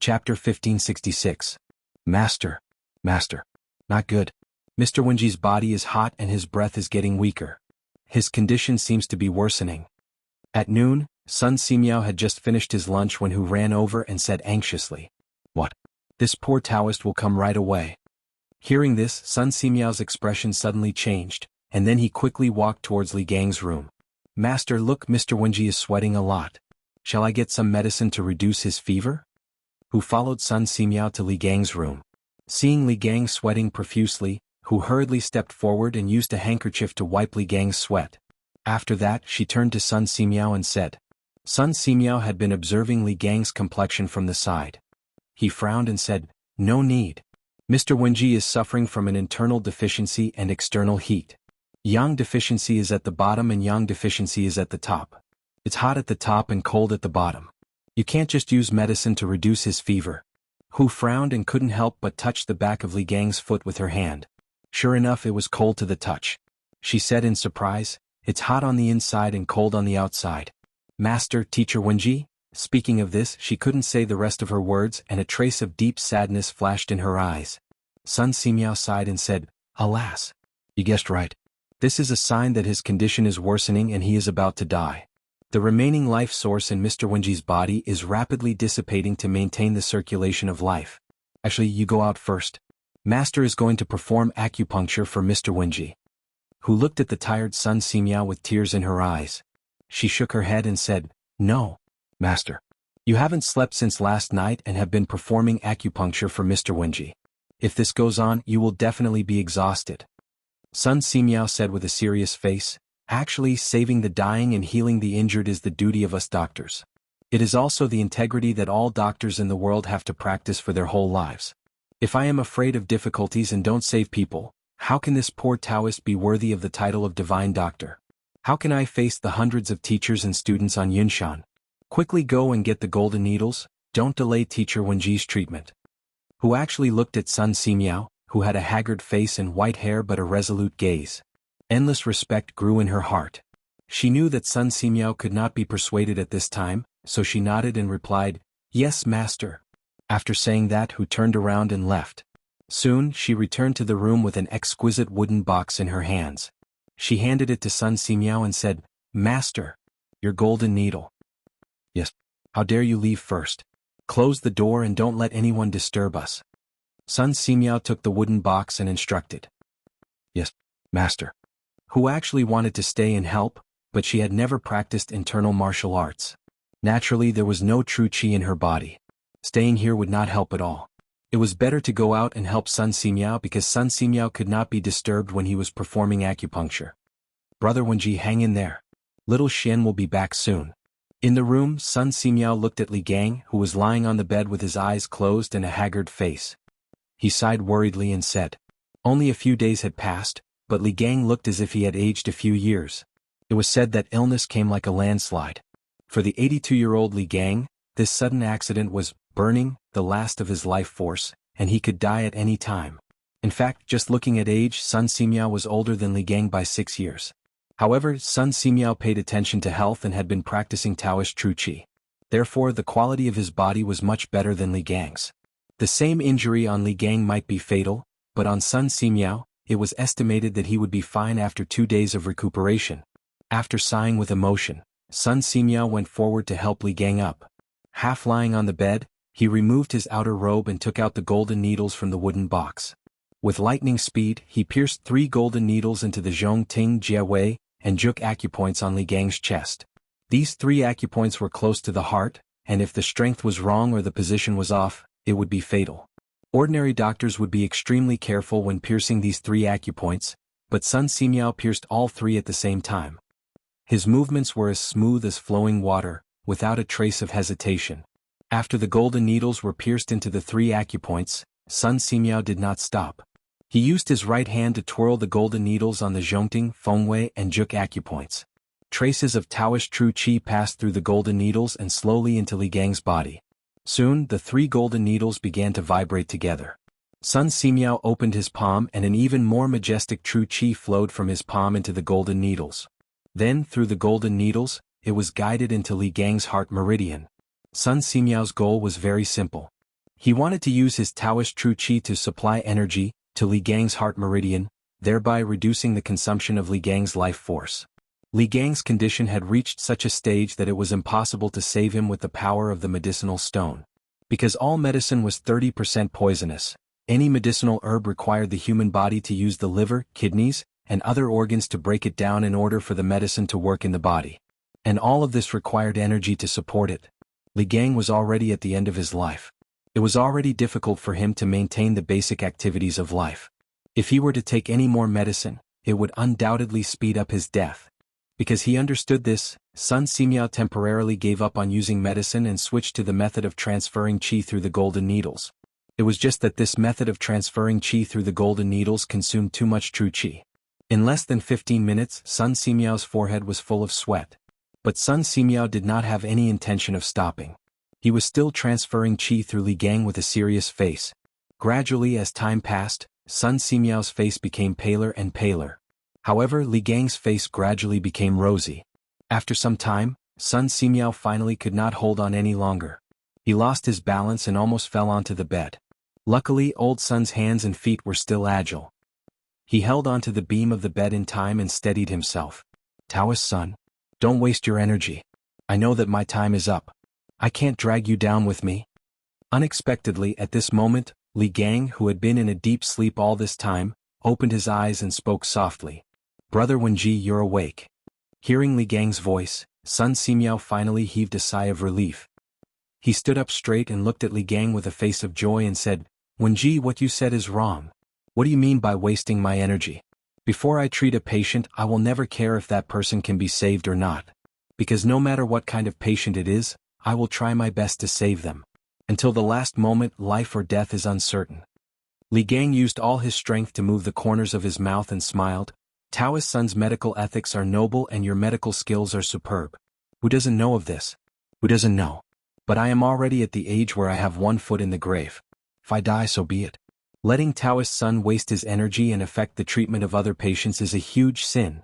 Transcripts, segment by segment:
Chapter 1566. Master. Master. Not good. Mr. Wenji's body is hot and his breath is getting weaker. His condition seems to be worsening. At noon, Sun Simiao had just finished his lunch when Hu ran over and said anxiously, "What? This poor Taoist will come right away." Hearing this, Sun Simiao's expression suddenly changed, and then he quickly walked towards Li Gang's room. "Master, look, Mr. Wenji is sweating a lot. Shall I get some medicine to reduce his fever?" Hu followed Sun Simiao to Li Gang's room. Seeing Li Gang sweating profusely, Hu hurriedly stepped forward and used a handkerchief to wipe Li Gang's sweat. After that, she turned to Sun Simiao and said. Sun Simiao had been observing Li Gang's complexion from the side. He frowned and said, "No need. Mr. Wenji is suffering from an internal deficiency and external heat. Yang deficiency is at the bottom and Yang deficiency is at the top. It's hot at the top and cold at the bottom. You can't just use medicine to reduce his fever." Hu frowned and couldn't help but touch the back of Li Gang's foot with her hand. Sure enough, it was cold to the touch. She said in surprise, "It's hot on the inside and cold on the outside." "Master, Teacher Wenji?" Speaking of this, she couldn't say the rest of her words and a trace of deep sadness flashed in her eyes. Sun Simiao sighed and said, "Alas. You guessed right. This is a sign that his condition is worsening and he is about to die. The remaining life source in Mr. Wenji's body is rapidly dissipating to maintain the circulation of life. Actually, you go out first. Master is going to perform acupuncture for Mr. Wenji." Hu looked at the tired Sun Simiao with tears in her eyes. She shook her head and said, "No, Master. You haven't slept since last night and have been performing acupuncture for Mr. Wenji. If this goes on, you will definitely be exhausted." Sun Simiao said with a serious face, "Actually, saving the dying and healing the injured is the duty of us doctors. It is also the integrity that all doctors in the world have to practice for their whole lives. If I am afraid of difficulties and don't save people, how can this poor Taoist be worthy of the title of divine doctor? How can I face the hundreds of teachers and students on Yunshan? Quickly go and get the golden needles, don't delay Teacher Wenji's treatment." Hu actually looked at Sun Simiao, who had a haggard face and white hair but a resolute gaze. Endless respect grew in her heart. She knew that Sun Simiao could not be persuaded at this time, so she nodded and replied, "Yes, Master." After saying that, Hu turned around and left. Soon, she returned to the room with an exquisite wooden box in her hands. She handed it to Sun Simiao and said, "Master, your golden needle." "Yes. How dare you leave first? Close the door and don't let anyone disturb us." Sun Simiao took the wooden box and instructed. "Yes, Master." Hu actually wanted to stay and help, but she had never practiced internal martial arts. Naturally, there was no true qi in her body. Staying here would not help at all. It was better to go out and help Sun Simiao because Sun Simiao could not be disturbed when he was performing acupuncture. "Brother Wenji, hang in there. Little Xian will be back soon." In the room, Sun Simiao looked at Li Gang, who was lying on the bed with his eyes closed and a haggard face. He sighed worriedly and said, Only a few days had passed, but Li Gang looked as if he had aged a few years. It was said that illness came like a landslide. For the 82-year-old Li Gang, this sudden accident was burning the last of his life force, and he could die at any time. In fact, just looking at age, Sun Simiao was older than Li Gang by 6 years. However, Sun Simiao paid attention to health and had been practicing Taoist True Qi. Therefore, the quality of his body was much better than Li Gang's. The same injury on Li Gang might be fatal, but on Sun Simiao, it was estimated that he would be fine after 2 days of recuperation. After sighing with emotion, Sun Simiao went forward to help Li Gang up. Half lying on the bed, he removed his outer robe and took out the golden needles from the wooden box. With lightning speed, he pierced 3 golden needles into the Zhong Ting Jiawei and Juk acupoints on Li Gang's chest. These 3 acupoints were close to the heart, and if the strength was wrong or the position was off, it would be fatal. Ordinary doctors would be extremely careful when piercing these 3 acupoints, but Sun Simiao pierced all 3 at the same time. His movements were as smooth as flowing water, without a trace of hesitation. After the golden needles were pierced into the 3 acupoints, Sun Simiao did not stop. He used his right hand to twirl the golden needles on the Zhongting, Fengwei, and Juk acupoints. Traces of Taoist True Qi passed through the golden needles and slowly into Li Gang's body. Soon, the 3 golden needles began to vibrate together. Sun Simiao opened his palm and an even more majestic True Qi flowed from his palm into the golden needles. Then, through the golden needles, it was guided into Li Gang's heart meridian. Sun Simiao's goal was very simple. He wanted to use his Taoist true qi to supply energy to Li Gang's heart meridian, thereby reducing the consumption of Li Gang's life force. Li Gang's condition had reached such a stage that it was impossible to save him with the power of the medicinal stone. Because all medicine was 30% poisonous, any medicinal herb required the human body to use the liver, kidneys, and other organs to break it down in order for the medicine to work in the body. And all of this required energy to support it. Li Gang was already at the end of his life. It was already difficult for him to maintain the basic activities of life. If he were to take any more medicine, it would undoubtedly speed up his death. Because he understood this, Sun Simiao temporarily gave up on using medicine and switched to the method of transferring qi through the golden needles. It was just that this method of transferring qi through the golden needles consumed too much true qi. In less than 15 minutes, Sun Simiao's forehead was full of sweat. But Sun Simiao did not have any intention of stopping. He was still transferring qi through Li Gang with a serious face. Gradually as time passed, Sun Simiao's face became paler and paler. However, Li Gang's face gradually became rosy. After some time, Sun Simiao finally could not hold on any longer. He lost his balance and almost fell onto the bed. Luckily, old Sun's hands and feet were still agile. He held onto the beam of the bed in time and steadied himself. Taoist son, don't waste your energy. I know that my time is up. I can't drag you down with me. Unexpectedly at this moment, Li Gang, who had been in a deep sleep all this time, opened his eyes and spoke softly. Brother Wenji, you're awake. Hearing Li Gang's voice, Sun Simiao finally heaved a sigh of relief. He stood up straight and looked at Li Gang with a face of joy and said, Wenji, what you said is wrong. What do you mean by wasting my energy? Before I treat a patient, I will never care if that person can be saved or not. Because no matter what kind of patient it is, I will try my best to save them. Until the last moment, life or death is uncertain. Li Gang used all his strength to move the corners of his mouth and smiled. Taoist Sun's medical ethics are noble and your medical skills are superb. Who doesn't know of this? Who doesn't know? But I am already at the age where I have one foot in the grave. If I die, so be it. Letting Taoist Sun waste his energy and affect the treatment of other patients is a huge sin.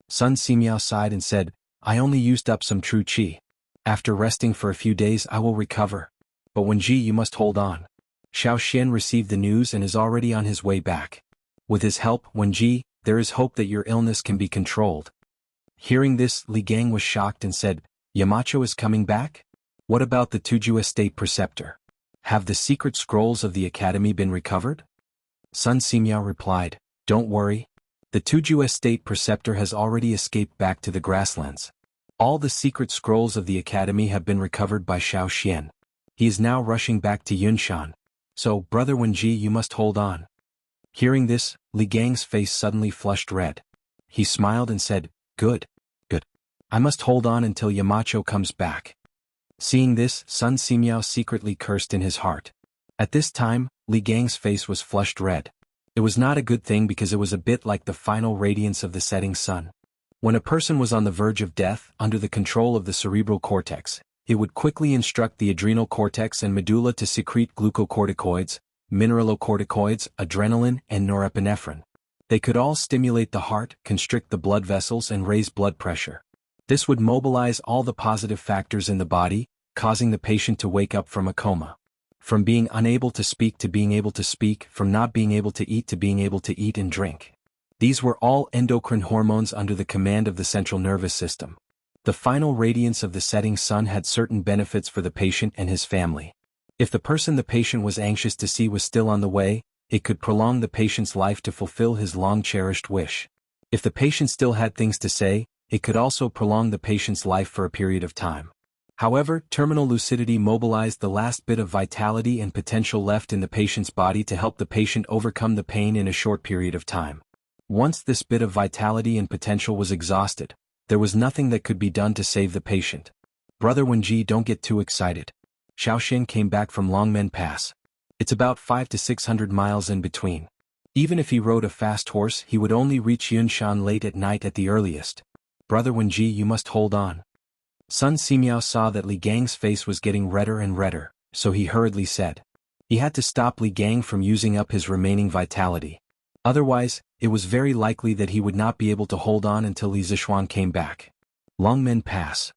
Sun Simiao sighed and said, I only used up some true qi. After resting for a few days I will recover. But Wenji, you must hold on. Xiao Xian received the news and is already on his way back. With his help, Wenji, there is hope that your illness can be controlled. Hearing this, Li Gang was shocked and said, Yamacho is coming back? What about the Tuju estate preceptor? Have the secret scrolls of the academy been recovered? Sun Simiao replied, Don't worry. The Tuju estate preceptor has already escaped back to the grasslands. All the secret scrolls of the academy have been recovered by Xiao Xian. He is now rushing back to Yunshan. So, Brother Wenji, you must hold on. Hearing this, Li Gang's face suddenly flushed red. He smiled and said, Good. I must hold on until Yamacho comes back. Seeing this, Sun Simiao secretly cursed in his heart. At this time, Li Gang's face was flushed red. It was not a good thing because it was a bit like the final radiance of the setting sun. When a person was on the verge of death, under the control of the cerebral cortex, it would quickly instruct the adrenal cortex and medulla to secrete glucocorticoids, mineralocorticoids, adrenaline, and norepinephrine. They could all stimulate the heart, constrict the blood vessels, and raise blood pressure. This would mobilize all the positive factors in the body, causing the patient to wake up from a coma. From being unable to speak to being able to speak, from not being able to eat to being able to eat and drink. These were all endocrine hormones under the command of the central nervous system. The final radiance of the setting sun had certain benefits for the patient and his family. If the person the patient was anxious to see was still on the way, it could prolong the patient's life to fulfill his long-cherished wish. If the patient still had things to say, it could also prolong the patient's life for a period of time. However, terminal lucidity mobilized the last bit of vitality and potential left in the patient's body to help the patient overcome the pain in a short period of time. Once this bit of vitality and potential was exhausted, there was nothing that could be done to save the patient. Brother Wenji, don't get too excited. Xiao Xian came back from Longmen Pass. It's about 500 to 600 miles in between. Even if he rode a fast horse, he would only reach Yunshan late at night at the earliest. Brother Wenji, you must hold on. Sun Simiao saw that Li Gang's face was getting redder and redder, so he hurriedly said. He had to stop Li Gang from using up his remaining vitality. Otherwise, it was very likely that he would not be able to hold on until Li Zishuan came back. Longmen Pass.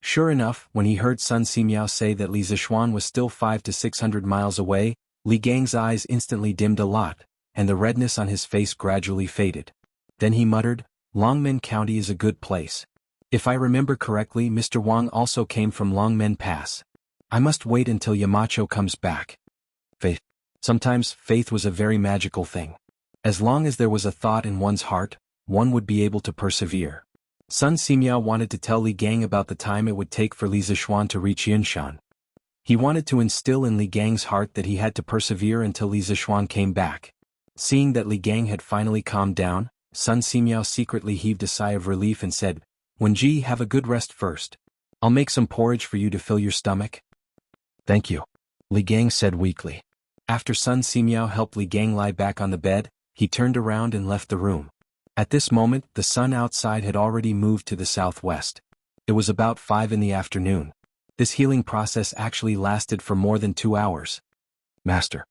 Sure enough, when he heard Sun Simiao say that Li Zixuan was still 500 to 600 miles away, Li Gang's eyes instantly dimmed a lot, and the redness on his face gradually faded. Then he muttered, Longmen County is a good place. If I remember correctly, Mr. Wang also came from Longmen Pass. I must wait until Yamacho comes back. Faith. Sometimes faith was a very magical thing. As long as there was a thought in one's heart, one would be able to persevere. Sun Simiao wanted to tell Li Gang about the time it would take for Li Zixuan to reach Yunshan. He wanted to instill in Li Gang's heart that he had to persevere until Li Zixuan came back. Seeing that Li Gang had finally calmed down, Sun Simiao secretly heaved a sigh of relief and said, Wenji, have a good rest first. I'll make some porridge for you to fill your stomach. Thank you, Li Gang said weakly. After Sun Simiao helped Li Gang lie back on the bed, he turned around and left the room. At this moment, the sun outside had already moved to the southwest. It was about 5 in the afternoon. This healing process actually lasted for more than 2 hours. Master,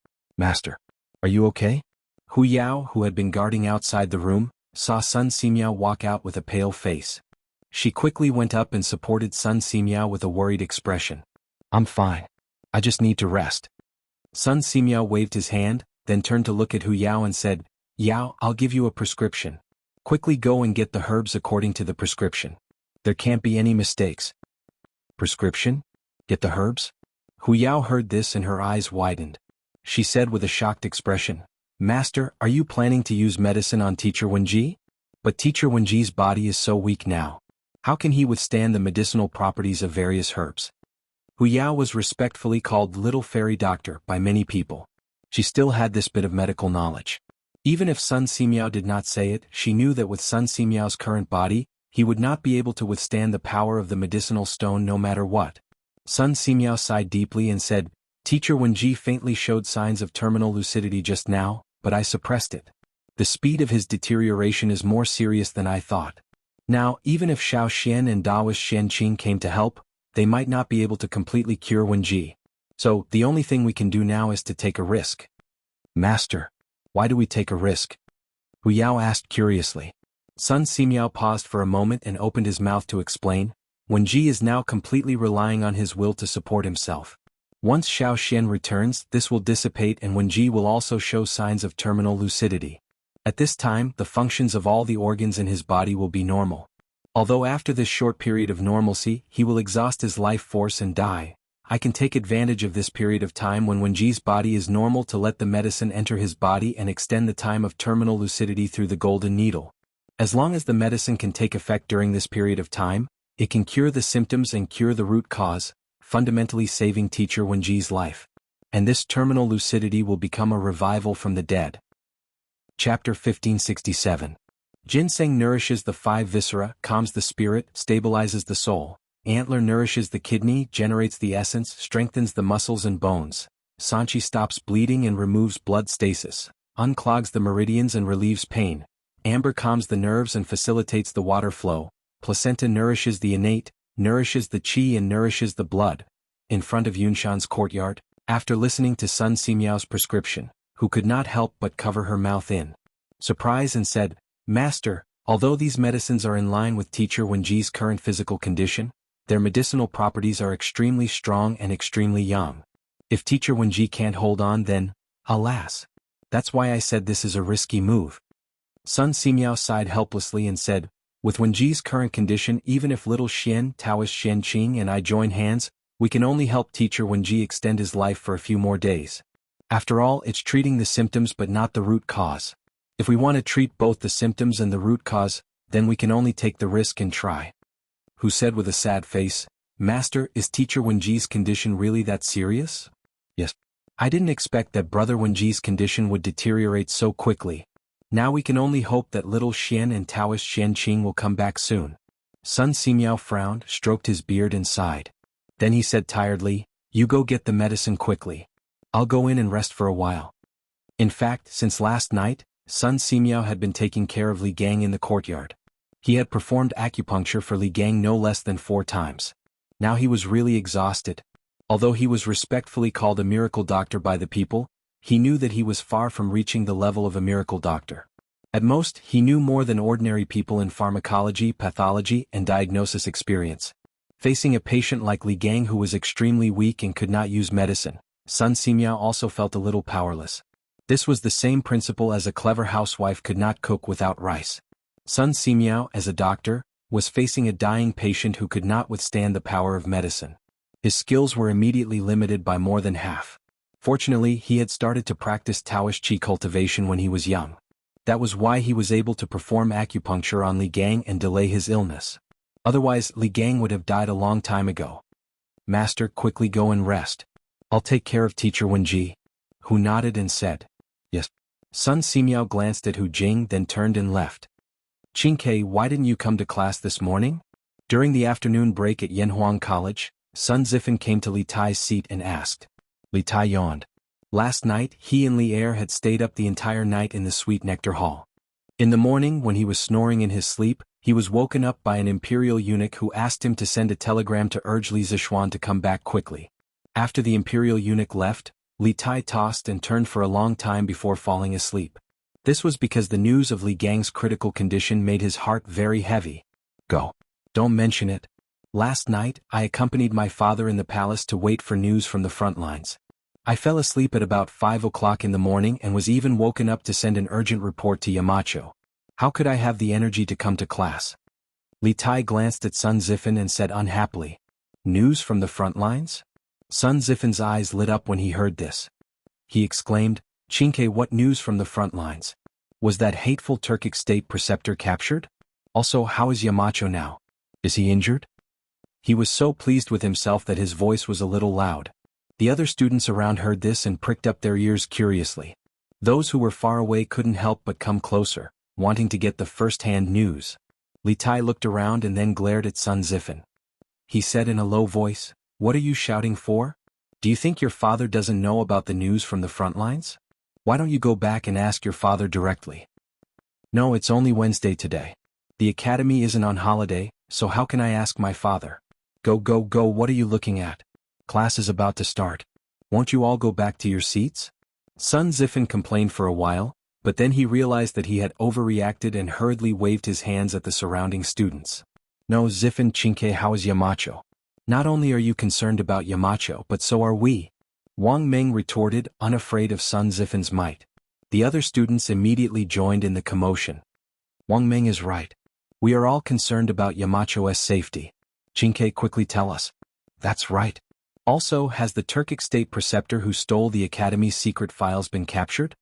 are you okay? Hu Yao, who had been guarding outside the room, saw Sun Simiao walk out with a pale face. She quickly went up and supported Sun Simiao with a worried expression. I'm fine. I just need to rest. Sun Simiao waved his hand, then turned to look at Hu Yao and said, Yao, I'll give you a prescription. Quickly go and get the herbs according to the prescription. There can't be any mistakes. Prescription? Get the herbs? Hu Yao heard this and her eyes widened. She said with a shocked expression, Master, are you planning to use medicine on Teacher Wenji? But Teacher Wenji's body is so weak now. How can he withstand the medicinal properties of various herbs? Hu Yao was respectfully called Little Fairy Doctor by many people. She still had this bit of medical knowledge. Even if Sun Simiao did not say it, she knew that with Sun Simiao's current body, he would not be able to withstand the power of the medicinal stone no matter what. Sun Simiao sighed deeply and said, Teacher Wenji faintly showed signs of terminal lucidity just now, but I suppressed it. The speed of his deterioration is more serious than I thought. Now, even if Xiao Xian and Daoist Xianqing came to help, they might not be able to completely cure Wenji. So, the only thing we can do now is to take a risk. Master, why do we take a risk? Hu Yao asked curiously. Sun Simiao paused for a moment and opened his mouth to explain. Wenji is now completely relying on his will to support himself. Once Xiao Xian returns, this will dissipate and Wenji will also show signs of terminal lucidity. At this time, the functions of all the organs in his body will be normal. Although after this short period of normalcy, he will exhaust his life force and die, I can take advantage of this period of time when Wenji's body is normal to let the medicine enter his body and extend the time of terminal lucidity through the golden needle. As long as the medicine can take effect during this period of time, it can cure the symptoms and cure the root cause, fundamentally saving Teacher Wenji's life. And this terminal lucidity will become a revival from the dead. Chapter 1567. Ginseng nourishes the 5 viscera, calms the spirit, stabilizes the soul. Antler nourishes the kidney, generates the essence, strengthens the muscles and bones. Sanchi stops bleeding and removes blood stasis, unclogs the meridians and relieves pain. Amber calms the nerves and facilitates the water flow. Placenta nourishes the innate, nourishes the qi and nourishes the blood. In front of Yunshan's courtyard, after listening to Sun Simiao's prescription, who could not help but cover her mouth in surprise and said, Master, although these medicines are in line with Teacher Wenji's current physical condition, their medicinal properties are extremely strong and extremely young. If Teacher Wenji can't hold on then, alas. That's why I said this is a risky move. Sun Simiao sighed helplessly and said, with Wenji's current condition, even if little Xian, Taoist Xianqing and I join hands, we can only help Teacher Wenji extend his life for a few more days. After all, it's treating the symptoms but not the root cause. If we want to treat both the symptoms and the root cause, then we can only take the risk and try. Who said with a sad face, Master, is Teacher Wenji's condition really that serious? Yes. I didn't expect that Brother Wenji's condition would deteriorate so quickly. Now we can only hope that little Xian and Taoist Xianqing will come back soon. Sun Simiao frowned, stroked his beard and sighed. Then he said tiredly, you go get the medicine quickly. I'll go in and rest for a while. In fact, since last night, Sun Simiao had been taking care of Li Gang in the courtyard. He had performed acupuncture for Li Gang no less than 4 times. Now he was really exhausted. Although he was respectfully called a miracle doctor by the people, he knew that he was far from reaching the level of a miracle doctor. At most, he knew more than ordinary people in pharmacology, pathology, and diagnosis experience. Facing a patient like Li Gang who was extremely weak and could not use medicine, Sun Simiao also felt a little powerless. This was the same principle as a clever housewife could not cook without rice. Sun Simiao, as a doctor, was facing a dying patient who could not withstand the power of medicine. His skills were immediately limited by more than half. Fortunately, he had started to practice Taoist Qi cultivation when he was young. That was why he was able to perform acupuncture on Li Gang and delay his illness. Otherwise, Li Gang would have died a long time ago. Master, quickly go and rest. I'll take care of teacher Wenji. Hu nodded and said, yes. Sun Simiao glanced at Hu Jing, then turned and left. Qingke, why didn't you come to class this morning? During the afternoon break at Yanhuang College, Sun Zifan came to Li Tai's seat and asked. Li Tai yawned. Last night, he and Li Er had stayed up the entire night in the Sweet Nectar Hall. In the morning, when he was snoring in his sleep, he was woken up by an imperial eunuch who asked him to send a telegram to urge Li Zishuan to come back quickly. After the imperial eunuch left, Li Tai tossed and turned for a long time before falling asleep. This was because the news of Li Gang's critical condition made his heart very heavy. Go. Don't mention it. Last night, I accompanied my father in the palace to wait for news from the front lines. I fell asleep at about 5 o'clock in the morning and was even woken up to send an urgent report to Yamacho. How could I have the energy to come to class? Li Tai glanced at Sun Zifan and said unhappily, news from the front lines? Sun Zifan's eyes lit up when he heard this. He exclaimed, Qingke, what news from the front lines? Was that hateful Turkic state preceptor captured? Also, how is Yamacho now? Is he injured? He was so pleased with himself that his voice was a little loud. The other students around heard this and pricked up their ears curiously. Those who were far away couldn't help but come closer, wanting to get the first-hand news. Li Tai looked around and then glared at Sun Zifan. He said in a low voice, what are you shouting for? Do you think your father doesn't know about the news from the front lines? Why don't you go back and ask your father directly? No, it's only Wednesday today. The academy isn't on holiday, so how can I ask my father? Go, what are you looking at? Class is about to start. Won't you all go back to your seats? Sun Zifan complained for a while, but then he realized that he had overreacted and hurriedly waved his hands at the surrounding students. No, Zifan, Qingke, how is Yamacho? Not only are you concerned about Yamacho, but so are we. Wang Meng retorted, unafraid of Sun Zifan's might. The other students immediately joined in the commotion. Wang Meng is right. We are all concerned about Yamacho's safety. Qingke, quickly tell us. That's right. Also, has the Turkic state preceptor who stole the academy's secret files been captured?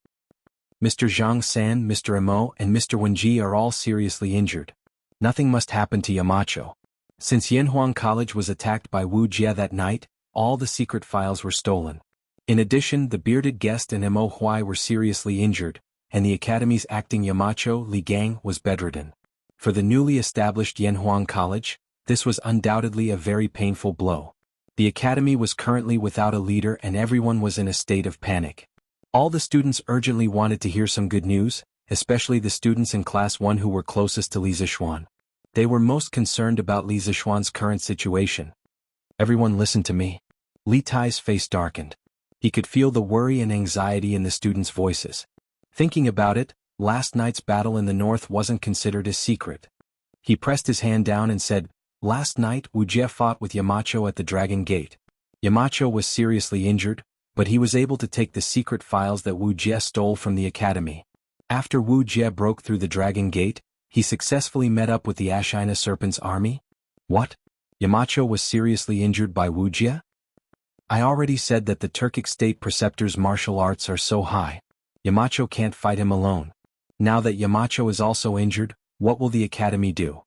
Mr. Zhang San, Mr. Imo, and Mr. Wenji are all seriously injured. Nothing must happen to Yamacho. Since Yanhuang College was attacked by Wuxia that night, all the secret files were stolen. In addition, the bearded guest and Mo Huai were seriously injured, and the academy's acting Yamacho, Li Gang, was bedridden. For the newly established Yanhuang College, this was undoubtedly a very painful blow. The academy was currently without a leader and everyone was in a state of panic. All the students urgently wanted to hear some good news, especially the students in Class 1 who were closest to Li Zishuan. They were most concerned about Li Zishuan's current situation. Everyone listen to me. Li Tai's face darkened. He could feel the worry and anxiety in the students' voices. Thinking about it, last night's battle in the north wasn't considered a secret. He pressed his hand down and said, last night Wuxia fought with Yamacho at the Dragon Gate. Yamacho was seriously injured, but he was able to take the secret files that Wuxia stole from the academy. After Wuxia broke through the Dragon Gate, he successfully met up with the Ashina Serpent's army? What? Yamacho was seriously injured by Wuxia? I already said that the Turkic state preceptor's martial arts are so high. Yamacho can't fight him alone. Now that Yamacho is also injured, what will the academy do?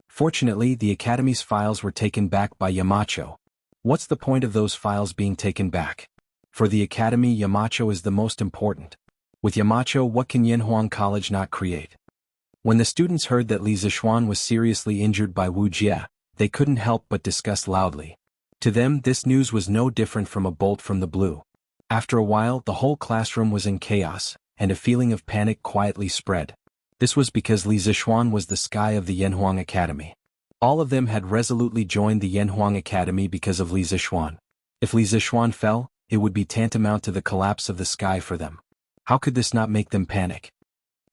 Fortunately, the academy's files were taken back by Yamacho. What's the point of those files being taken back? For the academy, Yamacho is the most important. With Yamacho, what can Yanhuang College not create? When the students heard that Li Zishuan was seriously injured by Wuxia, they couldn't help but discuss loudly. To them, this news was no different from a bolt from the blue. After a while, the whole classroom was in chaos, and a feeling of panic quietly spread. This was because Li Zishuan was the sky of the Yanhuang Academy. All of them had resolutely joined the Yanhuang Academy because of Li Zishuan. If Li Zishuan fell, it would be tantamount to the collapse of the sky for them. How could this not make them panic?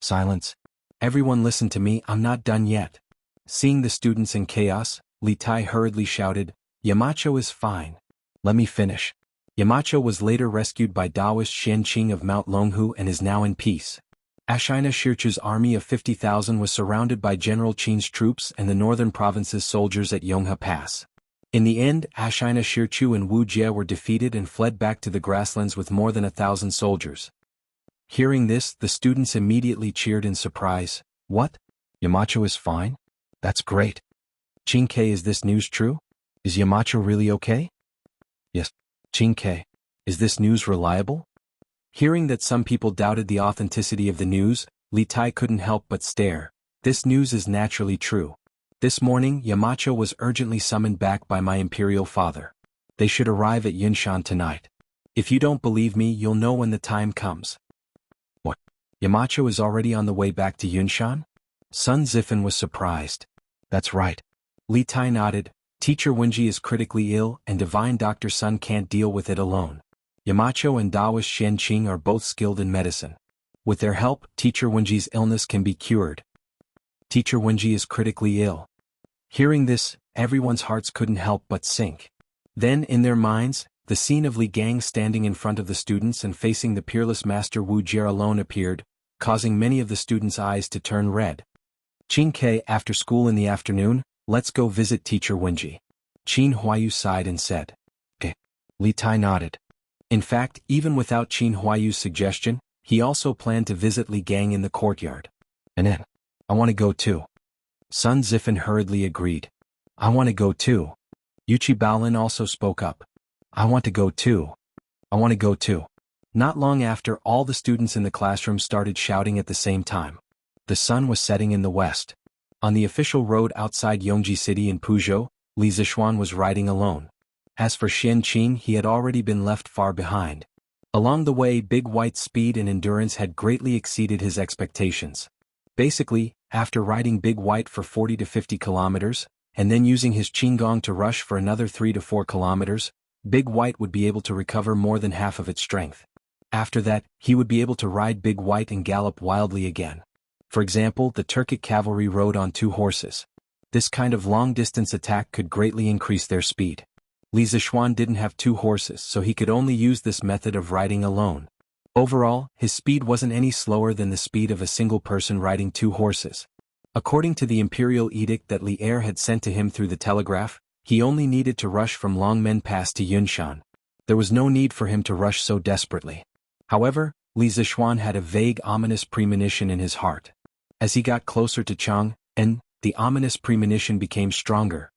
Silence. Everyone listen to me, I'm not done yet. Seeing the students in chaos, Li Tai hurriedly shouted, "Yamacho is fine. Let me finish." Yamacho was later rescued by Taoist Xian Qing of Mount Longhu and is now in peace. Ashina Shirchu's army of 50,000 was surrounded by General Qin's troops and the northern province's soldiers at Yonghe Pass. In the end, Ashina Shirchu and Wuxia were defeated and fled back to the grasslands with more than 1,000 soldiers. Hearing this, the students immediately cheered in surprise. "What? Yamacho is fine? That's great. Qingke, is this news true? Is Yamacho really okay?" "Yes, Qingke. Is this news reliable?" Hearing that some people doubted the authenticity of the news, Li Tai couldn't help but stare. "This news is naturally true. This morning, Yamacho was urgently summoned back by my imperial father. They should arrive at Yunshan tonight. If you don't believe me, you'll know when the time comes." "What? Yamacho is already on the way back to Yunshan?" Sun Zifen was surprised. "That's right." Li Tai nodded. "Teacher Wenji is critically ill and Divine Dr. Sun can't deal with it alone. Yamacho and Taoist Xian Qing are both skilled in medicine. With their help, Teacher Wenji's illness can be cured." "Teacher Wenji is critically ill." Hearing this, everyone's hearts couldn't help but sink. Then, in their minds, the scene of Li Gang standing in front of the students and facing the peerless master Wu Jie alone appeared, causing many of the students' eyes to turn red. "Qingke, after school in the afternoon, let's go visit Teacher Wenji." Qin Huayu sighed and said. "Okay." Li Tai nodded. In fact, even without Qin Huayu's suggestion, he also planned to visit Li Gang in the courtyard. "And then, I want to go too." Sun Zifen hurriedly agreed. "I want to go too." Yuchi Baolin also spoke up. "I want to go too. I want to go too." Not long after, all the students in the classroom started shouting at the same time. The sun was setting in the west. On the official road outside Yongji City in Puzhou, Li Zixuan was riding alone. As for Xian Qing, he had already been left far behind. Along the way, Big White's speed and endurance had greatly exceeded his expectations. Basically, after riding Big White for 40 to 50 kilometers, and then using his Qinggong to rush for another 3 to 4 kilometers, Big White would be able to recover more than half of its strength. After that, he would be able to ride Big White and gallop wildly again. For example, the Turkic cavalry rode on 2 horses. This kind of long-distance attack could greatly increase their speed. Li Zixuan didn't have 2 horses, so he could only use this method of riding alone. Overall, his speed wasn't any slower than the speed of a single person riding 2 horses. According to the imperial edict that Li Er had sent to him through the telegraph, he only needed to rush from Longmen Pass to Yunshan. There was no need for him to rush so desperately. However, Li Zixuan had a vague ominous premonition in his heart. As he got closer to Chang'an, the ominous premonition became stronger.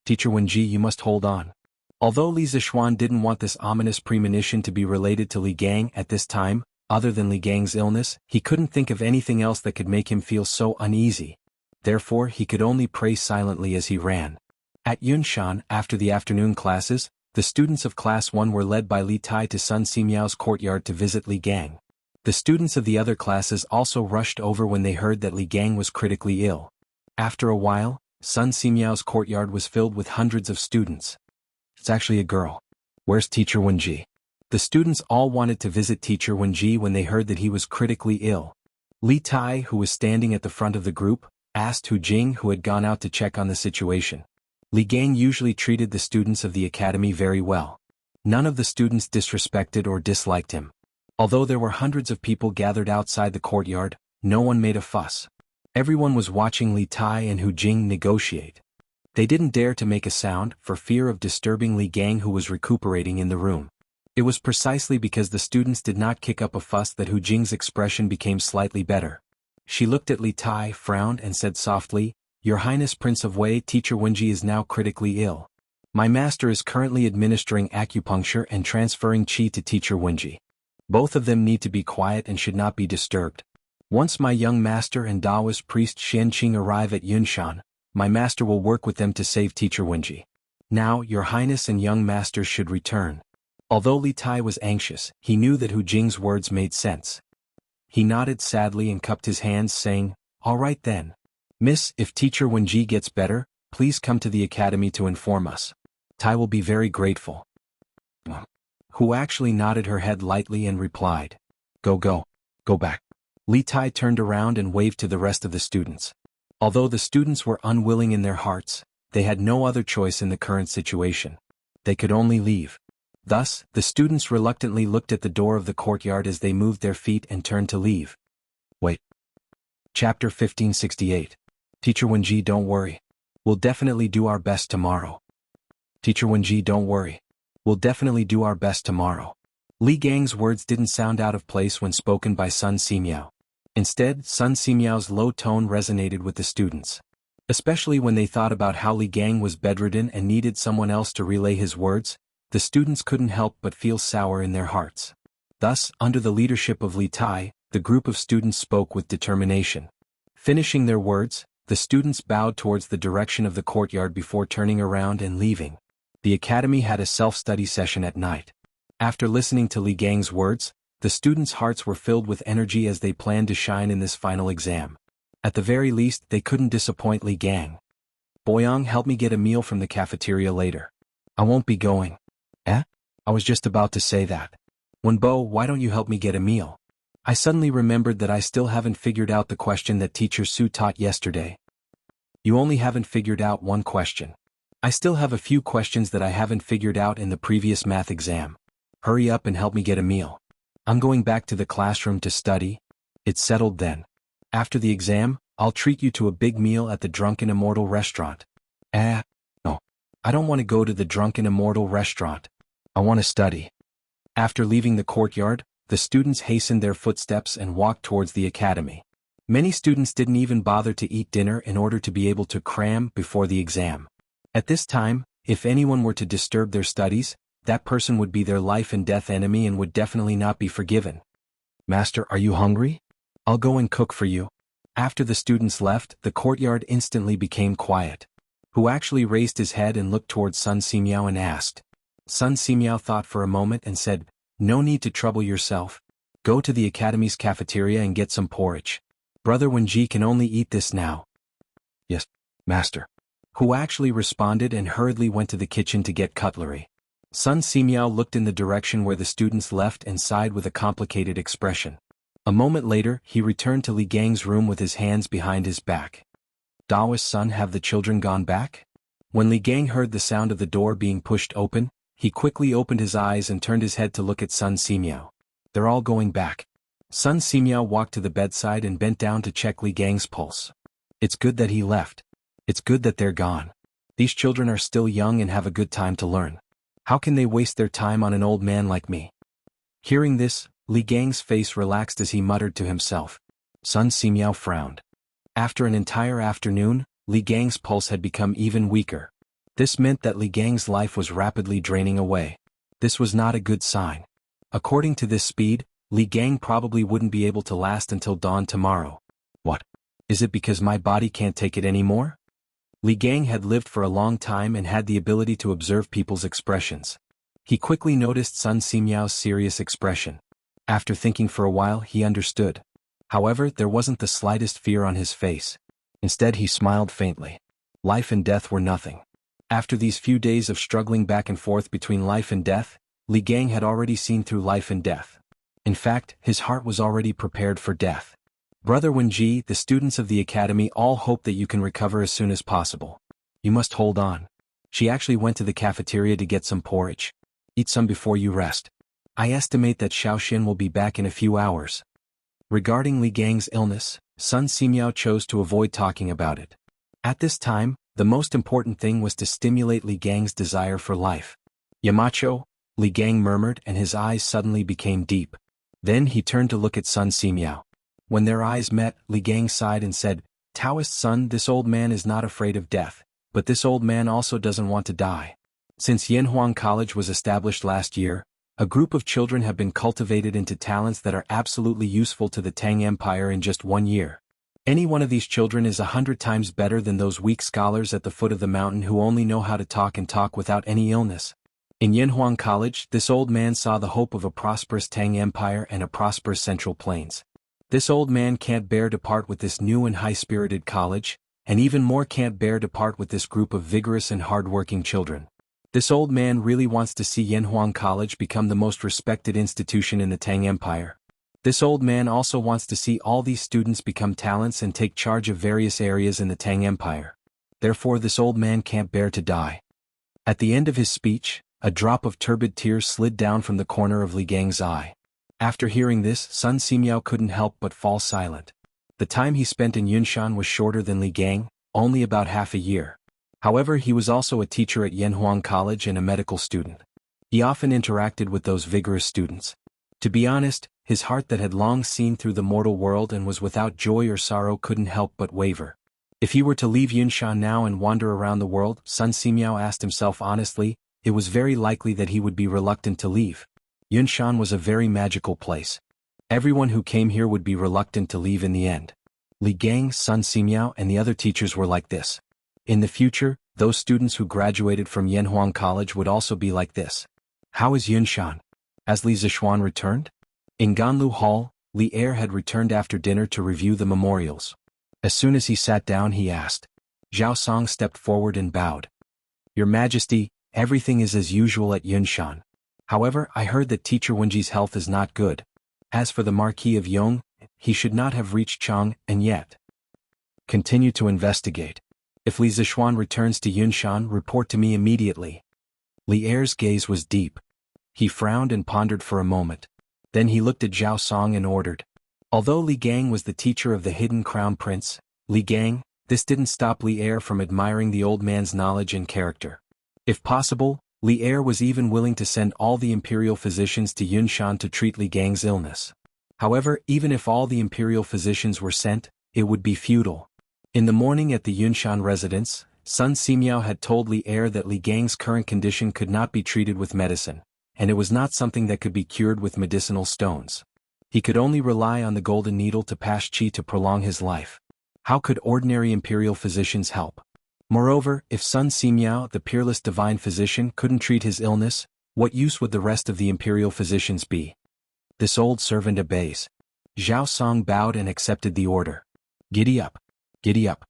"Teacher Wenji, you must hold on." Although Li Zixuan didn't want this ominous premonition to be related to Li Gang at this time, other than Li Gang's illness, he couldn't think of anything else that could make him feel so uneasy. Therefore, he could only pray silently as he ran. At Yunshan, after the afternoon classes, the students of Class 1 were led by Li Tai to Sun Simiao's courtyard to visit Li Gang. The students of the other classes also rushed over when they heard that Li Gang was critically ill. After a while, Sun Simiao's courtyard was filled with hundreds of students. "It's actually a girl. Where's Teacher Wenji?" The students all wanted to visit Teacher Wenji when they heard that he was critically ill. Li Tai, who was standing at the front of the group, asked Hu Jing, who had gone out to check on the situation. Li Gang usually treated the students of the academy very well. None of the students disrespected or disliked him. Although there were hundreds of people gathered outside the courtyard, no one made a fuss. Everyone was watching Li Tai and Hu Jing negotiate. They didn't dare to make a sound for fear of disturbing Li Gang, who was recuperating in the room. It was precisely because the students did not kick up a fuss that Hu Jing's expression became slightly better. She looked at Li Tai, frowned and said softly, "Your Highness Prince of Wei, Teacher Wenji is now critically ill. My master is currently administering acupuncture and transferring qi to Teacher Wenji. Both of them need to be quiet and should not be disturbed. Once my young master and Taoist priest Xian Qing arrive at Yunshan, my master will work with them to save Teacher Wenji. Now, your highness and young master should return." Although Li Tai was anxious, he knew that Hu Jing's words made sense. He nodded sadly and cupped his hands, saying, "All right then. Miss, if Teacher Wenji gets better, please come to the academy to inform us. Tai will be very grateful." Hu actually nodded her head lightly and replied, Go back." Li Tai turned around and waved to the rest of the students. Although the students were unwilling in their hearts, they had no other choice in the current situation. They could only leave. Thus, the students reluctantly looked at the door of the courtyard as they moved their feet and turned to leave. Wait. Chapter 1568. Teacher Wenji, don't worry. We'll definitely do our best tomorrow. Teacher Wenji, don't worry. We'll definitely do our best tomorrow. Li Gang's words didn't sound out of place when spoken by Sun Simiao. Instead, Sun Simiao's low tone resonated with the students. Especially when they thought about how Li Gang was bedridden and needed someone else to relay his words, the students couldn't help but feel sour in their hearts. Thus, under the leadership of Li Tai, the group of students spoke with determination. Finishing their words, the students bowed towards the direction of the courtyard before turning around and leaving. The academy had a self-study session at night. After listening to Li Gang's words, the students' hearts were filled with energy as they planned to shine in this final exam. At the very least, they couldn't disappoint Li Gang. Boyang, help me get a meal from the cafeteria later. I won't be going. Eh? I was just about to say that. Wenbo, why don't you help me get a meal? I suddenly remembered that I still haven't figured out the question that Teacher Su taught yesterday. You only haven't figured out one question. I still have a few questions that I haven't figured out in the previous math exam. Hurry up and help me get a meal. I'm going back to the classroom to study. It's settled then. After the exam, I'll treat you to a big meal at the Drunken Immortal restaurant. No. I don't want to go to the Drunken Immortal restaurant. I want to study. After leaving the courtyard, the students hastened their footsteps and walked towards the academy. Many students didn't even bother to eat dinner in order to be able to cram before the exam. At this time, if anyone were to disturb their studies, that person would be their life and death enemy and would definitely not be forgiven. Master, are you hungry? I'll go and cook for you. After the students left, the courtyard instantly became quiet. Hu actually raised his head and looked towards Sun Simiao and asked. Sun Simiao thought for a moment and said, No need to trouble yourself. Go to the academy's cafeteria and get some porridge. Brother Wenji can only eat this now. Yes, master. Hu actually responded and hurriedly went to the kitchen to get cutlery. Sun Simiao looked in the direction where the students left and sighed with a complicated expression. A moment later, he returned to Li Gang's room with his hands behind his back. Daoist son, have the children gone back? When Li Gang heard the sound of the door being pushed open, he quickly opened his eyes and turned his head to look at Sun Simiao. They're all going back. Sun Simiao walked to the bedside and bent down to check Li Gang's pulse. It's good that he left. It's good that they're gone. These children are still young and have a good time to learn. How can they waste their time on an old man like me? Hearing this, Li Gang's face relaxed as he muttered to himself. Sun Simiao frowned. After an entire afternoon, Li Gang's pulse had become even weaker. This meant that Li Gang's life was rapidly draining away. This was not a good sign. According to this speed, Li Gang probably wouldn't be able to last until dawn tomorrow. What? Is it because my body can't take it anymore? Li Gang had lived for a long time and had the ability to observe people's expressions. He quickly noticed Sun Simiao's serious expression. After thinking for a while, he understood. However, there wasn't the slightest fear on his face. Instead, he smiled faintly. Life and death were nothing. After these few days of struggling back and forth between life and death, Li Gang had already seen through life and death. In fact, his heart was already prepared for death. Brother Wenji, the students of the academy all hope that you can recover as soon as possible. You must hold on. She actually went to the cafeteria to get some porridge. Eat some before you rest. I estimate that Xiaoxian will be back in a few hours. Regarding Li Gang's illness, Sun Simiao chose to avoid talking about it. At this time, the most important thing was to stimulate Li Gang's desire for life. Yamacho, Li Gang murmured, and his eyes suddenly became deep. Then he turned to look at Sun Simiao. When their eyes met, Li Gang sighed and said, Taoist son, this old man is not afraid of death, but this old man also doesn't want to die. Since Yanhuang College was established last year, a group of children have been cultivated into talents that are absolutely useful to the Tang Empire in just 1 year. Any one of these children is 100 times better than those weak scholars at the foot of the mountain who only know how to talk and talk without any illness. In Yanhuang College, this old man saw the hope of a prosperous Tang Empire and a prosperous Central Plains. This old man can't bear to part with this new and high-spirited college, and even more can't bear to part with this group of vigorous and hard-working children. This old man really wants to see Yanhuang College become the most respected institution in the Tang Empire. This old man also wants to see all these students become talents and take charge of various areas in the Tang Empire. therefore this old man can't bear to die. At the end of his speech, a drop of turbid tears slid down from the corner of Li Gang's eye. After hearing this, Sun Simiao couldn't help but fall silent. The time he spent in Yunshan was shorter than Li Gang, only about half a year. However, he was also a teacher at Yanhuang College and a medical student. He often interacted with those vigorous students. To be honest, his heart that had long seen through the mortal world and was without joy or sorrow couldn't help but waver. If he were to leave Yunshan now and wander around the world, Sun Simiao asked himself honestly, it was very likely that he would be reluctant to leave. Yunshan was a very magical place. Everyone who came here would be reluctant to leave in the end. Li Gang, Sun Simiao, and the other teachers were like this. In the future, those students who graduated from Yanhuang College would also be like this. How is Yunshan? Has Li Zishuan returned? In Ganlu Hall, Li Er had returned after dinner to review the memorials. As soon as he sat down, he asked. Zhao Song stepped forward and bowed. Your Majesty, everything is as usual at Yunshan. However, I heard that Teacher Wenji's health is not good. As for the Marquis of Yong, he should not have reached Chang, and yet. Continue to investigate. If Li Zishuan returns to Yunshan, report to me immediately. Li Er's gaze was deep. He frowned and pondered for a moment. Then he looked at Zhao Song and ordered. Although Li Gang was the teacher of the hidden crown prince, Li Gang, this didn't stop Li Er from admiring the old man's knowledge and character. If possible, Li Er was even willing to send all the imperial physicians to Yunshan to treat Li Gang's illness. However, even if all the imperial physicians were sent, it would be futile. In the morning at the Yunshan residence, Sun Simiao had told Li Er that Li Gang's current condition could not be treated with medicine, and it was not something that could be cured with medicinal stones. He could only rely on the golden needle to pass qi to prolong his life. How could ordinary imperial physicians help? Moreover, if Sun Simiao, the peerless divine physician, couldn't treat his illness, what use would the rest of the imperial physicians be? This old servant obeys. Zhao Song bowed and accepted the order. Giddy up. Giddy up.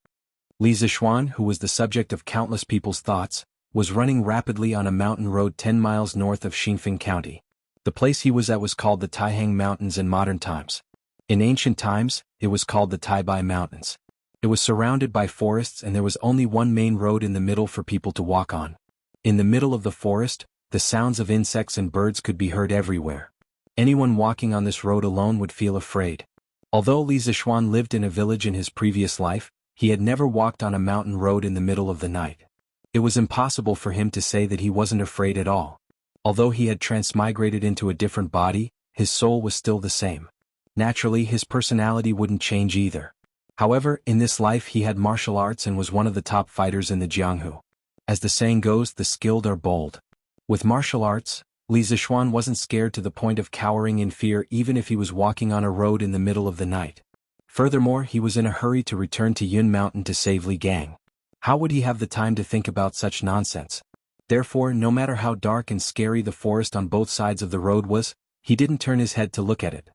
Li Zishuan, who was the subject of countless people's thoughts, was running rapidly on a mountain road 10 miles north of Xinfeng County. The place he was at was called the Taihang Mountains in modern times. In ancient times, it was called the Taibai Mountains. It was surrounded by forests and there was only one main road in the middle for people to walk on. In the middle of the forest, the sounds of insects and birds could be heard everywhere. Anyone walking on this road alone would feel afraid. Although Li Zishuan lived in a village in his previous life, he had never walked on a mountain road in the middle of the night. It was impossible for him to say that he wasn't afraid at all. Although he had transmigrated into a different body, his soul was still the same. Naturally, his personality wouldn't change either. However, in this life he had martial arts and was one of the top fighters in the Jianghu. As the saying goes, the skilled are bold. With martial arts, Li Zishuan wasn't scared to the point of cowering in fear even if he was walking on a road in the middle of the night. Furthermore, he was in a hurry to return to Yun Mountain to save Li Gang. How would he have the time to think about such nonsense? Therefore, no matter how dark and scary the forest on both sides of the road was, he didn't turn his head to look at it.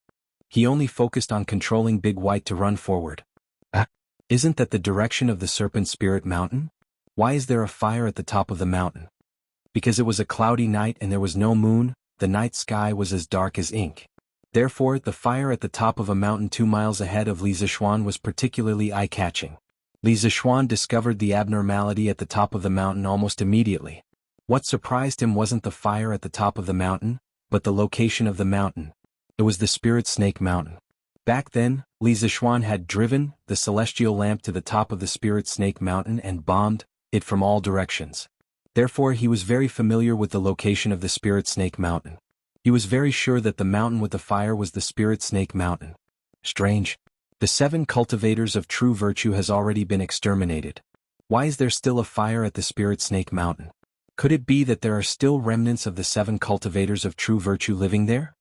He only focused on controlling Big White to run forward. Isn't that the direction of the Serpent Spirit Mountain? Why is there a fire at the top of the mountain? Because it was a cloudy night and there was no moon, the night sky was as dark as ink. Therefore, the fire at the top of a mountain 2 miles ahead of Li Zishuan was particularly eye-catching. Li Zishuan discovered the abnormality at the top of the mountain almost immediately. What surprised him wasn't the fire at the top of the mountain, but the location of the mountain. It was the Spirit Snake Mountain. Back then, Li Zishuan had driven the celestial lamp to the top of the Spirit Snake Mountain and bombed it from all directions. Therefore, he was very familiar with the location of the Spirit Snake Mountain. He was very sure that the mountain with the fire was the Spirit Snake Mountain. Strange. The 7 cultivators of true virtue has already been exterminated. Why is there still a fire at the Spirit Snake Mountain? Could it be that there are still remnants of the 7 cultivators of true virtue living there?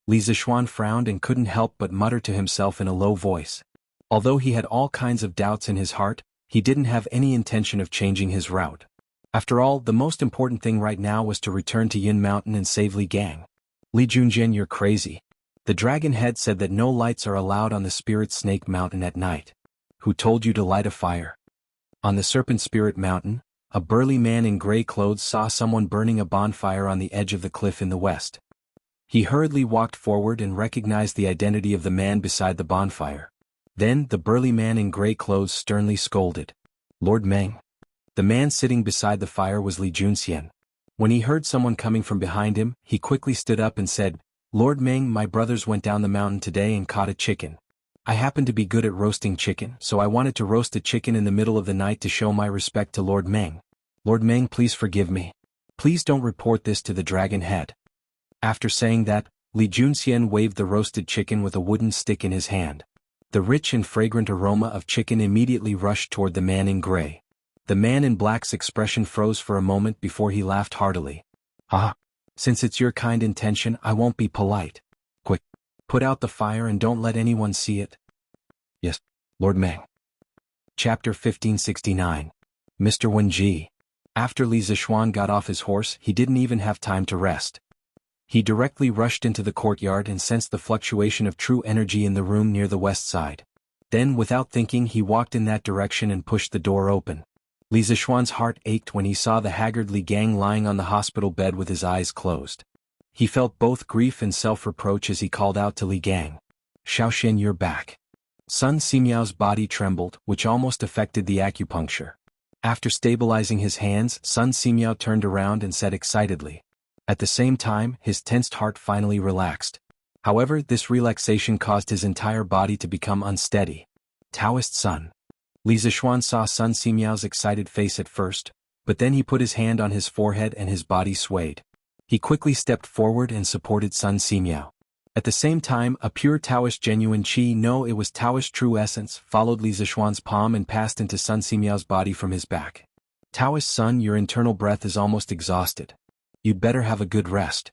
Li Zishuan frowned and couldn't help but mutter to himself in a low voice. Although he had all kinds of doubts in his heart, he didn't have any intention of changing his route. After all, the most important thing right now was to return to Yin Mountain and save Li Gang. Li Junjin, you're crazy. The dragon head said that no lights are allowed on the Spirit Snake Mountain at night. Who told you to light a fire? On the Serpent Spirit Mountain, a burly man in gray clothes saw someone burning a bonfire on the edge of the cliff in the west. He hurriedly walked forward and recognized the identity of the man beside the bonfire. Then, the burly man in gray clothes sternly scolded. Lord Meng, The man sitting beside the fire was Li Junxian. When he heard someone coming from behind him, he quickly stood up and said, "Lord Meng, my brothers went down the mountain today and caught a chicken. I happen to be good at roasting chicken, so I wanted to roast a chicken in the middle of the night to show my respect to Lord Meng. Lord Meng, please forgive me. Please don't report this to the dragon head." After saying that, Li Junxian waved the roasted chicken with a wooden stick in his hand. The rich and fragrant aroma of chicken immediately rushed toward the man in gray. The man in black's expression froze for a moment before he laughed heartily. "Ah, since it's your kind intention, I won't be polite. Quick, put out the fire and don't let anyone see it." "Yes, Lord Meng." Chapter 1569. Mr. Wenji. After Li Zishuan got off his horse, he didn't even have time to rest. He directly rushed into the courtyard and sensed the fluctuation of true energy in the room near the west side. Then, without thinking, he walked in that direction and pushed the door open. Li Zishuan's heart ached when he saw the haggard Li Gang lying on the hospital bed with his eyes closed. He felt both grief and self-reproach as he called out to Li Gang. "Xiaoxian, you're back." Sun Simiao's body trembled, which almost affected the acupuncture. After stabilizing his hands, Sun Simiao turned around and said excitedly. At the same time, his tensed heart finally relaxed. However, this relaxation caused his entire body to become unsteady. Taoist Sun. Li Zishuan saw Sun Simiao's excited face at first, but then he put his hand on his forehead and his body swayed. He quickly stepped forward and supported Sun Simiao. At the same time, a pure Taoist genuine qi, no, it was Taoist true essence, followed Li Zishuan's palm and passed into Sun Simiao's body from his back. "Taoist Sun, your internal breath is almost exhausted. You'd better have a good rest."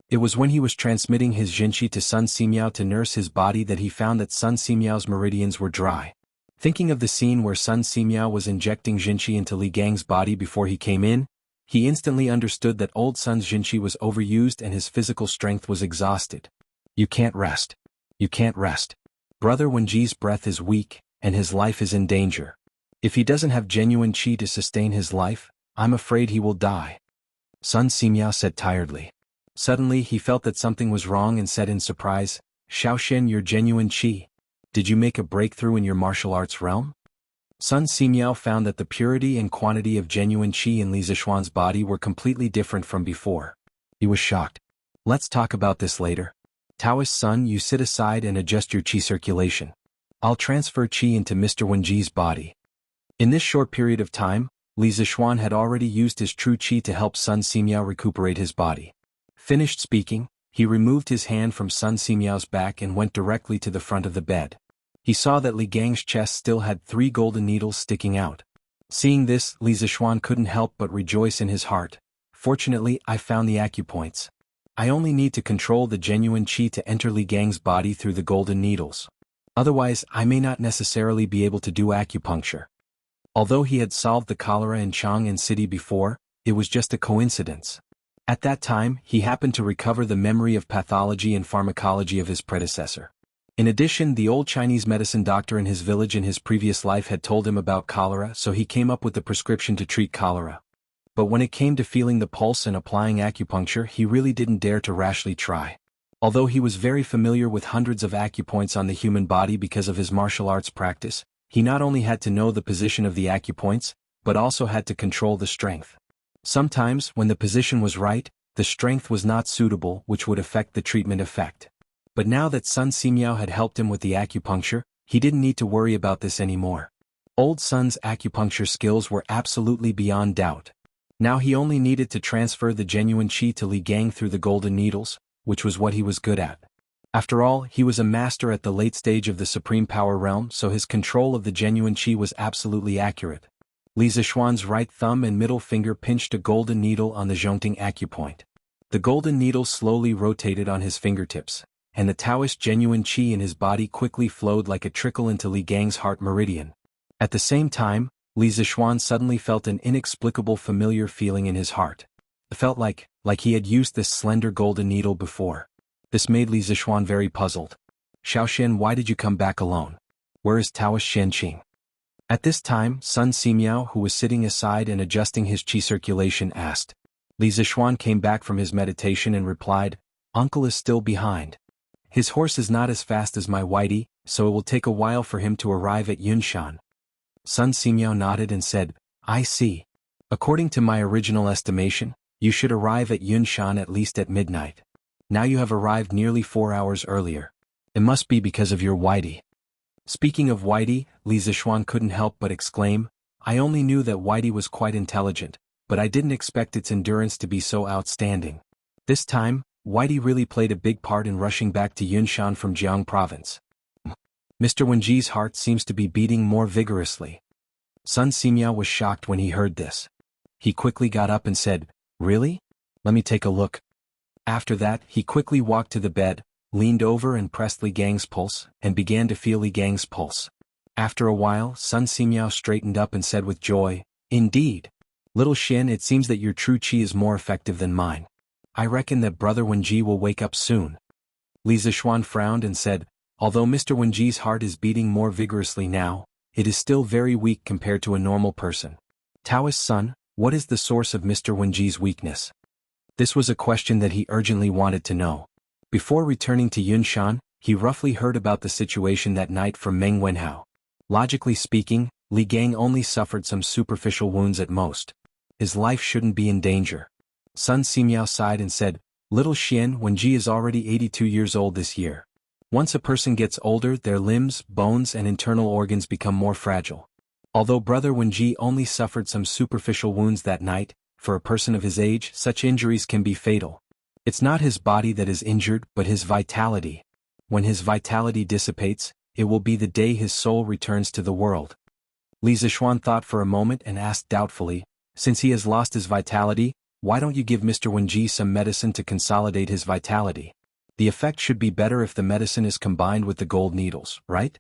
It was when he was transmitting his Jinqi to Sun Simiao to nurse his body that he found that Sun Simiao's meridians were dry. Thinking of the scene where Sun Simiao was injecting Jinqi into Li Gang's body before he came in, he instantly understood that old Sun's Jinqi was overused and his physical strength was exhausted. "You can't rest. You can't rest. Brother Wenji's breath is weak, and his life is in danger. If he doesn't have genuine qi to sustain his life, I'm afraid he will die," Sun Simiao said tiredly. Suddenly he felt that something was wrong and said in surprise, "Xiaoxian, your genuine qi. Did you make a breakthrough in your martial arts realm?" Sun Simiao found that the purity and quantity of genuine qi in Li Zishuan's body were completely different from before. He was shocked. "Let's talk about this later. Taoist Sun, you sit aside and adjust your qi circulation. I'll transfer qi into Mr. Wenji's body." In this short period of time, Li Zishuan had already used his true qi to help Sun Simiao recuperate his body. Finished speaking, he removed his hand from Sun Simiao's back and went directly to the front of the bed. He saw that Li Gang's chest still had 3 golden needles sticking out. Seeing this, Li Zishuan couldn't help but rejoice in his heart. "Fortunately, I found the acupoints. I only need to control the genuine qi to enter Li Gang's body through the golden needles. Otherwise, I may not necessarily be able to do acupuncture." Although he had solved the cholera in Chang'an City before, it was just a coincidence. At that time, he happened to recover the memory of pathology and pharmacology of his predecessor. In addition, the old Chinese medicine doctor in his village in his previous life had told him about cholera, so he came up with the prescription to treat cholera. But when it came to feeling the pulse and applying acupuncture, he really didn't dare to rashly try. Although he was very familiar with hundreds of acupoints on the human body because of his martial arts practice, he not only had to know the position of the acupoints, but also had to control the strength. Sometimes, when the position was right, the strength was not suitable, which would affect the treatment effect. But now that Sun Simiao had helped him with the acupuncture, he didn't need to worry about this anymore. Old Sun's acupuncture skills were absolutely beyond doubt. Now he only needed to transfer the genuine qi to Li Gang through the golden needles, which was what he was good at. After all, he was a master at the late stage of the supreme power realm, so his control of the genuine qi was absolutely accurate. Li Zishuan's right thumb and middle finger pinched a golden needle on the Zhongting acupoint. The golden needle slowly rotated on his fingertips, and the Taoist genuine qi in his body quickly flowed like a trickle into Li Gang's heart meridian. At the same time, Li Zishuan suddenly felt an inexplicable familiar feeling in his heart. It felt like he had used this slender golden needle before. This made Li Zishuan very puzzled. "Xiaoxian, why did you come back alone? Where is Taoist Shenqing?" At this time, Sun Simiao, who was sitting aside and adjusting his qi circulation, asked. Li Zishuan came back from his meditation and replied, "Uncle is still behind. His horse is not as fast as my Whitey, so it will take a while for him to arrive at Yunshan." Sun Simiao nodded and said, I see. According to my original estimation, you should arrive at Yunshan at least at midnight. Now you have arrived nearly 4 hours earlier. It must be because of your Whitey. Speaking of Whitey, Li Zishuan couldn't help but exclaim, I only knew that Whitey was quite intelligent, but I didn't expect its endurance to be so outstanding. This time, Whitey really played a big part in rushing back to Yunshan from Jianghu province. Mr. Wenji's heart seems to be beating more vigorously. Sun Simiao was shocked when he heard this. He quickly got up and said, Really? Let me take a look. After that, he quickly walked to the bed, leaned over and pressed Li Gang's pulse, and began to feel Li Gang's pulse. After a while, Sun Simiao straightened up and said with joy, Indeed. Little Shin, it seems that your true qi is more effective than mine. I reckon that Brother Wenji will wake up soon. Li Zishuan frowned and said, Although Mr. Wenji's heart is beating more vigorously now, it is still very weak compared to a normal person. Taoist son, what is the source of Mr. Wenji's weakness? This was a question that he urgently wanted to know. Before returning to Yunshan, he roughly heard about the situation that night from Meng Wenhao. Logically speaking, Li Gang only suffered some superficial wounds at most. His life shouldn't be in danger. Sun Simiao sighed and said, Little Xian, Wenji is already 82 years old this year. Once a person gets older, their limbs, bones and internal organs become more fragile. Although Brother Wenji only suffered some superficial wounds that night, for a person of his age, such injuries can be fatal. It's not his body that is injured, but his vitality. When his vitality dissipates, it will be the day his soul returns to the world. Li Zishuan thought for a moment and asked doubtfully, Since he has lost his vitality, why don't you give Mr. Wenji some medicine to consolidate his vitality? The effect should be better if the medicine is combined with the gold needles, right?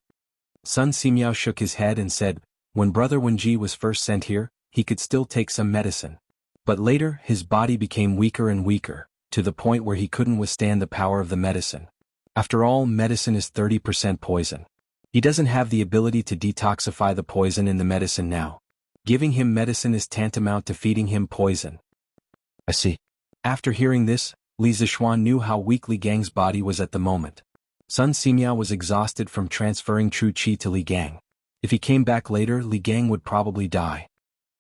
Sun Simiao shook his head and said, When Brother Wenji was first sent here, he could still take some medicine. But later, his body became weaker and weaker, to the point where he couldn't withstand the power of the medicine. After all, medicine is 30% poison. He doesn't have the ability to detoxify the poison in the medicine now. Giving him medicine is tantamount to feeding him poison. I see. After hearing this, Li Zishuan knew how weak Li Gang's body was at the moment. Sun Simiao was exhausted from transferring true qi to Li Gang. If he came back later, Li Gang would probably die.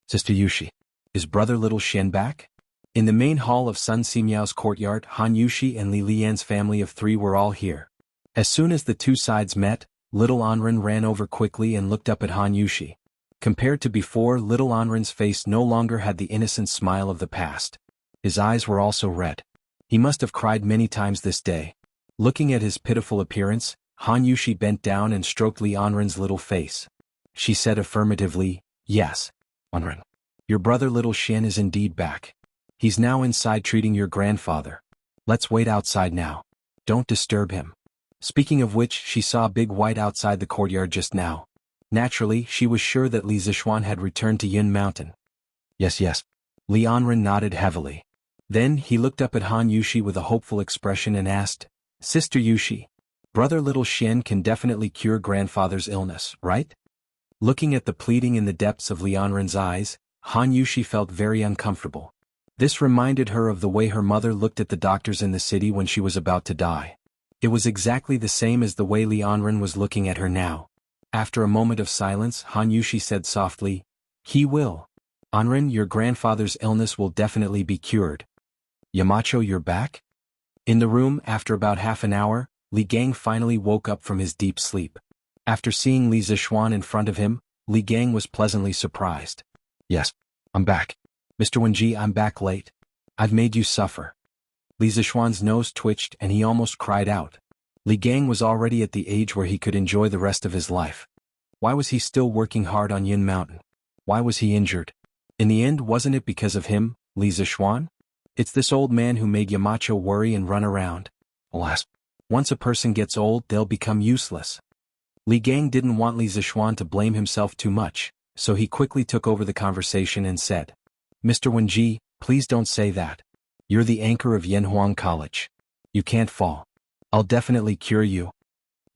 Sister Yushi, is Brother Little Shen back? In the main hall of Sun Simiao's courtyard, Han Yushi and Li Lian's family of 3 were all here. As soon as the two sides met, Little Anren ran over quickly and looked up at Han Yushi. Compared to before, Little Anren's face no longer had the innocent smile of the past. His eyes were also red. He must have cried many times this day. Looking at his pitiful appearance, Han Yushi bent down and stroked Li Anren's little face. She said affirmatively, Yes, Anren. Your brother Little Shen is indeed back. He's now inside treating your grandfather. Let's wait outside now. Don't disturb him. Speaking of which, she saw Big White outside the courtyard just now. Naturally, she was sure that Li Zishuan had returned to Yin Mountain. Yes. Li Anren nodded heavily. Then he looked up at Han Yushi with a hopeful expression and asked, Sister Yushi, Brother Little Shen can definitely cure grandfather's illness, right? Looking at the pleading in the depths of Li Anren's eyes, Han Yushi felt very uncomfortable. This reminded her of the way her mother looked at the doctors in the city when she was about to die. It was exactly the same as the way Li Anren was looking at her now. After a moment of silence, Han Yushi said softly, He will. Anren, your grandfather's illness will definitely be cured. Yamacho, you're back? In the room, after about half an hour, Li Gang finally woke up from his deep sleep. After seeing Li Zishuan in front of him, Li Gang was pleasantly surprised. Yes, I'm back. Mr. Wenji, I'm back late. I've made you suffer. Li Zishuan's nose twitched and he almost cried out. Li Gang was already at the age where he could enjoy the rest of his life. Why was he still working hard on Yin Mountain? Why was he injured? In the end, wasn't it because of him, Li Zishuan? It's this old man who made Yamacho worry and run around. Alas, once a person gets old, they'll become useless. Li Gang didn't want Li Zishuan to blame himself too much, so he quickly took over the conversation and said, Mr. Wenji, please don't say that. You're the anchor of Yanhuang College. You can't fall. I'll definitely cure you.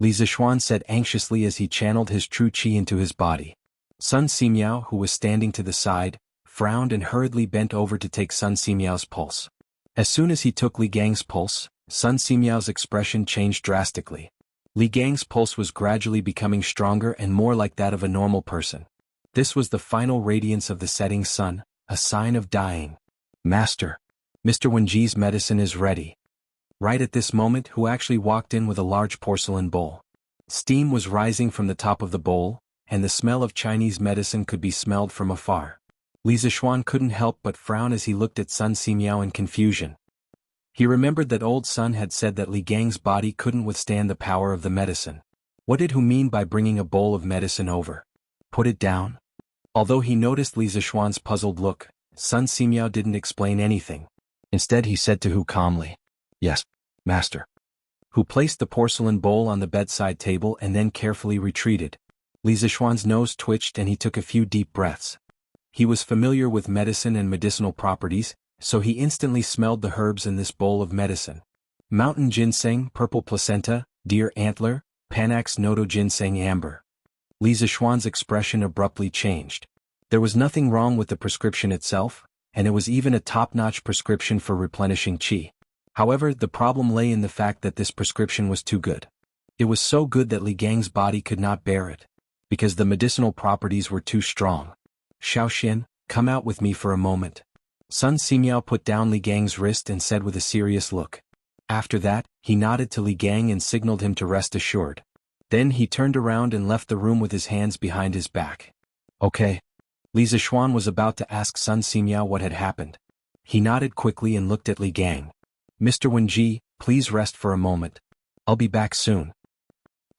Li Zishuan said anxiously as he channeled his true qi into his body. Sun Simiao, who was standing to the side, frowned and hurriedly bent over to take Sun Simiao's pulse. As soon as he took Li Gang's pulse, Sun Simiao's expression changed drastically. Li Gang's pulse was gradually becoming stronger and more like that of a normal person. This was the final radiance of the setting sun, a sign of dying. Master. Mr. Wenji's medicine is ready. Right at this moment, Hu actually walked in with a large porcelain bowl. Steam was rising from the top of the bowl, and the smell of Chinese medicine could be smelled from afar. Li Zishuan couldn't help but frown as he looked at Sun Simiao in confusion. He remembered that old Sun had said that Li Gang's body couldn't withstand the power of the medicine. What did Hu mean by bringing a bowl of medicine over? Put it down? Although he noticed Li Zishuan's puzzled look, Sun Simiao didn't explain anything. Instead he said to Hu calmly, "Yes, master." Hu placed the porcelain bowl on the bedside table and then carefully retreated. Li Zishuan's nose twitched and he took a few deep breaths. He was familiar with medicine and medicinal properties, so he instantly smelled the herbs in this bowl of medicine. Mountain ginseng, purple placenta, deer antler, Panax nodo ginseng amber. Li Zishuan's expression abruptly changed. There was nothing wrong with the prescription itself, and it was even a top-notch prescription for replenishing qi. However, the problem lay in the fact that this prescription was too good. It was so good that Li Gang's body could not bear it, because the medicinal properties were too strong. "Xiaoxian, come out with me for a moment." Sun Simiao put down Li Gang's wrist and said with a serious look. After that, he nodded to Li Gang and signaled him to rest assured. Then he turned around and left the room with his hands behind his back. Okay. Li Zishuan was about to ask Sun Simiao what had happened. He nodded quickly and looked at Li Gang. "Mr. Wenji, please rest for a moment. I'll be back soon."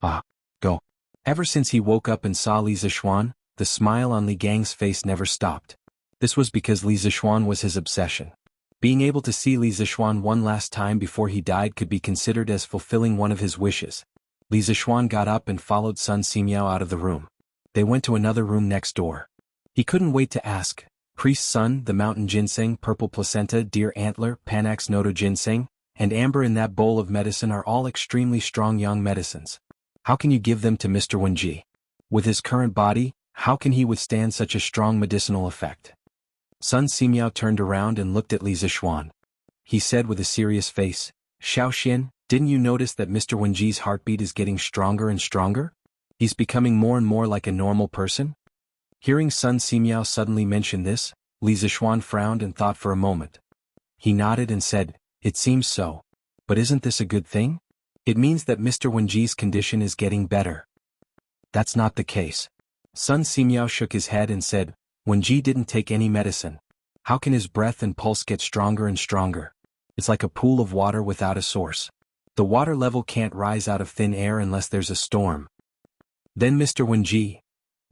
"Ah, go." Ever since he woke up and saw Li Zishuan, the smile on Li Gang's face never stopped. This was because Li Zishuan was his obsession. Being able to see Li Zishuan one last time before he died could be considered as fulfilling one of his wishes. Li Zishuan got up and followed Sun Simiao out of the room. They went to another room next door. He couldn't wait to ask, "Priest Sun, the mountain ginseng, purple placenta, deer antler, Panax nodo ginseng, and amber in that bowl of medicine are all extremely strong young medicines. How can you give them to Mr. Wenji? With his current body, how can he withstand such a strong medicinal effect?" Sun Simiao turned around and looked at Li Zishuan. He said with a serious face, "Xiaoxian, didn't you notice that Mr. Wenji's heartbeat is getting stronger and stronger? He's becoming more and more like a normal person?" Hearing Sun Simiao suddenly mention this, Li Zishuan frowned and thought for a moment. He nodded and said, "It seems so. But isn't this a good thing? It means that Mr. Wenji's condition is getting better." "That's not the case." Sun Simiao shook his head and said, "Wenji didn't take any medicine. How can his breath and pulse get stronger and stronger? It's like a pool of water without a source. The water level can't rise out of thin air unless there's a storm." Then Mr. Wenji.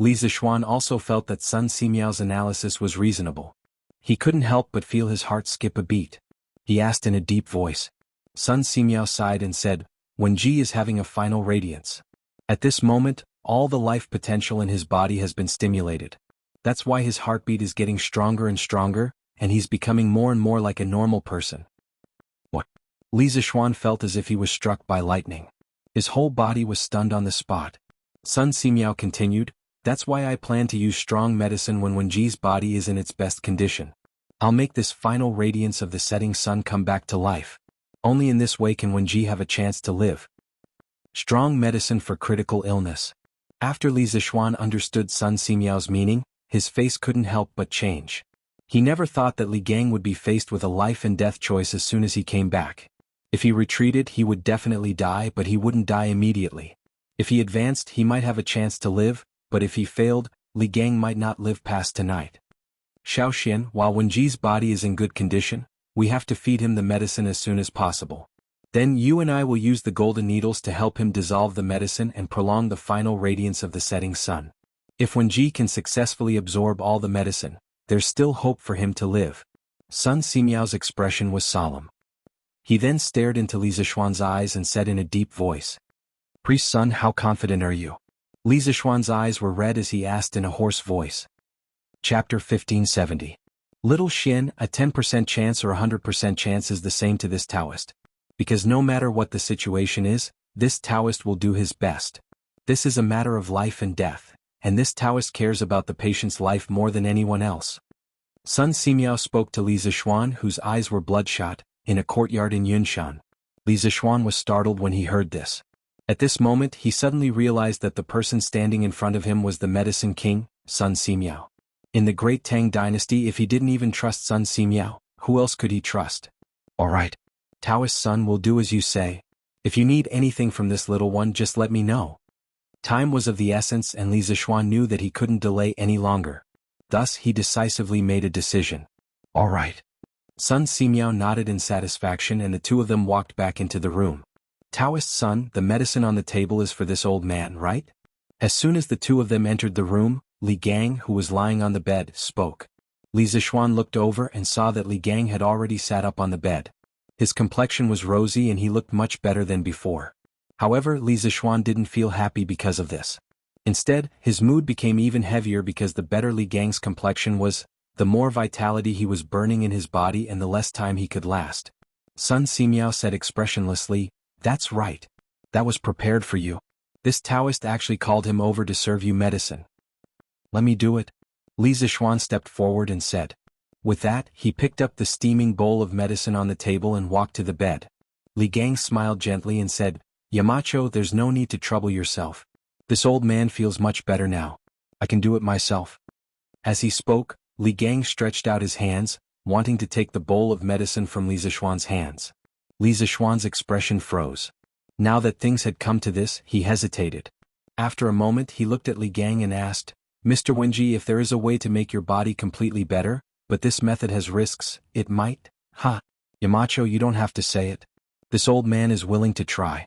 Li Zishuan also felt that Sun Simiao's analysis was reasonable. He couldn't help but feel his heart skip a beat. He asked in a deep voice. Sun Simiao sighed and said, "Wenji is having a final radiance. At this moment, all the life potential in his body has been stimulated. That's why his heartbeat is getting stronger and stronger, and he's becoming more and more like a normal person." What? Li Zishuan felt as if he was struck by lightning. His whole body was stunned on the spot. Sun Simiao continued, "That's why I plan to use strong medicine when Wenji's body is in its best condition. I'll make this final radiance of the setting sun come back to life. Only in this way can Wenji have a chance to live." Strong medicine for critical illness. After Li Zishuan understood Sun Simiao's meaning, his face couldn't help but change. He never thought that Li Gang would be faced with a life and death choice as soon as he came back. If he retreated, he would definitely die, but he wouldn't die immediately. If he advanced, he might have a chance to live, but if he failed, Li Gang might not live past tonight. "Xiaoxian, while Wenji's body is in good condition, we have to feed him the medicine as soon as possible. Then you and I will use the golden needles to help him dissolve the medicine and prolong the final radiance of the setting sun. If Wenji can successfully absorb all the medicine, there's still hope for him to live." Sun Simiao's expression was solemn. He then stared into Li Zishuan's eyes and said in a deep voice, "Priest Sun, how confident are you?" Li Zishuan's eyes were red as he asked in a hoarse voice. Chapter 1570. Little Xin, a 10% chance or 100% chance is the same to this Taoist. Because no matter what the situation is, this Taoist will do his best. This is a matter of life and death, and this Taoist cares about the patient's life more than anyone else. Sun Simiao spoke to Li Zishuan, whose eyes were bloodshot, in a courtyard in Yunshan. Li Zishuan was startled when he heard this. At this moment he suddenly realized that the person standing in front of him was the Medicine King, Sun Simiao. In the great Tang dynasty, if he didn't even trust Sun Simiao, who else could he trust? Alright. Taoist son will do as you say. If you need anything from this little one, just let me know. Time was of the essence, and Li Zishuan knew that he couldn't delay any longer. Thus he decisively made a decision. Alright. Sun Simiao nodded in satisfaction, and the two of them walked back into the room. Taoist son, the medicine on the table is for this old man, right? As soon as the two of them entered the room, Li Gang, who was lying on the bed, spoke. Li Zishuan looked over and saw that Li Gang had already sat up on the bed. His complexion was rosy and he looked much better than before. However, Li Zishuan didn't feel happy because of this. Instead, his mood became even heavier because the better Li Gang's complexion was, the more vitality he was burning in his body and the less time he could last. Sun Simiao said expressionlessly, "That's right. That was prepared for you. This Taoist actually called him over to serve you medicine." "Let me do it." Li Zishuan stepped forward and said. With that, he picked up the steaming bowl of medicine on the table and walked to the bed. Li Gang smiled gently and said, "Yamacho, there's no need to trouble yourself. This old man feels much better now. I can do it myself." As he spoke, Li Gang stretched out his hands, wanting to take the bowl of medicine from Li Zishuan's hands. Li Zishuan's expression froze. Now that things had come to this, he hesitated. After a moment he looked at Li Gang and asked, "Mr. Wenji, if there is a way to make your body completely better, but this method has risks, it might?" "Ha! Yamacho, you don't have to say it. This old man is willing to try."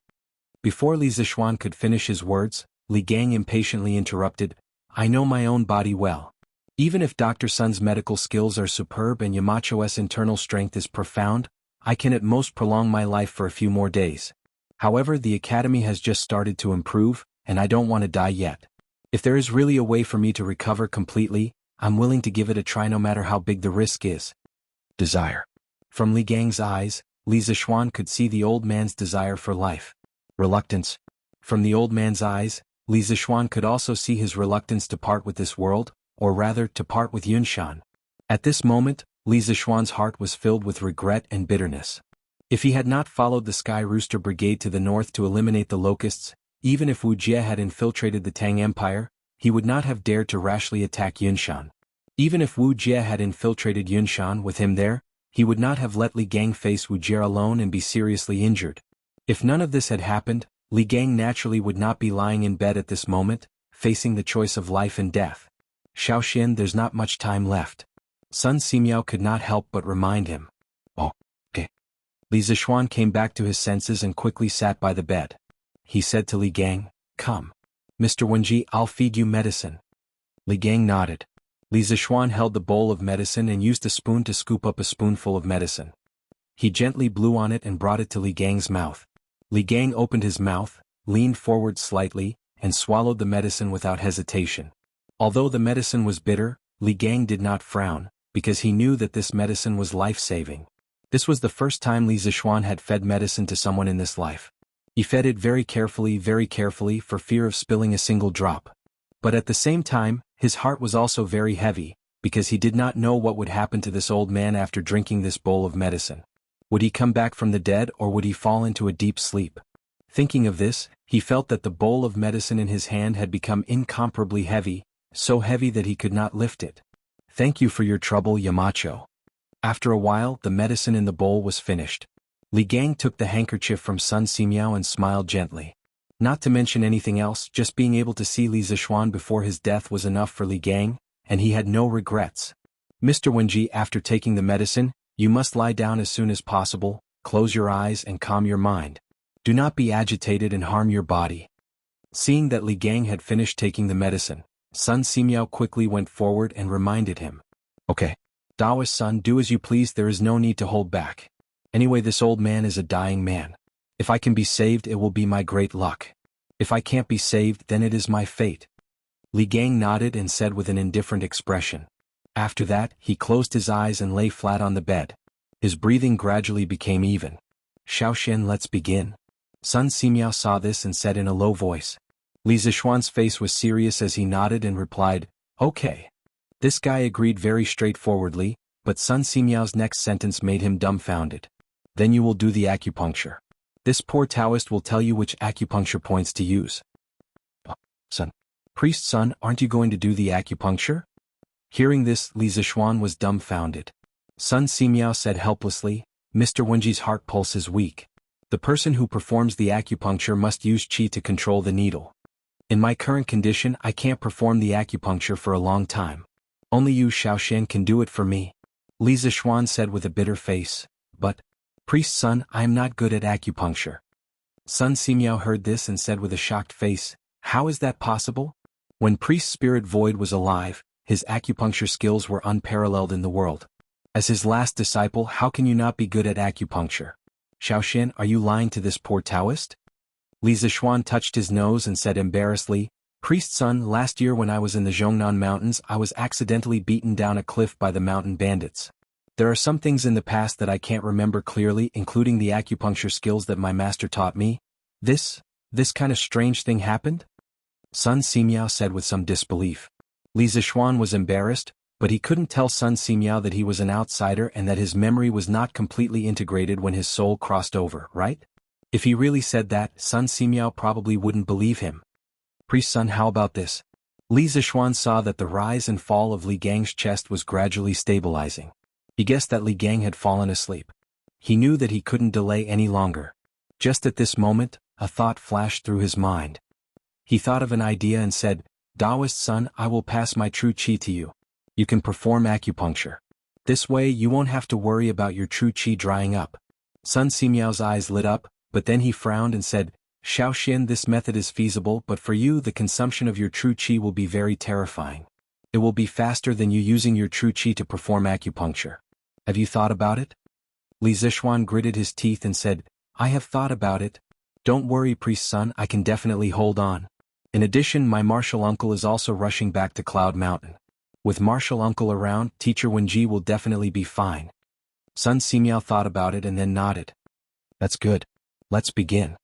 Before Li Zishuan could finish his words, Li Gang impatiently interrupted, "I know my own body well. Even if Dr. Sun's medical skills are superb and Yamacho's internal strength is profound, I can at most prolong my life for a few more days. However, the academy has just started to improve, and I don't want to die yet. If there is really a way for me to recover completely, I'm willing to give it a try no matter how big the risk is." Desire. From Li Gang's eyes, Li Zishuan could see the old man's desire for life. Reluctance. From the old man's eyes, Li Zishuan could also see his reluctance to part with this world, or rather to part with Yunshan. At this moment, Li Zishuan's heart was filled with regret and bitterness. If he had not followed the Sky Rooster Brigade to the north to eliminate the locusts, even if Wuxia had infiltrated the Tang Empire, he would not have dared to rashly attack Yunshan. Even if Wuxia had infiltrated Yunshan with him there, he would not have let Li Gang face Wuxia alone and be seriously injured. If none of this had happened, Li Gang naturally would not be lying in bed at this moment, facing the choice of life and death. "Shaoxian, there's not much time left." Sun Simiao could not help but remind him. "Oh, okay." Li Zishuan came back to his senses and quickly sat by the bed. He said to Li Gang, "Come. Mr. Wenji, I'll feed you medicine." Li Gang nodded. Li Zishuan held the bowl of medicine and used a spoon to scoop up a spoonful of medicine. He gently blew on it and brought it to Li Gang's mouth. Li Gang opened his mouth, leaned forward slightly, and swallowed the medicine without hesitation. Although the medicine was bitter, Li Gang did not frown, because he knew that this medicine was life-saving. This was the first time Li Zishuan had fed medicine to someone in this life. He fed it very carefully for fear of spilling a single drop. But at the same time, his heart was also very heavy, because he did not know what would happen to this old man after drinking this bowl of medicine. Would he come back from the dead or would he fall into a deep sleep? Thinking of this, he felt that the bowl of medicine in his hand had become incomparably heavy, so heavy that he could not lift it. "Thank you for your trouble, Yamacho." After a while, the medicine in the bowl was finished. Li Gang took the handkerchief from Sun Simiao and smiled gently. Not to mention anything else, just being able to see Li Zishuan before his death was enough for Li Gang, and he had no regrets. "Mr. Wenji, after taking the medicine, you must lie down as soon as possible, close your eyes and calm your mind. Do not be agitated and harm your body." Seeing that Li Gang had finished taking the medicine, Sun Simiao quickly went forward and reminded him. "Okay. Taoist son, do as you please, there is no need to hold back. Anyway, this old man is a dying man. If I can be saved, it will be my great luck. If I can't be saved, then it is my fate." Li Gang nodded and said with an indifferent expression. After that, he closed his eyes and lay flat on the bed. His breathing gradually became even. "Shaoxian, let's begin." Sun Simiao saw this and said in a low voice. Li Zishuan's face was serious as he nodded and replied, "Okay." This guy agreed very straightforwardly, but Sun Simiao's next sentence made him dumbfounded. "Then you will do the acupuncture. This poor Taoist will tell you which acupuncture points to use." "Sun, Priest's son, aren't you going to do the acupuncture? Hearing this, Li Zixuan was dumbfounded. Sun Simiao said helplessly, Mr. Wenji's heart pulse is weak. The person who performs the acupuncture must use qi to control the needle. In my current condition, I can't perform the acupuncture for a long time. Only you, Xiaoxian, can do it for me. Li Zixuan said with a bitter face. But, priest's son, I am not good at acupuncture. Sun Simiao heard this and said with a shocked face, how is that possible? When priest Spirit Void was alive, his acupuncture skills were unparalleled in the world. As his last disciple, how can you not be good at acupuncture? Xiaoxian, are you lying to this poor Taoist? Li Zixuan touched his nose and said embarrassedly, Priest's son, last year when I was in the Zhongnan Mountains, I was accidentally beaten down a cliff by the mountain bandits. There are some things in the past that I can't remember clearly, including the acupuncture skills that my master taught me. This kind of strange thing happened? Sun Simiao said with some disbelief. Li Zixuan was embarrassed, but he couldn't tell Sun Simiao that he was an outsider and that his memory was not completely integrated when his soul crossed over, right? If he really said that, Sun Simiao probably wouldn't believe him. Priest son, how about this? Li Zixuan saw that the rise and fall of Li Gang's chest was gradually stabilizing. He guessed that Li Gang had fallen asleep. He knew that he couldn't delay any longer. Just at this moment, a thought flashed through his mind. He thought of an idea and said, Taoist son, I will pass my true qi to you. You can perform acupuncture. This way you won't have to worry about your true qi drying up. Sun Simiao's eyes lit up, but then he frowned and said, Xiaoxian, this method is feasible, but for you the consumption of your true qi will be very terrifying. It will be faster than you using your true qi to perform acupuncture. Have you thought about it? Li Zixuan gritted his teeth and said, I have thought about it. Don't worry, priest son, I can definitely hold on. In addition, my martial uncle is also rushing back to Cloud Mountain. With martial uncle around, teacher Wenji will definitely be fine. Sun Simiao thought about it and then nodded. That's good. Let's begin.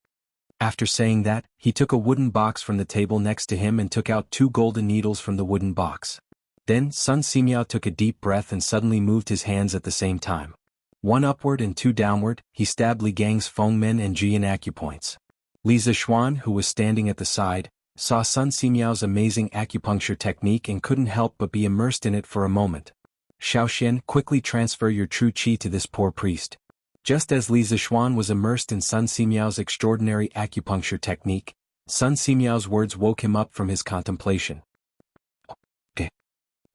After saying that, he took a wooden box from the table next to him and took out 2 golden needles from the wooden box. Then, Sun Simiao took a deep breath and suddenly moved his hands at the same time. 1 upward and 2 downward, he stabbed Li Gang's Fengmen and Jian acupoints. Li Zixuan, who was standing at the side, saw Sun Simiao's amazing acupuncture technique and couldn't help but be immersed in it for a moment. Xiaoxian, quickly transfer your true qi to this poor priest. Just as Li Zixuan was immersed in Sun Simiao's extraordinary acupuncture technique, Sun Simiao's words woke him up from his contemplation. Okay.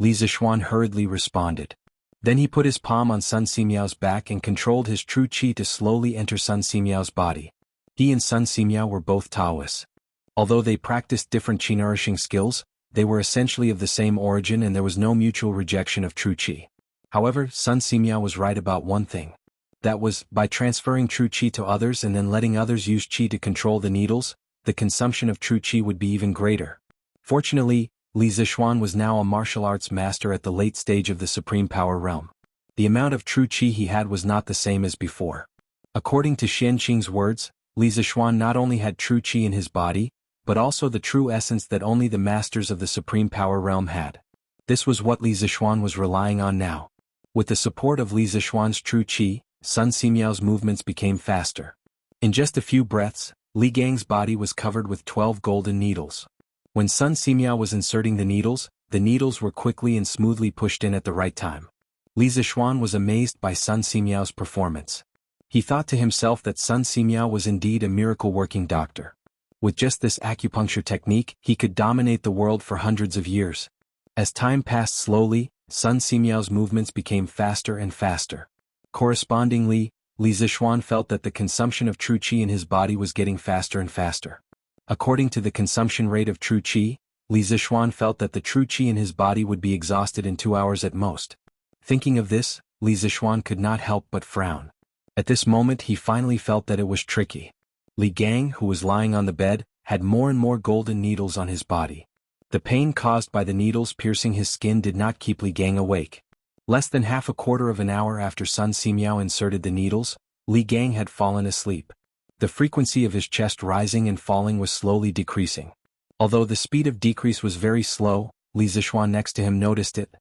Li Zixuan hurriedly responded. Then he put his palm on Sun Simiao's back and controlled his true qi to slowly enter Sun Simiao's body. He and Sun Simiao were both Taoists. Although they practiced different qi-nourishing skills, they were essentially of the same origin and there was no mutual rejection of true qi. However, Sun Simiao was right about one thing. That was, by transferring true qi to others and then letting others use qi to control the needles, the consumption of true qi would be even greater. Fortunately, Li Zixuan was now a martial arts master at the late stage of the Supreme Power Realm. The amount of true qi he had was not the same as before. According to Xian Qing's words, Li Zixuan not only had true qi in his body, but also the true essence that only the masters of the Supreme Power Realm had. This was what Li Zixuan was relying on now. With the support of Li Zixuan's true qi, Sun Simiao's movements became faster. In just a few breaths, Li Gang's body was covered with 12 golden needles. When Sun Simiao was inserting the needles were quickly and smoothly pushed in at the right time. Li Zixuan was amazed by Sun Simiao's performance. He thought to himself that Sun Simiao was indeed a miracle-working doctor. With just this acupuncture technique, he could dominate the world for hundreds of years. As time passed slowly, Sun Simiao's movements became faster and faster. Correspondingly, Li Zixuan felt that the consumption of true qi in his body was getting faster and faster. According to the consumption rate of true qi, Li Zixuan felt that the true qi in his body would be exhausted in 2 hours at most. Thinking of this, Li Zixuan could not help but frown. At this moment he finally felt that it was tricky. Li Gang, who was lying on the bed, had more and more golden needles on his body. The pain caused by the needles piercing his skin did not keep Li Gang awake. Less than half a quarter of an hour after Sun Simiao inserted the needles, Li Gang had fallen asleep. The frequency of his chest rising and falling was slowly decreasing. Although the speed of decrease was very slow, Li Zixuan next to him noticed it.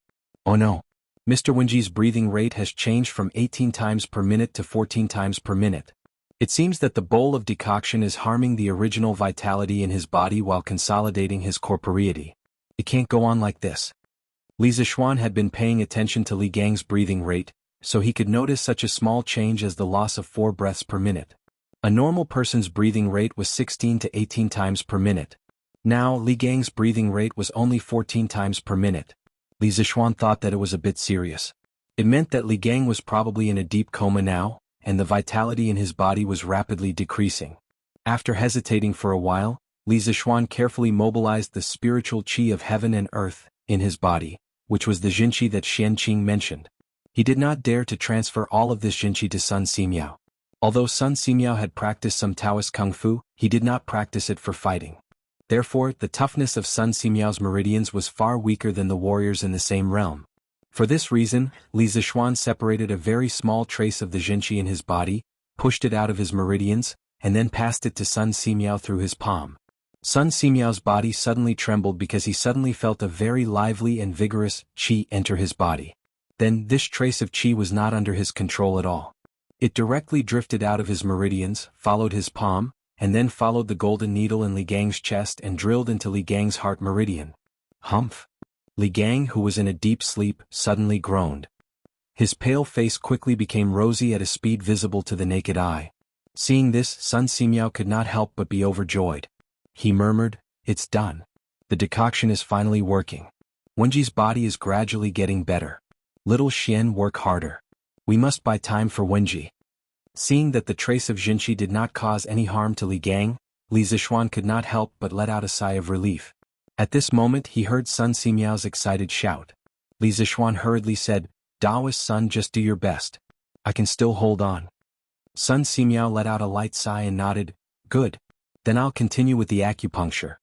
Oh no! Mr. Wenji's breathing rate has changed from 18 times per minute to 14 times per minute. It seems that the bowl of decoction is harming the original vitality in his body while consolidating his corporeity. It can't go on like this. Li Zishuan had been paying attention to Li Gang's breathing rate, so he could notice such a small change as the loss of 4 breaths per minute. A normal person's breathing rate was 16 to 18 times per minute. Now Li Gang's breathing rate was only 14 times per minute. Li Zishuan thought that it was a bit serious. It meant that Li Gang was probably in a deep coma now, and the vitality in his body was rapidly decreasing. After hesitating for a while, Li Zishuan carefully mobilized the spiritual qi of heaven and earth in his body, which was the jinqi that Xian Qing mentioned. He did not dare to transfer all of this jinqi to Sun Simiao. Although Sun Simiao had practiced some Taoist kung fu, he did not practice it for fighting. Therefore, the toughness of Sun Simiao's meridians was far weaker than the warriors in the same realm. For this reason, Li Zishuan separated a very small trace of the jinqi in his body, pushed it out of his meridians, and then passed it to Sun Simiao through his palm. Sun Simiao's body suddenly trembled because he suddenly felt a very lively and vigorous qi enter his body. Then this trace of qi was not under his control at all. It directly drifted out of his meridians, followed his palm, and then followed the golden needle in Li Gang's chest and drilled into Li Gang's heart meridian. Humph! Li Gang, who was in a deep sleep, suddenly groaned. His pale face quickly became rosy at a speed visible to the naked eye. Seeing this, Sun Simiao could not help but be overjoyed. He murmured, "It's done. The decoction is finally working. Wenji's body is gradually getting better. Little Xian, work harder. We must buy time for Wenji." Seeing that the trace of jinqi did not cause any harm to Li Gang, Li Zishuan could not help but let out a sigh of relief. At this moment he heard Sun Simiao's excited shout. Li Zishuan hurriedly said, "Daoist son, just do your best. I can still hold on." Sun Simiao let out a light sigh and nodded, "Good. Then I'll continue with the acupuncture."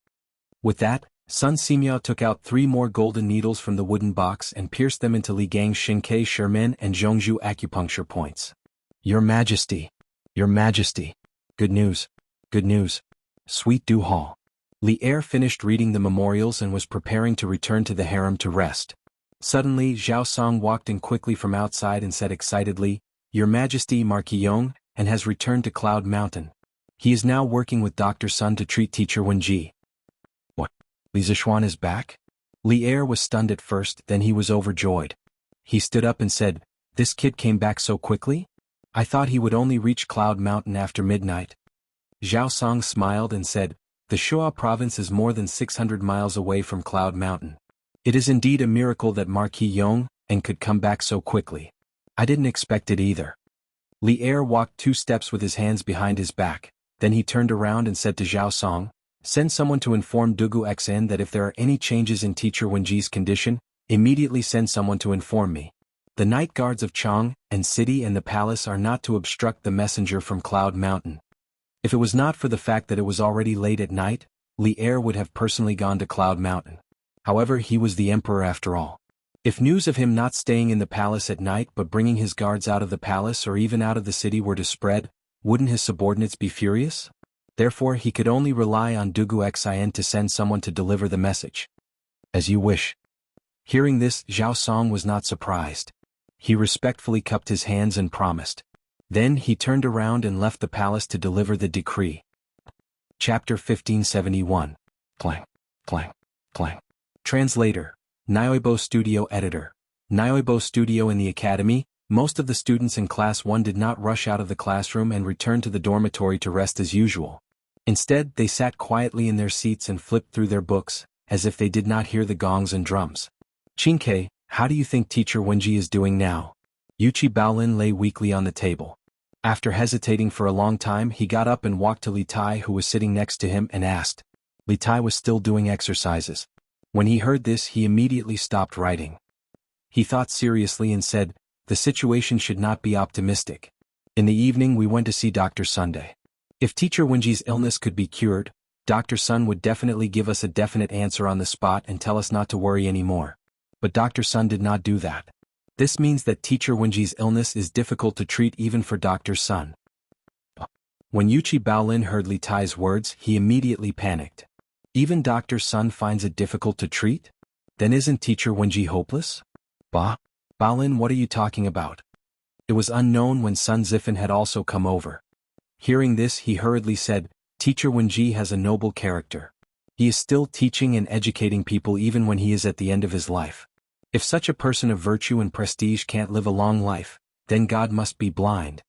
With that, Sun Simiao took out 3 more golden needles from the wooden box and pierced them into Li Gang's Shinkei Shermen and Zhongzhu acupuncture points. "Your Majesty! Your Majesty! Good news! Good news! Sweet Du Hall." Li Er finished reading the memorials and was preparing to return to the harem to rest. Suddenly Zhao Song walked in quickly from outside and said excitedly, "Your Majesty Marquis Yong, and has returned to Cloud Mountain. He is now working with Dr. Sun to treat Teacher Wenji." "What? Li Zishuan is back?" Li Er was stunned at first, then he was overjoyed. He stood up and said, "This kid came back so quickly? I thought he would only reach Cloud Mountain after midnight." Zhao Song smiled and said, "The Shuo province is more than 600 miles away from Cloud Mountain. It is indeed a miracle that Marquis Yong and could come back so quickly. I didn't expect it either." Li Er walked 2 steps with his hands behind his back, then he turned around and said to Zhao Song, "Send someone to inform Dugu Xn that if there are any changes in Teacher Wenji's condition, immediately send someone to inform me. The night guards of Chang and City and the palace are not to obstruct the messenger from Cloud Mountain." If it was not for the fact that it was already late at night, Li Er would have personally gone to Cloud Mountain. However, he was the emperor after all. If news of him not staying in the palace at night but bringing his guards out of the palace or even out of the city were to spread, wouldn't his subordinates be furious? Therefore he could only rely on Dugu Xin to send someone to deliver the message. "As you wish." Hearing this, Zhao Song was not surprised. He respectfully cupped his hands and promised. Then he turned around and left the palace to deliver the decree. Chapter 1571. Clang, clang, clang. Translator. Nyoibo Studio Editor. Nyoibo Studio. In the academy, most of the students in Class 1 did not rush out of the classroom and return to the dormitory to rest as usual. Instead, they sat quietly in their seats and flipped through their books, as if they did not hear the gongs and drums. "Qingke, how do you think Teacher Wenji is doing now?" Yuchi Baolin lay weakly on the table. After hesitating for a long time, he got up and walked to Li Tai, who was sitting next to him, and asked. Li Tai was still doing exercises. When he heard this, he immediately stopped writing. He thought seriously and said, "The situation should not be optimistic. In the evening we went to see Dr. Sunday. If Teacher Wenji's illness could be cured, Dr. Sun would definitely give us a definite answer on the spot and tell us not to worry anymore. But Dr. Sun did not do that. This means that Teacher Wenji's illness is difficult to treat even for Dr. Sun." When Yuchi Baolin heard Li Tai's words, he immediately panicked. Even Dr. Sun finds it difficult to treat? Then isn't Teacher Wenji hopeless? Baolin, what are you talking about? It was unknown when Sun Zifan had also come over. Hearing this, he hurriedly said, Teacher Wenji has a noble character. He is still teaching and educating people even when he is at the end of his life. If such a person of virtue and prestige can't live a long life, then God must be blind.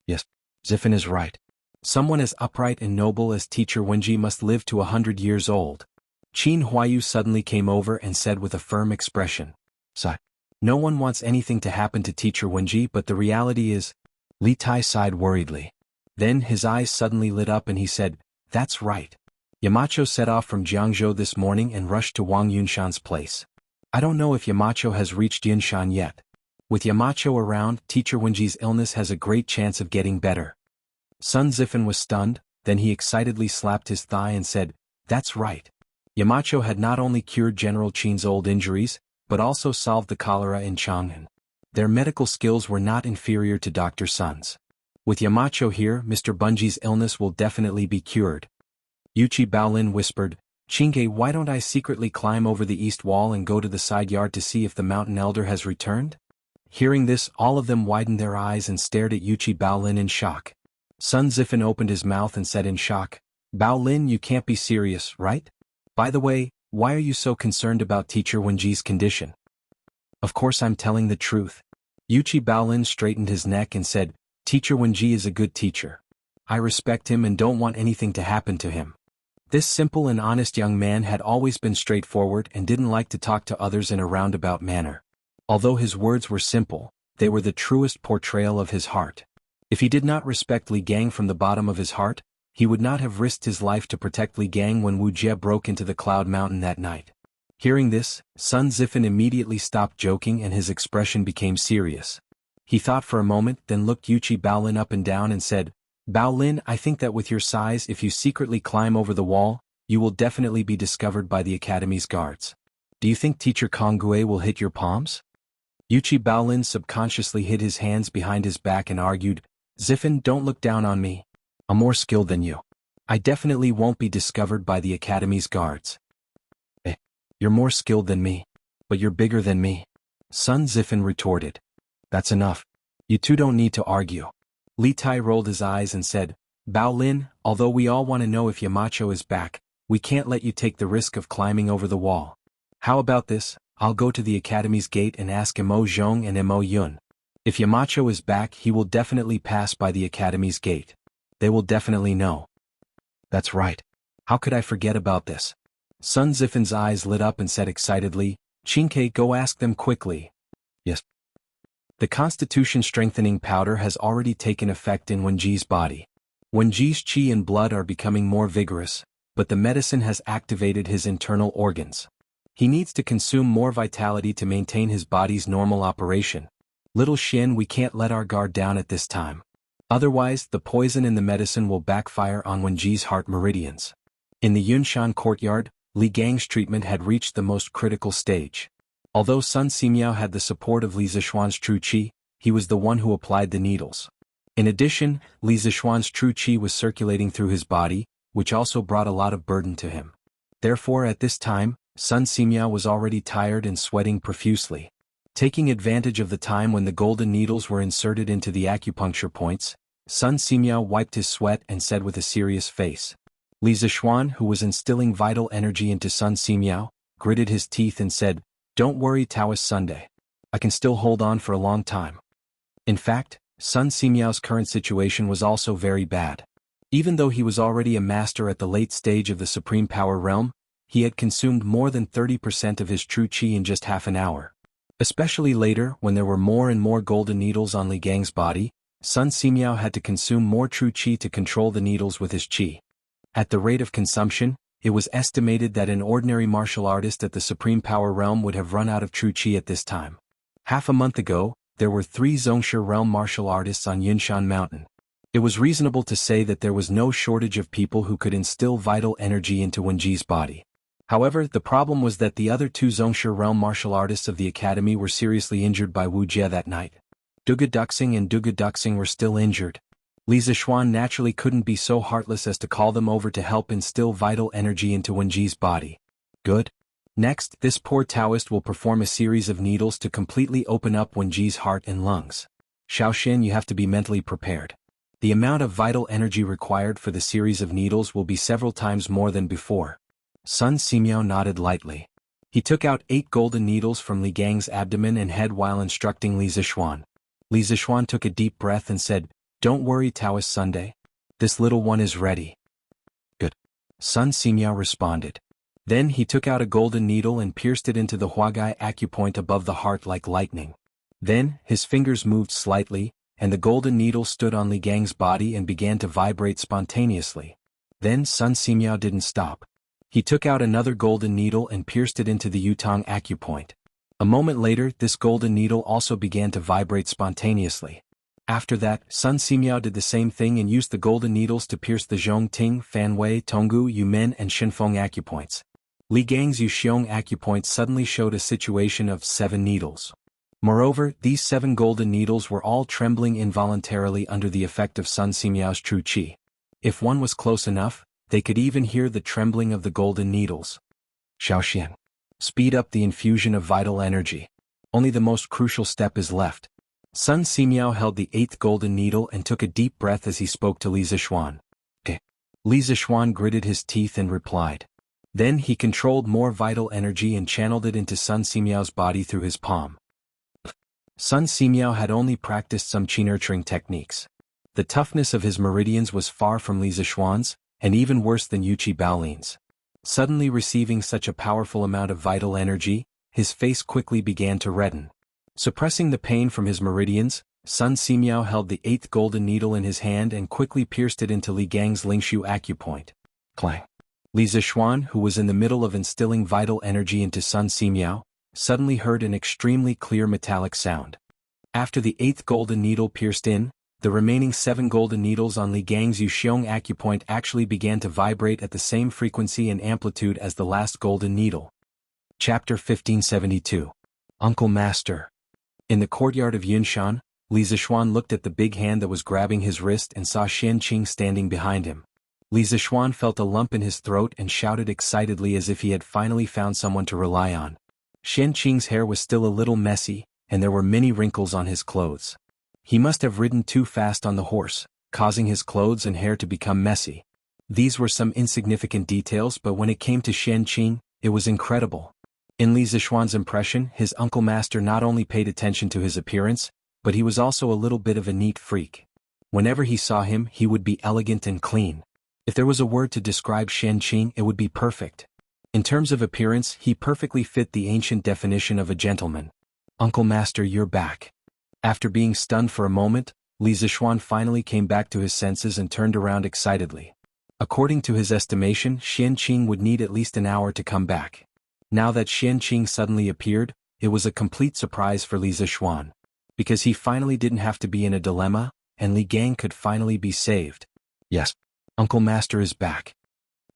Yes, Ziffin is right. Someone as upright and noble as Teacher Wenji must live to 100 years old. Qin Huayu suddenly came over and said with a firm expression, Sigh. No one wants anything to happen to Teacher Wenji, but the reality is... Li Tai sighed worriedly. Then his eyes suddenly lit up and he said, That's right. Yamacho set off from Jianghu this morning and rushed to Wang Yunshan's place. I don't know if Yamacho has reached Yunshan yet. With Yamacho around, Teacher Wenji's illness has a great chance of getting better. Sun Ziffin was stunned, then he excitedly slapped his thigh and said, That's right. Yamacho had not only cured General Qin's old injuries, but also solved the cholera in Chang'an. Their medical skills were not inferior to Dr. Sun's. With Yamacho here, Mr. Bunji's illness will definitely be cured. Yuchi Baolin whispered, Qingge, why don't I secretly climb over the east wall and go to the side yard to see if the mountain elder has returned? Hearing this, all of them widened their eyes and stared at Yuchi Baolin in shock. Sun Ziffin opened his mouth and said in shock, Baolin, you can't be serious, right? By the way, why are you so concerned about Teacher Wenji's condition? Of course I'm telling the truth. Yuchi Baolin straightened his neck and said, Teacher Wenji is a good teacher. I respect him and don't want anything to happen to him. This simple and honest young man had always been straightforward and didn't like to talk to others in a roundabout manner. Although his words were simple, they were the truest portrayal of his heart. If he did not respect Li Gang from the bottom of his heart, he would not have risked his life to protect Li Gang when Wuxia broke into the Cloud Mountain that night. Hearing this, Sun Ziffin immediately stopped joking and his expression became serious. He thought for a moment, then looked Yuchi Baolin up and down and said, Baolin, I think that with your size, if you secretly climb over the wall, you will definitely be discovered by the Academy's guards. Do you think Teacher Kongue will hit your palms? Yuchi Baolin subconsciously hid his hands behind his back and argued, Ziffin, don't look down on me. I'm more skilled than you. I definitely won't be discovered by the Academy's guards. You're more skilled than me. But you're bigger than me. Sun Ziffin retorted. That's enough. You two don't need to argue. Li Tai rolled his eyes and said, Baolin, although we all want to know if Yamacho is back, we can't let you take the risk of climbing over the wall. How about this? I'll go to the Academy's gate and ask Mo Zhong and Mo Yun. If Yamacho is back, he will definitely pass by the Academy's gate. They will definitely know. That's right. How could I forget about this? Sun Ziffin's eyes lit up and said excitedly, Qingke, go ask them quickly. Yes. The constitution strengthening powder has already taken effect in Wenji's body. Wenji's qi and blood are becoming more vigorous, but the medicine has activated his internal organs. He needs to consume more vitality to maintain his body's normal operation. Little Shin, we can't let our guard down at this time. Otherwise, the poison in the medicine will backfire on Wenji's heart meridians. In the Yunshan courtyard, Li Gang's treatment had reached the most critical stage. Although Sun Simiao had the support of Li Zishuan's true qi, he was the one who applied the needles. In addition, Li Zishuan's true qi was circulating through his body, which also brought a lot of burden to him. Therefore, at this time, Sun Simiao was already tired and sweating profusely. Taking advantage of the time when the golden needles were inserted into the acupuncture points, Sun Simiao wiped his sweat and said with a serious face. Li Zishuan, who was instilling vital energy into Sun Simiao, gritted his teeth and said, Don't worry, Taoist Sunday. I can still hold on for a long time. In fact, Sun Simiao's current situation was also very bad. Even though he was already a master at the late stage of the Supreme Power Realm, he had consumed more than 30% of his true qi in just half an hour. Especially later, when there were more and more golden needles on Li Gang's body, Sun Simiao had to consume more true qi to control the needles with his qi. At the rate of consumption, it was estimated that an ordinary martial artist at the Supreme Power Realm would have run out of true qi at this time. Half a month ago, there were 3 Zhongshe Realm martial artists on Yunshan Mountain. It was reasonable to say that there was no shortage of people who could instill vital energy into Wenji's body. However, the problem was that the other 2 Zhongshe Realm martial artists of the Academy were seriously injured by Wuxia that night. Duga Duxing and Duga Duxing were still injured. Li Zishuan naturally couldn't be so heartless as to call them over to help instill vital energy into Wenji's body. Good. Next, this poor Taoist will perform a series of needles to completely open up Wenji's heart and lungs. Xiaoxin, you have to be mentally prepared. The amount of vital energy required for the series of needles will be several times more than before. Sun Simiao nodded lightly. He took out 8 golden needles from Li Gang's abdomen and head while instructing Li Zixuan. Li Zixuan took a deep breath and said, "Don't worry, Taoist Sunday. This little one is ready." "Good." Sun Simiao responded. Then he took out a golden needle and pierced it into the Huagai acupoint above the heart like lightning. Then, his fingers moved slightly, and the golden needle stood on Li Gang's body and began to vibrate spontaneously. Then Sun Simiao didn't stop. He took out another golden needle and pierced it into the Yutong acupoint. A moment later, this golden needle also began to vibrate spontaneously. After that, Sun Simiao did the same thing and used the golden needles to pierce the Zhongting, Fanwei, Tonggu, Yumen and Shinfeng acupoints. Li Gang's Yuxiong acupoint suddenly showed a situation of 7 needles. Moreover, these 7 golden needles were all trembling involuntarily under the effect of Sun Simiao's true qi. If one was close enough, they could even hear the trembling of the golden needles. Xiaoxian. Speed up the infusion of vital energy. Only the most crucial step is left. Sun Simiao held the 8th golden needle and took a deep breath as he spoke to Li Zixuan. "Okay." Li Zixuan gritted his teeth and replied. Then he controlled more vital energy and channeled it into Sun Simiao's body through his palm. Sun Simiao had only practiced some qi nurturing techniques. The toughness of his meridians was far from Li Zixuan's, and even worse than Yuqi Baolin's. Suddenly receiving such a powerful amount of vital energy, his face quickly began to redden. Suppressing the pain from his meridians, Sun Simiao held the 8th golden needle in his hand and quickly pierced it into Li Gang's Lingshu acupoint. Clang. Li Zixuan, who was in the middle of instilling vital energy into Sun Simiao, suddenly heard an extremely clear metallic sound. After the 8th golden needle pierced in, the remaining 7 golden needles on Li Gang's Yuxiong acupoint actually began to vibrate at the same frequency and amplitude as the last golden needle. Chapter 1572. Uncle Master. In the courtyard of Yunshan, Li Zixuan looked at the big hand that was grabbing his wrist and saw Xianqing standing behind him. Li Zixuan felt a lump in his throat and shouted excitedly as if he had finally found someone to rely on. Xianqing's hair was still a little messy, and there were many wrinkles on his clothes. He must have ridden too fast on the horse, causing his clothes and hair to become messy. These were some insignificant details, but when it came to Xianqing, it was incredible. In Li Zixuan's impression, his uncle master not only paid attention to his appearance, but he was also a little bit of a neat freak. Whenever he saw him, he would be elegant and clean. If there was a word to describe Xianqing, it would be perfect. In terms of appearance, he perfectly fit the ancient definition of a gentleman. "Uncle Master, you're back." After being stunned for a moment, Li Zixuan finally came back to his senses and turned around excitedly. According to his estimation, Xianqing would need at least an hour to come back. Now that Xianqing suddenly appeared, it was a complete surprise for Li Zixuan. Because he finally didn't have to be in a dilemma, and Li Gang could finally be saved. "Yes, Uncle Master is back."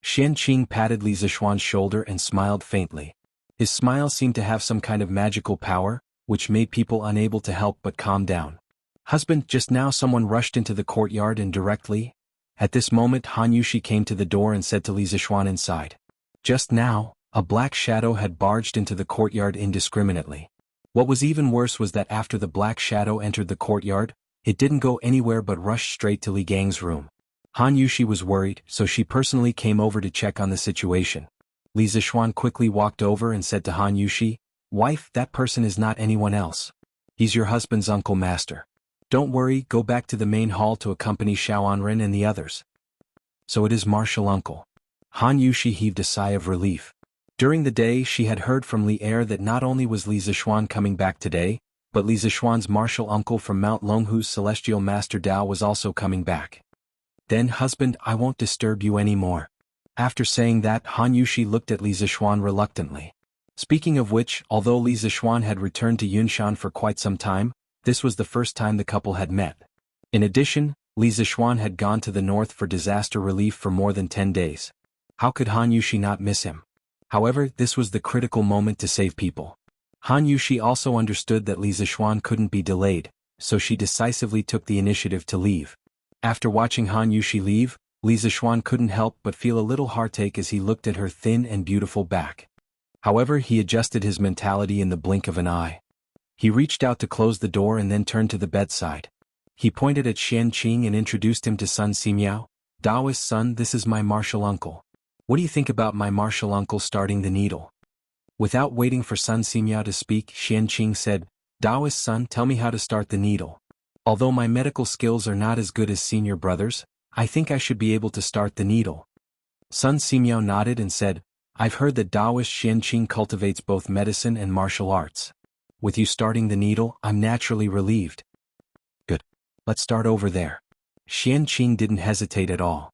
Xianqing patted Li Zixuan's shoulder and smiled faintly. His smile seemed to have some kind of magical power, which made people unable to help but calm down. "Husband, just now someone rushed into the courtyard and directly—" At this moment Han Yushi came to the door and said to Li Zixuan inside. Just now, a black shadow had barged into the courtyard indiscriminately. What was even worse was that after the black shadow entered the courtyard, it didn't go anywhere but rushed straight to Li Gang's room. Han Yushi was worried, so she personally came over to check on the situation. Li Zixuan quickly walked over and said to Han Yushi, "Wife, that person is not anyone else. He's your husband's uncle master. Don't worry, go back to the main hall to accompany Xiaoanren and the others." "So it is martial uncle." Han Yushi heaved a sigh of relief. During the day she had heard from Li Er that not only was Li Zixuan coming back today, but Li Zixuan's martial uncle from Mount Longhu's celestial master Dao was also coming back. "Then husband, I won't disturb you anymore." After saying that, Han Yushi looked at Li Zixuan reluctantly. Speaking of which, although Li Zixuan had returned to Yunshan for quite some time, this was the first time the couple had met. In addition, Li Zixuan had gone to the north for disaster relief for more than 10 days. How could Han Yushi not miss him? However, this was the critical moment to save people. Han Yushi also understood that Li Zixuan couldn't be delayed, so she decisively took the initiative to leave. After watching Han Yushi leave, Li Zixuan couldn't help but feel a little heartache as he looked at her thin and beautiful back. However, he adjusted his mentality in the blink of an eye. He reached out to close the door and then turned to the bedside. He pointed at Qianqing and introduced him to Sun Simiao. Daoist son, this is my martial uncle. What do you think about my martial uncle starting the needle? Without waiting for Sun Simiao to speak, Qianqing said, Daoist son, tell me how to start the needle. Although my medical skills are not as good as senior brothers, I think I should be able to start the needle. Sun Simiao nodded and said, I've heard that Daoist Qianqing cultivates both medicine and martial arts. With you starting the needle, I'm naturally relieved. Good. Let's start over there. Qianqing didn't hesitate at all.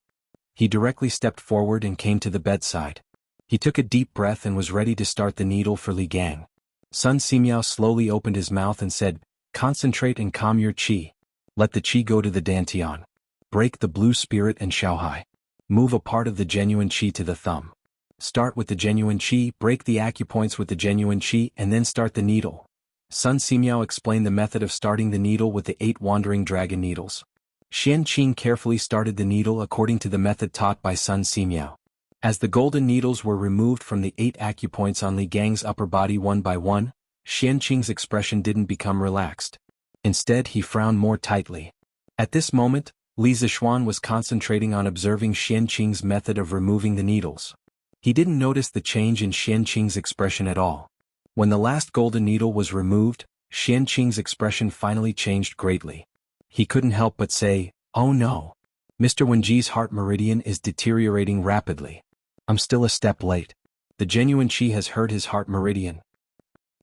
He directly stepped forward and came to the bedside. He took a deep breath and was ready to start the needle for Li Gang. Sun Simiao slowly opened his mouth and said, Concentrate and calm your qi. Let the qi go to the dantian. Break the blue spirit and shaohai. Move a part of the genuine qi to the thumb. Start with the genuine qi, break the acupoints with the genuine qi, and then start the needle. Sun Simiao explained the method of starting the needle with the 8 wandering dragon needles. Qianqing carefully started the needle according to the method taught by Sun Simiao. As the golden needles were removed from the 8 acupoints on Li Gang's upper body one by one, Qianqing's expression didn't become relaxed. Instead, he frowned more tightly. At this moment, Li Zishuan was concentrating on observing Qianqing's method of removing the needles. He didn't notice the change in Qianqing's expression at all. When the last golden needle was removed, Qianqing's expression finally changed greatly. He couldn't help but say, Oh no. Mr. Wenji's heart meridian is deteriorating rapidly. I'm still a step late. The genuine qi has hurt his heart meridian.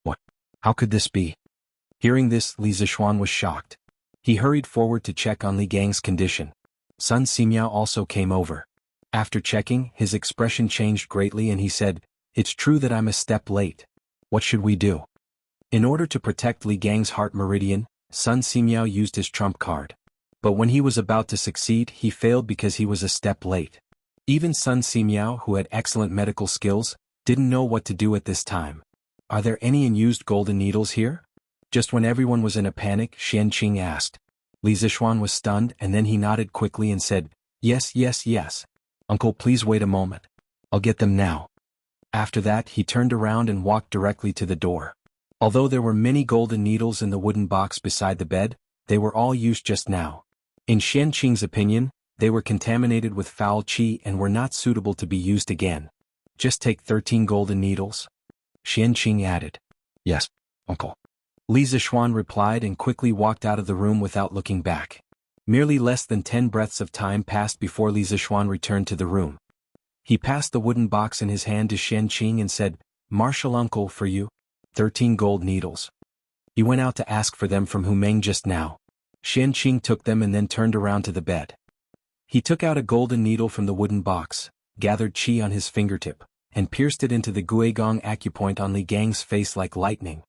What? How could this be? Hearing this, Li Zishuan was shocked. He hurried forward to check on Li Gang's condition. Sun Simiao also came over. After checking, his expression changed greatly and he said, It's true that I'm a step late. What should we do? In order to protect Li Gang's heart meridian, Sun Simiao used his trump card. But when he was about to succeed, he failed because he was a step late. Even Sun Simiao, who had excellent medical skills, didn't know what to do at this time. Are there any unused golden needles here? Just when everyone was in a panic, Qianqing asked. Li Zishuan was stunned and then he nodded quickly and said, Yes, yes, yes. Uncle, please wait a moment. I'll get them now. After that, he turned around and walked directly to the door. Although there were many golden needles in the wooden box beside the bed, they were all used just now. In Qianqing's opinion, they were contaminated with foul qi and were not suitable to be used again. Just take 13 golden needles. Qianqing added. Yes, uncle. Li Zishuan replied and quickly walked out of the room without looking back. Merely less than 10 breaths of time passed before Li Zishuan returned to the room. He passed the wooden box in his hand to Qianqing and said, Martial uncle, for you. 13 gold needles. You went out to ask for them from Humeng just now. Qianqing took them and then turned around to the bed. He took out a golden needle from the wooden box, gathered qi on his fingertip, and pierced it into the guigong acupoint on Li Gang's face like lightning.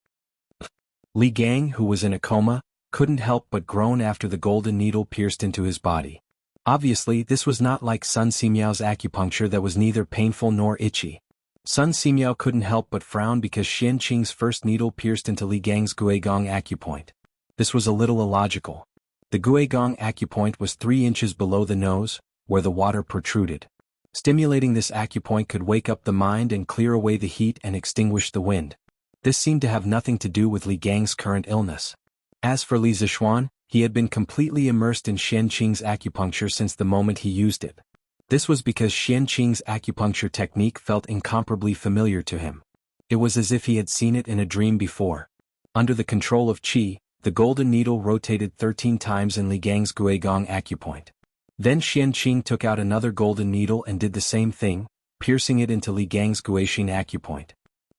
Li Gang, who was in a coma, couldn't help but groan after the golden needle pierced into his body. Obviously, this was not like Sun Simiao's acupuncture that was neither painful nor itchy. Sun Simiao couldn't help but frown because Qianqing's first needle pierced into Li Gang's guigong acupoint. This was a little illogical. The guigong acupoint was 3 inches below the nose, where the water protruded. Stimulating this acupoint could wake up the mind and clear away the heat and extinguish the wind. This seemed to have nothing to do with Li Gang's current illness. As for Li Zishuan, he had been completely immersed in Qianqing's acupuncture since the moment he used it. This was because Qianqing's acupuncture technique felt incomparably familiar to him. It was as if he had seen it in a dream before. Under the control of qi, the golden needle rotated 13 times in Li Gang's guigong acupoint. Then Qianqing took out another golden needle and did the same thing, piercing it into Li Gang's guixin acupoint.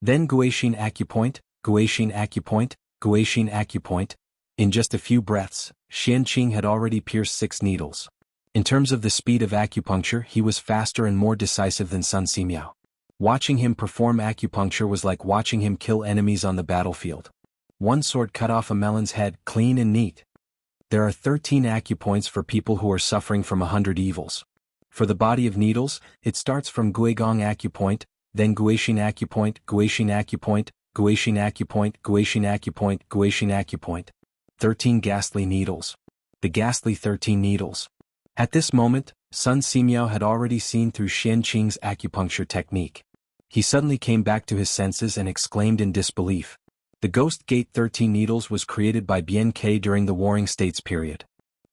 Then guixin acupoint, guixin acupoint, guixin acupoint. In just a few breaths, Qianqing had already pierced 6 needles. In terms of the speed of acupuncture, he was faster and more decisive than Sun Simiao. Watching him perform acupuncture was like watching him kill enemies on the battlefield. One sword cut off a melon's head, clean and neat. There are 13 acupoints for people who are suffering from 100 evils. For the body of needles, it starts from guigong acupoint, then guixin acupoint, guixin acupoint, guixin acupoint, guixin acupoint, guixin acupoint. 13 ghastly needles. The ghastly 13 needles. At this moment, Sun Simiao had already seen through Qianqing's acupuncture technique. He suddenly came back to his senses and exclaimed in disbelief. The Ghost Gate 13 needles was created by Bian Ke during the Warring States period.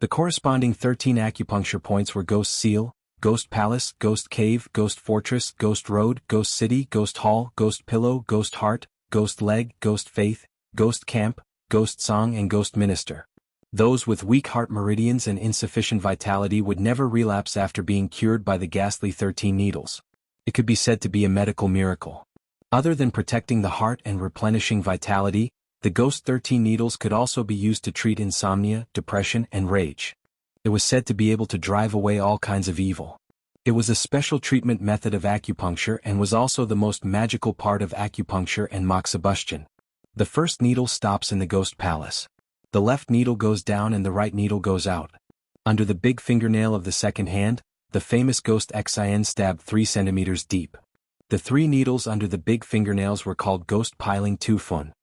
The corresponding 13 acupuncture points were Ghost Seal, Ghost Palace, Ghost Cave, Ghost Fortress, Ghost Road, Ghost City, Ghost Hall, Ghost Pillow, Ghost Heart, Ghost Leg, Ghost Faith, Ghost Camp, Ghost Song and Ghost Minister. Those with weak heart meridians and insufficient vitality would never relapse after being cured by the ghastly 13 needles. It could be said to be a medical miracle. Other than protecting the heart and replenishing vitality, the Ghost 13 needles could also be used to treat insomnia, depression, and rage. It was said to be able to drive away all kinds of evil. It was a special treatment method of acupuncture and was also the most magical part of acupuncture and moxibustion. The first needle stops in the Ghost Palace. The left needle goes down and the right needle goes out. Under the big fingernail of the second hand, the famous Ghost Xin stabbed 3 centimeters deep. The 3 needles under the big fingernails were called Ghost Piling Tu Fun.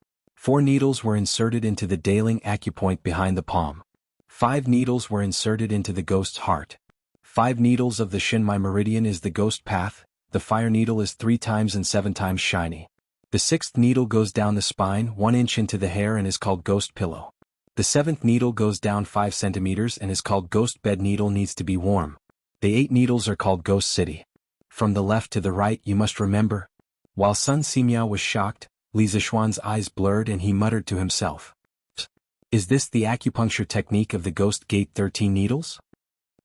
4 needles were inserted into the Daling acupoint behind the palm. 5 needles were inserted into the Ghost's heart. 5 needles of the Shinmai meridian is the Ghost Path. The fire needle is 3 times and 7 times shiny. The 6th needle goes down the spine 1 inch into the hair and is called Ghost Pillow. The 7th needle goes down 5 centimeters and is called Ghost Bed. Needle needs to be warm. The 8 needles are called Ghost City. From the left to the right you must remember. While Sun Simiao was shocked, Li Zixuan's eyes blurred and he muttered to himself. Is this the acupuncture technique of the Ghost Gate 13 needles?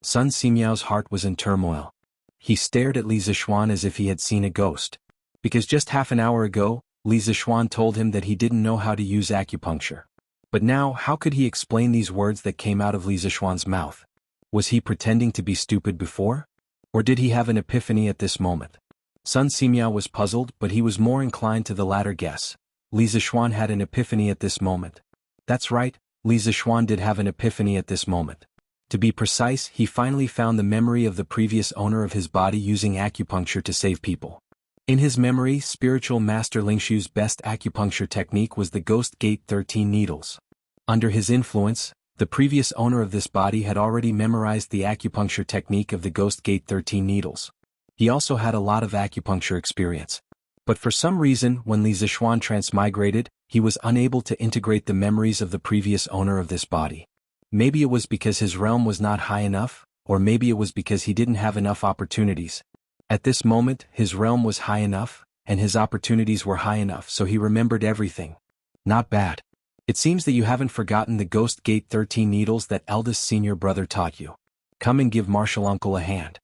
Sun Simiao's heart was in turmoil. He stared at Li Zixuan as if he had seen a ghost. Because just half an hour ago, Li Zixuan told him that he didn't know how to use acupuncture. But now how could he explain these words that came out of Li Zixuan's mouth? Was he pretending to be stupid before? Or did he have an epiphany at this moment? Sun Simiao was puzzled, but he was more inclined to the latter guess. Li Zixuan had an epiphany at this moment. That's right, Li Zixuan did have an epiphany at this moment. To be precise, he finally found the memory of the previous owner of his body using acupuncture to save people. In his memory, spiritual master Lingshu's best acupuncture technique was the Ghost Gate 13 needles. Under his influence, the previous owner of this body had already memorized the acupuncture technique of the Ghost Gate 13 needles. He also had a lot of acupuncture experience. But for some reason, when Li Zixuan transmigrated, he was unable to integrate the memories of the previous owner of this body. Maybe it was because his realm was not high enough, or maybe it was because he didn't have enough opportunities. At this moment, his realm was high enough, and his opportunities were high enough, so he remembered everything. Not bad. It seems that you haven't forgotten the Ghost Gate 13 needles that eldest senior brother taught you. Come and give Martial Uncle a hand.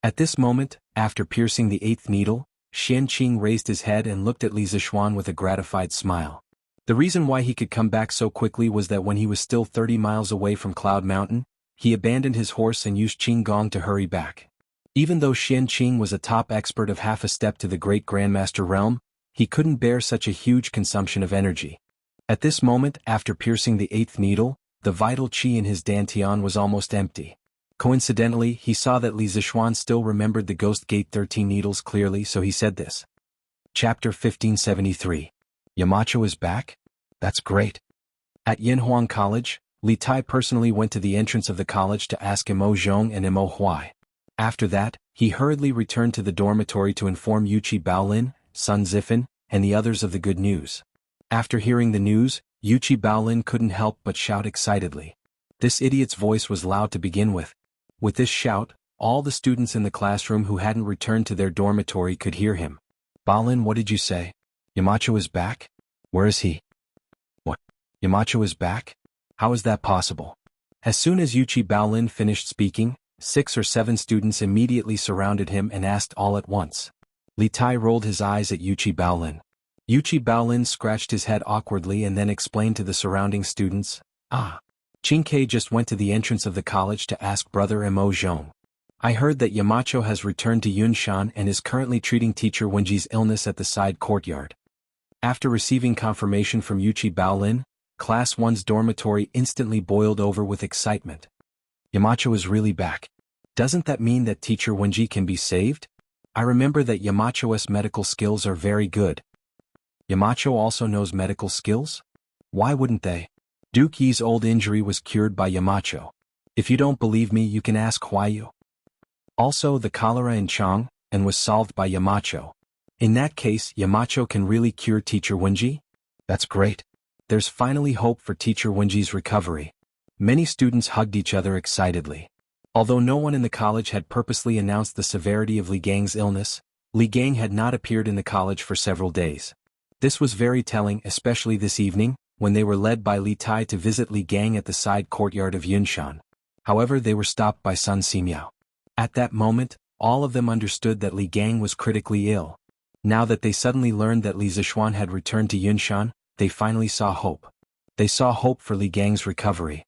At this moment, after piercing the 8th needle, Xian Qing raised his head and looked at Li Zixuan with a gratified smile. The reason why he could come back so quickly was that when he was still 30 miles away from Cloud Mountain, he abandoned his horse and used Qing Gong to hurry back. Even though Xian Qing was a top expert of half a step to the great Grandmaster realm, he couldn't bear such a huge consumption of energy. At this moment, after piercing the 8th needle, the vital qi in his dantian was almost empty. Coincidentally, he saw that Li Zixuan still remembered the Ghost Gate 13 needles clearly, so he said this. Chapter 1573. Yamacho is back? That's great. At Yanhuang College, Li Tai personally went to the entrance of the college to ask Mo Zhong and Mo Huai. After that, he hurriedly returned to the dormitory to inform Yuchi Baolin, Sun Zifan, and the others of the good news. After hearing the news, Yuchi Baolin couldn't help but shout excitedly. This idiot's voice was loud to begin with. With this shout, all the students in the classroom who hadn't returned to their dormitory could hear him. Baolin, what did you say? Yamacho is back? Where is he? What? Yamacho is back? How is that possible? As soon as Yuchi Baolin finished speaking, 6 or 7 students immediately surrounded him and asked all at once. Li Tai rolled his eyes at Yuchi Baolin. Yuchi Baolin scratched his head awkwardly and then explained to the surrounding students, Qing Kei just went to the entrance of the college to ask Brother Mo Zhong. I heard that Yamacho has returned to Yunshan and is currently treating teacher Wenji's illness at the side courtyard. After receiving confirmation from Yuchi Baolin, Class 1's dormitory instantly boiled over with excitement. Yamacho is really back. Doesn't that mean that teacher Wenji can be saved? I remember that Yamacho's medical skills are very good. Yamacho also knows medical skills? Why wouldn't they? Duke Yi's old injury was cured by Yamacho. If you don't believe me, you can ask Huayu. Also, the cholera in Chang, and was solved by Yamacho. In that case, Yamacho can really cure teacher Wenji? That's great. There's finally hope for teacher Wenji's recovery. Many students hugged each other excitedly. Although no one in the college had purposely announced the severity of Li Gang's illness, Li Gang had not appeared in the college for several days. This was very telling, especially this evening, when they were led by Li Tai to visit Li Gang at the side courtyard of Yunshan. However, they were stopped by Sun Simiao. At that moment, all of them understood that Li Gang was critically ill. Now that they suddenly learned that Li Zishuan had returned to Yunshan, they finally saw hope. They saw hope for Li Gang's recovery.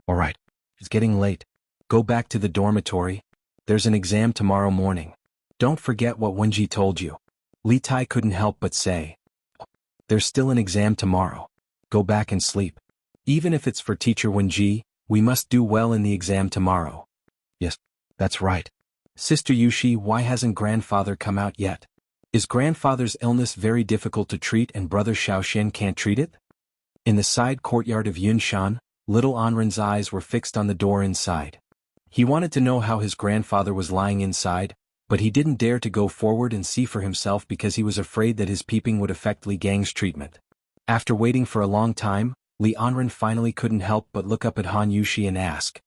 Alright, it's getting late. Go back to the dormitory. There's an exam tomorrow morning. Don't forget what Wenji told you. Li Tai couldn't help but say. There's still an exam tomorrow. Go back and sleep. Even if it's for Teacher Wenji, we must do well in the exam tomorrow. Yes, that's right. Sister Yushi, why hasn't grandfather come out yet? Is grandfather's illness very difficult to treat and brother Xiaoxian can't treat it? In the side courtyard of Yunshan, little Anren's eyes were fixed on the door inside. He wanted to know how his grandfather was lying inside, but he didn't dare to go forward and see for himself because he was afraid that his peeping would affect Li Gang's treatment. After waiting for a long time, Li Anren finally couldn't help but look up at Han Yushi and ask.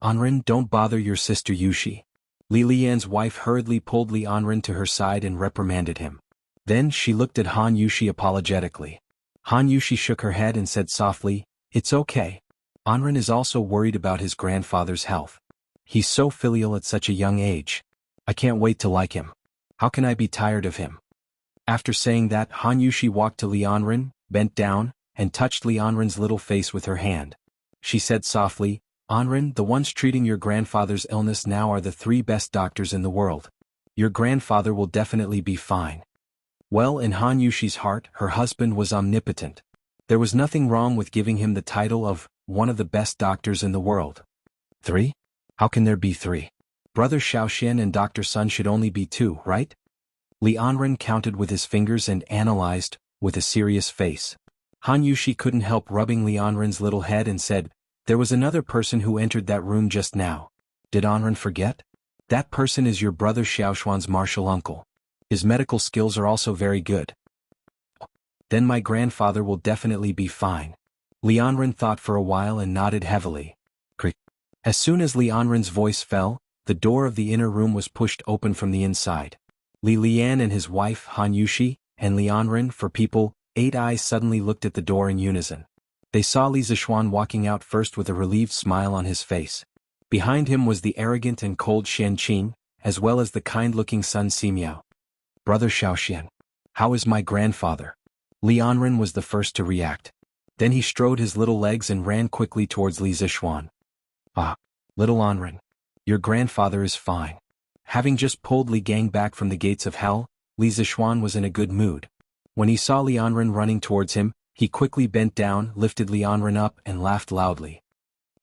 Anren, don't bother your sister Yushi. Li Lian's wife hurriedly pulled Li Anren to her side and reprimanded him. Then she looked at Han Yushi apologetically. Han Yushi shook her head and said softly, It's okay. Anren is also worried about his grandfather's health. He's so filial at such a young age. I can't wait to like him. How can I be tired of him? After saying that, Han Yushi walked to Li Anren, bent down, and touched Li Anren's little face with her hand. She said softly, Anren, the ones treating your grandfather's illness now are the 3 best doctors in the world. Your grandfather will definitely be fine. Well, in Han Yushi's heart, her husband was omnipotent. There was nothing wrong with giving him the title of one of the best doctors in the world. 3? How can there be 3? Brother Xiaoxian and Dr. Sun should only be 2, right? Li Anren counted with his fingers and analyzed, with a serious face. Han Yushi couldn't help rubbing Li Anren's little head and said, There was another person who entered that room just now. Did Anren forget? That person is your brother Xiaoshuan's martial uncle. His medical skills are also very good. Then my grandfather will definitely be fine. Li Anren thought for a while and nodded heavily. As soon as Li Anren's voice fell, the door of the inner room was pushed open from the inside. Li Lian and his wife Han Yushi, and Li Anren, for people, 8 eyes suddenly looked at the door in unison. They saw Li Zishuan walking out first with a relieved smile on his face. Behind him was the arrogant and cold Xian Qing, as well as the kind-looking Sun Simiao. Brother Xiaoxian. How is my grandfather? Li Anren was the first to react. Then he strode his little legs and ran quickly towards Li Zishuan. Ah, little Anren. Your grandfather is fine. Having just pulled Li Gang back from the gates of hell, Li Zishuan was in a good mood. When he saw Li Anren running towards him, he quickly bent down, lifted Li Anren up and laughed loudly.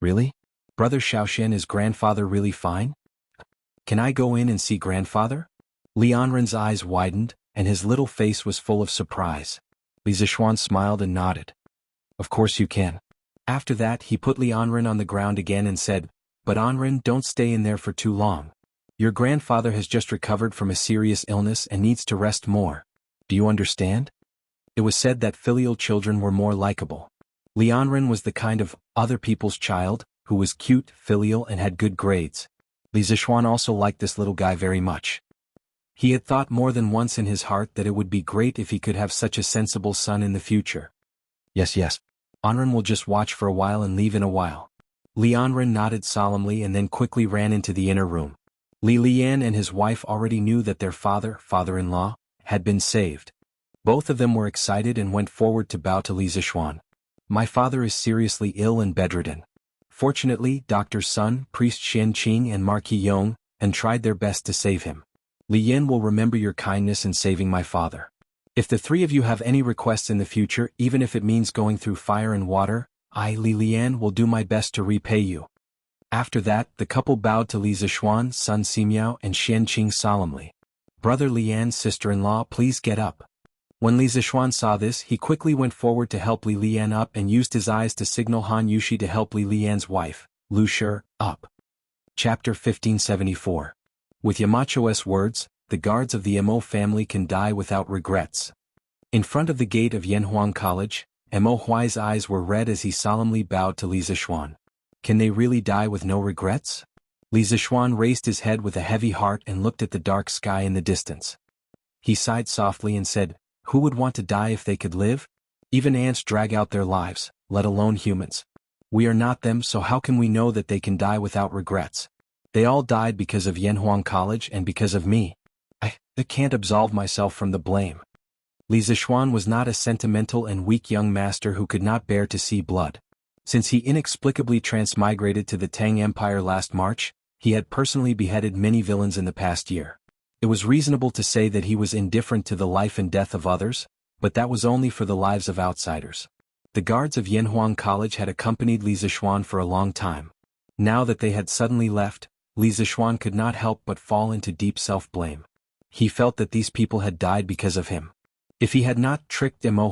Really? Brother Xiaoxian, is grandfather really fine? Can I go in and see grandfather? Li Anren's eyes widened, and his little face was full of surprise. Li Zishuan smiled and nodded. Of course you can. After that he put Li Anren on the ground again and said, But Anren, don't stay in there for too long. Your grandfather has just recovered from a serious illness and needs to rest more. Do you understand? It was said that filial children were more likable. Li Anren was the kind of other people's child, who was cute, filial and had good grades. Li Zishuan also liked this little guy very much. He had thought more than once in his heart that it would be great if he could have such a sensible son in the future. Yes. Anren will just watch for a while and leave in a while. Li Anren nodded solemnly and then quickly ran into the inner room. Li Lian and his wife already knew that their father-in-law, had been saved. Both of them were excited and went forward to bow to Li Zishuan. My father is seriously ill and bedridden. Fortunately, Dr. Sun, Priest Xian Qing and Marquis Yong, and tried their best to save him. Li Yin will remember your kindness in saving my father. If the 3 of you have any requests in the future, even if it means going through fire and water, I, Li Lian, will do my best to repay you. After that, the couple bowed to Li Zishuan, Sun Simiao and Xian Qing solemnly. Brother Lian's sister-in-law, please get up. When Li Zishuan saw this, he quickly went forward to help Li Lian up and used his eyes to signal Han Yushi to help Li Lian's wife, Lu Shi, up. Chapter 1574. With Yamacho's words, the guards of the Mo family can die without regrets. In front of the gate of Yanhuang College, Mo Huai's eyes were red as he solemnly bowed to Li Zishuan. Can they really die with no regrets? Li Zixuan raised his head with a heavy heart and looked at the dark sky in the distance. He sighed softly and said, "Who would want to die if they could live? Even ants drag out their lives, let alone humans. We are not them, so how can we know that they can die without regrets? They all died because of Yanhuang College and because of me. I can't absolve myself from the blame." Li Zixuan was not a sentimental and weak young master who could not bear to see blood. Since he inexplicably transmigrated to the Tang Empire last March, he had personally beheaded many villains in the past year. It was reasonable to say that he was indifferent to the life and death of others, but that was only for the lives of outsiders. The guards of Yanhuang College had accompanied Li Zixuan for a long time. Now that they had suddenly left, Li Zixuan could not help but fall into deep self-blame. He felt that these people had died because of him. If he had not tricked Mo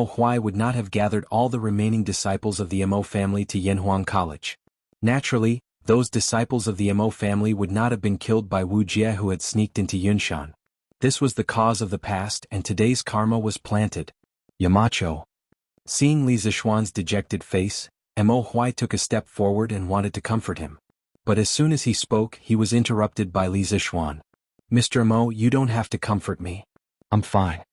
Huai would not have gathered all the remaining disciples of the Mo family to Yanhuang College. Naturally, those disciples of the Mo family would not have been killed by Wuxia who had sneaked into Yunshan. This was the cause of the past and today's karma was planted. Yamacho. Seeing Li Zixuan's dejected face, Mo Huai took a step forward and wanted to comfort him. But as soon as he spoke, he was interrupted by Li Zixuan. "Mr. Mo, you don't have to comfort me. I'm fine."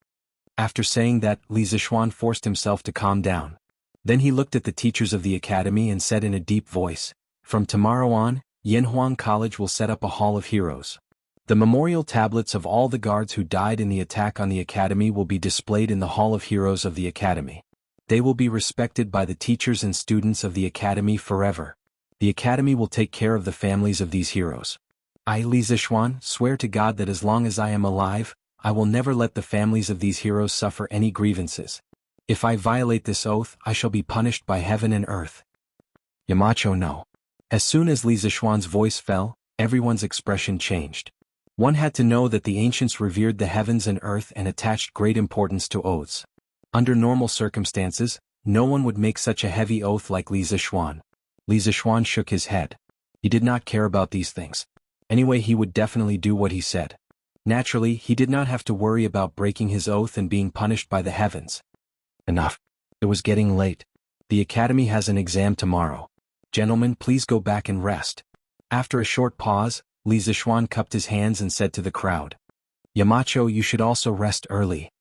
After saying that, Li Zixuan forced himself to calm down. Then he looked at the teachers of the academy and said in a deep voice, "From tomorrow on, Yanhuang College will set up a Hall of Heroes. The memorial tablets of all the guards who died in the attack on the academy will be displayed in the Hall of Heroes of the academy. They will be respected by the teachers and students of the academy forever. The academy will take care of the families of these heroes. I, Li Zixuan, swear to God that as long as I am alive, I will never let the families of these heroes suffer any grievances. If I violate this oath, I shall be punished by heaven and earth." Yamacho no. As soon as Li Zixuan's voice fell, everyone's expression changed. One had to know that the ancients revered the heavens and earth and attached great importance to oaths. Under normal circumstances, no one would make such a heavy oath like Li Zixuan. Li Zixuan shook his head. He did not care about these things. Anyway, he would definitely do what he said. Naturally, he did not have to worry about breaking his oath and being punished by the heavens. Enough. It was getting late. The academy has an exam tomorrow. Gentlemen, please go back and rest. After a short pause, Li Zixuan cupped his hands and said to the crowd, "Yamacho, you should also rest early."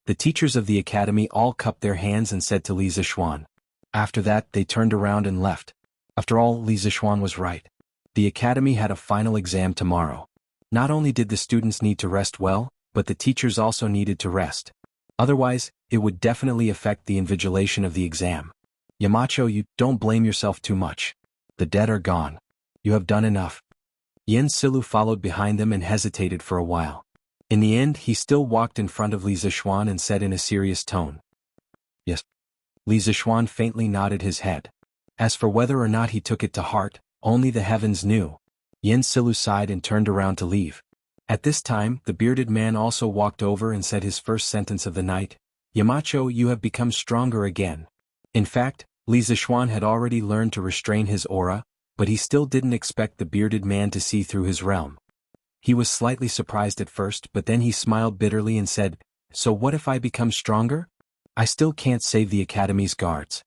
The teachers of the academy all cupped their hands and said to Li Zixuan. After that, they turned around and left. After all, Li Zixuan was right. The academy had a final exam tomorrow. Not only did the students need to rest well, but the teachers also needed to rest. Otherwise, it would definitely affect the invigilation of the exam. Yamacho, you don't blame yourself too much. The dead are gone. You have done enough. Yen Silu followed behind them and hesitated for a while. In the end, he still walked in front of Li Zixuan and said in a serious tone, "Yes." Li Zixuan faintly nodded his head. As for whether or not he took it to heart, only the heavens knew. Yen Silu sighed and turned around to leave. At this time, the bearded man also walked over and said his first sentence of the night, "Yamacho, you have become stronger again." In fact, Li Zixuan had already learned to restrain his aura, but he still didn't expect the bearded man to see through his realm. He was slightly surprised at first, but then he smiled bitterly and said, "So what if I become stronger? I still can't save the academy's guards."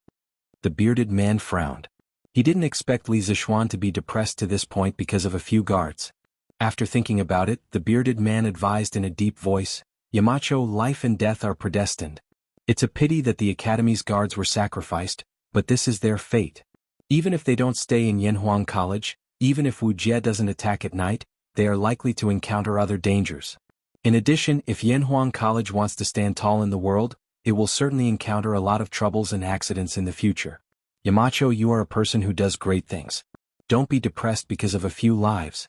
The bearded man frowned. He didn't expect Li Zixuan to be depressed to this point because of a few guards. After thinking about it, the bearded man advised in a deep voice, "Yamacho, life and death are predestined. It's a pity that the academy's guards were sacrificed, but this is their fate. Even if they don't stay in Yanhuang College, even if Wuxia doesn't attack at night, they are likely to encounter other dangers. In addition, if Yanhuang College wants to stand tall in the world, it will certainly encounter a lot of troubles and accidents in the future. Yamacho, you are a person who does great things. Don't be depressed because of a few lives."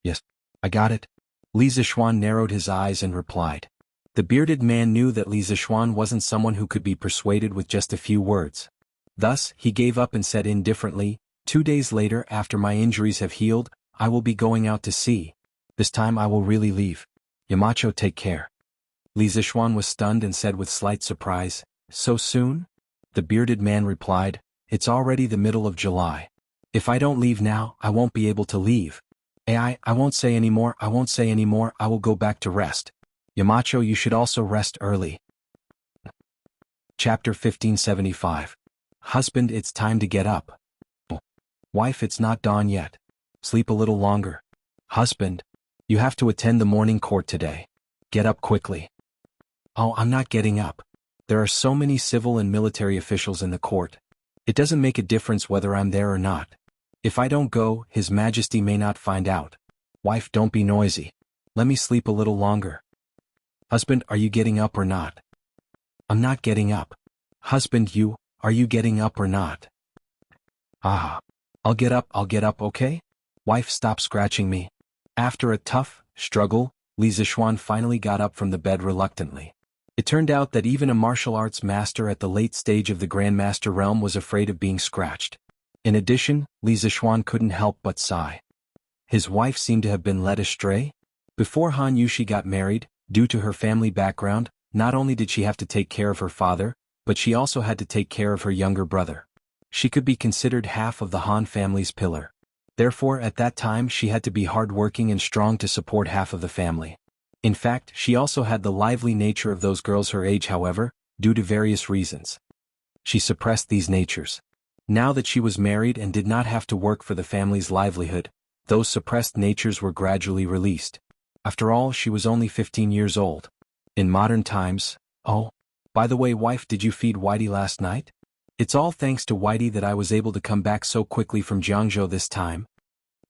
"Yes, I got it." Li Zixuan narrowed his eyes and replied. The bearded man knew that Li Zixuan wasn't someone who could be persuaded with just a few words. Thus, he gave up and said indifferently, 2 days later, after my injuries have healed, I will be going out to sea. This time I will really leave. Yamacho, take care." Li Zixuan was stunned and said with slight surprise, "So soon?" The bearded man replied, "It's already the middle of July. If I don't leave now, I won't be able to leave. I won't say any more, I will go back to rest. Yamacho, you should also rest early." Chapter 1575. Husband, it's time to get up. Wife, it's not dawn yet. Sleep a little longer. Husband, you have to attend the morning court today. Get up quickly. Oh, I'm not getting up. There are so many civil and military officials in the court. It doesn't make a difference whether I'm there or not. If I don't go, His Majesty may not find out. Wife, don't be noisy. Let me sleep a little longer. Husband, are you getting up or not? I'm not getting up. Husband, are you getting up or not? Ah. I'll get up, okay? Wife, stop scratching me. After a tough struggle, Li Zixuan finally got up from the bed reluctantly. It turned out that even a martial arts master at the late stage of the Grandmaster realm was afraid of being scratched. In addition, Li Zixuan couldn't help but sigh. His wife seemed to have been led astray. Before Han Yushi got married, due to her family background, not only did she have to take care of her father, but she also had to take care of her younger brother. She could be considered half of the Han family's pillar. Therefore, at that time she had to be hardworking and strong to support half of the family. In fact, she also had the lively nature of those girls her age, however, due to various reasons. She suppressed these natures. Now that she was married and did not have to work for the family's livelihood, those suppressed natures were gradually released. After all, she was only 15 years old. In modern times, oh, by the way, wife, did you feed Whitey last night? It's all thanks to Whitey that I was able to come back so quickly from Jianghu this time.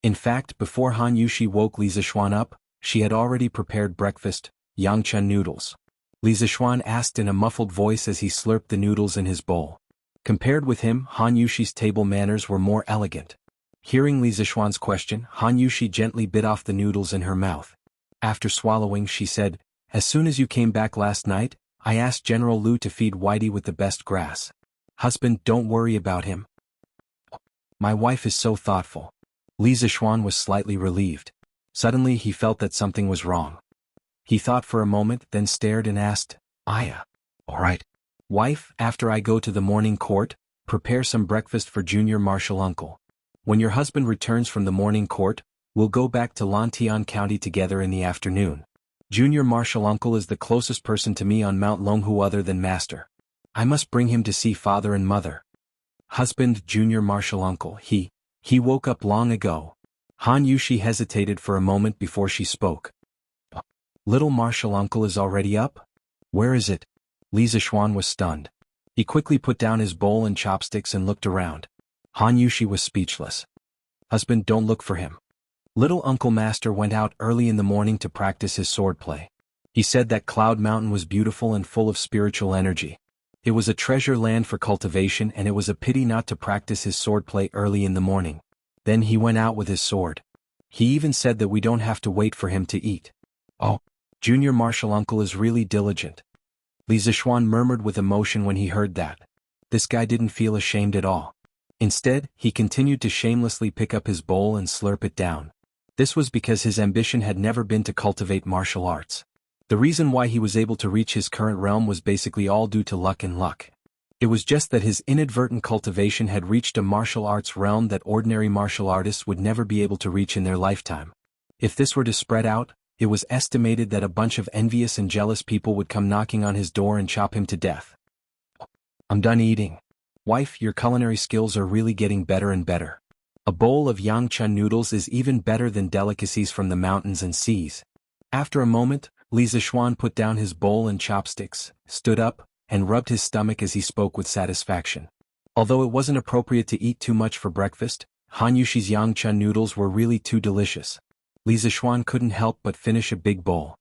In fact, before Han Yushi woke Li Zixuan up, she had already prepared breakfast, yangcha noodles. Li Zixuan asked in a muffled voice as he slurped the noodles in his bowl. Compared with him, Han Yushi's table manners were more elegant. Hearing Li Zixuan's question, Han Yushi gently bit off the noodles in her mouth. After swallowing, she said, "As soon as you came back last night, I asked General Lu to feed Whitey with the best grass. Husband, don't worry about him. My wife is so thoughtful." Li Zixuan was slightly relieved. Suddenly he felt that something was wrong. He thought for a moment, then stared and asked, "Aya, all right. Wife, after I go to the morning court, prepare some breakfast for Junior Marshal Uncle. When your husband returns from the morning court, we'll go back to Lantian County together in the afternoon. Junior Marshal Uncle is the closest person to me on Mount Longhu other than Master. I must bring him to see father and mother." Husband, Junior Marshal Uncle, he woke up long ago. Han Yushi hesitated for a moment before she spoke. Little Marshal Uncle is already up? Where is it? Li Zixuan was stunned. He quickly put down his bowl and chopsticks and looked around. Han Yushi was speechless. Husband, don't look for him. Little Uncle Master went out early in the morning to practice his swordplay. He said that Cloud Mountain was beautiful and full of spiritual energy. It was a treasure land for cultivation, and it was a pity not to practice his swordplay early in the morning. Then he went out with his sword. He even said that we don't have to wait for him to eat. Oh, Junior Marshal Uncle is really diligent. Li Zixuan murmured with emotion when he heard that. This guy didn't feel ashamed at all. Instead, he continued to shamelessly pick up his bowl and slurp it down. This was because his ambition had never been to cultivate martial arts. The reason why he was able to reach his current realm was basically all due to luck and luck. It was just that his inadvertent cultivation had reached a martial arts realm that ordinary martial artists would never be able to reach in their lifetime. If this were to spread out, it was estimated that a bunch of envious and jealous people would come knocking on his door and chop him to death. I'm done eating. Wife, your culinary skills are really getting better and better. A bowl of yangcha noodles is even better than delicacies from the mountains and seas. After a moment, Li Zixuan put down his bowl and chopsticks, stood up, and rubbed his stomach as he spoke with satisfaction. Although it wasn't appropriate to eat too much for breakfast, Han Yushi's yangcha noodles were really too delicious. Li Zixuan couldn't help but finish a big bowl.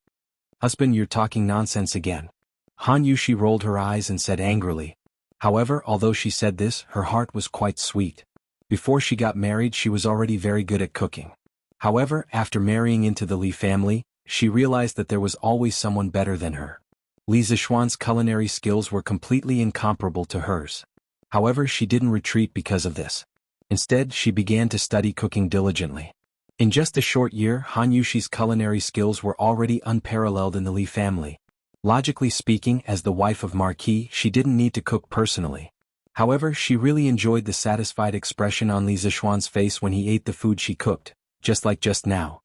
Husband, you're talking nonsense again. Han Yushi rolled her eyes and said angrily. However, although she said this, her heart was quite sweet. Before she got married, she was already very good at cooking. However, after marrying into the Li family, she realized that there was always someone better than her. Li Zixuan's culinary skills were completely incomparable to hers. However, she didn't retreat because of this. Instead, she began to study cooking diligently. In just a short year, Han Yushi's culinary skills were already unparalleled in the Li family. Logically speaking, as the wife of Marquis, she didn't need to cook personally. However, she really enjoyed the satisfied expression on Li Zixuan's face when he ate the food she cooked, just like just now.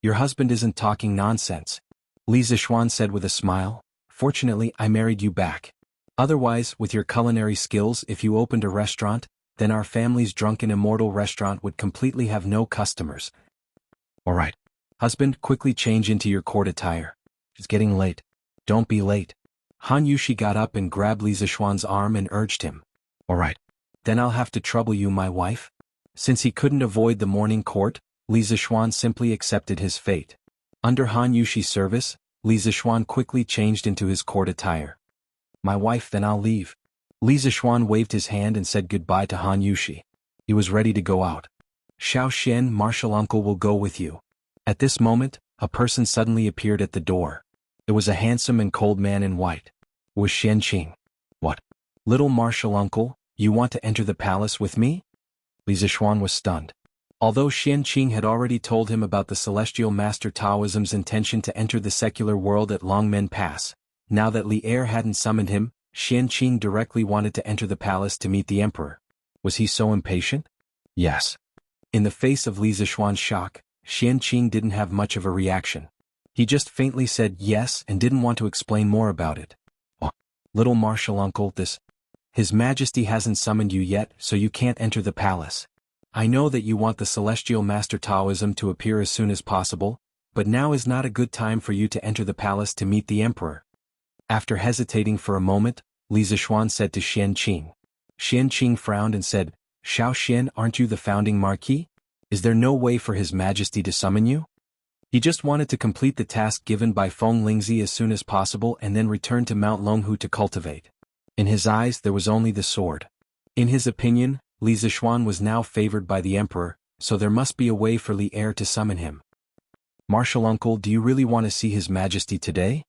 Your husband isn't talking nonsense, Li Zixuan said with a smile. Fortunately, I married you back. Otherwise, with your culinary skills, if you opened a restaurant, then our family's drunken immortal restaurant would completely have no customers. Alright. Husband, quickly change into your court attire. It's getting late. Don't be late. Han Yushi got up and grabbed Li Zixuan's arm and urged him. Alright. Then I'll have to trouble you, my wife? Since he couldn't avoid the morning court, Li Zixuan simply accepted his fate. Under Han Yushi's service, Li Zixuan quickly changed into his court attire. My wife, then I'll leave. Li Zixuan waved his hand and said goodbye to Han Yushi. He was ready to go out. Xiao Xian, martial uncle, will go with you. At this moment, a person suddenly appeared at the door. It was a handsome and cold man in white. It was Xianqing. What? Little martial uncle, you want to enter the palace with me? Li Zixuan was stunned. Although Xianqing had already told him about the celestial master Taoism's intention to enter the secular world at Longmen Pass, now that Li Er hadn't summoned him, Xianqing directly wanted to enter the palace to meet the emperor. Was he so impatient? Yes. In the face of Li Zixuan's shock, Xianqing didn't have much of a reaction. He just faintly said yes and didn't want to explain more about it. Oh, little martial uncle, His Majesty hasn't summoned you yet, so you can't enter the palace. I know that you want the celestial master Taoism to appear as soon as possible, but now is not a good time for you to enter the palace to meet the emperor. After hesitating for a moment, Li Zixuan said to Xianqing. Xianqing frowned and said, Xiao Xian, aren't you the founding marquis? Is there no way for His Majesty to summon you? He just wanted to complete the task given by Feng Lingzi as soon as possible and then return to Mount Longhu to cultivate. In his eyes there was only the sword. In his opinion, Li Zixuan was now favored by the emperor, so there must be a way for Li Er to summon him. Martial uncle, do you really want to see His Majesty today?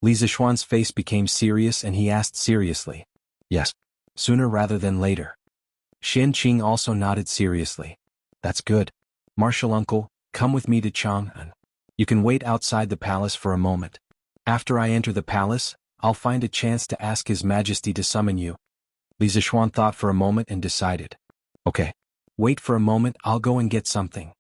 Li Zixuan's face became serious and he asked seriously. Yes. Sooner rather than later. Xianqing also nodded seriously. That's good. Martial uncle, come with me to Chang'an. You can wait outside the palace for a moment. After I enter the palace, I'll find a chance to ask His Majesty to summon you. Li Zixuan thought for a moment and decided. Okay. Wait for a moment, I'll go and get something.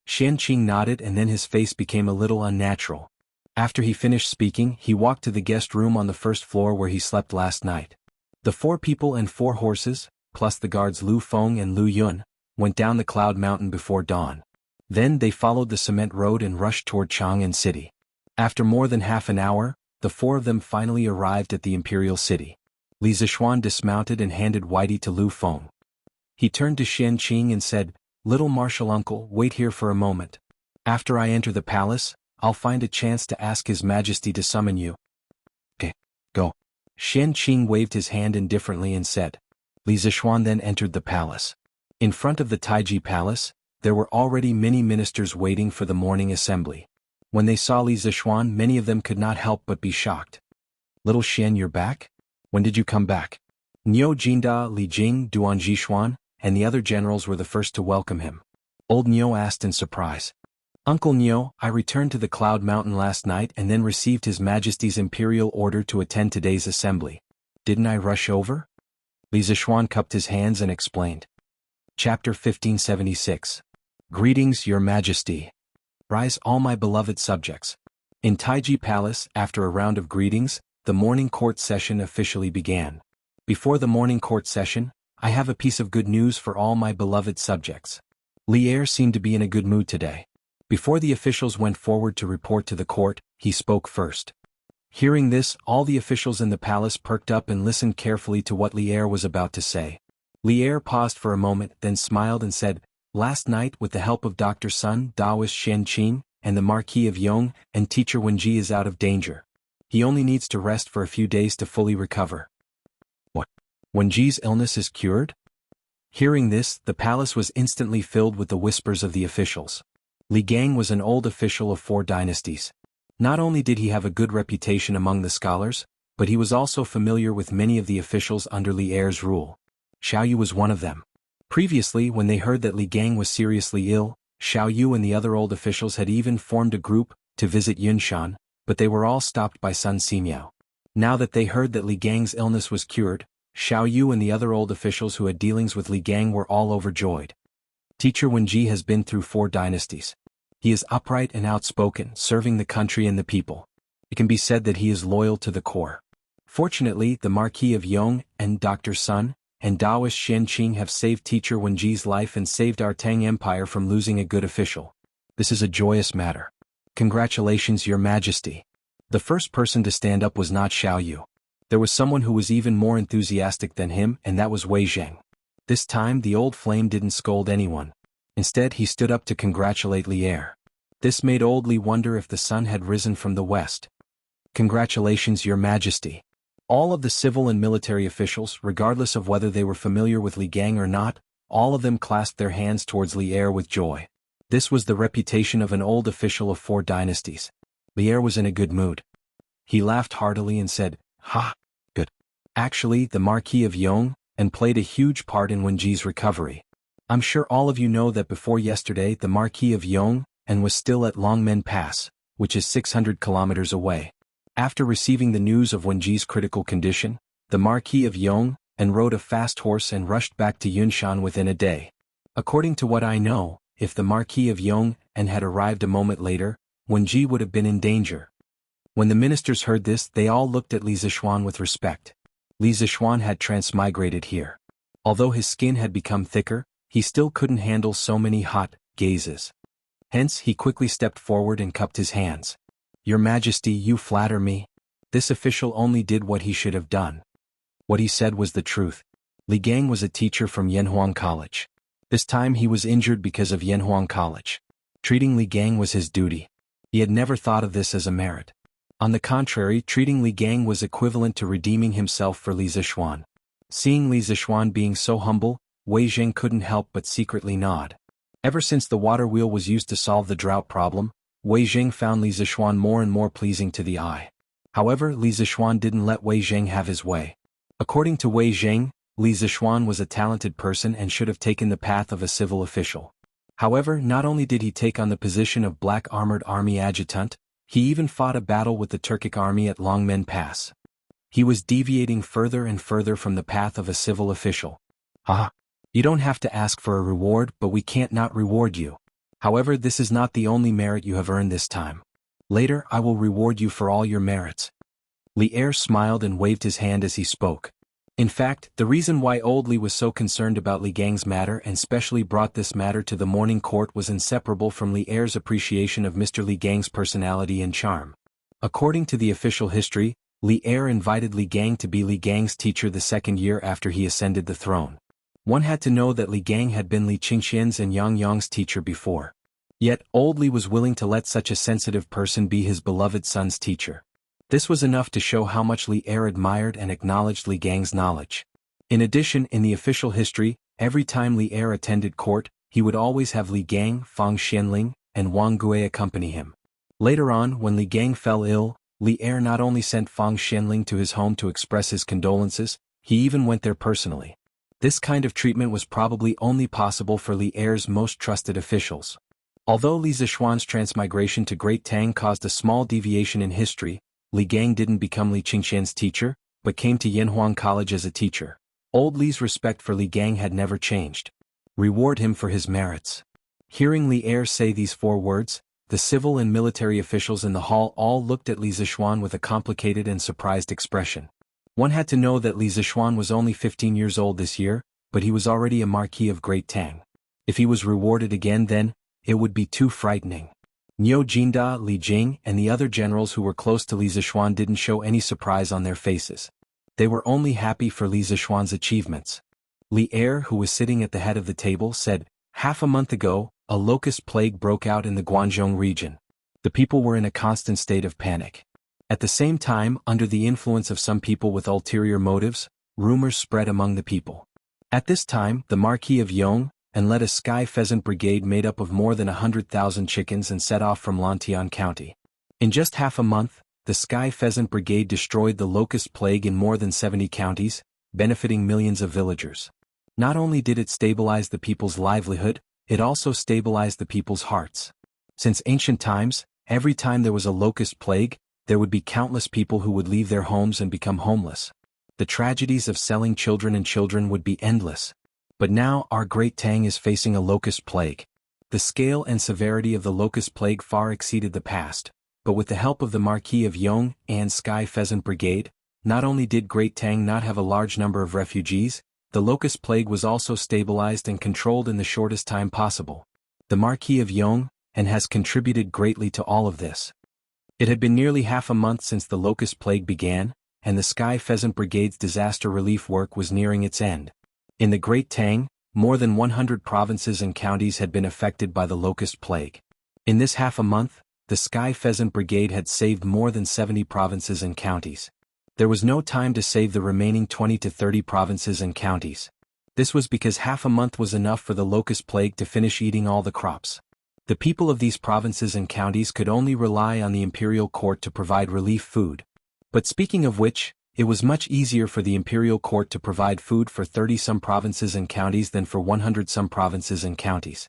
Xianqing nodded and then his face became a little unnatural. After he finished speaking, he walked to the guest room on the first floor where he slept last night. The 4 people and 4 horses, plus the guards Lu Feng and Lu Yun, went down the cloud mountain before dawn. Then they followed the cement road and rushed toward Chang'an City. After more than half an hour, the 4 of them finally arrived at the imperial city. Li Zixuan dismounted and handed Whitey to Lu Feng. He turned to Xianqing and said, Little martial uncle, wait here for a moment. After I enter the palace, I'll find a chance to ask His Majesty to summon you. Okay, go. Xianqing waved his hand indifferently and said. Li Zixuan then entered the palace. In front of the Taiji Palace, there were already many ministers waiting for the morning assembly. When they saw Li Zixuan, many of them could not help but be shocked. Little Xian, you're back? When did you come back? Niu Jinda, Li Jing, Duan Jixuan, and the other generals were the first to welcome him. Old Niu asked in surprise. Uncle Niu, I returned to the Cloud Mountain last night and then received His Majesty's imperial order to attend today's assembly. Didn't I rush over? Li Zixuan cupped his hands and explained. Chapter 1576. Greetings, Your Majesty. Rise, all my beloved subjects. In Taiji Palace, after a round of greetings, the morning court session officially began. Before the morning court session, I have a piece of good news for all my beloved subjects. Li Er seemed to be in a good mood today. Before the officials went forward to report to the court, he spoke first. Hearing this, all the officials in the palace perked up and listened carefully to what Li Er was about to say. Li Er paused for a moment, then smiled and said, Last night, with the help of Dr. Sun, Taoist Xianqing, and the Marquis of Yong, and Teacher Wenji is out of danger. He only needs to rest for a few days to fully recover. What? Wenji's illness is cured? Hearing this, the palace was instantly filled with the whispers of the officials. Li Gang was an old official of 4 dynasties. Not only did he have a good reputation among the scholars, but he was also familiar with many of the officials under Li Er's rule. Xiao Yu was one of them. Previously, when they heard that Li Gang was seriously ill, Xiao Yu and the other old officials had even formed a group to visit Yunshan, but they were all stopped by Sun Simiao. Now that they heard that Li Gang's illness was cured, Xiao Yu and the other old officials who had dealings with Li Gang were all overjoyed. Teacher Wenji has been through 4 dynasties. He is upright and outspoken, serving the country and the people. It can be said that he is loyal to the core. Fortunately, the Marquis of Yong and Dr. Sun, and Daoist Xian Qing have saved teacher Wenji's life and saved our Tang Empire from losing a good official. This is a joyous matter. Congratulations, Your Majesty. The first person to stand up was not Xiao Yu. There was someone who was even more enthusiastic than him, and that was Wei Zheng. This time the old flame didn't scold anyone. Instead he stood up to congratulate Li Er. This made old Li wonder if the sun had risen from the west. Congratulations, Your Majesty. All of the civil and military officials, regardless of whether they were familiar with Li Gang or not, all of them clasped their hands towards Li Er with joy. This was the reputation of an old official of 4 dynasties. Li Er was in a good mood. He laughed heartily and said, "Ha! Good. Actually, the Marquis of Yong, and played a huge part in Wenji's recovery. I'm sure all of you know that before yesterday the Marquis of Yong, and was still at Longmen Pass, which is 600 kilometers away. After receiving the news of Wenji's critical condition, the Marquis of Yong, and rode a fast horse and rushed back to Yunshan within a day. According to what I know, if the Marquis of Yong, and had arrived a moment later, Wenji would have been in danger." When the ministers heard this, they all looked at Li Zixuan with respect. Li Zixuan had transmigrated here. Although his skin had become thicker, he still couldn't handle so many hot gazes. Hence he quickly stepped forward and cupped his hands. "Your Majesty, you flatter me." This official only did what he should have done. What he said was the truth. Li Gang was a teacher from Yanhuang College. This time he was injured because of Yanhuang College. Treating Li Gang was his duty. He had never thought of this as a merit. On the contrary, treating Li Gang was equivalent to redeeming himself for Li Zixuan. Seeing Li Zixuan being so humble, Wei Zheng couldn't help but secretly nod. Ever since the water wheel was used to solve the drought problem, Wei Zheng found Li Zixuan more and more pleasing to the eye. However, Li Zixuan didn't let Wei Zheng have his way. According to Wei Zheng, Li Zixuan was a talented person and should have taken the path of a civil official. However, not only did he take on the position of Black Armored Army Adjutant, he even fought a battle with the Turkic army at Longmen Pass. He was deviating further and further from the path of a civil official. "Ah, you don't have to ask for a reward, but we can't not reward you. However, this is not the only merit you have earned this time. Later I will reward you for all your merits." Li Er smiled and waved his hand as he spoke. In fact, the reason why old Li was so concerned about Li Gang's matter and specially brought this matter to the morning court was inseparable from Li Er's appreciation of Mr. Li Gang's personality and charm. According to the official history, Li Er invited Li Gang to be Li Gang's teacher the second year after he ascended the throne. One had to know that Li Gang had been Li Qingxian's and Yang Yang's teacher before. Yet, old Li was willing to let such a sensitive person be his beloved son's teacher. This was enough to show how much Li Er admired and acknowledged Li Gang's knowledge. In addition, in the official history, every time Li Er attended court, he would always have Li Gang, Fang Xianling, and Wang Gui accompany him. Later on, when Li Gang fell ill, Li Er not only sent Fang Xianling to his home to express his condolences, he even went there personally. This kind of treatment was probably only possible for Li Er's most trusted officials. Although Li Zixuan's transmigration to Great Tang caused a small deviation in history, Li Gang didn't become Li Qingxian's teacher, but came to Yanhuang College as a teacher. Old Li's respect for Li Gang had never changed. Reward him for his merits. Hearing Li Er say these 4 words, the civil and military officials in the hall all looked at Li Zixuan with a complicated and surprised expression. One had to know that Li Zixuan was only 15 years old this year, but he was already a Marquis of Great Tang. If he was rewarded again then, it would be too frightening. Niu Jinda, Li Jing, and the other generals who were close to Li Zixuan didn't show any surprise on their faces. They were only happy for Li Zixuan's achievements. Li Er, who was sitting at the head of the table, said, "Half a month ago, a locust plague broke out in the Guangzhou region. The people were in a constant state of panic. At the same time, under the influence of some people with ulterior motives, rumors spread among the people. At this time, the Marquis of Yong, and led a sky pheasant brigade made up of more than 100,000 chickens and set off from Lantian County. In just half a month, the sky pheasant brigade destroyed the locust plague in more than 70 counties, benefiting millions of villagers. Not only did it stabilize the people's livelihood, it also stabilized the people's hearts. Since ancient times, every time there was a locust plague, there would be countless people who would leave their homes and become homeless. The tragedies of selling children and children would be endless. But now our Great Tang is facing a locust plague. The scale and severity of the locust plague far exceeded the past, but with the help of the Marquis of Yong and Sky Pheasant Brigade, not only did Great Tang not have a large number of refugees, the locust plague was also stabilized and controlled in the shortest time possible. The Marquis of Yong, and has contributed greatly to all of this. It had been nearly half a month since the locust plague began, and the Sky Pheasant Brigade's disaster relief work was nearing its end. In the Great Tang, more than 100 provinces and counties had been affected by the locust plague. In this half a month, the Sky Pheasant Brigade had saved more than 70 provinces and counties. There was no time to save the remaining 20 to 30 provinces and counties. This was because half a month was enough for the locust plague to finish eating all the crops. The people of these provinces and counties could only rely on the imperial court to provide relief food. But speaking of which, it was much easier for the imperial court to provide food for 30-some provinces and counties than for 100-some provinces and counties.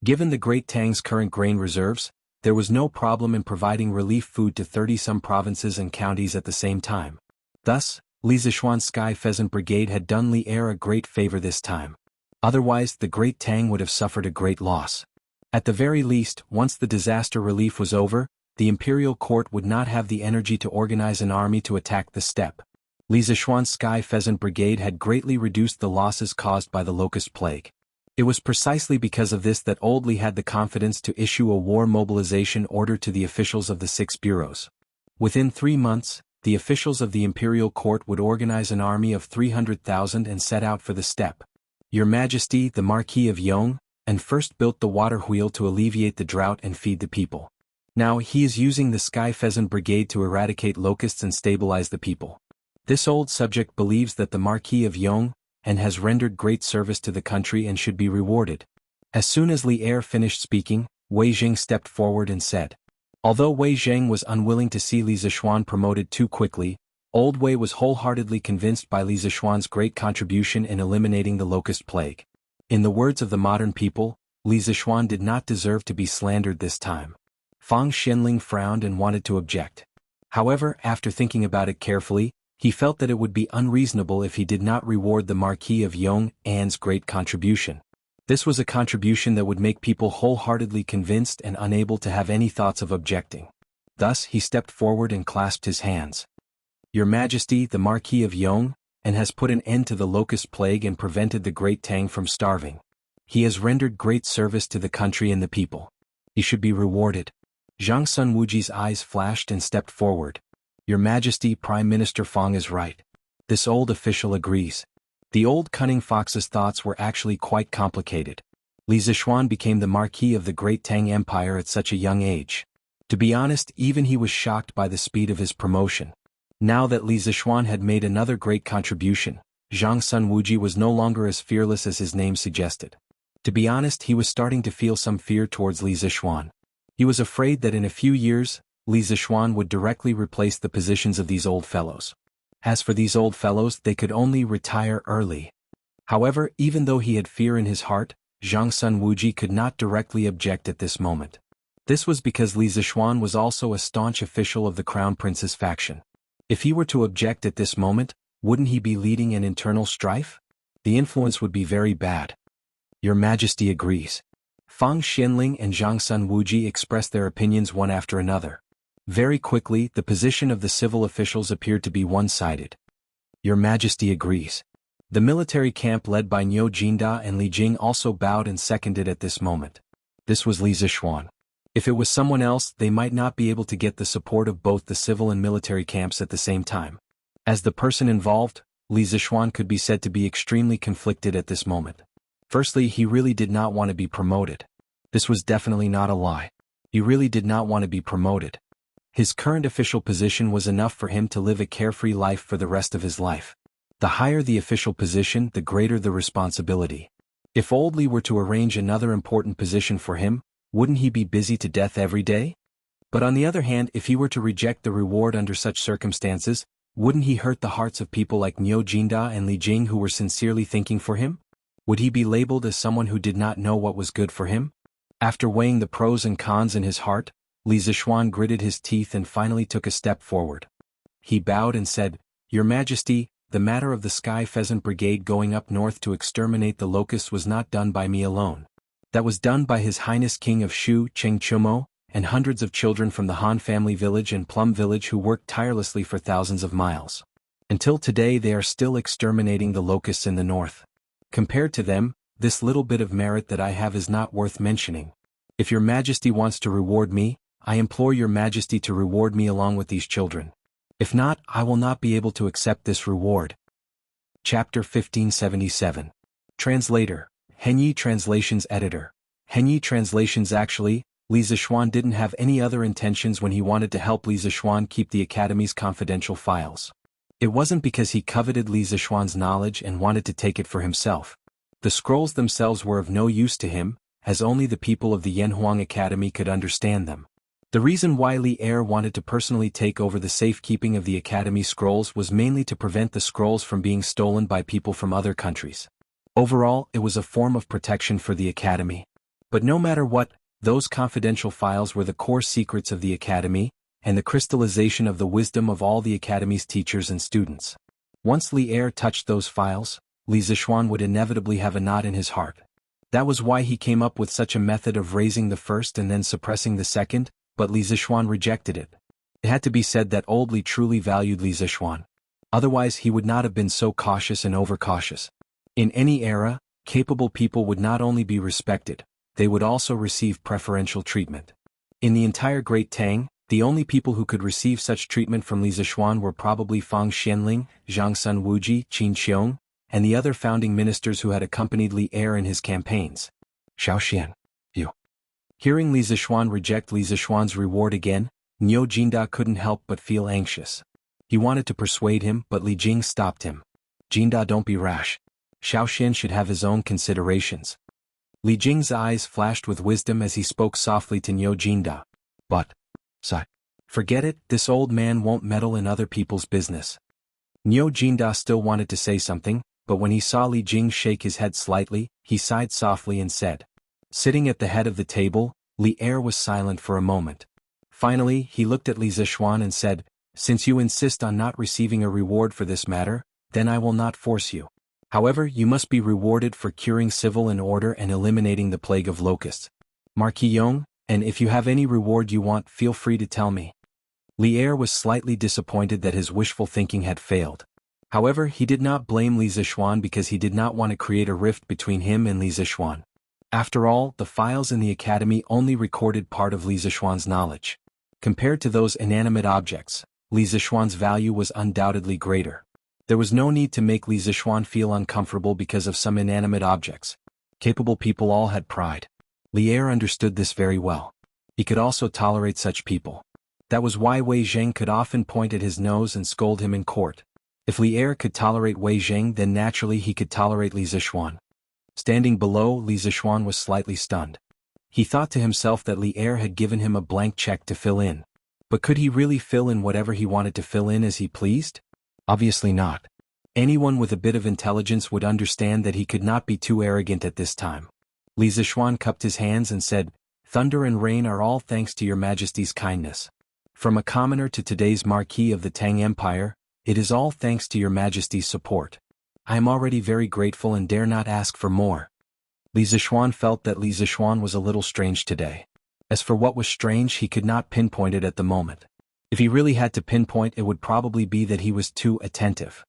Given the Great Tang's current grain reserves, there was no problem in providing relief food to 30-some provinces and counties at the same time. Thus, Li Zishuan's Sky Pheasant Brigade had done Li Er a great favor this time. Otherwise, the Great Tang would have suffered a great loss. At the very least, once the disaster relief was over, the imperial court would not have the energy to organize an army to attack the steppe. Li Zishuan's Sky Pheasant Brigade had greatly reduced the losses caused by the locust plague. It was precisely because of this that Old Li had the confidence to issue a war mobilization order to the officials of the 6 bureaus. Within 3 months, the officials of the imperial court would organize an army of 300,000 and set out for the steppe. Your Majesty, the Marquis of Yong, and first built the water wheel to alleviate the drought and feed the people. Now he is using the Sky Pheasant Brigade to eradicate locusts and stabilize the people. This old subject believes that the Marquis of Yong, and has rendered great service to the country and should be rewarded. As soon as Li Er finished speaking, Wei Jing stepped forward and said. Although Wei Zheng was unwilling to see Li Zishuan promoted too quickly, Old Wei was wholeheartedly convinced by Li Zishuan's great contribution in eliminating the locust plague. In the words of the modern people, Li Zishuan did not deserve to be slandered this time. Fang Xianling frowned and wanted to object. However, after thinking about it carefully, he felt that it would be unreasonable if he did not reward the Marquis of Yong An's great contribution. This was a contribution that would make people wholeheartedly convinced and unable to have any thoughts of objecting. Thus he stepped forward and clasped his hands. Your Majesty, the Marquis of Yong, and has put an end to the locust plague and prevented the Great Tang from starving. He has rendered great service to the country and the people. He should be rewarded. Zhang Sun Wuji's eyes flashed and stepped forward. Your Majesty, Prime Minister Fang is right. This old official agrees. The old cunning fox's thoughts were actually quite complicated. Li Zishuan became the Marquis of the Great Tang Empire at such a young age. To be honest, even he was shocked by the speed of his promotion. Now that Li Zishuan had made another great contribution, Zhang Sun Wuji was no longer as fearless as his name suggested. To be honest, he was starting to feel some fear towards Li Zishuan. He was afraid that in a few years, Li Zishuan would directly replace the positions of these old fellows. As for these old fellows, they could only retire early. However, even though he had fear in his heart, Zhang Sun Wuji could not directly object at this moment. This was because Li Zishuan was also a staunch official of the Crown Prince's faction. If he were to object at this moment, wouldn't he be leading an internal strife? The influence would be very bad. Your Majesty agrees. Fang Xianling and Zhang Sun Wuji expressed their opinions one after another. Very quickly, the position of the civil officials appeared to be one-sided. Your Majesty agrees. The military camp led by Niu Jinda and Li Jing also bowed and seconded at this moment. This was Li Zishuan. If it was someone else, they might not be able to get the support of both the civil and military camps at the same time. As the person involved, Li Zishuan could be said to be extremely conflicted at this moment. Firstly, he really did not want to be promoted. This was definitely not a lie. He really did not want to be promoted. His current official position was enough for him to live a carefree life for the rest of his life. The higher the official position, the greater the responsibility. If Old Li were to arrange another important position for him, wouldn't he be busy to death every day? But on the other hand, if he were to reject the reward under such circumstances, wouldn't he hurt the hearts of people like Niu Jinda and Li Jing who were sincerely thinking for him? Would he be labeled as someone who did not know what was good for him? After weighing the pros and cons in his heart, Li Zishuan gritted his teeth and finally took a step forward. He bowed and said, Your Majesty, the matter of the Sky Pheasant Brigade going up north to exterminate the locusts was not done by me alone. That was done by His Highness King of Shu Cheng Chumo, and hundreds of children from the Han family village and Plum village who worked tirelessly for thousands of miles. Until today they are still exterminating the locusts in the north. Compared to them, this little bit of merit that I have is not worth mentioning. If your majesty wants to reward me, I implore your majesty to reward me along with these children. If not, I will not be able to accept this reward. Chapter 1577. Translator, Henyi Translations Editor. Henyi Translations. Actually, Li Zixuan didn't have any other intentions when he wanted to help Li Zixuan keep the Academy's confidential files. It wasn't because he coveted Li Zixuan's knowledge and wanted to take it for himself. The scrolls themselves were of no use to him, as only the people of the Yanhuang Academy could understand them. The reason why Li Er wanted to personally take over the safekeeping of the Academy scrolls was mainly to prevent the scrolls from being stolen by people from other countries. Overall, it was a form of protection for the Academy. But no matter what, those confidential files were the core secrets of the Academy, and the crystallization of the wisdom of all the Academy's teachers and students. Once Li Er touched those files, Li Zixuan would inevitably have a knot in his heart. That was why he came up with such a method of raising the first and then suppressing the second, but Li Zixuan rejected it. It had to be said that old Li truly valued Li Zixuan. Otherwise he would not have been so cautious and overcautious. In any era, capable people would not only be respected, they would also receive preferential treatment. In the entire Great Tang, the only people who could receive such treatment from Li Zixuan were probably Fang Xianling, Zhang Sun Wuji, Qin Qiong, and the other founding ministers who had accompanied Li Er in his campaigns. Xiao Xian, you. Hearing Li Zixuan reject Li Zixuan's reward again, Niu Jinda couldn't help but feel anxious. He wanted to persuade him, but Li Jing stopped him. Jinda, don't be rash. Xiao Xian should have his own considerations. Li Jing's eyes flashed with wisdom as he spoke softly to Niu Jinda. But, forget it, this old man won't meddle in other people's business. Niu Jinda still wanted to say something, but when he saw Li Jing shake his head slightly, he sighed softly and said. Sitting at the head of the table, Li Er was silent for a moment. Finally, he looked at Li Zixuan and said, Since you insist on not receiving a reward for this matter, then I will not force you. However, you must be rewarded for curing civil and order and eliminating the plague of locusts. Marquis Yong, and if you have any reward you want, feel free to tell me. Li Er was slightly disappointed that his wishful thinking had failed. However, he did not blame Li Zixuan because he did not want to create a rift between him and Li Zixuan. After all, the files in the Academy only recorded part of Li Zixuan's knowledge. Compared to those inanimate objects, Li Zixuan's value was undoubtedly greater. There was no need to make Li Zixuan feel uncomfortable because of some inanimate objects. Capable people all had pride. Li Er understood this very well. He could also tolerate such people. That was why Wei Zheng could often point at his nose and scold him in court. If Li Er could tolerate Wei Zheng, then naturally he could tolerate Li Zixuan. Standing below, Li Zixuan was slightly stunned. He thought to himself that Li Er had given him a blank check to fill in. But could he really fill in whatever he wanted to fill in as he pleased? Obviously not. Anyone with a bit of intelligence would understand that he could not be too arrogant at this time. Li Zixuan cupped his hands and said, Thunder and rain are all thanks to your majesty's kindness. From a commoner to today's Marquis of the Tang Empire, it is all thanks to your majesty's support. I am already very grateful and dare not ask for more. Li Zixuan felt that Li Zixuan was a little strange today. As for what was strange, he could not pinpoint it at the moment. If he really had to pinpoint, it would probably be that he was too attentive.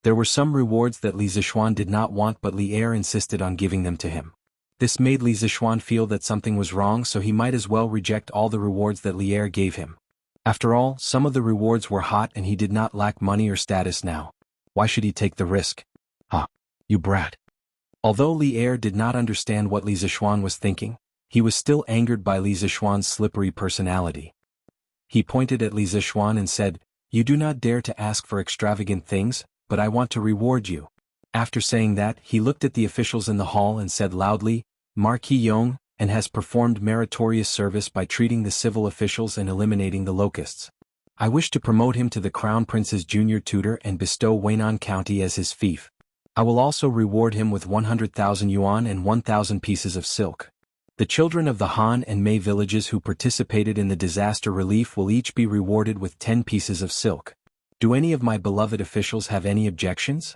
There were some rewards that Li Zixuan did not want, but Li Er insisted on giving them to him. This made Li Zixuan feel that something was wrong, so he might as well reject all the rewards that Li Er gave him. After all, some of the rewards were hot and he did not lack money or status now. Why should he take the risk? You brat. Although Li Er did not understand what Li Zixuan was thinking, he was still angered by Li Zixuan's slippery personality. He pointed at Li Zixuan and said, You do not dare to ask for extravagant things, but I want to reward you. After saying that, he looked at the officials in the hall and said loudly, Marquis Yong, and has performed meritorious service by treating the civil officials and eliminating the locusts. I wish to promote him to the Crown Prince's junior tutor and bestow Weinan County as his fief. I will also reward him with 100,000 yuan and 1,000 pieces of silk. The children of the Han and Mei villages who participated in the disaster relief will each be rewarded with 10 pieces of silk. Do any of my beloved officials have any objections?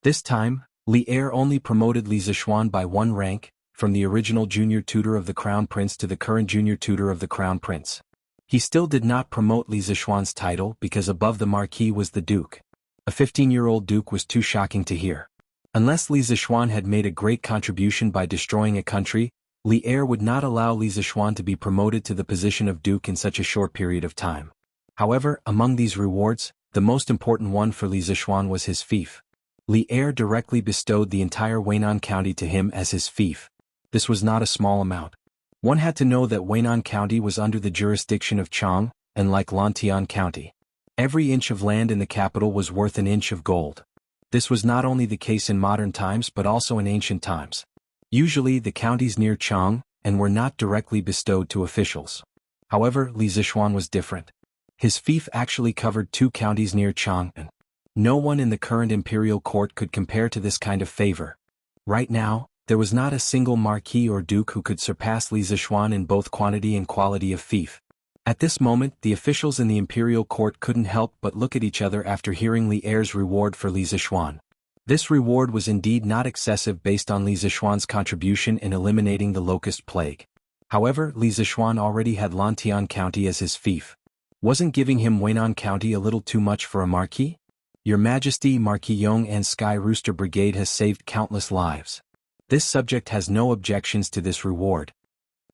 This time, Li Er only promoted Li Zixuan by 1 rank, from the original junior tutor of the Crown Prince to the current junior tutor of the Crown Prince. He still did not promote Li Zixuan's title because above the Marquis was the Duke. A 15-year-old duke was too shocking to hear. Unless Li Zixuan had made a great contribution by destroying a country, Li Er would not allow Li Zixuan to be promoted to the position of duke in such a short period of time. However, among these rewards, the most important one for Li Zixuan was his fief. Li Er directly bestowed the entire Weinan County to him as his fief. This was not a small amount. One had to know that Weinan County was under the jurisdiction of Chang, and like Lantian County, every inch of land in the capital was worth an inch of gold. This was not only the case in modern times but also in ancient times. Usually the counties near Chang, and were not directly bestowed to officials. However, Li Zixuan was different. His fief actually covered 2 counties near Chang, and no one in the current imperial court could compare to this kind of favor. Right now, there was not a single marquis or duke who could surpass Li Zixuan in both quantity and quality of fief. At this moment, the officials in the imperial court couldn't help but look at each other after hearing Li Er's reward for Li Zixuan. This reward was indeed not excessive based on Li Zixuan's contribution in eliminating the locust plague. However, Li Zixuan already had Lantian County as his fief. Wasn't giving him Weinan County a little too much for a marquis? Your Majesty, Marquis Yong and Sky Rooster Brigade has saved countless lives. This subject has no objections to this reward.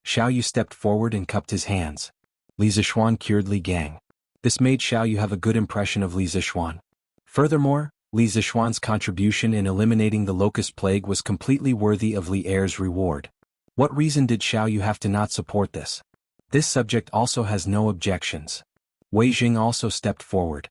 Xiao Yu stepped forward and cupped his hands. Li Zixuan cured Li Gang. This made Xiao Yu have a good impression of Li Zixuan. Furthermore, Li Zixuan's contribution in eliminating the locust plague was completely worthy of Li Er's reward. What reason did Xiao Yu have to not support this? This subject also has no objections. Wei Jing also stepped forward.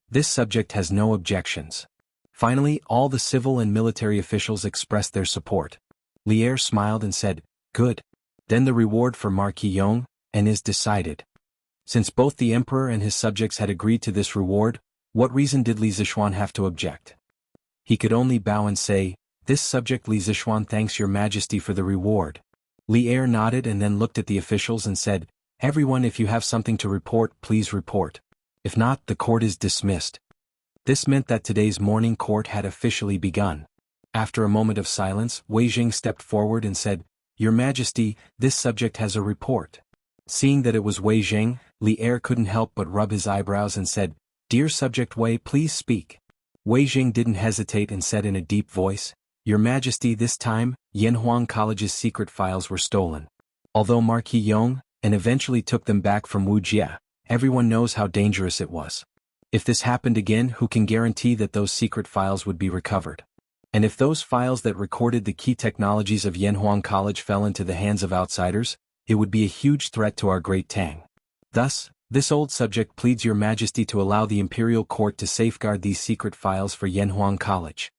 This subject has no objections. Finally, all the civil and military officials expressed their support. Li Er smiled and said, "Good. Then the reward for Marquis Yong, and is decided." Since both the emperor and his subjects had agreed to this reward, what reason did Li Zixuan have to object? He could only bow and say, "This subject Li Zixuan thanks your majesty for the reward." Li Er nodded and then looked at the officials and said, "Everyone, if you have something to report, please report. If not, the court is dismissed." This meant that today's morning court had officially begun. After a moment of silence, Wei Jing stepped forward and said, "Your Majesty, this subject has a report." Seeing that it was Wei Jing, Li Er couldn't help but rub his eyebrows and said, "Dear subject Wei, please speak." Wei Jing didn't hesitate and said in a deep voice, "Your Majesty, this time, Yanhuang College's secret files were stolen. Although Marquis Yong, and eventually took them back from Wuxia, everyone knows how dangerous it was. If this happened again, who can guarantee that those secret files would be recovered? And if those files that recorded the key technologies of Yanhuang College fell into the hands of outsiders, it would be a huge threat to our great Tang. Thus, this old subject pleads your majesty to allow the imperial court to safeguard these secret files for Yanhuang College."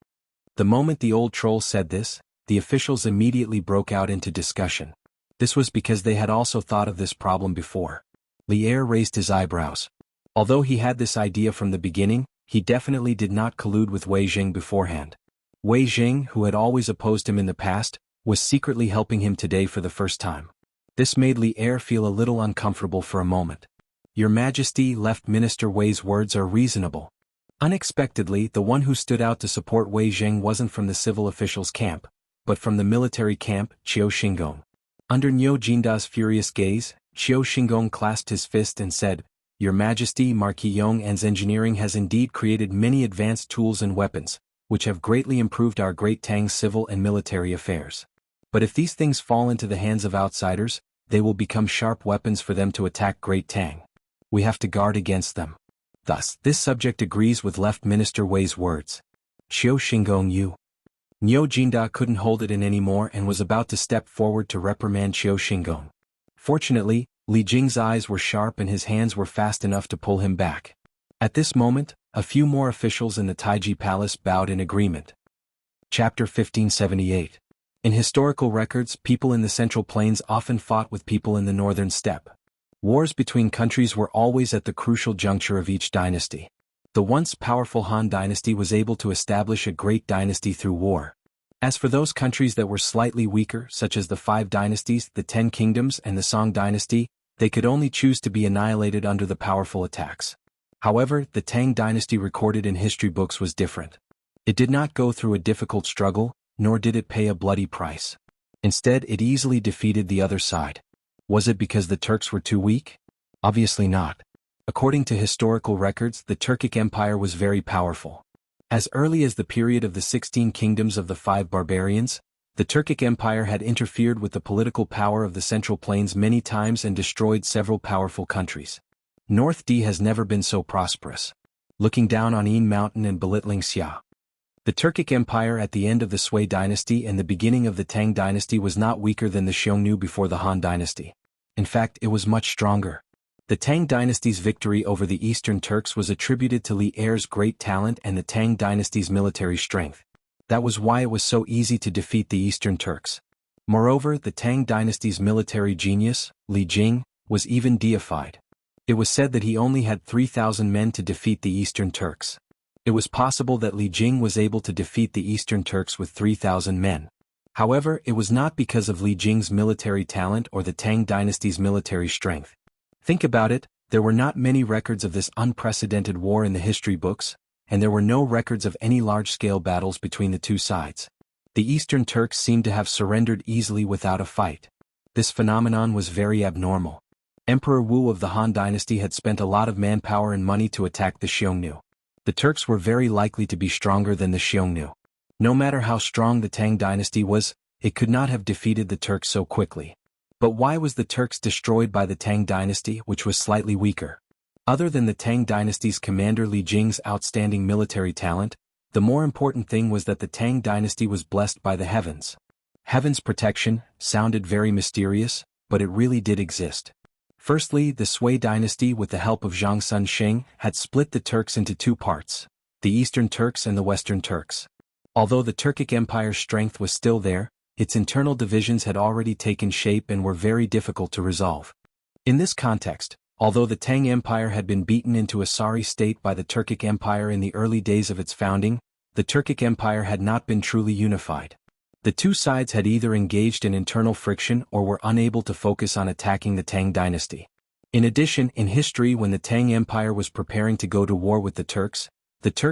The moment the old troll said this, the officials immediately broke out into discussion. This was because they had also thought of this problem before. Li Er raised his eyebrows. Although he had this idea from the beginning, he definitely did not collude with Wei Jing beforehand. Wei Jing, who had always opposed him in the past, was secretly helping him today for the first time. This made Li Er feel a little uncomfortable for a moment. "Your Majesty, Left Minister Wei's words are reasonable." Unexpectedly, the one who stood out to support Wei Jing wasn't from the civil officials' camp, but from the military camp, Qiu Xingong. Under Niu Jinda's furious gaze, Qiu Xingong clasped his fist and said, "Your Majesty, Marquis Yong's engineering has indeed created many advanced tools and weapons, which have greatly improved our great Tang's civil and military affairs. But if these things fall into the hands of outsiders, they will become sharp weapons for them to attack Great Tang. We have to guard against them." Thus, this subject agrees with Left Minister Wei's words. Qiu Xingong Yu. Niu Jinda couldn't hold it in anymore and was about to step forward to reprimand Qiu Xingong. Fortunately, Li Jing's eyes were sharp and his hands were fast enough to pull him back. At this moment, a few more officials in the Taiji Palace bowed in agreement. Chapter 1578. In historical records, people in the Central Plains often fought with people in the Northern Steppe. Wars between countries were always at the crucial juncture of each dynasty. The once powerful Han dynasty was able to establish a great dynasty through war. As for those countries that were slightly weaker, such as the 5 dynasties, the 10 kingdoms, and the Song dynasty, they could only choose to be annihilated under the powerful attacks. However, the Tang dynasty recorded in history books was different. It did not go through a difficult struggle, nor did it pay a bloody price. Instead, it easily defeated the other side. Was it because the Turks were too weak? Obviously not. According to historical records, the Turkic Empire was very powerful. As early as the period of the 16 kingdoms of the 5 barbarians, the Turkic Empire had interfered with the political power of the Central Plains many times and destroyed several powerful countries. North D has never been so prosperous. Looking down on Een Mountain and belittling Xia. The Turkic Empire at the end of the Sui dynasty and the beginning of the Tang dynasty was not weaker than the Xiongnu before the Han dynasty. In fact, it was much stronger. The Tang dynasty's victory over the Eastern Turks was attributed to Li Er's great talent and the Tang dynasty's military strength. That was why it was so easy to defeat the Eastern Turks. Moreover, the Tang dynasty's military genius, Li Jing, was even deified. It was said that he only had 3,000 men to defeat the Eastern Turks. It was possible that Li Jing was able to defeat the Eastern Turks with 3,000 men. However, it was not because of Li Jing's military talent or the Tang dynasty's military strength. Think about it, there were not many records of this unprecedented war in the history books, and there were no records of any large-scale battles between the two sides. The Eastern Turks seemed to have surrendered easily without a fight. This phenomenon was very abnormal. Emperor Wu of the Han dynasty had spent a lot of manpower and money to attack the Xiongnu. The Turks were very likely to be stronger than the Xiongnu. No matter how strong the Tang dynasty was, it could not have defeated the Turks so quickly. But why was the Turks destroyed by the Tang dynasty, which was slightly weaker? Other than the Tang dynasty's commander Li Jing's outstanding military talent, the more important thing was that the Tang dynasty was blessed by the heavens. Heaven's protection sounded very mysterious, but it really did exist. Firstly, the Sui dynasty with the help of Zhang Sun Sheng had split the Turks into two parts, the Eastern Turks and the Western Turks. Although the Turkic Empire's strength was still there, its internal divisions had already taken shape and were very difficult to resolve. In this context, although the Tang Empire had been beaten into a sorry state by the Turkic Empire in the early days of its founding, the Turkic Empire had not been truly unified. The two sides had either engaged in internal friction or were unable to focus on attacking the Tang dynasty. In addition, in history when the Tang Empire was preparing to go to war with the Turks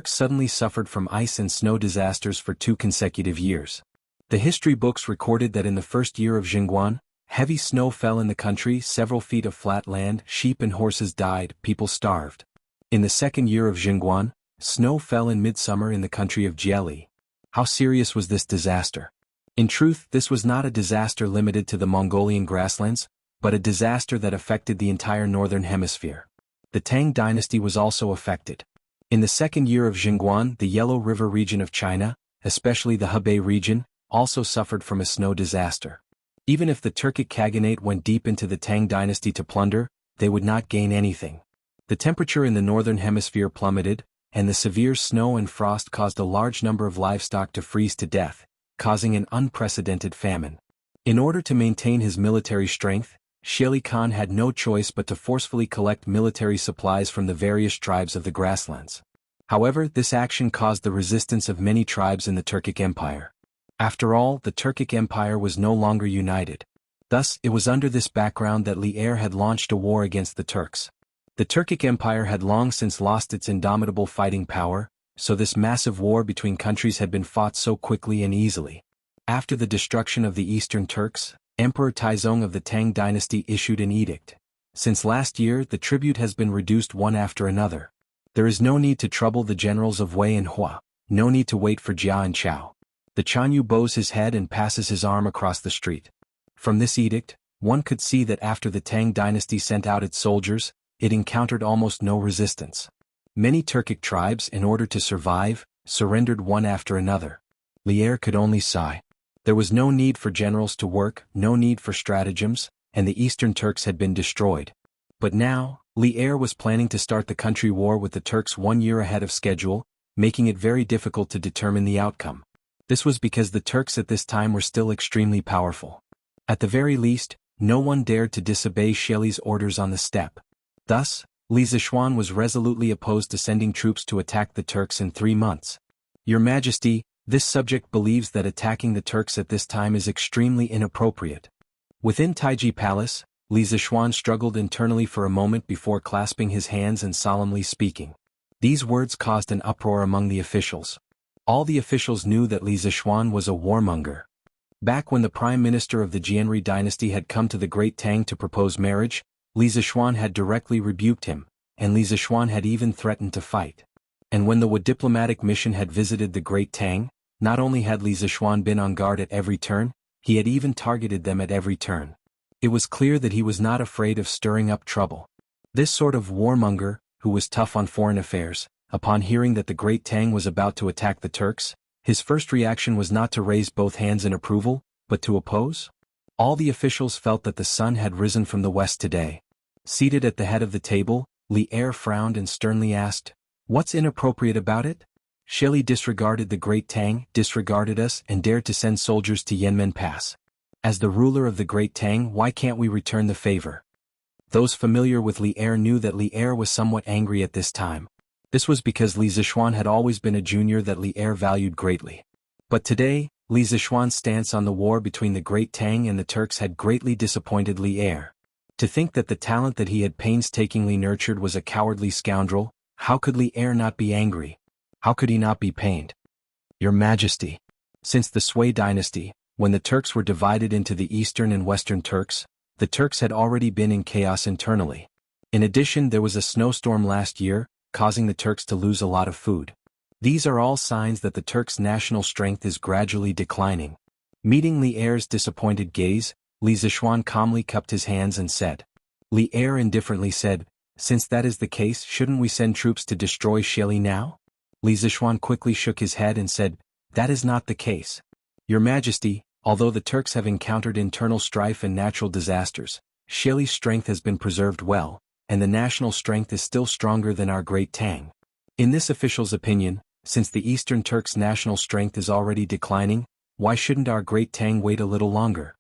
suddenly suffered from ice and snow disasters for 2 consecutive years. The history books recorded that in the first year of Jingguan, heavy snow fell in the country, several feet of flat land, sheep and horses died, people starved. In the second year of Jingguan, snow fell in midsummer in the country of Jieli. How serious was this disaster? In truth, this was not a disaster limited to the Mongolian grasslands, but a disaster that affected the entire northern hemisphere. The Tang dynasty was also affected. In the second year of Jingguan, the Yellow River region of China, especially the Hebei region, also suffered from a snow disaster. Even if the Turkic Khaganate went deep into the Tang dynasty to plunder, they would not gain anything. The temperature in the northern hemisphere plummeted, and the severe snow and frost caused a large number of livestock to freeze to death, causing an unprecedented famine. In order to maintain his military strength, Sheli Khan had no choice but to forcefully collect military supplies from the various tribes of the grasslands. However, this action caused the resistance of many tribes in the Turkic Empire. After all, the Turkic Empire was no longer united. Thus, it was under this background that Li Er had launched a war against the Turks. The Turkic Empire had long since lost its indomitable fighting power, so this massive war between countries had been fought so quickly and easily. After the destruction of the Eastern Turks, Emperor Taizong of the Tang dynasty issued an edict. Since last year, the tribute has been reduced one after another. There is no need to trouble the generals of Wei and Hua, no need to wait for Jia and Chao. The Chanyu bows his head and passes his arm across the street. From this edict, one could see that after the Tang dynasty sent out its soldiers, it encountered almost no resistance. Many Turkic tribes, in order to survive, surrendered one after another. Li Er could only sigh. There was no need for generals to work, no need for stratagems, and the Eastern Turks had been destroyed. But now, Li Er was planning to start the country war with the Turks 1 year ahead of schedule, making it very difficult to determine the outcome. This was because the Turks at this time were still extremely powerful. At the very least, no one dared to disobey Sheli's orders on the steppe. Thus, Li Zishuan was resolutely opposed to sending troops to attack the Turks in 3 months. Your Majesty, this subject believes that attacking the Turks at this time is extremely inappropriate. Within Taiji Palace, Li Zishuan struggled internally for a moment before clasping his hands and solemnly speaking. These words caused an uproar among the officials. All the officials knew that Li Zishuan was a warmonger. Back when the prime minister of the Jianri dynasty had come to the Great Tang to propose marriage, Li Zishuan had directly rebuked him, and Li Zishuan had even threatened to fight. And when the diplomatic mission had visited the Great Tang, not only had Li Zishuan been on guard at every turn, he had even targeted them at every turn. It was clear that he was not afraid of stirring up trouble. This sort of warmonger, who was tough on foreign affairs, upon hearing that the Great Tang was about to attack the Turks, his first reaction was not to raise both hands in approval, but to oppose. All the officials felt that the sun had risen from the west today. Seated at the head of the table, Li Er frowned and sternly asked, "What's inappropriate about it? Shelley disregarded the Great Tang, disregarded us, and dared to send soldiers to Yanmen Pass. As the ruler of the Great Tang, why can't we return the favor?" Those familiar with Li Er knew that Li Er was somewhat angry at this time. This was because Li Zishuan had always been a junior that Li Er valued greatly. But today, Li Zishuan's stance on the war between the Great Tang and the Turks had greatly disappointed Li Er. To think that the talent that he had painstakingly nurtured was a cowardly scoundrel, how could Li Er not be angry? How could he not be pained? "Your Majesty, since the Sui dynasty, when the Turks were divided into the Eastern and Western Turks, the Turks had already been in chaos internally. In addition, there was a snowstorm last year, causing the Turks to lose a lot of food. These are all signs that the Turks' national strength is gradually declining." Meeting Li Er's disappointed gaze, Li Zishuan calmly cupped his hands and said. Li Er indifferently said, "Since that is the case, shouldn't we send troops to destroy Shelley now?" Li Zishuan quickly shook his head and said, "That is not the case. Your Majesty, although the Turks have encountered internal strife and natural disasters, Shelley's strength has been preserved well, and the national strength is still stronger than our Great Tang. In this official's opinion, since the Eastern Turks' national strength is already declining, why shouldn't our Great Tang wait a little longer?"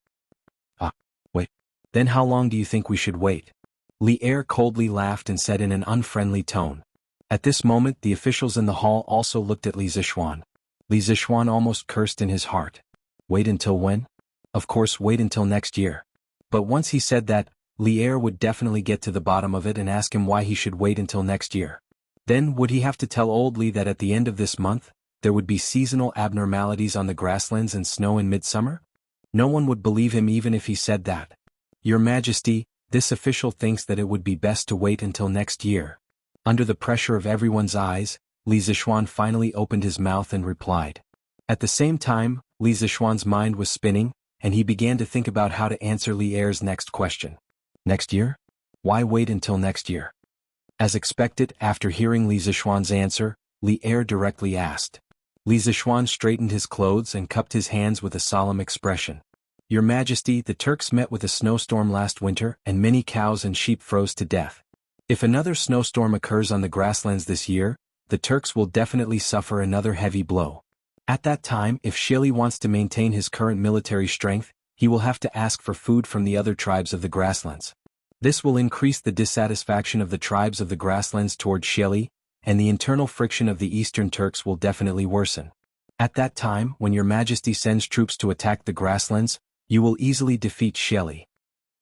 Wait. Then how long do you think we should wait?" Li Er coldly laughed and said in an unfriendly tone. At this moment the officials in the hall also looked at Li Zishuan. Li Zishuan almost cursed in his heart. Wait until when? Of course, wait until next year. But once he said that, Li Er would definitely get to the bottom of it and ask him why he should wait until next year. Then would he have to tell old Li that at the end of this month, there would be seasonal abnormalities on the grasslands and snow in midsummer? No one would believe him even if he said that. "Your Majesty, this official thinks that it would be best to wait until next year." Under the pressure of everyone's eyes, Li Zishuan finally opened his mouth and replied. At the same time, Li Zishuan's mind was spinning, and he began to think about how to answer Li Er's next question. Next year? Why wait until next year? As expected, after hearing Li Zishuan's answer, Li Er directly asked. Li Zishuan straightened his clothes and cupped his hands with a solemn expression. "Your Majesty, the Turks met with a snowstorm last winter and many cows and sheep froze to death. If another snowstorm occurs on the grasslands this year, the Turks will definitely suffer another heavy blow. At that time, if Shelley wants to maintain his current military strength, he will have to ask for food from the other tribes of the grasslands. This will increase the dissatisfaction of the tribes of the grasslands toward Shelley, and the internal friction of the Eastern Turks will definitely worsen. At that time, when your Majesty sends troops to attack the grasslands, you will easily defeat Shelley."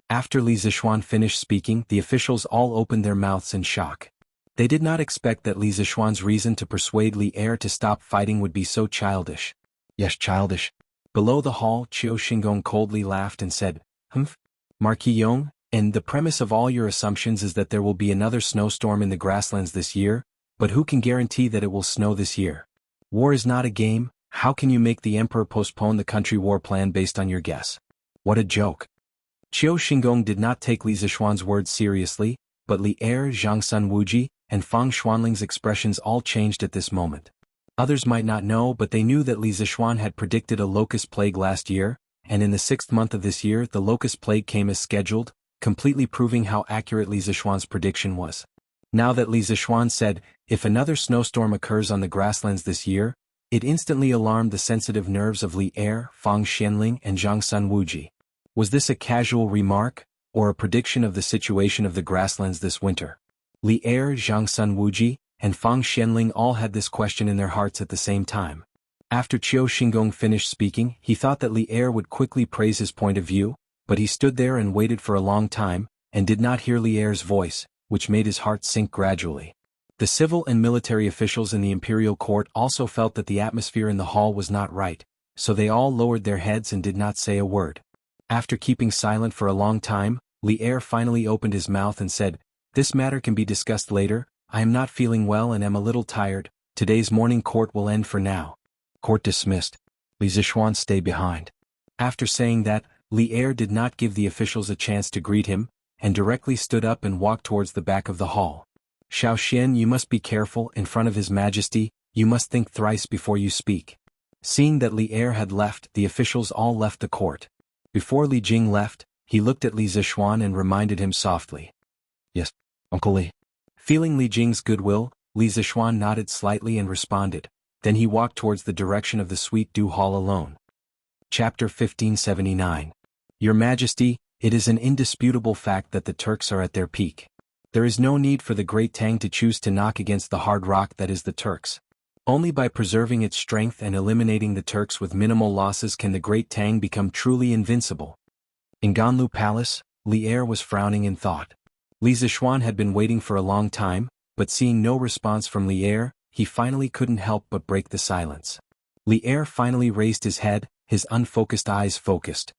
After Li Zishuan finished speaking, the officials all opened their mouths in shock. They did not expect that Li Zishuan's reason to persuade Li Er to stop fighting would be so childish. "Yes, childish." Below the hall, Qiu Xingong coldly laughed and said, "Humph, Marquis Yong, and the premise of all your assumptions is that there will be another snowstorm in the grasslands this year, but who can guarantee that it will snow this year? War is not a game. How can you make the emperor postpone the country war plan based on your guess? What a joke." Qiu Xingong did not take Li Zishuan's words seriously, but Li Er, Zhang Sun Wuji, and Fang Xuanling's expressions all changed at this moment. Others might not know, but they knew that Li Zishuan had predicted a locust plague last year, and in the 6th month of this year the locust plague came as scheduled, completely proving how accurate Li Zishuan's prediction was. Now that Li Zishuan said, if another snowstorm occurs on the grasslands this year, it instantly alarmed the sensitive nerves of Li Er, Fang Xianling, and Zhang Sun Wuji. Was this a casual remark, or a prediction of the situation of the grasslands this winter? Li Er, Zhang Sun Wuji, and Fang Xianling all had this question in their hearts at the same time. After Qiu Xingong finished speaking, he thought that Li Er would quickly praise his point of view, but he stood there and waited for a long time, and did not hear Li Er's voice, which made his heart sink gradually. The civil and military officials in the imperial court also felt that the atmosphere in the hall was not right, so they all lowered their heads and did not say a word. After keeping silent for a long time, Li Er finally opened his mouth and said, "This matter can be discussed later, I am not feeling well and am a little tired. Today's morning court will end for now. Court dismissed. Li Zishuan, stay behind. After saying that, Li Er did not give the officials a chance to greet him, and directly stood up and walked towards the back of the hall. Xiao Xian, you must be careful in front of His Majesty, you must think thrice before you speak. Seeing that Li Er had left, the officials all left the court. Before Li Jing left, he looked at Li Zishuan and reminded him softly. Yes, Uncle Li. Feeling Li Jing's goodwill, Li Zishuan nodded slightly and responded. Then he walked towards the direction of the Sweet Dew Hall alone. Chapter 1579. Your Majesty, it is an indisputable fact that the Turks are at their peak. There is no need for the Great Tang to choose to knock against the hard rock that is the Turks. Only by preserving its strength and eliminating the Turks with minimal losses can the Great Tang become truly invincible. In Ganlu Palace, Li Er was frowning in thought. Li Zishuan had been waiting for a long time, but seeing no response from Li Er, he finally couldn't help but break the silence. Li Er finally raised his head, his unfocused eyes focused.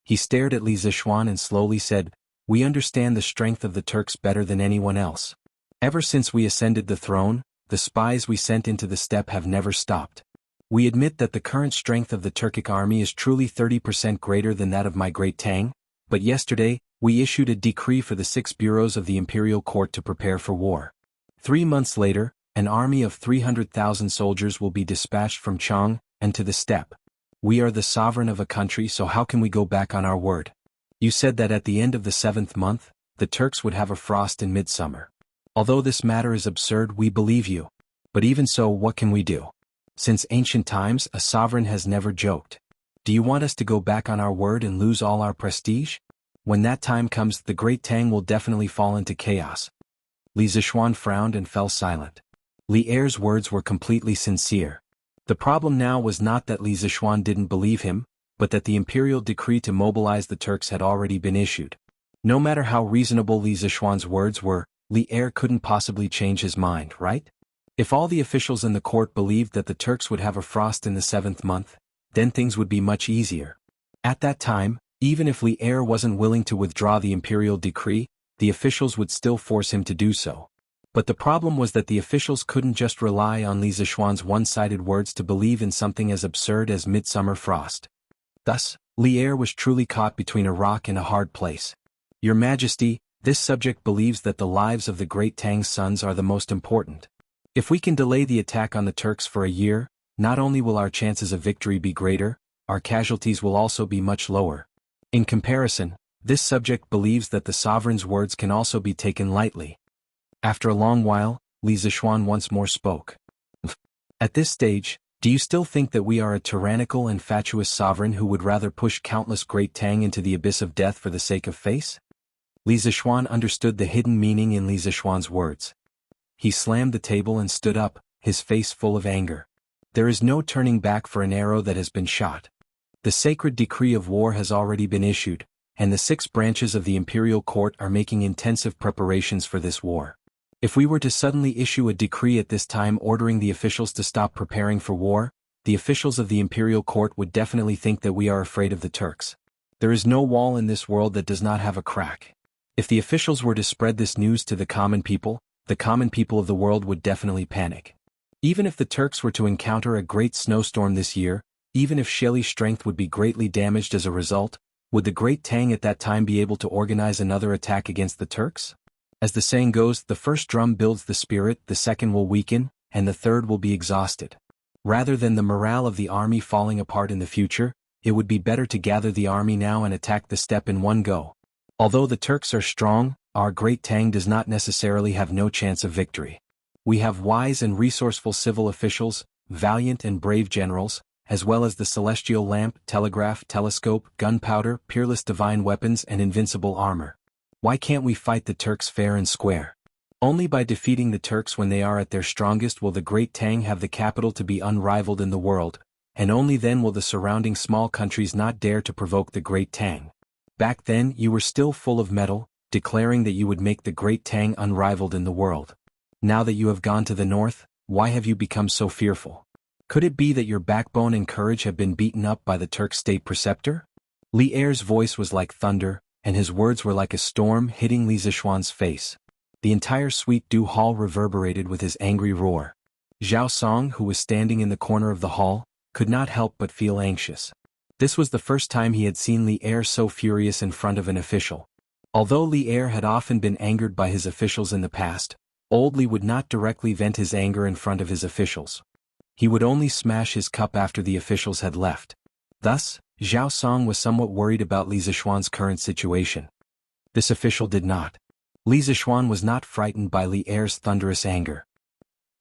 He stared at Li Zishuan and slowly said, "We understand the strength of the Turks better than anyone else. Ever since we ascended the throne, the spies we sent into the steppe have never stopped. We admit that the current strength of the Turkic army is truly 30% greater than that of my Great Tang, but yesterday, we issued a decree for the 6 bureaus of the imperial court to prepare for war. 3 months later, an army of 300,000 soldiers will be dispatched from Chang and to the steppe. We are the sovereign of a country, so how can we go back on our word? You said that at the end of the 7th month, the Turks would have a frost in midsummer. Although this matter is absurd, we believe you. But even so, what can we do? Since ancient times, a sovereign has never joked. Do you want us to go back on our word and lose all our prestige? When that time comes, the Great Tang will definitely fall into chaos." Li Zishuan frowned and fell silent. Li Er's words were completely sincere. The problem now was not that Li Zishuan didn't believe him, but that the imperial decree to mobilize the Turks had already been issued. No matter how reasonable Li Zishuan's words were, Li Er couldn't possibly change his mind, right? If all the officials in the court believed that the Turks would have a frost in the 7th month, then things would be much easier. At that time, even if Li Er wasn't willing to withdraw the imperial decree, the officials would still force him to do so. But the problem was that the officials couldn't just rely on Li Zishuan's one-sided words to believe in something as absurd as midsummer frost. Thus, Li Er was truly caught between a rock and a hard place. Your Majesty, this subject believes that the lives of the Great Tang's sons are the most important. If we can delay the attack on the Turks for a year, not only will our chances of victory be greater, our casualties will also be much lower. In comparison, this subject believes that the sovereign's words can also be taken lightly. After a long while, Li Zishuan once more spoke. At this stage, do you still think that we are a tyrannical and fatuous sovereign who would rather push countless Great Tang into the abyss of death for the sake of face? Li Zishuan understood the hidden meaning in Li Zishuan's words. He slammed the table and stood up, his face full of anger. There is no turning back for an arrow that has been shot. The sacred decree of war has already been issued, and the 6 branches of the imperial court are making intensive preparations for this war. If we were to suddenly issue a decree at this time ordering the officials to stop preparing for war, the officials of the imperial court would definitely think that we are afraid of the Turks. There is no wall in this world that does not have a crack. If the officials were to spread this news to the common people of the world would definitely panic. Even if the Turks were to encounter a great snowstorm this year, even if Shelley's strength would be greatly damaged as a result, would the Great Tang at that time be able to organize another attack against the Turks? As the saying goes, the first drum builds the spirit, the second will weaken, and the third will be exhausted. Rather than the morale of the army falling apart in the future, it would be better to gather the army now and attack the steppe in one go. Although the Turks are strong, our Great Tang does not necessarily have no chance of victory. We have wise and resourceful civil officials, valiant and brave generals, as well as the celestial lamp, telegraph, telescope, gunpowder, peerless divine weapons and invincible armor. Why can't we fight the Turks fair and square? Only by defeating the Turks when they are at their strongest will the Great Tang have the capital to be unrivaled in the world, and only then will the surrounding small countries not dare to provoke the Great Tang. Back then you were still full of mettle, declaring that you would make the Great Tang unrivaled in the world. Now that you have gone to the north, why have you become so fearful? Could it be that your backbone and courage have been beaten up by the Turk state preceptor? Li Er's voice was like thunder, and his words were like a storm hitting Li Zishuan's face. The entire Sweet Dew Hall reverberated with his angry roar. Zhao Song, who was standing in the corner of the hall, could not help but feel anxious. This was the first time he had seen Li Er so furious in front of an official. Although Li Er had often been angered by his officials in the past, old Li would not directly vent his anger in front of his officials. He would only smash his cup after the officials had left. Thus, Zhao Song was somewhat worried about Li Zishuan's current situation. This official did not. Li Zishuan was not frightened by Li Er's thunderous anger.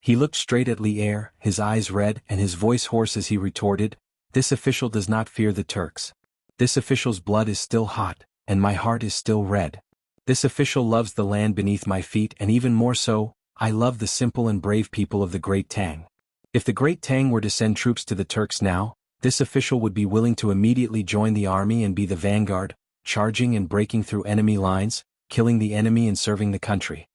He looked straight at Li Er, his eyes red and his voice hoarse as he retorted, "This official does not fear the Turks. This official's blood is still hot, and my heart is still red. This official loves the land beneath my feet, and even more so, I love the simple and brave people of the Great Tang. If the Great Tang were to send troops to the Turks now, this official would be willing to immediately join the army and be the vanguard, charging and breaking through enemy lines, killing the enemy and serving the country.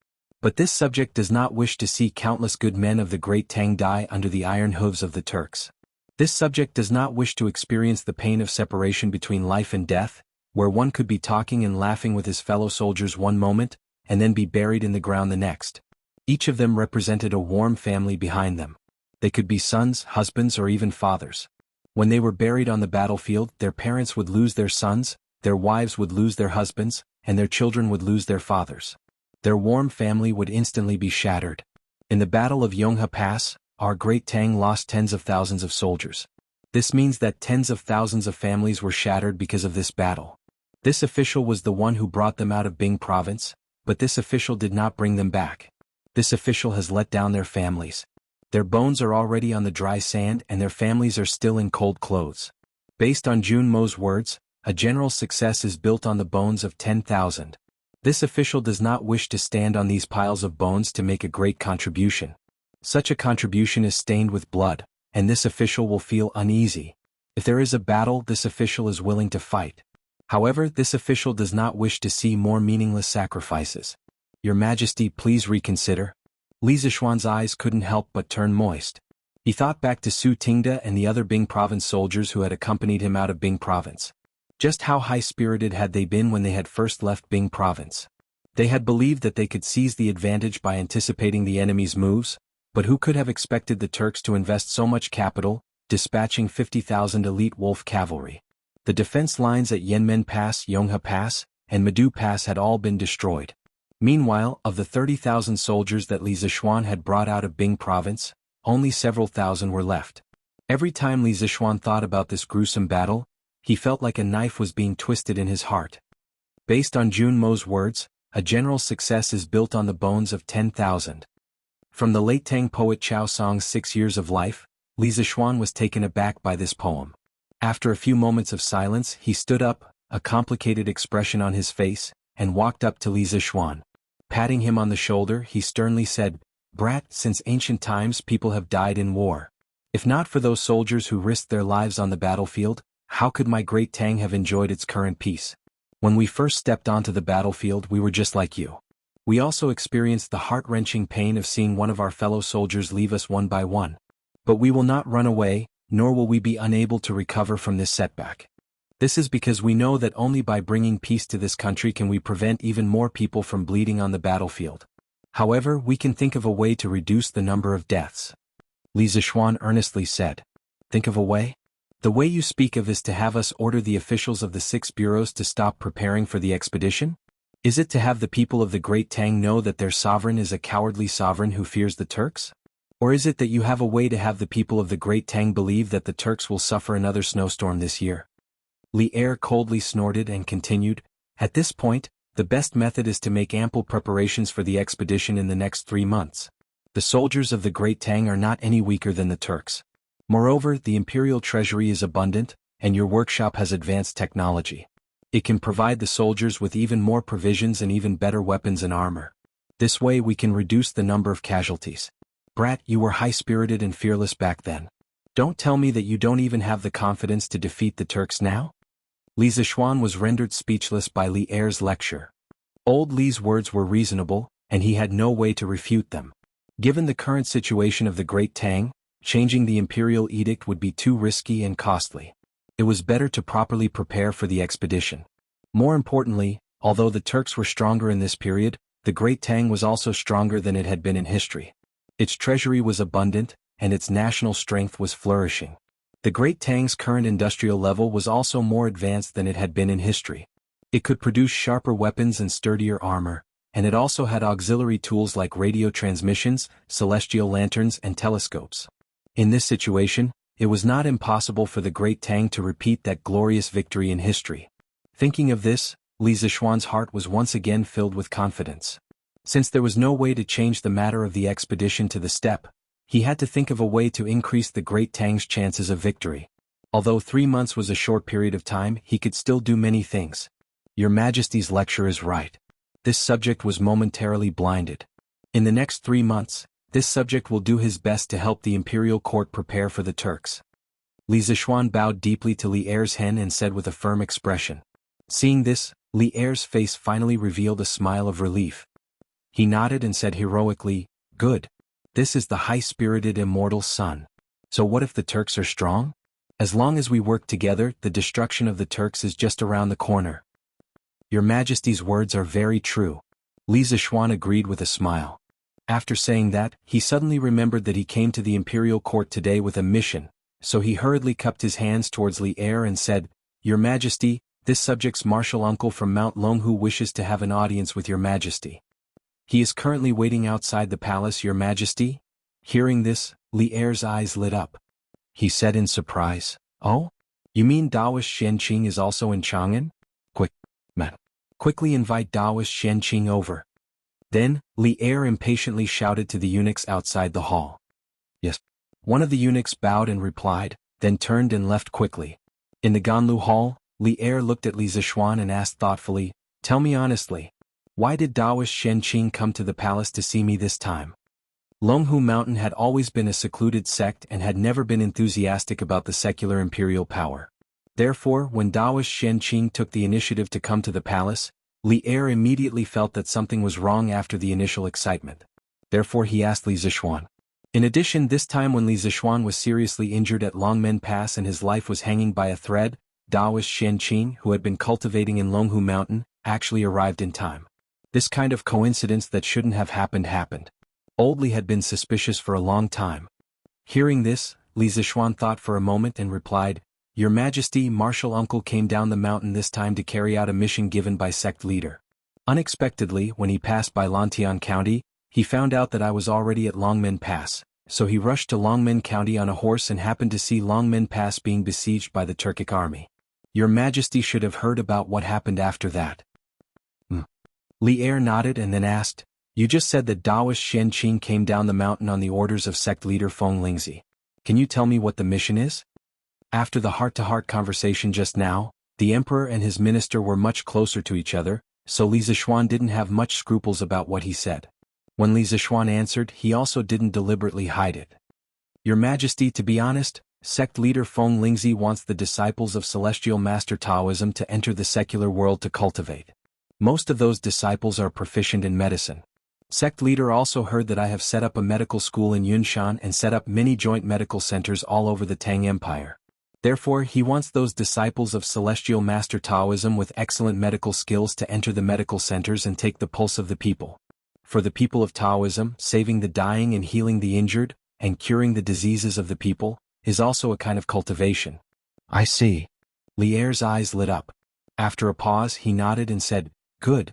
But this subject does not wish to see countless good men of the Great Tang die under the iron hooves of the Turks. This subject does not wish to experience the pain of separation between life and death, where one could be talking and laughing with his fellow soldiers one moment, and then be buried in the ground the next. Each of them represented a warm family behind them. They could be sons, husbands, or even fathers. When they were buried on the battlefield, their parents would lose their sons, their wives would lose their husbands, and their children would lose their fathers. Their warm family would instantly be shattered. In the Battle of Yonghe Pass, our Great Tang lost tens of thousands of soldiers. This means that tens of thousands of families were shattered because of this battle. This official was the one who brought them out of Bing province, but this official did not bring them back. This official has let down their families. Their bones are already on the dry sand and their families are still in cold clothes. Based on Jun Mo's words, a general's success is built on the bones of 10,000. This official does not wish to stand on these piles of bones to make a great contribution. Such a contribution is stained with blood, and this official will feel uneasy. If there is a battle, this official is willing to fight. However, this official does not wish to see more meaningless sacrifices. Your Majesty, please reconsider. Li Zishuan's eyes couldn't help but turn moist. He thought back to Su Tingda and the other Bing province soldiers who had accompanied him out of Bing province. Just how high-spirited had they been when they had first left Bing province? They had believed that they could seize the advantage by anticipating the enemy's moves, but who could have expected the Turks to invest so much capital, dispatching 50,000 elite wolf cavalry? The defense lines at Yanmen Pass, Yonghe Pass, and Madu Pass had all been destroyed. Meanwhile, of the 30,000 soldiers that Li Zishuan had brought out of Bing province, only several thousand were left. Every time Li Zishuan thought about this gruesome battle, he felt like a knife was being twisted in his heart. Based on Jun Mo's words, a general's success is built on the bones of 10,000. From the late Tang poet Chao Song's 6 Years of Life, Li Zishuan was taken aback by this poem. After a few moments of silence, he stood up, a complicated expression on his face, and walked up to Li Zishuan. Patting him on the shoulder, he sternly said, "Brat, since ancient times people have died in war. If not for those soldiers who risked their lives on the battlefield, how could my Great Tang have enjoyed its current peace? When we first stepped onto the battlefield, we were just like you. We also experienced the heart-wrenching pain of seeing one of our fellow soldiers leave us one by one. But we will not run away, nor will we be unable to recover from this setback. This is because we know that only by bringing peace to this country can we prevent even more people from bleeding on the battlefield. However, we can think of a way to reduce the number of deaths." Li Zishuan earnestly said. "Think of a way? The way you speak of is to have us order the officials of the 6 bureaus to stop preparing for the expedition? Is it to have the people of the Great Tang know that their sovereign is a cowardly sovereign who fears the Turks? Or is it that you have a way to have the people of the Great Tang believe that the Turks will suffer another snowstorm this year?" Li Er coldly snorted and continued, "At this point, the best method is to make ample preparations for the expedition in the next 3 months. The soldiers of the Great Tang are not any weaker than the Turks. Moreover, the imperial treasury is abundant, and your workshop has advanced technology. It can provide the soldiers with even more provisions and even better weapons and armor. This way we can reduce the number of casualties. Brat, you were high-spirited and fearless back then. Don't tell me that you don't even have the confidence to defeat the Turks now?" Li Zishuan was rendered speechless by Li Er's lecture. Old Li's words were reasonable, and he had no way to refute them. Given the current situation of the Great Tang, changing the imperial edict would be too risky and costly. It was better to properly prepare for the expedition. More importantly, although the Turks were stronger in this period, the Great Tang was also stronger than it had been in history. Its treasury was abundant, and its national strength was flourishing. The Great Tang's current industrial level was also more advanced than it had been in history. It could produce sharper weapons and sturdier armor, and it also had auxiliary tools like radio transmissions, celestial lanterns, and telescopes. In this situation, it was not impossible for the Great Tang to repeat that glorious victory in history. Thinking of this, Li Zishuan's heart was once again filled with confidence. Since there was no way to change the matter of the expedition to the steppe, he had to think of a way to increase the Great Tang's chances of victory. Although 3 months was a short period of time, he could still do many things. Your Majesty's lecture is right. This subject was momentarily blinded. In the next 3 months, this subject will do his best to help the imperial court prepare for the Turks. Li Zishuan bowed deeply to Li Er's hen and said with a firm expression. Seeing this, Li Er's face finally revealed a smile of relief. He nodded and said heroically, "Good. This is the high-spirited immortal son. So what if the Turks are strong? As long as we work together, the destruction of the Turks is just around the corner." Your Majesty's words are very true. Li Zishuan agreed with a smile. After saying that, he suddenly remembered that he came to the imperial court today with a mission, so he hurriedly cupped his hands towards Li Er and said, "Your Majesty, this subject's martial uncle from Mount Longhu wishes to have an audience with Your Majesty. He is currently waiting outside the palace, Your Majesty." Hearing this, Li Er's eyes lit up. He said in surprise, "Oh? You mean Daoist Shenqing is also in Chang'an? Quick, man. Quickly invite Daoist Shenqing over." Then, Li Er impatiently shouted to the eunuchs outside the hall. "Yes." One of the eunuchs bowed and replied, then turned and left quickly. In the Ganlu hall, Li Er looked at Li Zishuan and asked thoughtfully, "Tell me honestly, why did Daoist Shenqing come to the palace to see me this time?" Longhu Mountain had always been a secluded sect and had never been enthusiastic about the secular imperial power. Therefore, when Daoist Shenqing took the initiative to come to the palace, Li Er immediately felt that something was wrong after the initial excitement. Therefore he asked Li Zishuan. In addition, this time when Li Zishuan was seriously injured at Longmen Pass and his life was hanging by a thread, Daoist Shenqing, who had been cultivating in Longhu Mountain, actually arrived in time. This kind of coincidence that shouldn't have happened. Old Li had been suspicious for a long time. Hearing this, Li Zishuan thought for a moment and replied, "Your Majesty, Martial Uncle came down the mountain this time to carry out a mission given by sect leader. Unexpectedly, when he passed by Lantian County, he found out that I was already at Longmen Pass, so he rushed to Longmen County on a horse and happened to see Longmen Pass being besieged by the Turkic army. Your Majesty should have heard about what happened after that." Li Er nodded and then asked, "You just said that Daoist Shenqing came down the mountain on the orders of sect leader Feng Lingzi. Can you tell me what the mission is?" After the heart-to-heart conversation just now, the emperor and his minister were much closer to each other, so Li Zishuan didn't have much scruples about what he said. When Li Zishuan answered, he also didn't deliberately hide it. "Your Majesty, to be honest, sect leader Feng Lingzi wants the disciples of Celestial Master Taoism to enter the secular world to cultivate. Most of those disciples are proficient in medicine. Sect leader also heard that I have set up a medical school in Yunshan and set up many joint medical centers all over the Tang Empire. Therefore, he wants those disciples of Celestial Master Taoism with excellent medical skills to enter the medical centers and take the pulse of the people. For the people of Taoism, saving the dying and healing the injured, and curing the diseases of the people, is also a kind of cultivation." "I see." Li Er's eyes lit up. After a pause, he nodded and said, "Good.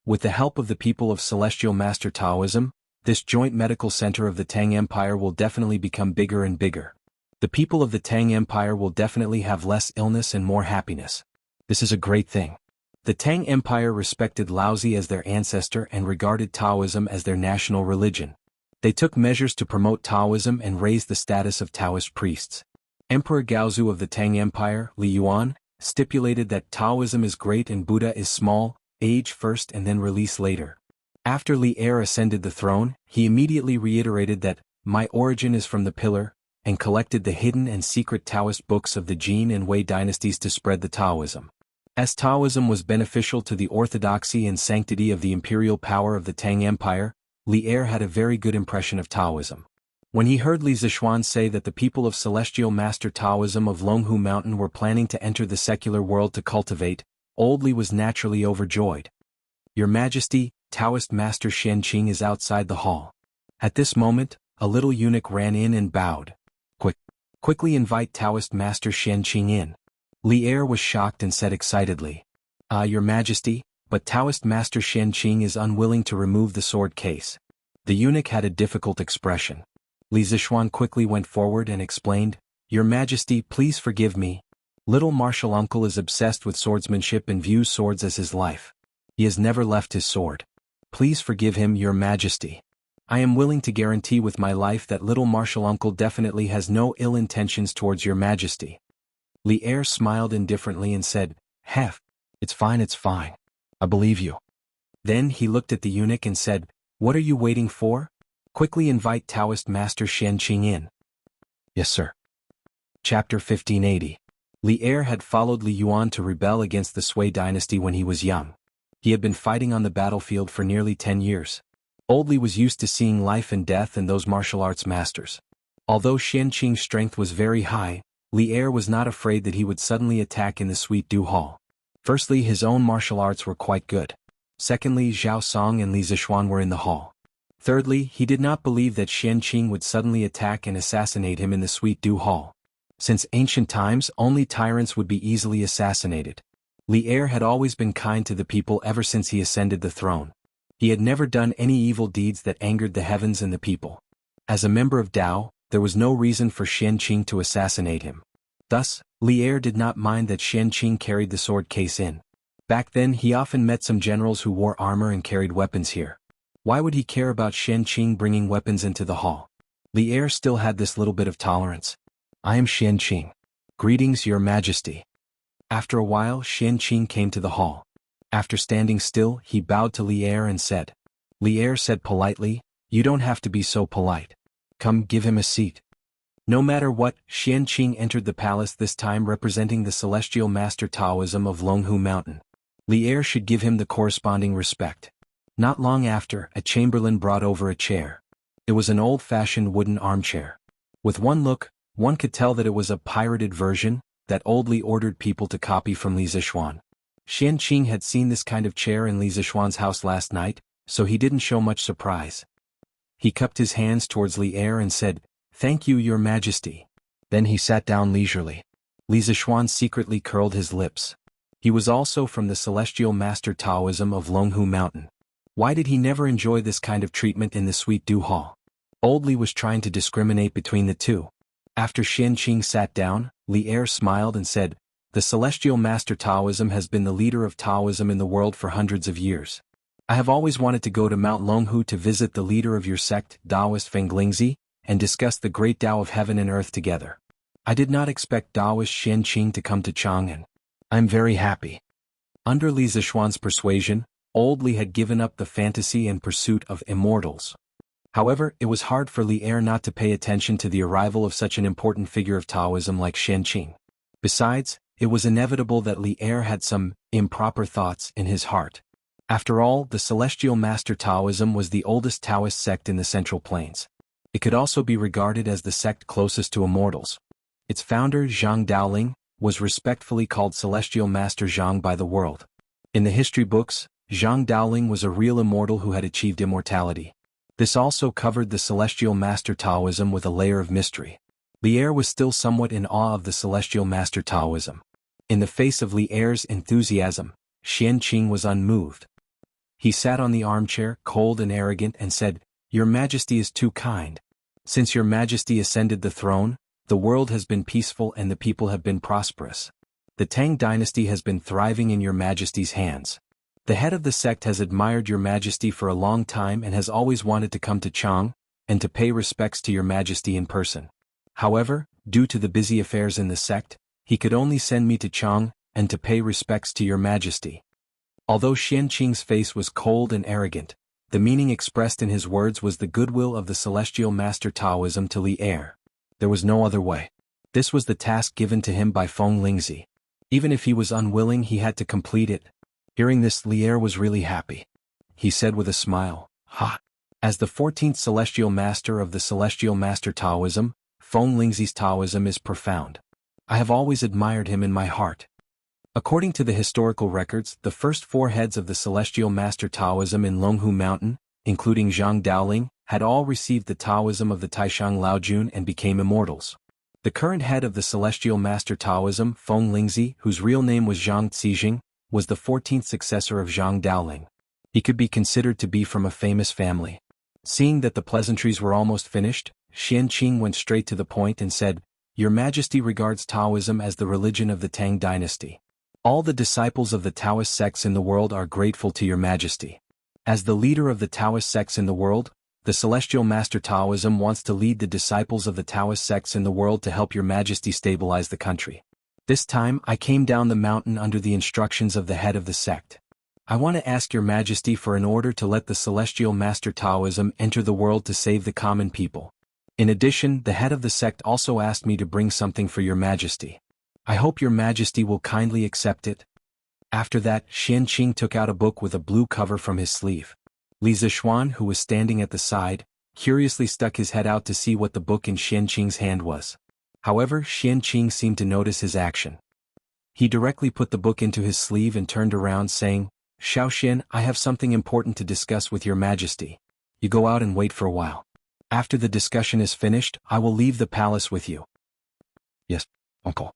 With the help of the people of Celestial Master Taoism, this joint medical center of the Tang Empire will definitely become bigger and bigger. The people of the Tang Empire will definitely have less illness and more happiness. This is a great thing." The Tang Empire respected Laozi as their ancestor and regarded Taoism as their national religion. They took measures to promote Taoism and raise the status of Taoist priests. Emperor Gaozu of the Tang Empire, Li Yuan, stipulated that Taoism is great and Buddha is small, age first and then release later. After Li Er ascended the throne, he immediately reiterated that, "My origin is from the pillar," and collected the hidden and secret Taoist books of the Jin and Wei dynasties to spread the Taoism. As Taoism was beneficial to the orthodoxy and sanctity of the imperial power of the Tang Empire, Li Er had a very good impression of Taoism. When he heard Li Zishuan say that the people of Celestial Master Taoism of Longhu Mountain were planning to enter the secular world to cultivate, Old Li was naturally overjoyed. Your Majesty, Taoist Master Xianqing is outside the hall. At this moment, a little eunuch ran in and bowed. Quickly invite Taoist Master Xianqing in. Li Er was shocked and said excitedly. Your Majesty, but Taoist Master Xianqing is unwilling to remove the sword case. The eunuch had a difficult expression. Li Zishuan quickly went forward and explained, Your Majesty, please forgive me. Little martial uncle is obsessed with swordsmanship and views swords as his life. He has never left his sword. Please forgive him, Your Majesty. I am willing to guarantee with my life that little martial uncle definitely has no ill intentions towards Your Majesty. Li Er smiled indifferently and said, Hef, it's fine. I believe you. Then he looked at the eunuch and said, What are you waiting for? Quickly invite Taoist Master Xianqing in. Yes, sir. Chapter 1580. Li Er had followed Li Yuan to rebel against the Sui dynasty when he was young. He had been fighting on the battlefield for nearly 10 years. Old Li was used to seeing life and death in those martial arts masters. Although Xianqing's strength was very high, Li Er was not afraid that he would suddenly attack in the Sweet Dew Hall. Firstly, his own martial arts were quite good. Secondly, Zhao Song and Li Zishuan were in the hall. Thirdly, he did not believe that Xianqing would suddenly attack and assassinate him in the Sweet Dew Hall. Since ancient times, only tyrants would be easily assassinated. Li Er had always been kind to the people ever since he ascended the throne. He had never done any evil deeds that angered the heavens and the people. As a member of Dao, there was no reason for Xianqing to assassinate him. Thus, Li Er did not mind that Xianqing carried the sword case in. Back then he often met some generals who wore armor and carried weapons here. Why would he care about Xianqing bringing weapons into the hall? Li Er still had this little bit of tolerance. I am Xianqing. Greetings, Your Majesty. After a while Xianqing came to the hall. After standing still, he bowed to Li Er and said. Li Er said politely, You don't have to be so polite. Come, give him a seat. No matter what, Xianqing entered the palace this time representing the celestial master Taoism of Longhu Mountain. Li Er should give him the corresponding respect. Not long after, a chamberlain brought over a chair. It was an old-fashioned wooden armchair. With one look, one could tell that it was a pirated version that Old Li ordered people to copy from Li Zishuan. Xianqing had seen this kind of chair in Li Zishuan's house last night, so he didn't show much surprise. He cupped his hands towards Li Er and said, Thank you, Your Majesty. Then he sat down leisurely. Li Zishuan secretly curled his lips. He was also from the celestial master Taoism of Longhu Mountain. Why did he never enjoy this kind of treatment in the Sweet Dew Hall? Old Li was trying to discriminate between the two. After Xianqing sat down, Li Er smiled and said, The celestial master Taoism has been the leader of Taoism in the world for hundreds of years. I have always wanted to go to Mount Longhu to visit the leader of your sect, Taoist Fenglingzi, and discuss the great Tao of heaven and earth together. I did not expect Taoist Xianqing to come to Chang'an. I'm very happy. Under Li Zishuan's persuasion, Old Li had given up the fantasy and pursuit of immortals. However, it was hard for Li Er not to pay attention to the arrival of such an important figure of Taoism like Xianqing. Besides, it was inevitable that Li Er had some improper thoughts in his heart. After all, the celestial master Taoism was the oldest Taoist sect in the Central Plains. It could also be regarded as the sect closest to immortals. Its founder, Zhang Daoling, was respectfully called Celestial Master Zhang by the world. In the history books, Zhang Daoling was a real immortal who had achieved immortality. This also covered the Celestial Master Taoism with a layer of mystery. Li Er was still somewhat in awe of the Celestial Master Taoism. In the face of Li Er's enthusiasm, Xianqing was unmoved. He sat on the armchair, cold and arrogant, and said, Your Majesty is too kind. Since Your Majesty ascended the throne, the world has been peaceful and the people have been prosperous. The Tang dynasty has been thriving in Your Majesty's hands. The head of the sect has admired Your Majesty for a long time and has always wanted to come to Chang, and to pay respects to Your Majesty in person. However, due to the busy affairs in the sect, he could only send me to Chang, and to pay respects to Your Majesty. Although Xianqing's face was cold and arrogant, the meaning expressed in his words was the goodwill of the Celestial Master Taoism to Li Er. There was no other way. This was the task given to him by Feng Lingzi. Even if he was unwilling, he had to complete it. Hearing this, Li Er was really happy. He said with a smile, Ha! As the 14th Celestial Master of the Celestial Master Taoism, Feng Lingzi's Taoism is profound. I have always admired him in my heart. According to the historical records, the first 4 heads of the Celestial Master Taoism in Longhu Mountain, including Zhang Daoling, had all received the Taoism of the Taishang Laojun and became immortals. The current head of the Celestial Master Taoism, Feng Lingzi, whose real name was Zhang Xijing, was the 14th successor of Zhang Daoling. He could be considered to be from a famous family. Seeing that the pleasantries were almost finished, Xian Qing went straight to the point and said, "Your Majesty regards Taoism as the religion of the Tang dynasty. All the disciples of the Taoist sects in the world are grateful to your Majesty. As the leader of the Taoist sects in the world, the Celestial Master Taoism wants to lead the disciples of the Taoist sects in the world to help your Majesty stabilize the country. This time I came down the mountain under the instructions of the head of the sect. I want to ask your Majesty for an order to let the Celestial Master Taoism enter the world to save the common people. In addition, the head of the sect also asked me to bring something for your Majesty. I hope your Majesty will kindly accept it." After that, Xian Qing took out a book with a blue cover from his sleeve. Li Zixuan, who was standing at the side, curiously stuck his head out to see what the book in Xian Qing's hand was. However, Xian Qing seemed to notice his action. He directly put the book into his sleeve and turned around saying, "Xiaoxian, I have something important to discuss with your Majesty. You go out and wait for a while. After the discussion is finished, I will leave the palace with you." "Yes, uncle."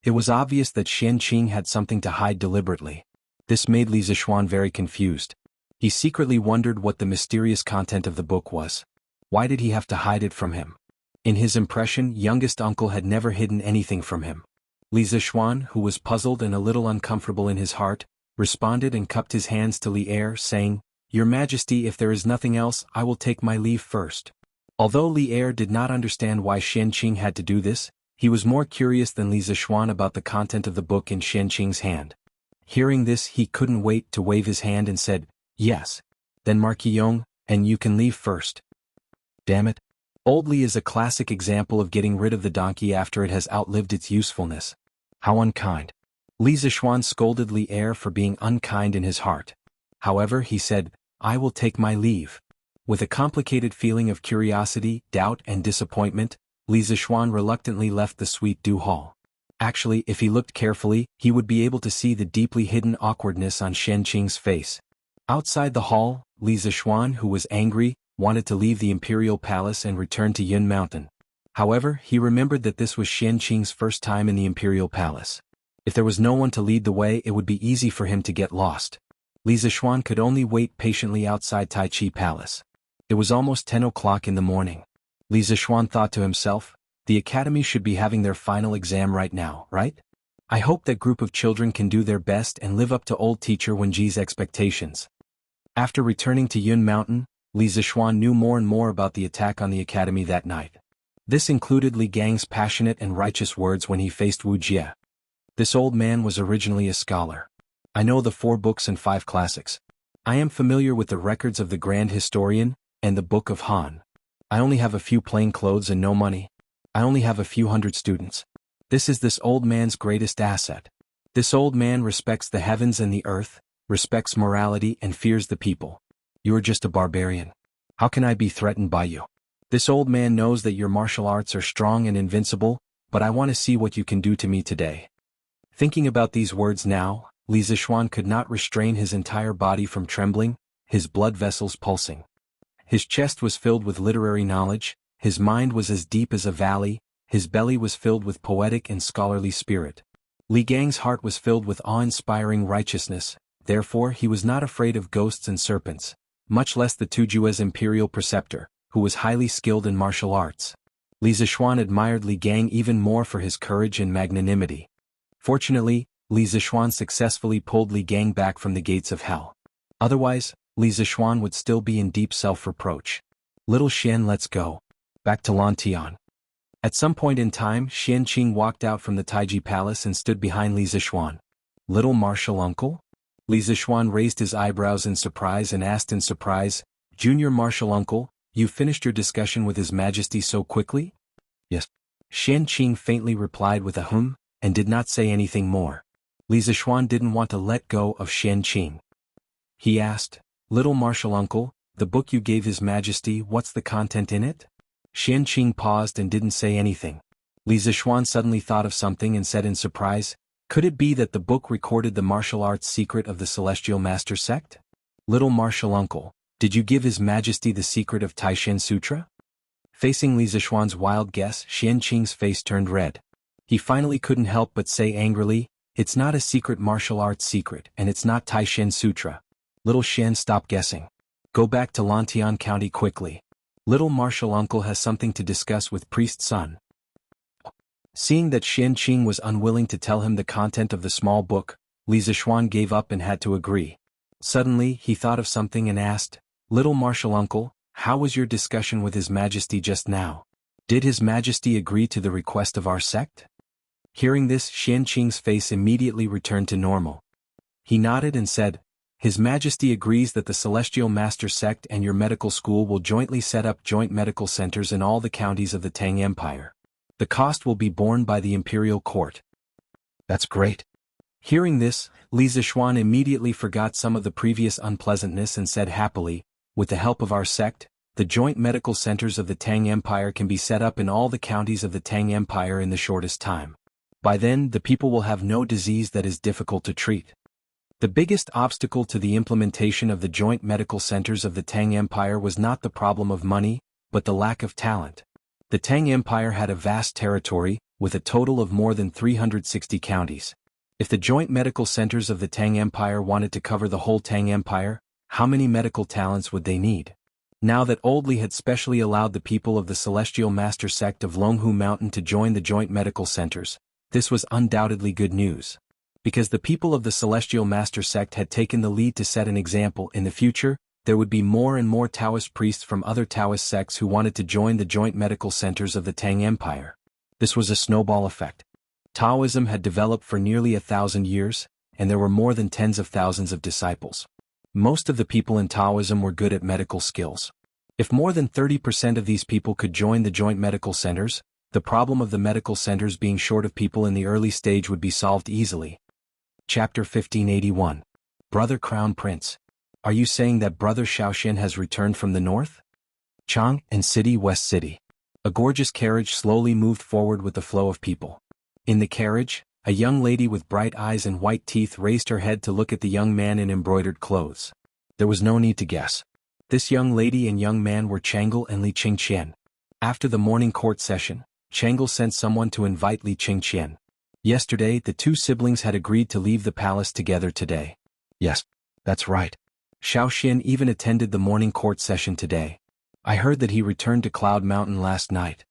It was obvious that Xian Qing had something to hide deliberately. This made Li Zixuan very confused. He secretly wondered what the mysterious content of the book was. Why did he have to hide it from him? In his impression, youngest uncle had never hidden anything from him. Li Zixuan, who was puzzled and a little uncomfortable in his heart, responded and cupped his hands to Li Er, saying, "Your Majesty, if there is nothing else, I will take my leave first." Although Li Er did not understand why Xian Qing had to do this, he was more curious than Li Zixuan about the content of the book in Xian Qing's hand. Hearing this, he couldn't wait to wave his hand and said, "Yes. Then Marquis Yong, and you can leave first." Damn it. Old Li is a classic example of getting rid of the donkey after it has outlived its usefulness. How unkind. Li Zixuan scolded Li Er for being unkind in his heart. However, he said, "I will take my leave." With a complicated feeling of curiosity, doubt and disappointment, Li Zixuan reluctantly left the Sweet Dew Hall. Actually, if he looked carefully, he would be able to see the deeply hidden awkwardness on Xian Qing's face. Outside the hall, Li Zixuan, who was angry, wanted to leave the imperial palace and return to Yun Mountain. However, he remembered that this was Xian Qing's first time in the imperial palace. If there was no one to lead the way, it would be easy for him to get lost. Li Zixuan could only wait patiently outside Tai Chi Palace. It was almost 10 o'clock in the morning. Li Zixuan thought to himself, the academy should be having their final exam right now, right? I hope that group of children can do their best and live up to old teacher Wenji's expectations. After returning to Yun Mountain, Li Zixuan knew more and more about the attack on the academy that night. This included Li Gang's passionate and righteous words when he faced Wuxia. This old man was originally a scholar. I know the 4 books and 5 classics. I am familiar with the records of the Grand Historian and the Book of Han. I only have a few plain clothes and no money. I only have a few hundred students. This is this old man's greatest asset. This old man respects the heavens and the earth, respects morality and fears the people. You are just a barbarian. How can I be threatened by you? This old man knows that your martial arts are strong and invincible, but I want to see what you can do to me today. Thinking about these words now, Li Zixuan could not restrain his entire body from trembling, his blood vessels pulsing. His chest was filled with literary knowledge, his mind was as deep as a valley, his belly was filled with poetic and scholarly spirit. Li Gang's heart was filled with awe-inspiring righteousness, therefore he was not afraid of ghosts and serpents, much less the Tujue's imperial preceptor, who was highly skilled in martial arts. Li Zixuan admired Li Gang even more for his courage and magnanimity. Fortunately, Li Zixuan successfully pulled Li Gang back from the gates of hell. Otherwise, Li Zixuan would still be in deep self-reproach. Little Xian, let's go. Back to Lantian. At some point in time, Xian Qing walked out from the Taiji Palace and stood behind Li Zixuan. Little martial uncle? Li Zixuan raised his eyebrows in surprise and asked in surprise, Junior martial uncle, you finished your discussion with His Majesty so quickly? Yes. Xian Qing faintly replied with a hum, and did not say anything more. Li Zixuan didn't want to let go of Xian Qing. He asked, Little martial uncle, the book you gave His Majesty, what's the content in it? Xian Qing paused and didn't say anything. Li Zixuan suddenly thought of something and said in surprise, Could it be that the book recorded the martial arts secret of the Celestial Master Sect? Little martial uncle, did you give His Majesty the secret of Taishan Sutra? Facing Li Zishuan's wild guess, Xian Qing's face turned red. He finally couldn't help but say angrily, "It's not a secret martial arts secret, and it's not Taishan Sutra." Little Xian, stop guessing. Go back to Lantian County quickly. Little martial uncle has something to discuss with priest's son. Seeing that Xian Qing was unwilling to tell him the content of the small book, Li Zishuan gave up and had to agree. Suddenly, he thought of something and asked, "Little martial uncle, how was your discussion with His Majesty just now? Did His Majesty agree to the request of our sect?" Hearing this, Xian Qing's face immediately returned to normal. He nodded and said, "His Majesty agrees that the Celestial Master Sect and your medical school will jointly set up joint medical centers in all the counties of the Tang Empire. The cost will be borne by the Imperial Court." That's great. Hearing this, Li Zishuan immediately forgot some of the previous unpleasantness and said happily, "With the help of our sect, the joint medical centers of the Tang Empire can be set up in all the counties of the Tang Empire in the shortest time. By then, the people will have no disease that is difficult to treat." The biggest obstacle to the implementation of the joint medical centers of the Tang Empire was not the problem of money, but the lack of talent. The Tang Empire had a vast territory, with a total of more than 360 counties. If the joint medical centers of the Tang Empire wanted to cover the whole Tang Empire, how many medical talents would they need? Now that Old Li had specially allowed the people of the Celestial Master Sect of Longhu Mountain to join the joint medical centers, this was undoubtedly good news. Because the people of the Celestial Master Sect had taken the lead to set an example in the future, there would be more and more Taoist priests from other Taoist sects who wanted to join the joint medical centers of the Tang Empire. This was a snowball effect. Taoism had developed for nearly 1,000 years, and there were more than tens of thousands of disciples. Most of the people in Taoism were good at medical skills. If more than 30% of these people could join the joint medical centers, the problem of the medical centers being short of people in the early stage would be solved easily. Chapter 1581. Brother Crown Prince. Are you saying that Brother Shaoxian has returned from the north? Chang and City, West City. A gorgeous carriage slowly moved forward with the flow of people. In the carriage, a young lady with bright eyes and white teeth raised her head to look at the young man in embroidered clothes. There was no need to guess. This young lady and young man were Chang'e and Li Qingqian. After the morning court session, Chang'e sent someone to invite Li Qingqian. Yesterday, the two siblings had agreed to leave the palace together today. Yes, that's right. Shaoxian even attended the morning court session today. I heard that he returned to Cloud Mountain last night.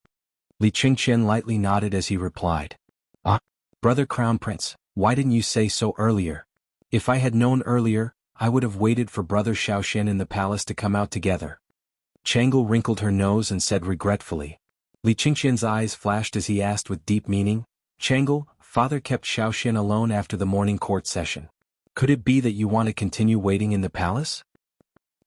Li Qingqian lightly nodded as he replied. Ah, Brother Crown Prince, why didn't you say so earlier? If I had known earlier, I would have waited for Brother Shaoxian in the palace to come out together. Chang'e wrinkled her nose and said regretfully. Li Qingqian's eyes flashed as he asked with deep meaning, Chang'e, Father kept Shaoxian alone after the morning court session. Could it be that you want to continue waiting in the palace?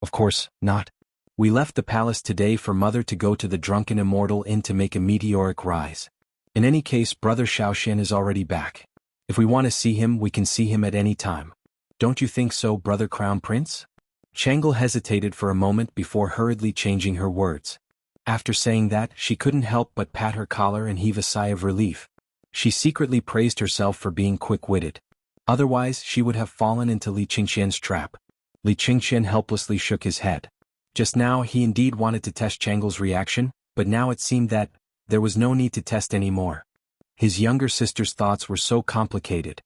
Of course not. We left the palace today for Mother to go to the Drunken Immortal Inn to make a meteoric rise. In any case, Brother Shaoxian is already back. If we want to see him, we can see him at any time. Don't you think so, Brother Crown Prince? Chang'e hesitated for a moment before hurriedly changing her words. After saying that, she couldn't help but pat her collar and heave a sigh of relief. She secretly praised herself for being quick-witted. Otherwise, she would have fallen into Li Qingqian's trap. Li Qingqian helplessly shook his head. Just now he indeed wanted to test Chang'e's reaction, but now it seemed that there was no need to test any more. His younger sister's thoughts were so complicated.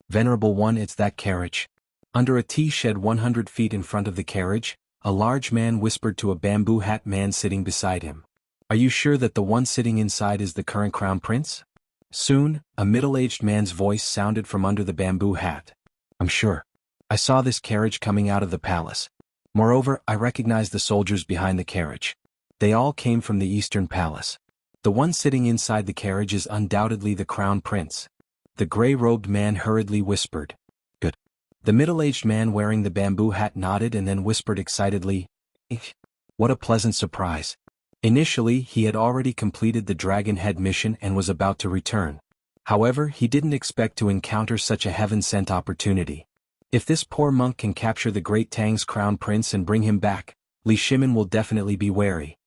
Venerable One, it's that carriage. Under a tea shed 100 feet in front of the carriage, a large man whispered to a bamboo hat man sitting beside him. Are you sure that the one sitting inside is the current crown prince? Soon, a middle-aged man's voice sounded from under the bamboo hat. I'm sure. I saw this carriage coming out of the palace. Moreover, I recognized the soldiers behind the carriage. They all came from the Eastern Palace. The one sitting inside the carriage is undoubtedly the crown prince. The gray-robed man hurriedly whispered. Good. The middle-aged man wearing the bamboo hat nodded and then whispered excitedly, "Eek. What a pleasant surprise." Initially, he had already completed the Dragon Head mission and was about to return. However, he didn't expect to encounter such a heaven-sent opportunity. If this poor monk can capture the Great Tang's crown prince and bring him back, Li Shimin will definitely be wary.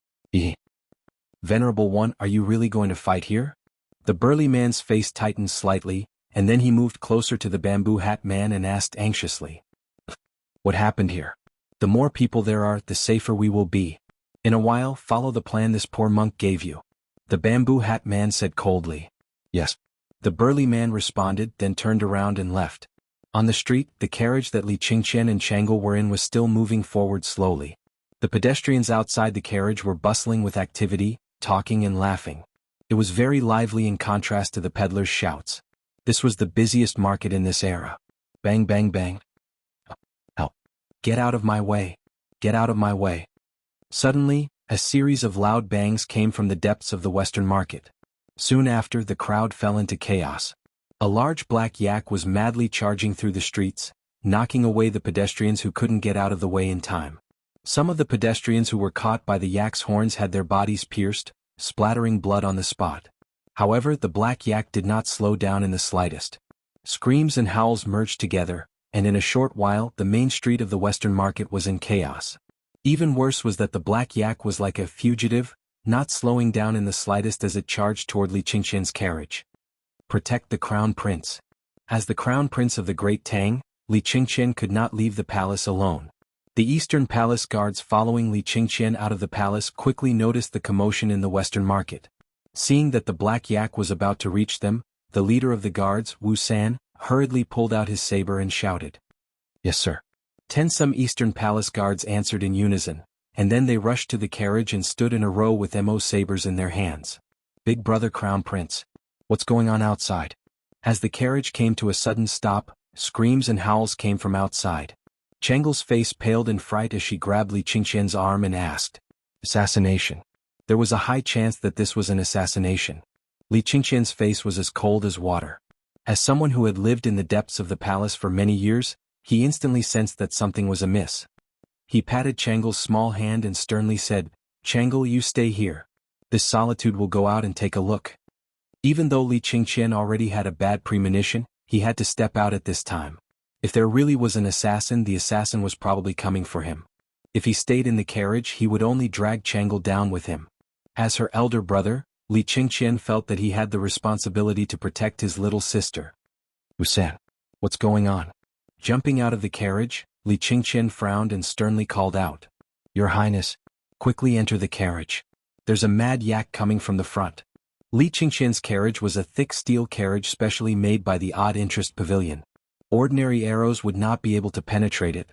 Venerable One, are you really going to fight here? The burly man's face tightened slightly, and then he moved closer to the bamboo hat man and asked anxiously, "What happened here? The more people there are, the safer we will be. In a while, follow the plan this poor monk gave you." The bamboo hat man said coldly, "Yes." The burly man responded, then turned around and left. On the street, the carriage that Li Qingqian and Jianghu were in was still moving forward slowly. The pedestrians outside the carriage were bustling with activity, talking and laughing. It was very lively in contrast to the peddlers' shouts. This was the busiest market in this era. Bang bang bang. Help. Get out of my way. Get out of my way. Suddenly, a series of loud bangs came from the depths of the western market. Soon after, the crowd fell into chaos. A large black yak was madly charging through the streets, knocking away the pedestrians who couldn't get out of the way in time. Some of the pedestrians who were caught by the yak's horns had their bodies pierced, splattering blood on the spot. However, the black yak did not slow down in the slightest. Screams and howls merged together, and in a short while the main street of the western market was in chaos. Even worse was that the black yak was like a fugitive, not slowing down in the slightest as it charged toward Li Qingqian's carriage. Protect the crown prince. As the crown prince of the Great Tang, Li Qingqian could not leave the palace alone. The eastern palace guards following Li Qingqian out of the palace quickly noticed the commotion in the western market. Seeing that the black yak was about to reach them, the leader of the guards, Wuxia, hurriedly pulled out his saber and shouted, "Yes, sir." 10 some eastern palace guards answered in unison, and then they rushed to the carriage and stood in a row with sabers in their hands. "Big brother crown prince. What's going on outside?" As the carriage came to a sudden stop, screams and howls came from outside. Chengle's face paled in fright as she grabbed Li Qingqian's arm and asked, "Assassination." There was a high chance that this was an assassination. Li Qingqian's face was as cold as water. As someone who had lived in the depths of the palace for many years, he instantly sensed that something was amiss. He patted Chengle's small hand and sternly said, "Chengle, you stay here. This solitude will go out and take a look." Even though Li Qingqian already had a bad premonition, he had to step out at this time. If there really was an assassin, the assassin was probably coming for him. If he stayed in the carriage, he would only drag Chengle down with him. As her elder brother, Li Qingqian felt that he had the responsibility to protect his little sister. "Wuxia, what's going on?" Jumping out of the carriage, Li Qingqian frowned and sternly called out, "Your Highness, quickly enter the carriage. There's a mad yak coming from the front." Li Qingqian's carriage was a thick steel carriage specially made by the Odd Interest Pavilion. Ordinary arrows would not be able to penetrate it.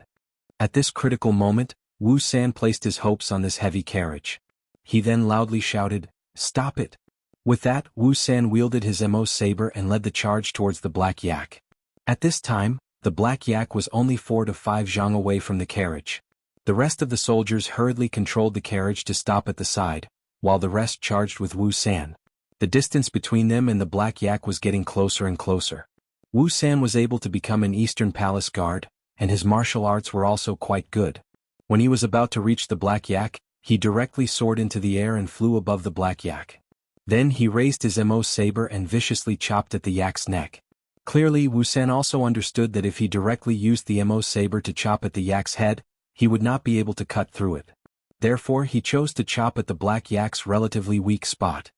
At this critical moment, Wuxia placed his hopes on this heavy carriage. He then loudly shouted, "Stop it!" With that, Wuxia wielded his saber and led the charge towards the black yak. At this time, the black yak was only 4 to 5 zhang away from the carriage. The rest of the soldiers hurriedly controlled the carriage to stop at the side, while the rest charged with Wuxia. The distance between them and the black yak was getting closer and closer. Wuxia was able to become an Eastern Palace guard, and his martial arts were also quite good. When he was about to reach the black yak, he directly soared into the air and flew above the black yak. Then he raised his saber and viciously chopped at the yak's neck. Clearly, Wuxia also understood that if he directly used the saber to chop at the yak's head, he would not be able to cut through it. Therefore, he chose to chop at the black yak's relatively weak spot.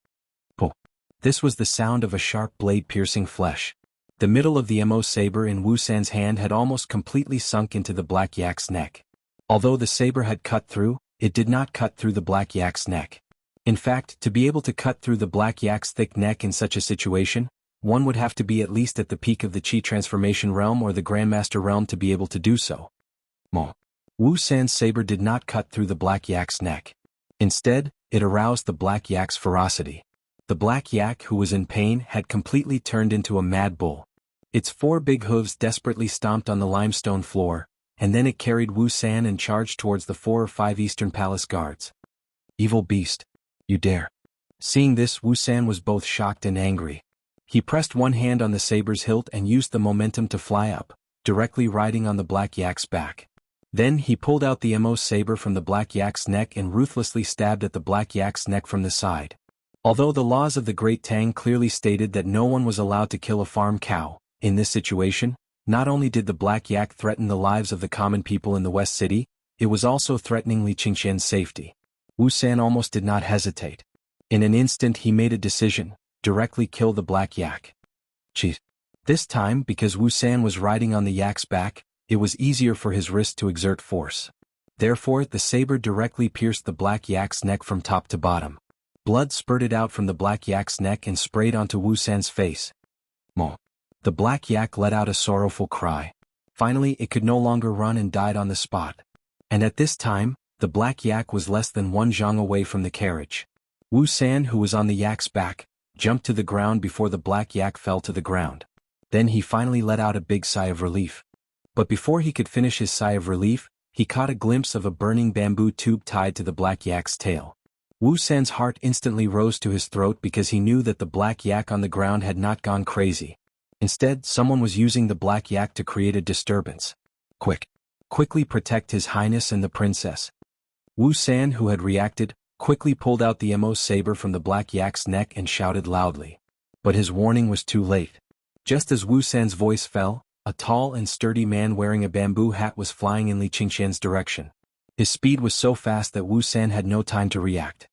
Po! This was the sound of a sharp blade piercing flesh. The middle of the saber in Wuxia's hand had almost completely sunk into the black yak's neck. Although the saber had cut through, it did not cut through the black yak's neck. In fact, to be able to cut through the black yak's thick neck in such a situation, one would have to be at least at the peak of the Qi transformation realm or the Grandmaster realm to be able to do so. Wuxia's saber did not cut through the black yak's neck. Instead, it aroused the black yak's ferocity. The black yak, who was in pain, had completely turned into a mad bull. Its 4 big hooves desperately stomped on the limestone floor, and then it carried Wuxia and charged towards the 4 or 5 Eastern Palace guards. "Evil beast! You dare!" Seeing this, Wuxia was both shocked and angry. He pressed one hand on the saber's hilt and used the momentum to fly up, directly riding on the black yak's back. Then he pulled out the saber from the black yak's neck and ruthlessly stabbed at the black yak's neck from the side. Although the laws of the Great Tang clearly stated that no one was allowed to kill a farm cow, in this situation, not only did the black yak threaten the lives of the common people in the West City, it was also threatening Li Qingqian's safety. Wuxia almost did not hesitate. In an instant he made a decision: directly kill the black yak. "Geez, This time, because Wusan was riding on the yak's back, it was easier for his wrist to exert force. Therefore, the saber directly pierced the black yak's neck from top to bottom. Blood spurted out from the black yak's neck and sprayed onto Wusan's face. Mo. The black yak let out a sorrowful cry. Finally, it could no longer run and died on the spot. And at this time, the black yak was less than 1 zhang away from the carriage. Wusan, who was on the yak's back, jumped to the ground before the black yak fell to the ground. Then he finally let out a big sigh of relief. But before he could finish his sigh of relief, he caught a glimpse of a burning bamboo tube tied to the black yak's tail. Wusan's heart instantly rose to his throat because he knew that the black yak on the ground had not gone crazy. Instead, someone was using the black yak to create a disturbance. Quickly protect His Highness and the princess. Wusan, who had reacted, quickly pulled out the Mo saber from the black yak's neck and shouted loudly. But his warning was too late. Just as Wusan's voice fell, a tall and sturdy man wearing a bamboo hat was flying in Li Qingqian's direction. His speed was so fast that Wusan had no time to react.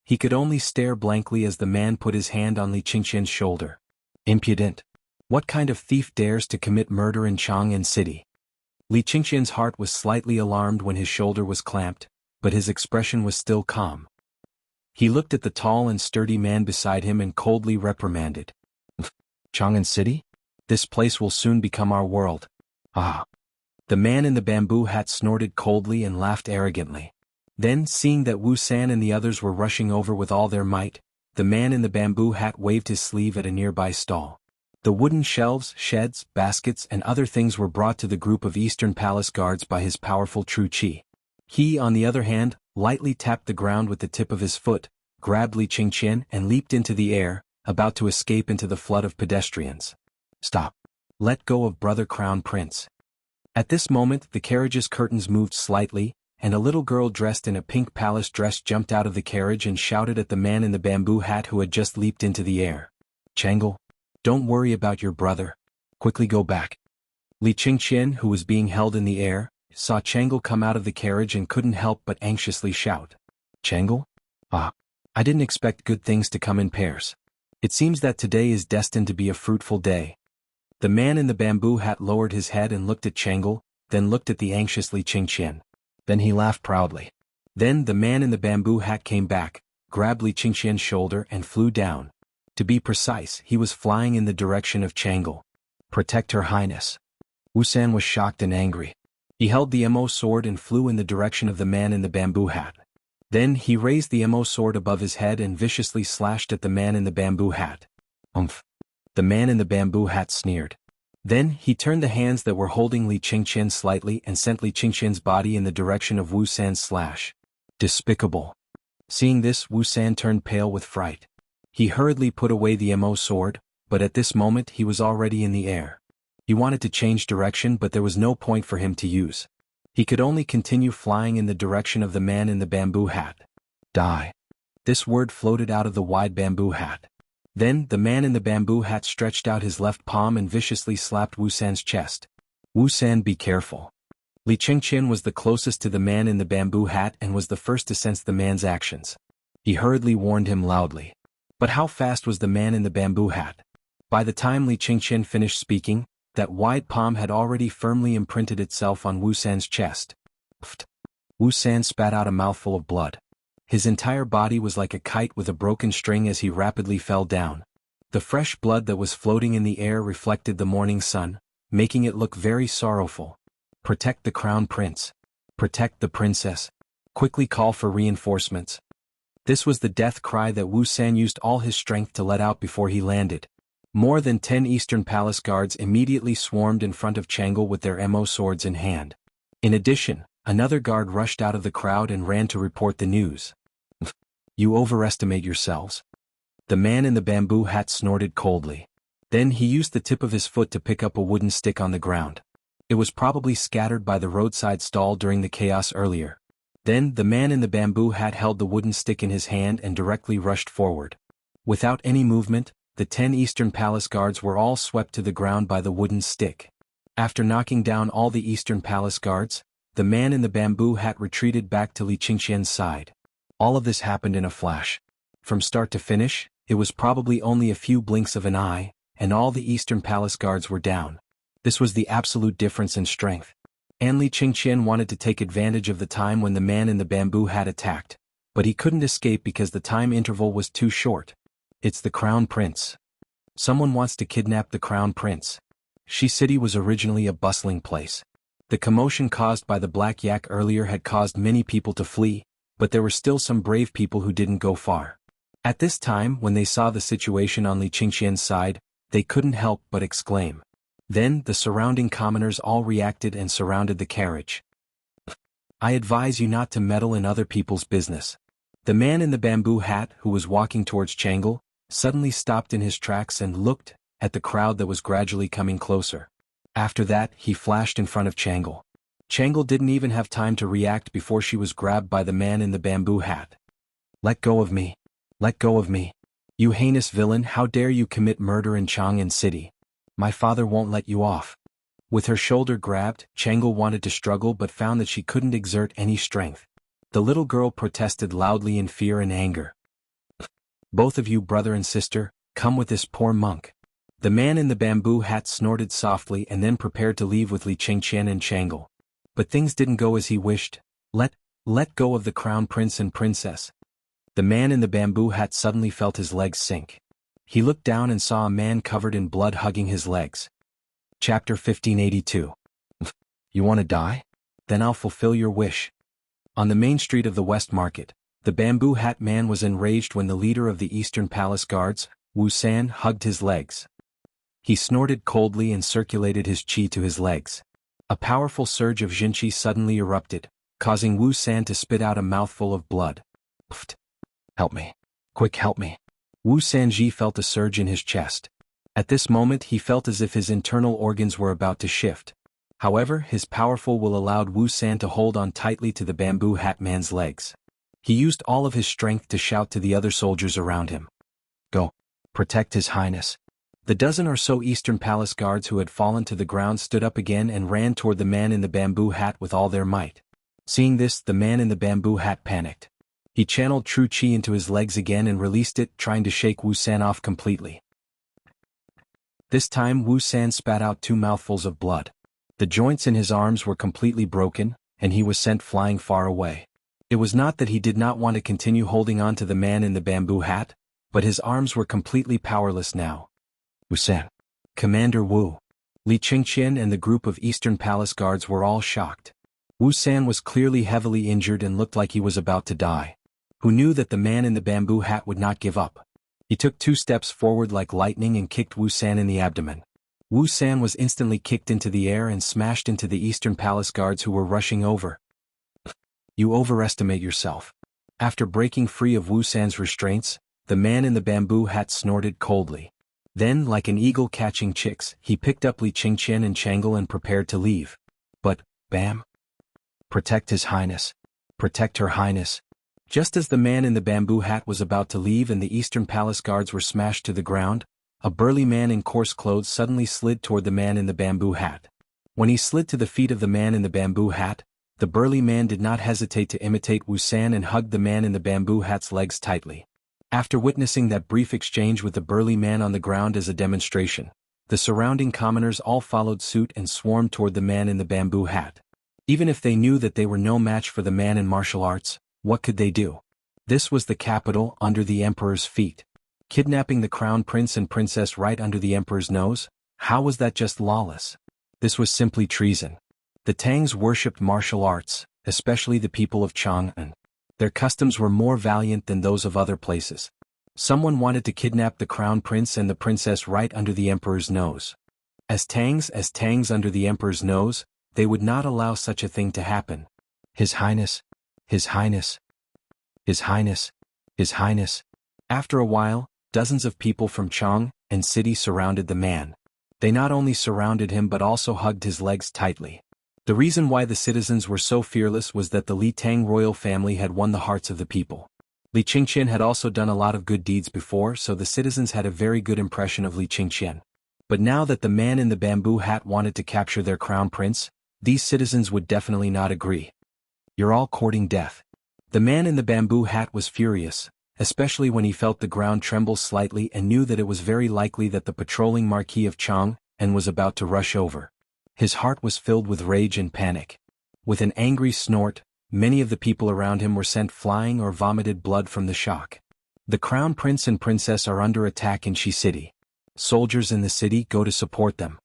He could only stare blankly as the man put his hand on Li Qingqian's shoulder. Impudent! What kind of thief dares to commit murder in Chang'an City? Li Qingqian's heart was slightly alarmed when his shoulder was clamped, but his expression was still calm. He looked at the tall and sturdy man beside him and coldly reprimanded. Chang'an City? This place will soon become our world. Ah! The man in the bamboo hat snorted coldly and laughed arrogantly. Then, seeing that Wusan and the others were rushing over with all their might, the man in the bamboo hat waved his sleeve at a nearby stall. The wooden shelves, sheds, baskets and other things were brought to the group of Eastern Palace guards by his powerful true qi. He, on the other hand, lightly tapped the ground with the tip of his foot, grabbed Li Qingqian and leaped into the air, about to escape into the flood of pedestrians. Stop. Let go of brother Crown Prince. At this moment the carriage's curtains moved slightly, and a little girl dressed in a pink palace dress jumped out of the carriage and shouted at the man in the bamboo hat who had just leaped into the air. Chang'e, don't worry about your brother. Quickly go back. Li Qingqian, who was being held in the air, saw Chang'e come out of the carriage and couldn't help but anxiously shout. Chang'e? Ah! I didn't expect good things to come in pairs. It seems that today is destined to be a fruitful day. The man in the bamboo hat lowered his head and looked at Chang'e, then looked at the anxious Li Qingqian. Then he laughed proudly. Then the man in the bamboo hat came back, grabbed Li Qingqian's shoulder and flew down. To be precise, he was flying in the direction of Chang'e. Protect Her Highness. Wusan was shocked and angry. He held the Mo sword and flew in the direction of the man in the bamboo hat. Then he raised the Mo sword above his head and viciously slashed at the man in the bamboo hat. Umph! The man in the bamboo hat sneered. Then he turned the hands that were holding Li Qingqian slightly and sent Li Qingqian's body in the direction of Wusan's slash. Despicable! Seeing this, Wusan turned pale with fright. He hurriedly put away the Mo sword, but at this moment he was already in the air. He wanted to change direction, but there was no point for him to use. He could only continue flying in the direction of the man in the bamboo hat. Die. This word floated out of the wide bamboo hat. Then the man in the bamboo hat stretched out his left palm and viciously slapped Wusan's chest. Wusan, be careful. Li Qingqian was the closest to the man in the bamboo hat and was the first to sense the man's actions. He hurriedly warned him loudly. But how fast was the man in the bamboo hat? By the time Li Qingqian finished speaking, that wide palm had already firmly imprinted itself on Wusan's chest. Pfft! Wusan spat out a mouthful of blood. His entire body was like a kite with a broken string as he rapidly fell down. The fresh blood that was floating in the air reflected the morning sun, making it look very sorrowful. Protect the crown prince. Protect the princess. Quickly call for reinforcements. This was the death cry that Wusan used all his strength to let out before he landed. More than 10 Eastern Palace guards immediately swarmed in front of Chang'e with their Mo swords in hand. In addition, another guard rushed out of the crowd and ran to report the news. You overestimate yourselves. The man in the bamboo hat snorted coldly. Then he used the tip of his foot to pick up a wooden stick on the ground. It was probably scattered by the roadside stall during the chaos earlier. Then the man in the bamboo hat held the wooden stick in his hand and directly rushed forward. Without any movement, the 10 Eastern Palace guards were all swept to the ground by the wooden stick. After knocking down all the Eastern Palace guards, the man in the bamboo hat retreated back to Li Qingqian's side. All of this happened in a flash. From start to finish, it was probably only a few blinks of an eye, and all the Eastern Palace guards were down. This was the absolute difference in strength. And Li Qingqian wanted to take advantage of the time when the man in the bamboo hat attacked, but he couldn't escape because the time interval was too short. It's the Crown Prince. Someone wants to kidnap the Crown Prince. Shi City was originally a bustling place. The commotion caused by the Black Yak earlier had caused many people to flee, but there were still some brave people who didn't go far. At this time, when they saw the situation on Li Qingqian's side, they couldn't help but exclaim. Then, the surrounding commoners all reacted and surrounded the carriage. I advise you not to meddle in other people's business. The man in the bamboo hat, who was walking towards Jianghu, suddenly stopped in his tracks and looked at the crowd that was gradually coming closer. After that, he flashed in front of Jianghu. Jianghu didn't even have time to react before she was grabbed by the man in the bamboo hat. Let go of me. Let go of me. You heinous villain, how dare you commit murder in Chang'an City? My father won't let you off. With her shoulder grabbed, Jianghu wanted to struggle but found that she couldn't exert any strength. The little girl protested loudly in fear and anger. Both of you, brother and sister, come with this poor monk. The man in the bamboo hat snorted softly and then prepared to leave with Li Qingqian and Jianghu. But things didn't go as he wished. Let go of the Crown Prince and Princess. The man in the bamboo hat suddenly felt his legs sink. He looked down and saw a man covered in blood hugging his legs. Chapter 1582. You want to die? Then I'll fulfill your wish. On the main street of the West Market, the bamboo hat man was enraged when the leader of the Eastern Palace Guards, Wuxia, hugged his legs. He snorted coldly and circulated his qi to his legs. A powerful surge of Jinqi suddenly erupted, causing Wuxia to spit out a mouthful of blood. Pfft! Help me. Quick, help me. Wu Sanji felt a surge in his chest. At this moment he felt as if his internal organs were about to shift. However, his powerful will allowed Wu San to hold on tightly to the bamboo hat man's legs. He used all of his strength to shout to the other soldiers around him. Go. Protect His Highness. The dozen or so Eastern Palace guards who had fallen to the ground stood up again and ran toward the man in the bamboo hat with all their might. Seeing this, the man in the bamboo hat panicked. He channeled true qi into his legs again and released it, trying to shake Wu San off completely. This time Wu San spat out 2 mouthfuls of blood. The joints in his arms were completely broken, and he was sent flying far away. It was not that he did not want to continue holding on to the man in the bamboo hat, but his arms were completely powerless now. Wu San. Commander Wu. Li Qingqian and the group of Eastern Palace guards were all shocked. Wu San was clearly heavily injured and looked like he was about to die. Who knew that the man in the bamboo hat would not give up? He took 2 steps forward like lightning and kicked Wu San in the abdomen. Wu San was instantly kicked into the air and smashed into the Eastern Palace guards who were rushing over. You overestimate yourself. After breaking free of Wu San's restraints, the man in the bamboo hat snorted coldly. Then, like an eagle catching chicks, he picked up Li Qingqian and Jianghu and prepared to leave. But, bam! Protect His Highness. Protect Her Highness. Just as the man in the bamboo hat was about to leave and the Eastern Palace guards were smashed to the ground, a burly man in coarse clothes suddenly slid toward the man in the bamboo hat. When he slid to the feet of the man in the bamboo hat, the burly man did not hesitate to imitate Wu San and hugged the man in the bamboo hat's legs tightly. After witnessing that brief exchange with the burly man on the ground as a demonstration, the surrounding commoners all followed suit and swarmed toward the man in the bamboo hat. Even if they knew that they were no match for the man in martial arts, what could they do? This was the capital, under the emperor's feet. Kidnapping the crown prince and princess right under the emperor's nose? How was that just lawless? This was simply treason. The Tangs worshipped martial arts, especially the people of Chang'an. Their customs were more valiant than those of other places. Someone wanted to kidnap the crown prince and the princess right under the emperor's nose. As Tangs under the emperor's nose, they would not allow such a thing to happen. His Highness. His Highness. His Highness. His Highness. After a while, dozens of people from Chang'an City surrounded the man. They not only surrounded him but also hugged his legs tightly. The reason why the citizens were so fearless was that the Li Tang royal family had won the hearts of the people. Li Qingqian had also done a lot of good deeds before, so the citizens had a very good impression of Li Qingqian. But now that the man in the bamboo hat wanted to capture their crown prince, these citizens would definitely not agree. You're all courting death. The man in the bamboo hat was furious, especially when he felt the ground tremble slightly and knew that it was very likely that the patrolling Marquis of Chang and was about to rush over. His heart was filled with rage and panic. With an angry snort, many of the people around him were sent flying or vomited blood from the shock. The Crown Prince and Princess are under attack in Shi City. Soldiers in the city go to support them.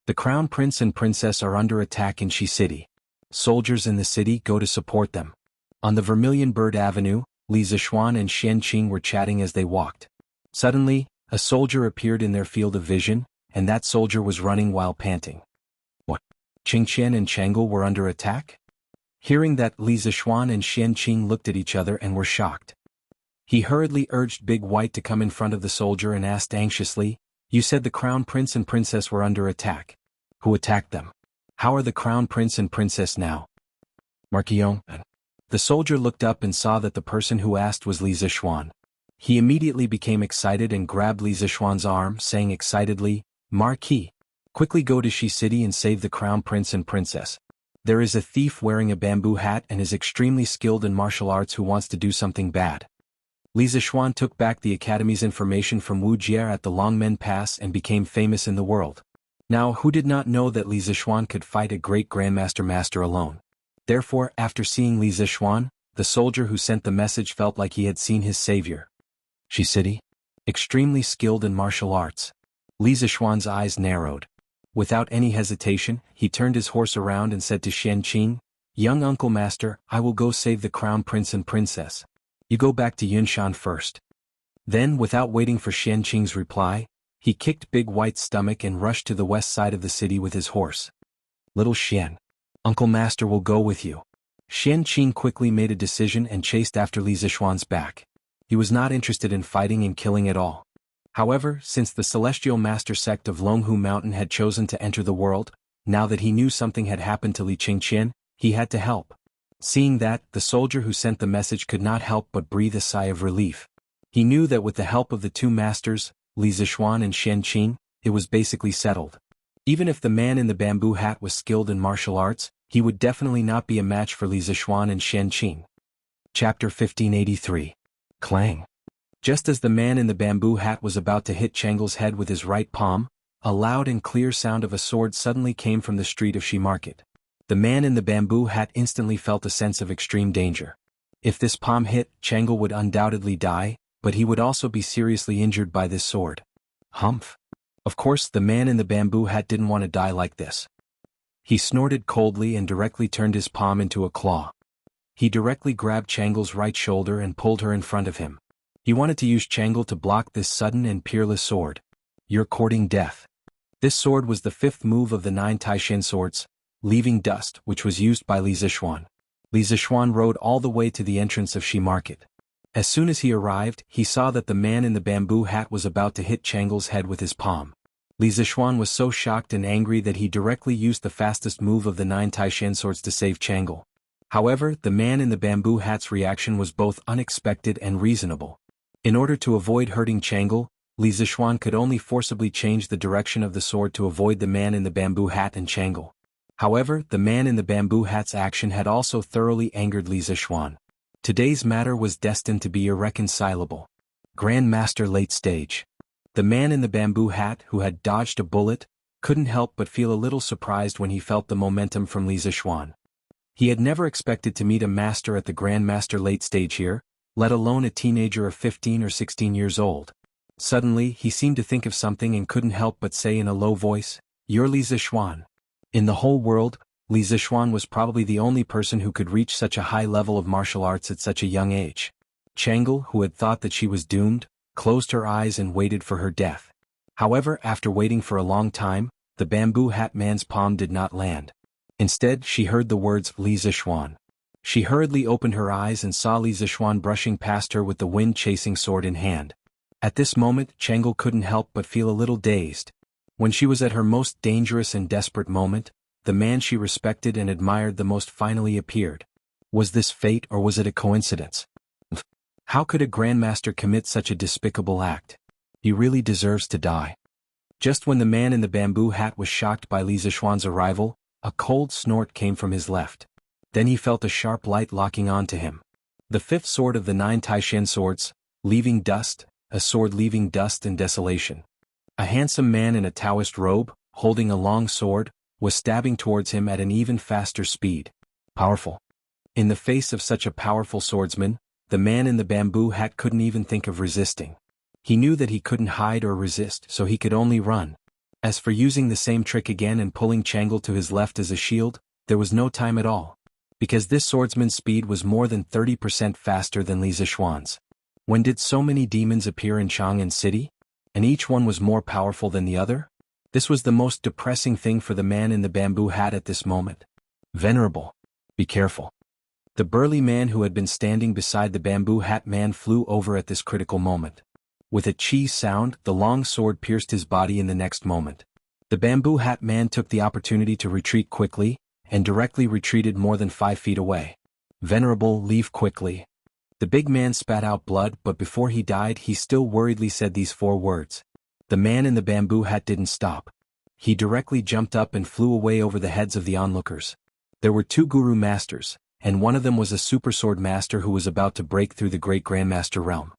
The Crown Prince and Princess are under attack in Shi City. Soldiers in the city go to support them. On the Vermilion Bird Avenue, Li Zixuan and Xian Qing were chatting as they walked. Suddenly, a soldier appeared in their field of vision, and that soldier was running while panting. What? Qingqian and Chang'e were under attack? Hearing that, Li Zixuan and Xian Qing looked at each other and were shocked. He hurriedly urged Big White to come in front of the soldier and asked anxiously, "You said the Crown Prince and Princess were under attack. Who attacked them? How are the Crown Prince and Princess now?" Marquillon. The soldier looked up and saw that the person who asked was Li Zixuan. He immediately became excited and grabbed Li Zixuan's arm, saying excitedly, "Marquis, quickly go to Shi City and save the Crown Prince and Princess. There is a thief wearing a bamboo hat and is extremely skilled in martial arts who wants to do something bad." Li Zixuan took back the Academy's information from Wuxia at the Longmen Pass and became famous in the world. Now, who did not know that Li Zixuan could fight a great Grandmaster Master alone? Therefore, after seeing Li Zixuan, the soldier who sent the message felt like he had seen his savior. Shi City? Extremely skilled in martial arts. Li Zixuan's eyes narrowed. Without any hesitation, he turned his horse around and said to Xian Qing, "Young Uncle Master, I will go save the Crown Prince and Princess. You go back to Yunshan first." Then, without waiting for Xian Qing's reply, he kicked Big White's stomach and rushed to the west side of the city with his horse. "Little Xian, Uncle Master will go with you." Xian Qing quickly made a decision and chased after Li Zixuan's back. He was not interested in fighting and killing at all. However, since the Celestial Master sect of Longhu Mountain had chosen to enter the world, now that he knew something had happened to Li Qingqian, he had to help. Seeing that, the soldier who sent the message could not help but breathe a sigh of relief. He knew that with the help of the two masters, Li Zixuan and Xian Qing, it was basically settled. Even if the man in the bamboo hat was skilled in martial arts, he would definitely not be a match for Li Zixuan and Xian Qing. Chapter 1583. Clang. Just as the man in the bamboo hat was about to hit Chang'e's head with his right palm, a loud and clear sound of a sword suddenly came from the street of Shi Market. The man in the bamboo hat instantly felt a sense of extreme danger. If this palm hit, Chang'e would undoubtedly die, but he would also be seriously injured by this sword. Humph. Of course, the man in the bamboo hat didn't want to die like this. He snorted coldly and directly turned his palm into a claw. He directly grabbed Chang'e's right shoulder and pulled her in front of him. He wanted to use Chang'e to block this sudden and peerless sword. "You're courting death." This sword was the fifth move of the 9 Taishan swords, leaving dust, which was used by Li Zixuan. Li Zixuan rode all the way to the entrance of Shi Market. As soon as he arrived, he saw that the man in the bamboo hat was about to hit Chang'e's head with his palm. Li Zixuan was so shocked and angry that he directly used the fastest move of the 9 Taishan swords to save Chang'e. However, the man in the bamboo hat's reaction was both unexpected and reasonable. In order to avoid hurting Chang'e, Li Zixuan could only forcibly change the direction of the sword to avoid the man in the bamboo hat and Chang'e. However, the man in the bamboo hat's action had also thoroughly angered Li Zixuan. Today's matter was destined to be irreconcilable. Grand Master late stage. The man in the bamboo hat, who had dodged a bullet, couldn't help but feel a little surprised when he felt the momentum from Li Zixuan. He had never expected to meet a master at the Grand Master late stage here, let alone a teenager of 15 or 16 years old. Suddenly, he seemed to think of something and couldn't help but say in a low voice, "You're Li Zixuan." In the whole world, Li Zixuan was probably the only person who could reach such a high level of martial arts at such a young age. Chang'e, who had thought that she was doomed, closed her eyes and waited for her death. However, after waiting for a long time, the bamboo hat man's palm did not land. Instead, she heard the words Li Zixuan. She hurriedly opened her eyes and saw Li Zixuan brushing past her with the wind-chasing sword in hand. At this moment, Chang'e couldn't help but feel a little dazed. When she was at her most dangerous and desperate moment, the man she respected and admired the most finally appeared. Was this fate or was it a coincidence? How could a Grandmaster commit such a despicable act? He really deserves to die. Just when the man in the bamboo hat was shocked by Li Zixuan's arrival, a cold snort came from his left. Then he felt a sharp light locking onto him. The fifth sword of the 9 Taishan swords, leaving dust, a sword leaving dust and desolation. A handsome man in a Taoist robe, holding a long sword, was stabbing towards him at an even faster speed. Powerful. In the face of such a powerful swordsman, the man in the bamboo hat couldn't even think of resisting. He knew that he couldn't hide or resist, so he could only run. As for using the same trick again and pulling Chang'e to his left as a shield, there was no time at all. Because this swordsman's speed was more than 30% faster than Li Zishuan's. When did so many demons appear in Chang'an City? And each one was more powerful than the other? This was the most depressing thing for the man in the bamboo hat at this moment. Venerable. Be careful. The burly man who had been standing beside the bamboo hat man flew over at this critical moment. With a chi sound, the long sword pierced his body in the next moment. The bamboo hat man took the opportunity to retreat quickly, and directly retreated more than 5 feet away. Venerable, leave quickly. The big man spat out blood, but before he died he still worriedly said these 4 words. The man in the bamboo hat didn't stop. He directly jumped up and flew away over the heads of the onlookers. There were 2 guru masters, and one of them was a super sword master who was about to break through the great grandmaster realm.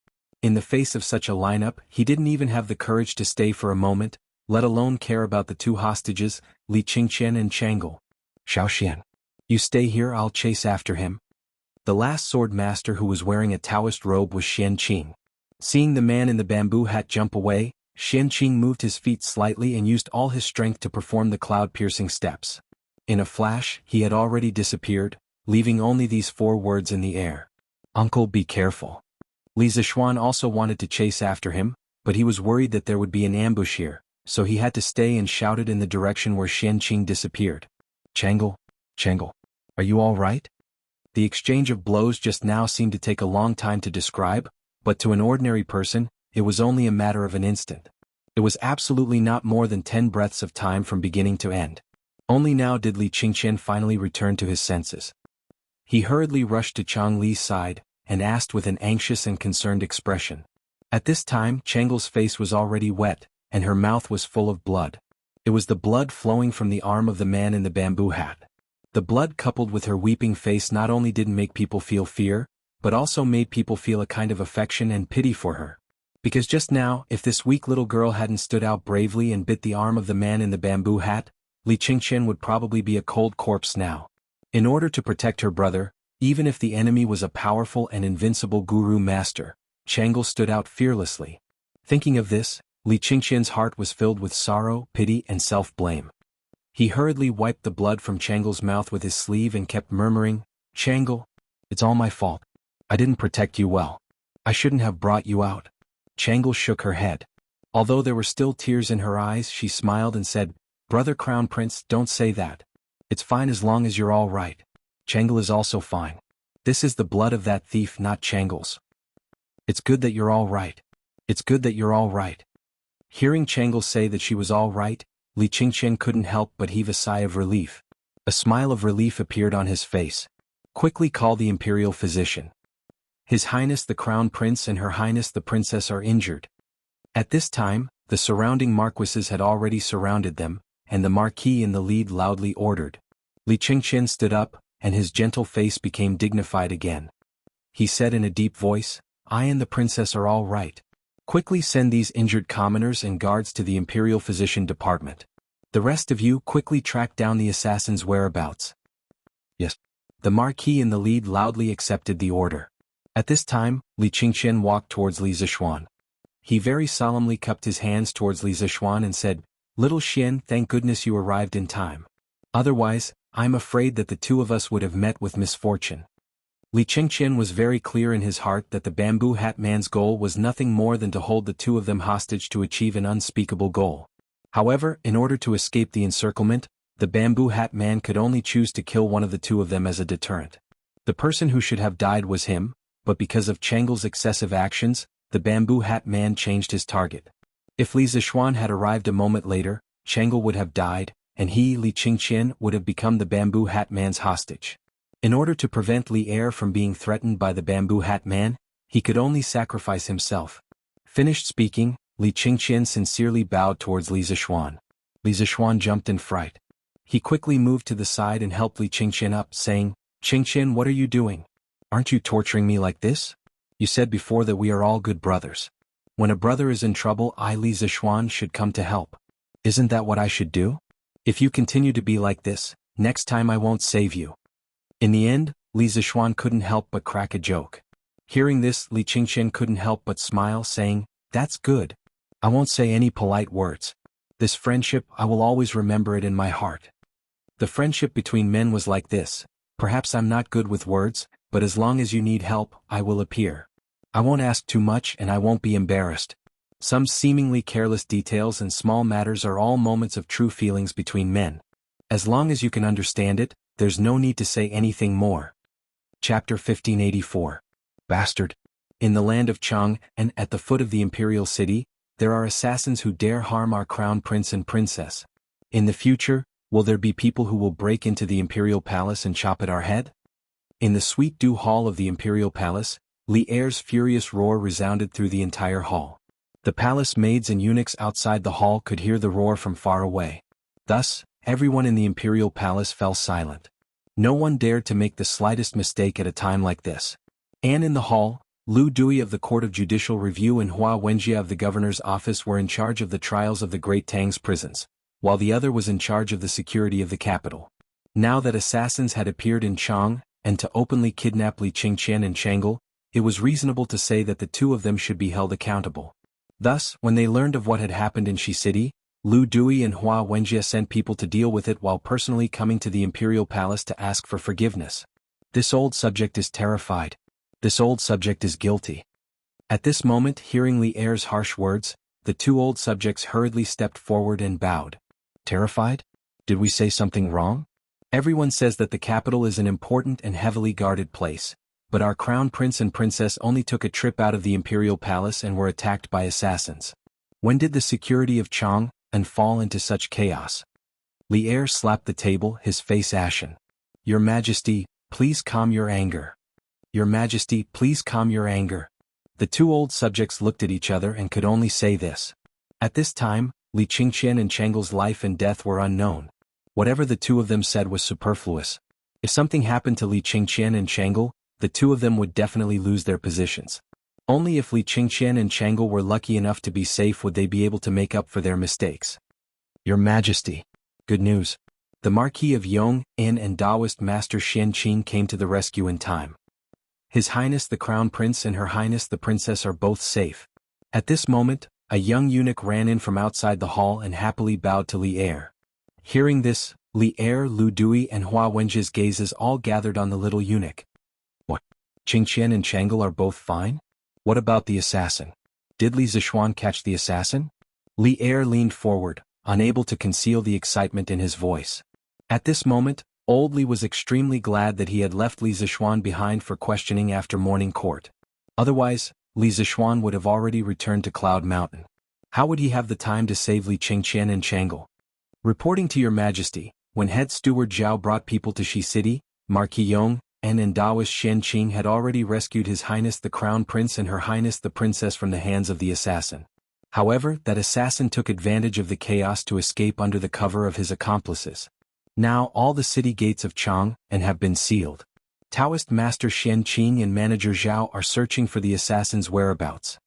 In the face of such a lineup, he didn't even have the courage to stay for a moment, let alone care about the 2 hostages, Li Qingqian and Chang'e. Xiaoxian. You stay here, I'll chase after him. The last sword master who was wearing a Taoist robe was Xian Qing. Seeing the man in the bamboo hat jump away, Xian Qing moved his feet slightly and used all his strength to perform the cloud-piercing steps. In a flash, he had already disappeared, leaving only these 4 words in the air. Uncle, be careful. Li Zishuan also wanted to chase after him, but he was worried that there would be an ambush here, so he had to stay and shouted in the direction where Xian Qing disappeared. Chang'e, Chang'e, are you all right? The exchange of blows just now seemed to take a long time to describe, but to an ordinary person, it was only a matter of an instant. It was absolutely not more than 10 breaths of time from beginning to end. Only now did Li Qingqian finally return to his senses. He hurriedly rushed to Chang Li's side, and asked with an anxious and concerned expression. At this time Chang'e's face was already wet, and her mouth was full of blood. It was the blood flowing from the arm of the man in the bamboo hat. The blood coupled with her weeping face not only didn't make people feel fear, but also made people feel a kind of affection and pity for her. Because just now, if this weak little girl hadn't stood out bravely and bit the arm of the man in the bamboo hat, Li Qingqian would probably be a cold corpse now. In order to protect her brother, even if the enemy was a powerful and invincible guru master, Chang'e stood out fearlessly. Thinking of this, Li Qingqian's heart was filled with sorrow, pity and self-blame. He hurriedly wiped the blood from Chang'e's mouth with his sleeve and kept murmuring, Chang'e, it's all my fault. I didn't protect you well. I shouldn't have brought you out. Chang'e shook her head. Although there were still tears in her eyes, she smiled and said, Brother Crown Prince, don't say that. It's fine as long as you're all right. Chang'e is also fine. This is the blood of that thief, not Chang'e's. It's good that you're all right. It's good that you're all right. Hearing Chang'e say that she was all right, Li Qingqian couldn't help but heave a sigh of relief. A smile of relief appeared on his face. Quickly call the imperial physician. His Highness the Crown Prince and Her Highness the Princess are injured. At this time, the surrounding marquises had already surrounded them, and the Marquis in the lead loudly ordered. Li Qingqian stood up, and his gentle face became dignified again. He said in a deep voice, I and the princess are all right. Quickly send these injured commoners and guards to the Imperial Physician Department. The rest of you quickly track down the assassin's whereabouts. Yes. The Marquis in the lead loudly accepted the order. At this time, Li Qingqian walked towards Li Zishuan. He very solemnly cupped his hands towards Li Zishuan and said, Little Xian, thank goodness you arrived in time. Otherwise, I'm afraid that the 2 of us would have met with misfortune. Li Qingqian was very clear in his heart that the bamboo hat man's goal was nothing more than to hold the 2 of them hostage to achieve an unspeakable goal. However, in order to escape the encirclement, the bamboo hat man could only choose to kill one of the 2 of them as a deterrent. The person who should have died was him, but because of Chang'e's excessive actions, the bamboo hat man changed his target. If Li Zishuan had arrived a moment later, Chang'e would have died, and he, Li Qingqian, would have become the bamboo hat man's hostage. In order to prevent Li Er from being threatened by the bamboo hat man, he could only sacrifice himself. Finished speaking, Li Qingqian sincerely bowed towards Li Zishuan. Li Zishuan jumped in fright. He quickly moved to the side and helped Li Qingqian up, saying, Qingqian, what are you doing? Aren't you torturing me like this? You said before that we are all good brothers. When a brother is in trouble, Li Zishuan should come to help. Isn't that what I should do? If you continue to be like this, next time I won't save you. In the end, Li Zishuan couldn't help but crack a joke. Hearing this, Li Qingqian couldn't help but smile, saying, "That's good. I won't say any polite words. This friendship, I will always remember it in my heart." The friendship between men was like this: perhaps I'm not good with words, but as long as you need help, I will appear. I won't ask too much and I won't be embarrassed. Some seemingly careless details and small matters are all moments of true feelings between men. As long as you can understand it, there's no need to say anything more. Chapter 1584. Bastard. In the land of Chang, and at the foot of the imperial city, there are assassins who dare harm our crown prince and princess. In the future, will there be people who will break into the imperial palace and chop at our head? In the sweet dew hall of the imperial palace, Li Er's furious roar resounded through the entire hall. The palace maids and eunuchs outside the hall could hear the roar from far away. Thus, everyone in the imperial palace fell silent. No one dared to make the slightest mistake at a time like this. And in the hall, Lu Dui of the Court of Judicial Review and Hua Wenjia of the governor's office were in charge of the trials of the Great Tang's prisons, while the other was in charge of the security of the capital. Now that assassins had appeared in Chang, and to openly kidnap Li Qingqian and Chang'e, it was reasonable to say that the two of them should be held accountable. Thus, when they learned of what had happened in Shi City, Lu Dui and Hua Wenjia sent people to deal with it while personally coming to the imperial palace to ask for forgiveness. This old subject is terrified. This old subject is guilty. At this moment, hearing Li Er's harsh words, the two old subjects hurriedly stepped forward and bowed. Terrified? Did we say something wrong? Everyone says that the capital is an important and heavily guarded place, but our crown prince and princess only took a trip out of the imperial palace and were attacked by assassins. When did the security of Chang and fall into such chaos? Li Er slapped the table, his face ashen. Your Majesty, please calm your anger. Your Majesty, please calm your anger. The two old subjects looked at each other and could only say this. At this time, Li Qingqian and Chang'e's life and death were unknown. Whatever the two of them said was superfluous. If something happened to Li Qingqian and Chang'e, the two of them would definitely lose their positions. Only if Li Qingqian and Chang'e were lucky enough to be safe would they be able to make up for their mistakes. Your Majesty. Good news. The Marquis of Yong, In and Taoist Master Xian Qing came to the rescue in time. His Highness the Crown Prince and Her Highness the Princess are both safe. At this moment, a young eunuch ran in from outside the hall and happily bowed to Li Er. Hearing this, Li Er, Lu Dui and Hua Wenjia's gazes all gathered on the little eunuch. What? Qingqian and Chang'e are both fine? What about the assassin? Did Li Zishuan catch the assassin? Li Er leaned forward, unable to conceal the excitement in his voice. At this moment, old Li was extremely glad that he had left Li Zishuan behind for questioning after morning court. Otherwise, Li Zishuan would have already returned to Cloud Mountain. How would he have the time to save Li Qingqian and Chang'e? Reporting to your Majesty, when head steward Zhao brought people to Shi City, Marquis Yong, and Taoist Xian Qing had already rescued His Highness the Crown Prince and Her Highness the Princess from the hands of the assassin. However, that assassin took advantage of the chaos to escape under the cover of his accomplices. Now all the city gates of Chang and have been sealed. Taoist Master Xian Qing and Manager Zhao are searching for the assassin's whereabouts.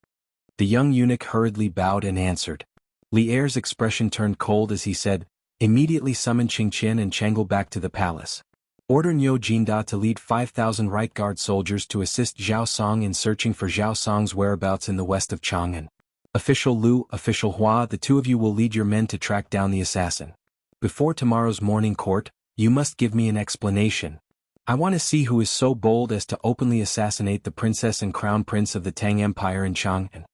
The young eunuch hurriedly bowed and answered. Li Er's expression turned cold as he said, "Immediately summon Qingqian and Chang'e back to the palace. Order Niu Jinda to lead 5,000 right guard soldiers to assist Zhao Song in searching for Zhao Song's whereabouts in the west of Chang'an. Official Lu, Official Hua, the two of you will lead your men to track down the assassin. Before tomorrow's morning court, you must give me an explanation. I want to see who is so bold as to openly assassinate the princess and crown prince of the Tang Empire in Chang'an."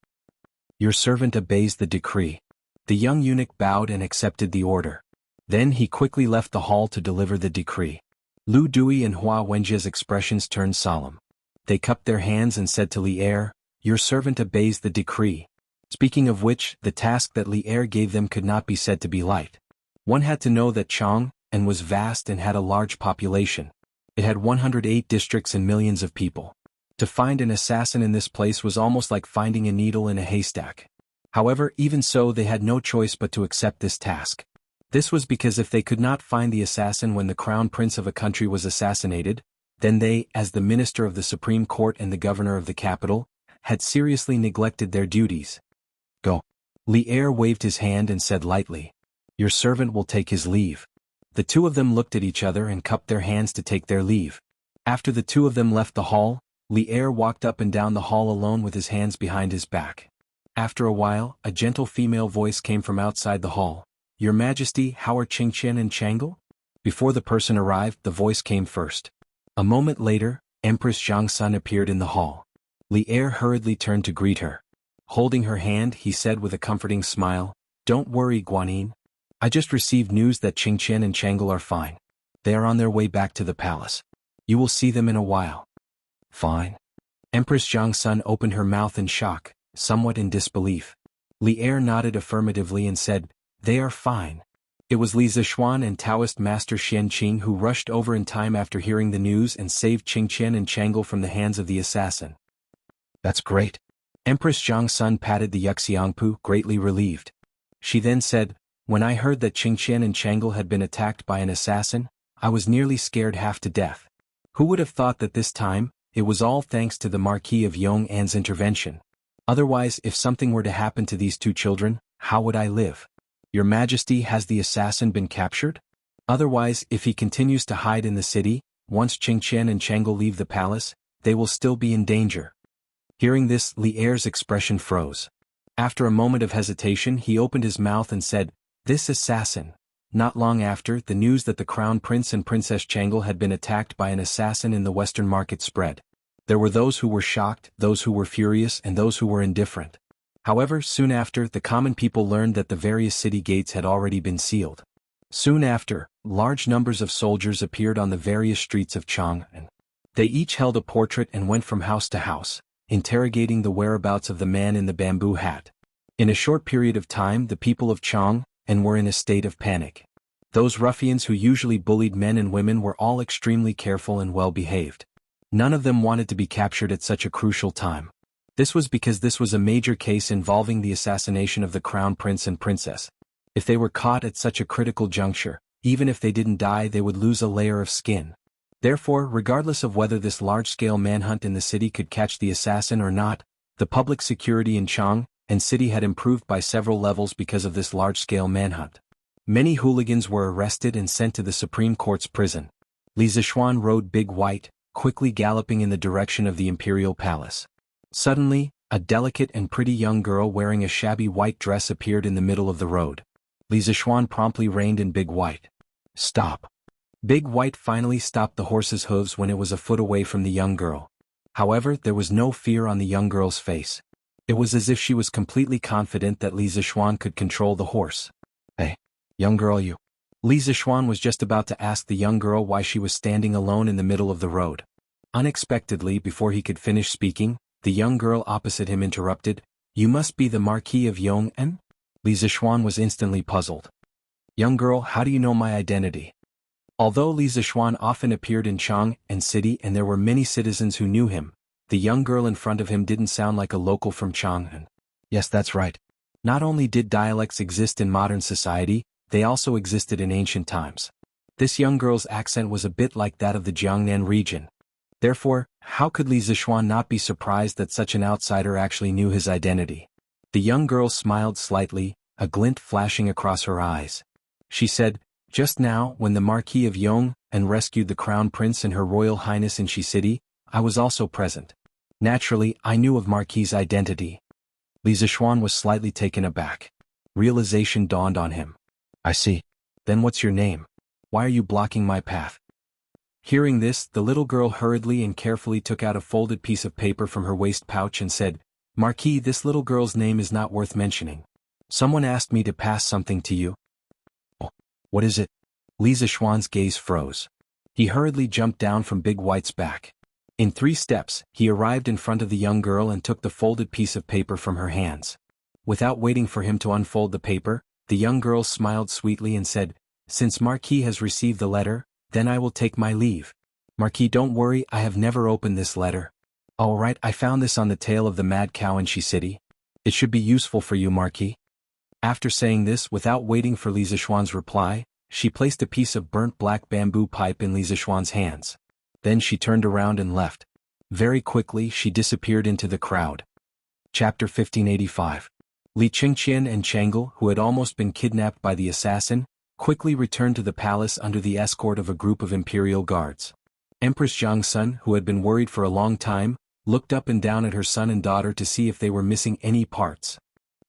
Your servant obeys the decree. The young eunuch bowed and accepted the order. Then he quickly left the hall to deliver the decree. Lu Dui and Hua Wenjia's expressions turned solemn. They cupped their hands and said to Li Er, "Your servant obeys the decree." Speaking of which, the task that Li Er gave them could not be said to be light. One had to know that Chang and was vast and had a large population. It had 108 districts and millions of people. To find an assassin in this place was almost like finding a needle in a haystack. However, even so, they had no choice but to accept this task. This was because if they could not find the assassin when the crown prince of a country was assassinated, Then they, as the minister of the Supreme Court and the governor of the capital, had seriously neglected their duties. Go. Li Er waved his hand and said lightly, "Your servant will take his leave." The two of them looked at each other and cupped their hands to take their leave. After the two of them left the hall, Li Er walked up and down the hall alone with his hands behind his back. After a while, a gentle female voice came from outside the hall. "Your Majesty, how are Qingqian and Changle?" Before the person arrived, the voice came first. A moment later, Empress Jiangsun appeared in the hall. Li Er hurriedly turned to greet her. Holding her hand, he said with a comforting smile, "Don't worry, Guanyin. I just received news that Qingqian and Changle are fine. They are on their way back to the palace. You will see them in a while." "Fine?" Empress Jiangsun opened her mouth in shock, somewhat in disbelief. Li Er nodded affirmatively and said, "They are fine." It was Li Zishuan and Taoist Master Xian Qing who rushed over in time after hearing the news and saved Qingqian and Changle from the hands of the assassin. "That's great." Empress Jiangsun patted the Yuxiangpu, greatly relieved. She then said, "When I heard that Qingqian and Changle had been attacked by an assassin, I was nearly scared half to death. Who would have thought that this time, it was all thanks to the Marquis of Yong'an's intervention? Otherwise, if something were to happen to these two children, how would I live? Your Majesty, has the assassin been captured? Otherwise, if he continues to hide in the city, once Qingqian and Changle leave the palace, they will still be in danger." Hearing this, Li Er's expression froze. After a moment of hesitation, he opened his mouth and said, "This assassin." Not long after, the news that the Crown Prince and Princess Changle had been attacked by an assassin in the Western market spread. There were those who were shocked, those who were furious, and those who were indifferent. However, soon after, the common people learned that the various city gates had already been sealed. Soon after, large numbers of soldiers appeared on the various streets of Chang'an. They each held a portrait and went from house to house, interrogating the whereabouts of the man in the bamboo hat. In a short period of time, the people of Chang'an were in a state of panic. Those ruffians who usually bullied men and women were all extremely careful and well-behaved. None of them wanted to be captured at such a crucial time. This was because this was a major case involving the assassination of the Crown Prince and Princess. If they were caught at such a critical juncture, even if they didn't die, they would lose a layer of skin. Therefore, regardless of whether this large-scale manhunt in the city could catch the assassin or not, the public security in Chang'an city had improved by several levels because of this large-scale manhunt. Many hooligans were arrested and sent to the Supreme Court's prison. Li Zishuan rode Big White, quickly galloping in the direction of the imperial palace. Suddenly, a delicate and pretty young girl wearing a shabby white dress appeared in the middle of the road. Li Zishuan promptly reined in Big White. "Stop." Big White finally stopped the horse's hooves when it was a foot away from the young girl. However, there was no fear on the young girl's face. It was as if she was completely confident that Li Zishuan could control the horse. "Hey, young girl, you." Li Zishuan was just about to ask the young girl why she was standing alone in the middle of the road. Unexpectedly, before he could finish speaking, the young girl opposite him interrupted, "You must be the Marquis of Yong'an?" Li Zishuan was instantly puzzled. "Young girl, how do you know my identity?" Although Li Zishuan often appeared in Chang'an city and there were many citizens who knew him, the young girl in front of him didn't sound like a local from Chang'an. Yes, that's right. Not only did dialects exist in modern society, they also existed in ancient times. This young girl's accent was a bit like that of the Jiangnan region. Therefore, how could Li Zishuan not be surprised that such an outsider actually knew his identity? The young girl smiled slightly, a glint flashing across her eyes. She said, "Just now, when the Marquis of Yong'an rescued the Crown Prince and Her Royal Highness in Shi City, I was also present. Naturally, I knew of Marquis' identity." Li Zishuan was slightly taken aback. Realization dawned on him. "I see. Then what's your name? Why are you blocking my path?" Hearing this, the little girl hurriedly and carefully took out a folded piece of paper from her waist pouch and said, "Marquis, this little girl's name is not worth mentioning. Someone asked me to pass something to you." "Oh, what is it?" Li Zishuan's gaze froze. He hurriedly jumped down from Big White's back. In 3 steps, he arrived in front of the young girl and took the folded piece of paper from her hands. Without waiting for him to unfold the paper, the young girl smiled sweetly and said, "Since Marquis has received the letter, then I will take my leave. Marquis, don't worry, I have never opened this letter. All right, I found this on the tail of the mad cow in Shi City. It should be useful for you, Marquis." After saying this, without waiting for Li Zishuan's reply, she placed a piece of burnt black bamboo pipe in Li Zishuan's hands. Then she turned around and left. Very quickly she disappeared into the crowd. Chapter 1585. Li Qingqian and Chang'e, who had almost been kidnapped by the assassin, quickly returned to the palace under the escort of a group of imperial guards. Empress Jiangsun, who had been worried for a long time, looked up and down at her son and daughter to see if they were missing any parts.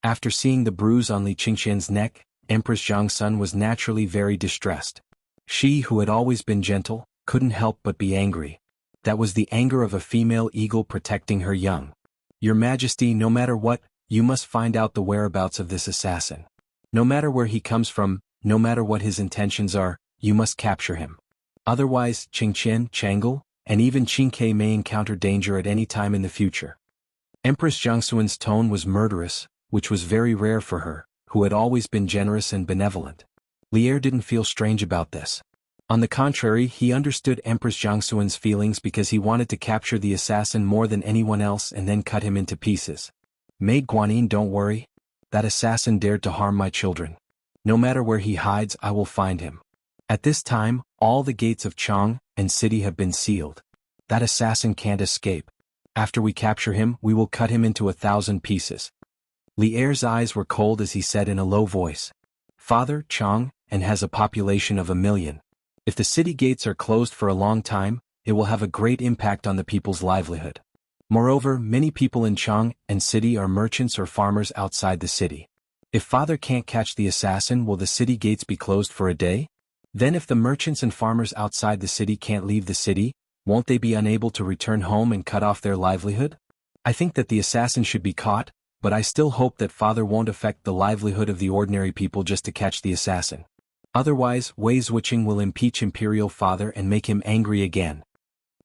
After seeing the bruise on Li Qingqian's neck, Empress Jiangsun was naturally very distressed. She, who had always been gentle, couldn't help but be angry. That was the anger of a female eagle protecting her young. Your Majesty, no matter what, you must find out the whereabouts of this assassin. No matter where he comes from, no matter what his intentions are, you must capture him. Otherwise, Qingqian, Chang'e, and even Qingke may encounter danger at any time in the future. Empress Jiangsun's tone was murderous, which was very rare for her, who had always been generous and benevolent. Li Er didn't feel strange about this. On the contrary, he understood Empress Jiangsun's feelings because he wanted to capture the assassin more than anyone else and then cut him into pieces. Maid Guanyin, don't worry. That assassin dared to harm my children. No matter where he hides, I will find him. At this time, all the gates of Chang and city have been sealed. That assassin can't escape. After we capture him, we will cut him into 1,000 pieces. Li Er's eyes were cold as he said in a low voice. Father, Chang, and has a population of 1 million. If the city gates are closed for a long time, it will have a great impact on the people's livelihood. Moreover, many people in Chang and city are merchants or farmers outside the city. If father can't catch the assassin, will the city gates be closed for a day? Then if the merchants and farmers outside the city can't leave the city, won't they be unable to return home and cut off their livelihood? I think that the assassin should be caught, but I still hope that father won't affect the livelihood of the ordinary people just to catch the assassin. Otherwise, Wei Zhuqing will impeach imperial father and make him angry again.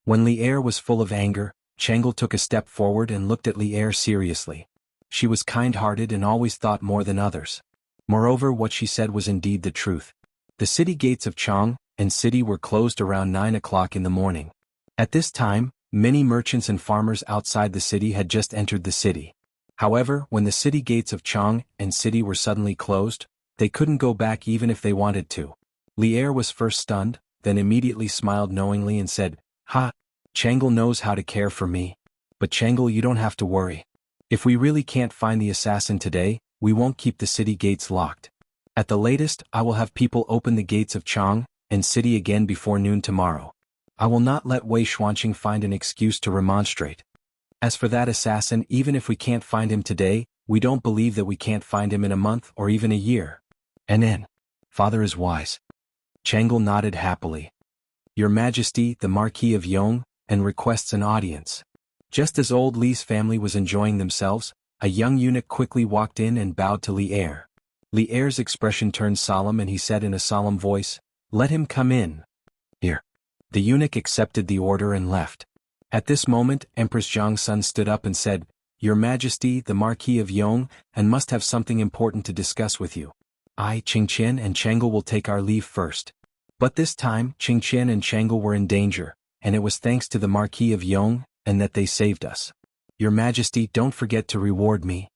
When Li Er was full of anger, Chang'e took a step forward and looked at Li Er seriously. She was kind-hearted and always thought more than others. Moreover, what she said was indeed the truth. The city gates of Chang and city were closed around 9 o'clock in the morning. At this time, many merchants and farmers outside the city had just entered the city. However, when the city gates of Chang and city were suddenly closed, they couldn't go back even if they wanted to. Li Er was first stunned, then immediately smiled knowingly and said, "Ha! Chang'e knows how to care for me. But Chang'e, you don't have to worry. If we really can't find the assassin today, we won't keep the city gates locked. At the latest, I will have people open the gates of Chang and city again before noon tomorrow. I will not let Wei Xuanqing find an excuse to remonstrate. As for that assassin, even if we can't find him today, we don't believe that we can't find him in a month or even a year." And then, father is wise. Chang'e nodded happily. Your Majesty, the Marquis of Yong, and requests an audience. Just as old Li's family was enjoying themselves, a young eunuch quickly walked in and bowed to Li Er. Li Er's expression turned solemn and he said in a solemn voice, "Let him come in." Here. The eunuch accepted the order and left. At this moment, Empress Jiangsun stood up and said, "Your Majesty, the Marquis of Yong, and must have something important to discuss with you. I, Qingqian and Chang'e will take our leave first." But this time, Qingqian and Chang'e were in danger, and it was thanks to the Marquis of Yong, and that they saved us. Your Majesty, don't forget to reward me.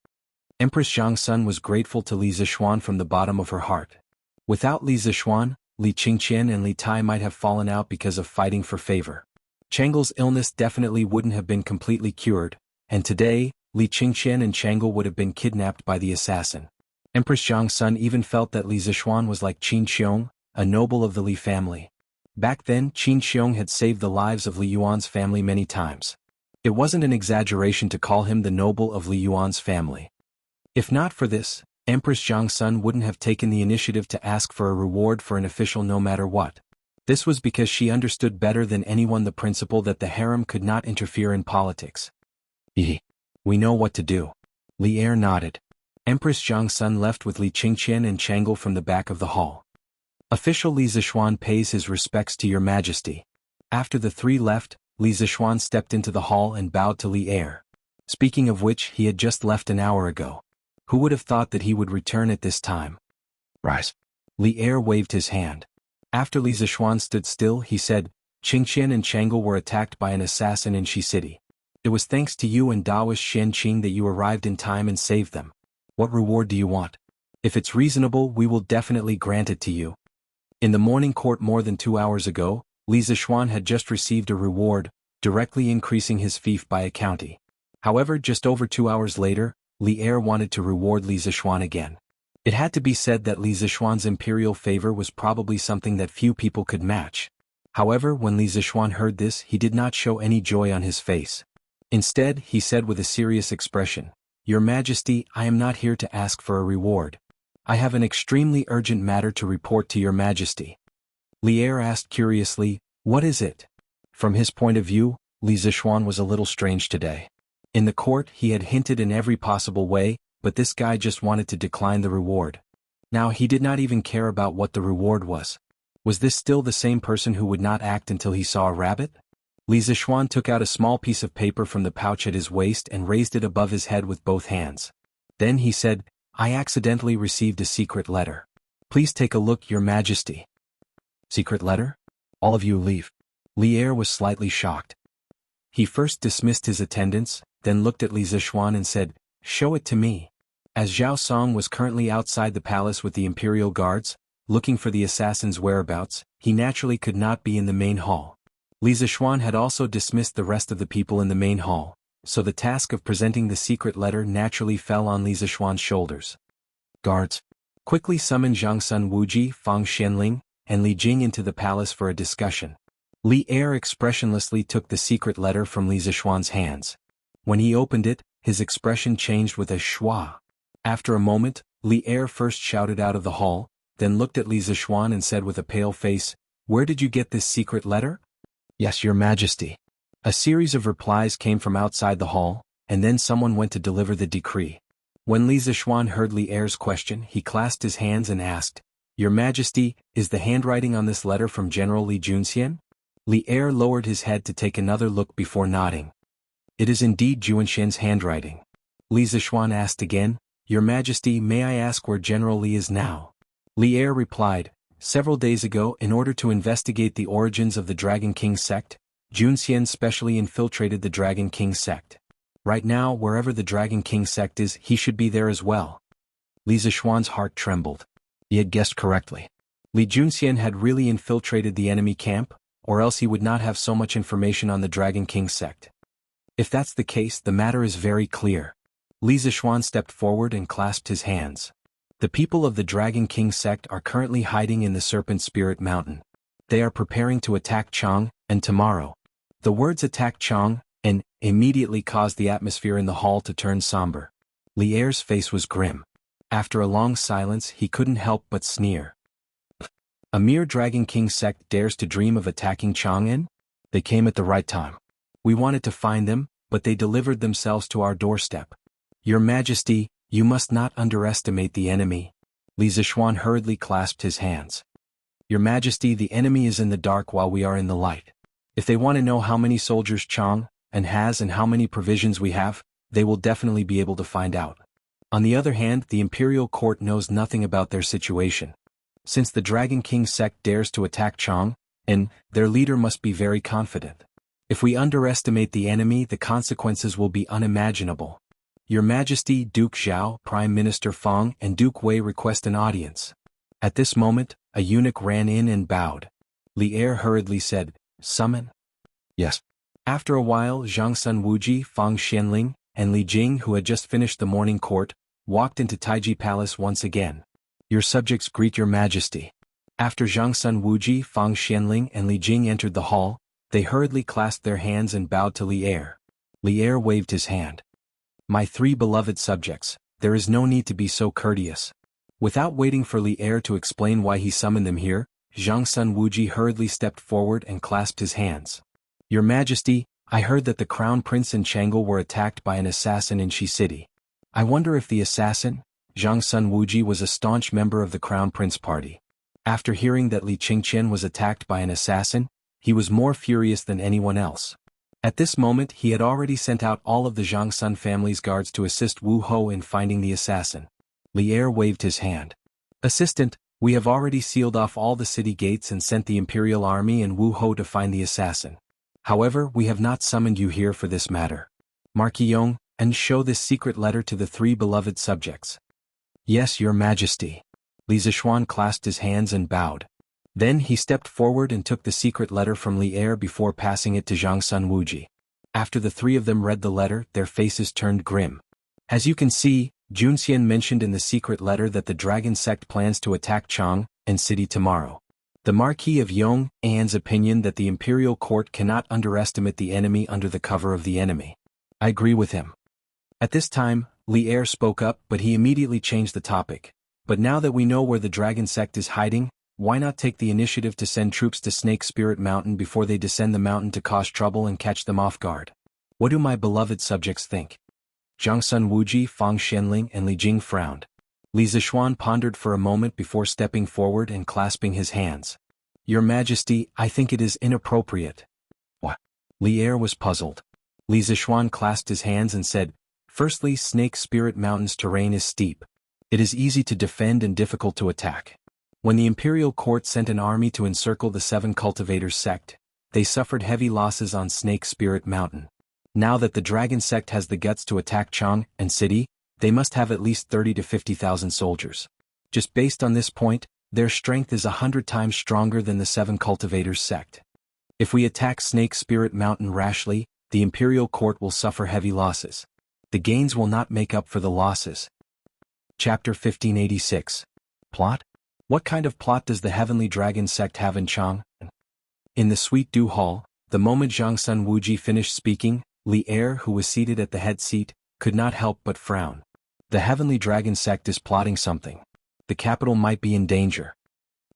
Empress Jiangsun was grateful to Li Zixuan from the bottom of her heart. Without Li Zixuan, Li Qingqian and Li Tai might have fallen out because of fighting for favor. Chang'e's illness definitely wouldn't have been completely cured, and today, Li Qingqian and Chang'e would have been kidnapped by the assassin. Empress Jiangsun even felt that Li Zixuan was like Qin Xiong, a noble of the Li family. Back then, Qin Xiong had saved the lives of Li Yuan's family many times. It wasn't an exaggeration to call him the noble of Li Yuan's family. If not for this, Empress Jiangsun wouldn't have taken the initiative to ask for a reward for an official no matter what. This was because she understood better than anyone the principle that the harem could not interfere in politics. We know what to do. Li Er nodded. Empress Jiangsun left with Li Qingqian and Chang'e from the back of the hall. Official Li Zixuan pays his respects to your Majesty. After the three left, Li Zixuan stepped into the hall and bowed to Li Er. Speaking of which, he had just left an hour ago. Who would have thought that he would return at this time? Rise. Li Er waved his hand. After Li Zixuan stood still, he said, "Qingqian and Chang'e were attacked by an assassin in Shi City. It was thanks to you and Daoist Xianqing that you arrived in time and saved them. What reward do you want? If it's reasonable, we will definitely grant it to you." In the morning court more than 2 hours ago, Li Zixuan had just received a reward, directly increasing his fief by a county. However, just over 2 hours later, Li Er wanted to reward Li Zixuan again. It had to be said that Li Zixuan's imperial favor was probably something that few people could match. However, when Li Zixuan heard this, he did not show any joy on his face. Instead, he said with a serious expression, "Your Majesty, I am not here to ask for a reward. I have an extremely urgent matter to report to your Majesty." Li Er asked curiously, "What is it?" From his point of view, Li Zixuan was a little strange today. In the court, he had hinted in every possible way, but this guy just wanted to decline the reward. Now he did not even care about what the reward was. Was this still the same person who would not act until he saw a rabbit? Li Zixuan took out a small piece of paper from the pouch at his waist and raised it above his head with both hands. Then he said, "I accidentally received a secret letter. Please take a look, Your Majesty." "Secret letter? All of you leave." Li Er was slightly shocked. He first dismissed his attendants, then looked at Li Zixuan and said, "Show it to me." As Zhao Song was currently outside the palace with the imperial guards, looking for the assassin's whereabouts, he naturally could not be in the main hall. Li Zixuan had also dismissed the rest of the people in the main hall, so the task of presenting the secret letter naturally fell on Li Zixuan's shoulders. "Guards, quickly summon Zhang Sun Wuji, Fang Xianling, and Li Jing into the palace for a discussion." Li Er expressionlessly took the secret letter from Li Zixuan's hands. When he opened it, his expression changed with a schwa. After a moment, Li Er first shouted out of the hall, then looked at Li Zixuan and said with a pale face, "Where did you get this secret letter?" "Yes, Your Majesty." A series of replies came from outside the hall, and then someone went to deliver the decree. When Li Zixuan heard Li Er's question, he clasped his hands and asked, "Your Majesty, is the handwriting on this letter from General Li Junxian?" Li Er lowered his head to take another look before nodding. "It is indeed Junxian's handwriting." Li Zixuan asked again, "Your Majesty, may I ask where General Li is now?" Li Er replied, "Several days ago, in order to investigate the origins of the Dragon King sect, Junxian specially infiltrated the Dragon King sect. Right now, wherever the Dragon King sect is, he should be there as well." Li Zixuan's heart trembled. He had guessed correctly. Li Junxian had really infiltrated the enemy camp, or else he would not have so much information on the Dragon King sect. If that's the case, the matter is very clear. Li Zixuan stepped forward and clasped his hands. "The people of the Dragon King sect are currently hiding in the Serpent Spirit Mountain. They are preparing to attack Chang, and tomorrow." The words "attack Chang" and immediately caused the atmosphere in the hall to turn somber. Li Er's face was grim. After a long silence, he couldn't help but sneer. "A mere Dragon King sect dares to dream of attacking Chang'an? They came at the right time. We wanted to find them, but they delivered themselves to our doorstep. Your Majesty, you must not underestimate the enemy." Li Zixuan hurriedly clasped his hands. "Your Majesty, the enemy is in the dark while we are in the light. If they want to know how many soldiers Chang'an has and how many provisions we have, they will definitely be able to find out. On the other hand, the imperial court knows nothing about their situation. Since the Dragon King sect dares to attack Chang'an, their leader must be very confident. If we underestimate the enemy, the consequences will be unimaginable. Your Majesty, Duke Zhao, Prime Minister Fang, and Duke Wei request an audience." At this moment, a eunuch ran in and bowed. Li Er hurriedly said, "Summon." "Yes." After a while, Zhang Sun Wuji, Fang Xianling, and Li Jing, who had just finished the morning court, walked into Taiji Palace once again. "Your subjects greet Your Majesty." After Zhang Sun Wuji, Fang Xianling, and Li Jing entered the hall, they hurriedly clasped their hands and bowed to Li Er. Li Er waved his hand. "My 3 beloved subjects, there is no need to be so courteous." Without waiting for Li Er to explain why he summoned them here, Zhang Sun Wuji hurriedly stepped forward and clasped his hands. "Your Majesty, I heard that the Crown Prince and Jianghu were attacked by an assassin in Shi City. I wonder if the assassin, Zhang Sun Wuji, was a staunch member of the Crown Prince party. After hearing that Li Qingqian was attacked by an assassin, he was more furious than anyone else. At this moment, he had already sent out all of the Zhang Sun family's guards to assist Wu Ho in finding the assassin." Li Er waved his hand. "Assistant, we have already sealed off all the city gates and sent the Imperial Army and Wu Ho to find the assassin. However, we have not summoned you here for this matter. Marquillon, and show this secret letter to the 3 beloved subjects." "Yes, Your Majesty." Li Zixuan clasped his hands and bowed. Then he stepped forward and took the secret letter from Li Er before passing it to Zhang Sun Wuji. After the three of them read the letter, their faces turned grim. As you can see, Junxian mentioned in the secret letter that the dragon sect plans to attack Chang and city tomorrow. The Marquis of Yong An's opinion that the imperial court cannot underestimate the enemy under the cover of the enemy. I agree with him. At this time, Li Er spoke up, but he immediately changed the topic. But now that we know where the dragon sect is hiding, why not take the initiative to send troops to Snake Spirit Mountain before they descend the mountain to cause trouble and catch them off guard? What do my beloved subjects think? Zhang Sun Wuji, Fang Xianling and Li Jing frowned. Li Zishuan pondered for a moment before stepping forward and clasping his hands. Your Majesty, I think it is inappropriate. What? Li Er was puzzled. Li Zishuan clasped his hands and said, Firstly, Snake Spirit Mountain's terrain is steep. It is easy to defend and difficult to attack. When the imperial court sent an army to encircle the 7 cultivators sect, they suffered heavy losses on Snake Spirit Mountain. Now that the dragon sect has the guts to attack Chang and city, they must have at least 30 to 50,000 soldiers. Just based on this point, their strength is 100 times stronger than the 7 cultivators sect. If we attack Snake Spirit Mountain rashly, the imperial court will suffer heavy losses. The gains will not make up for the losses. Chapter 1586. Plot? What kind of plot does the Heavenly Dragon sect have in Chang? In the Sweet Dew Hall, the moment Zhang Sun Wuji finished speaking, Li Er, who was seated at the head seat, could not help but frown. The Heavenly Dragon sect is plotting something. The capital might be in danger.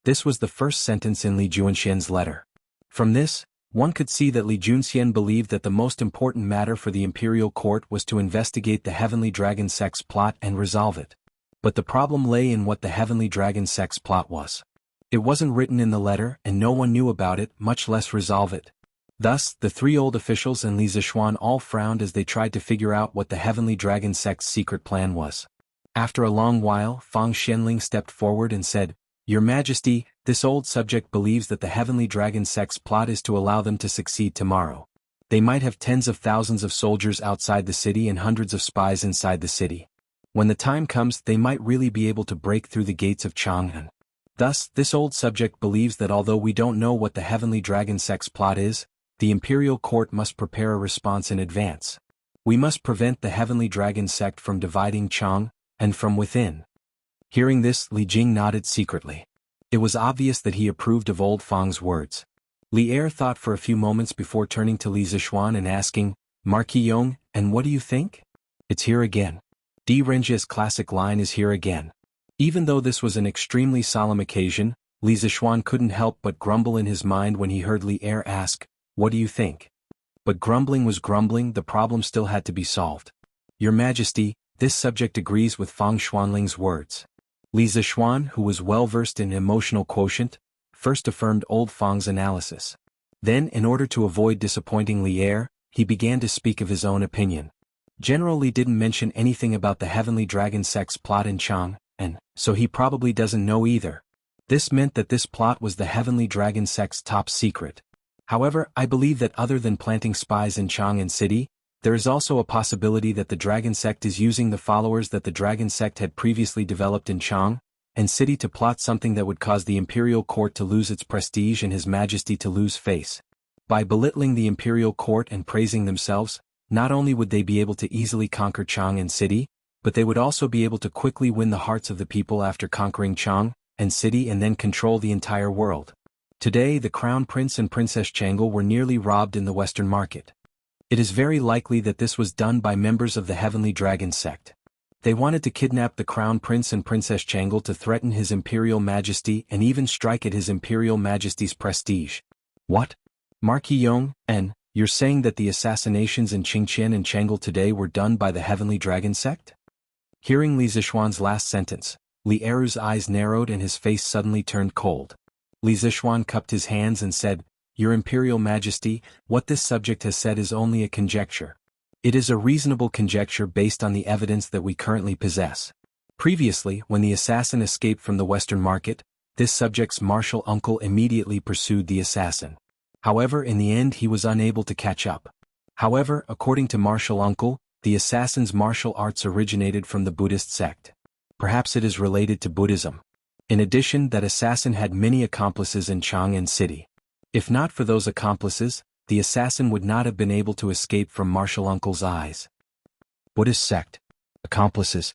This was the first sentence in Li Junxian's letter. From this, one could see that Li Junxian believed that the most important matter for the imperial court was to investigate the Heavenly Dragon sect's plot and resolve it. But the problem lay in what the Heavenly Dragon sect's plot was. It wasn't written in the letter and no one knew about it, much less resolve it. Thus, the 3 old officials and Li Zishuan all frowned as they tried to figure out what the Heavenly Dragon sect's secret plan was. After a long while, Fang Xianling stepped forward and said, Your Majesty, this old subject believes that the Heavenly Dragon sect's plot is to allow them to succeed tomorrow. They might have tens of thousands of soldiers outside the city and hundreds of spies inside the city. When the time comes, they might really be able to break through the gates of Chang'an. Thus, this old subject believes that although we don't know what the Heavenly Dragon sect's plot is, the imperial court must prepare a response in advance. We must prevent the Heavenly Dragon sect from dividing Chang, and from within. Hearing this, Li Jing nodded secretly. It was obvious that he approved of old Fang's words. Li Er thought for a few moments before turning to Li Zishuan and asking, Marquis Yong, and what do you think? It's here again. Di Renjia's classic line is here again. Even though this was an extremely solemn occasion, Li Zishuan couldn't help but grumble in his mind when he heard Li Er ask, What do you think? But grumbling was grumbling, the problem still had to be solved. Your Majesty, this subject agrees with Fang Xuanling's words. Li Zishuan, who was well-versed in emotional quotient, first affirmed old Fang's analysis. Then, in order to avoid disappointing Li Er, he began to speak of his own opinion. General Li didn't mention anything about the Heavenly Dragon sect's plot in Chang, and so he probably doesn't know either. This meant that this plot was the Heavenly Dragon sect's top secret. However, I believe that other than planting spies in Chang'an City, there is also a possibility that the Dragon sect is using the followers that the Dragon sect had previously developed in Chang and City to plot something that would cause the imperial court to lose its prestige and His Majesty to lose face. By belittling the imperial court and praising themselves, not only would they be able to easily conquer Chang'an City, but they would also be able to quickly win the hearts of the people after conquering Chang'an City and then control the entire world. Today the Crown Prince and Princess Jianghu were nearly robbed in the Western market. It is very likely that this was done by members of the Heavenly Dragon sect. They wanted to kidnap the Crown Prince and Princess Jianghu to threaten His Imperial Majesty and even strike at His Imperial Majesty's prestige. What? Marquis Yong, and you're saying that the assassinations in Qingqian and Chang'an today were done by the Heavenly Dragon sect? Hearing Li Zishuan's last sentence, Li Er's eyes narrowed and his face suddenly turned cold. Li Zishuan cupped his hands and said, Your Imperial Majesty, what this subject has said is only a conjecture. It is a reasonable conjecture based on the evidence that we currently possess. Previously, when the assassin escaped from the Western market, this subject's martial uncle immediately pursued the assassin. However, in the end he was unable to catch up. However, according to martial uncle, the assassin's martial arts originated from the Buddhist sect. Perhaps it is related to Buddhism. In addition, that assassin had many accomplices in Chang'an City. If not for those accomplices, the assassin would not have been able to escape from Martial Uncle's eyes. What is sect? Accomplices?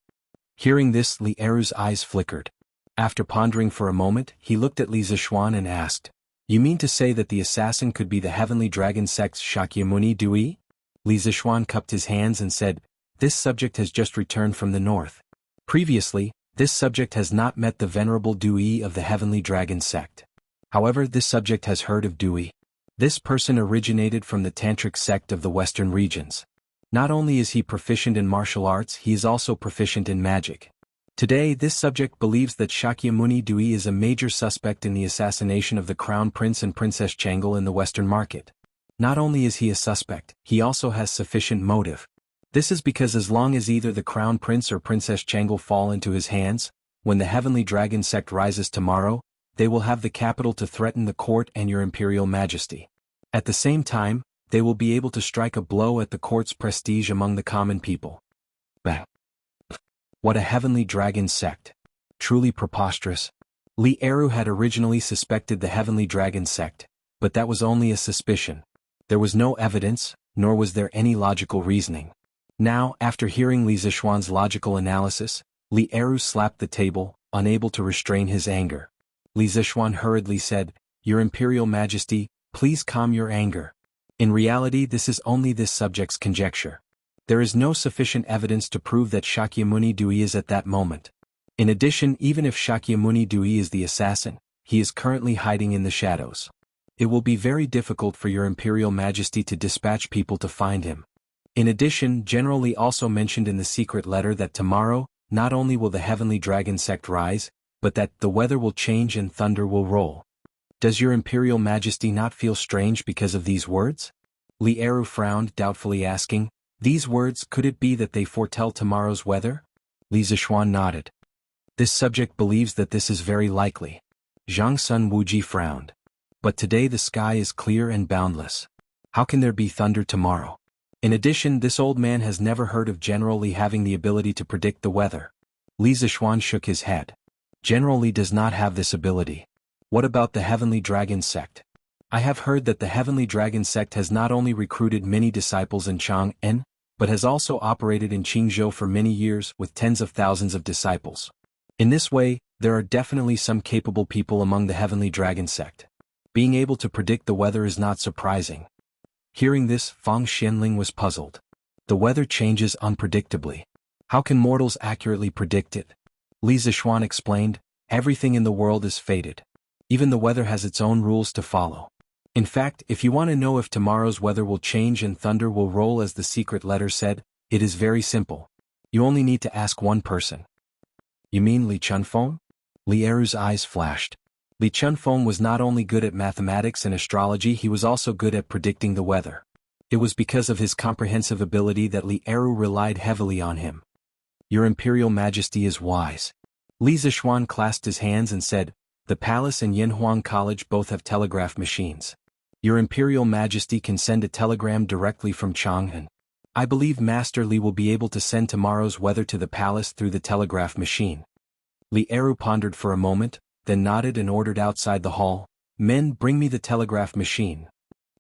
Hearing this, Li Eru's eyes flickered. After pondering for a moment, he looked at Li Zishuan and asked, "You mean to say that the assassin could be the Heavenly Dragon sect's Shakyamuni Dui?" Li Zishuan cupped his hands and said, "This subject has just returned from the north. Previously, this subject has not met the Venerable Dui of the Heavenly Dragon sect. However, this subject has heard of Dui. This person originated from the Tantric sect of the Western regions. Not only is he proficient in martial arts, he is also proficient in magic. Today, this subject believes that Shakyamuni Dui is a major suspect in the assassination of the Crown Prince and Princess Jianghu in the Western market. Not only is he a suspect, he also has sufficient motive. This is because as long as either the Crown Prince or Princess Jianghu fall into his hands, when the Heavenly Dragon sect rises tomorrow, they will have the capital to threaten the court and your Imperial Majesty. At the same time, they will be able to strike a blow at the court's prestige among the common people." Bah! What a Heavenly Dragon sect! Truly preposterous. Li Eru had originally suspected the Heavenly Dragon sect, but that was only a suspicion. There was no evidence, nor was there any logical reasoning. Now, after hearing Li Zishuan's logical analysis, Li Eru slapped the table, unable to restrain his anger. Li Zishuan hurriedly said, "Your Imperial Majesty, please calm your anger. In reality, this is only this subject's conjecture. There is no sufficient evidence to prove that Shakyamuni Dui is at that moment. In addition, even if Shakyamuni Dui is the assassin, he is currently hiding in the shadows. It will be very difficult for your Imperial Majesty to dispatch people to find him. In addition, General Li also mentioned in the secret letter that tomorrow, not only will the Heavenly Dragon sect rise, but that the weather will change and thunder will roll. Does your Imperial Majesty not feel strange because of these words?" Li Eru frowned, doubtfully asking, "These words, could it be that they foretell tomorrow's weather?" Li Zishuan nodded. "This subject believes that this is very likely." Zhang Sun Wuji frowned. "But today the sky is clear and boundless. How can there be thunder tomorrow? In addition, this old man has never heard of General Li having the ability to predict the weather." Li Zishuan shook his head. "General Li does not have this ability. What about the Heavenly Dragon sect? I have heard that the Heavenly Dragon sect has not only recruited many disciples in Chang'an, but has also operated in Qingzhou for many years with tens of thousands of disciples. In this way, there are definitely some capable people among the Heavenly Dragon sect. Being able to predict the weather is not surprising." Hearing this, Fang Xianling was puzzled. The weather changes unpredictably. How can mortals accurately predict it? Li Zishuan explained, "Everything in the world is fated. Even the weather has its own rules to follow. In fact, if you want to know if tomorrow's weather will change and thunder will roll as the secret letter said, it is very simple. You only need to ask one person." "You mean Li Chunfeng?" Li Eru's eyes flashed. Li Chunfeng was not only good at mathematics and astrology, he was also good at predicting the weather. It was because of his comprehensive ability that Li Eru relied heavily on him. "Your Imperial Majesty is wise." Li Zishuan clasped his hands and said, "The palace and Yanhuang College both have telegraph machines. Your Imperial Majesty can send a telegram directly from Chang'an. I believe Master Li will be able to send tomorrow's weather to the palace through the telegraph machine." Li Eru pondered for a moment, then nodded and ordered outside the hall, "Men, bring me the telegraph machine."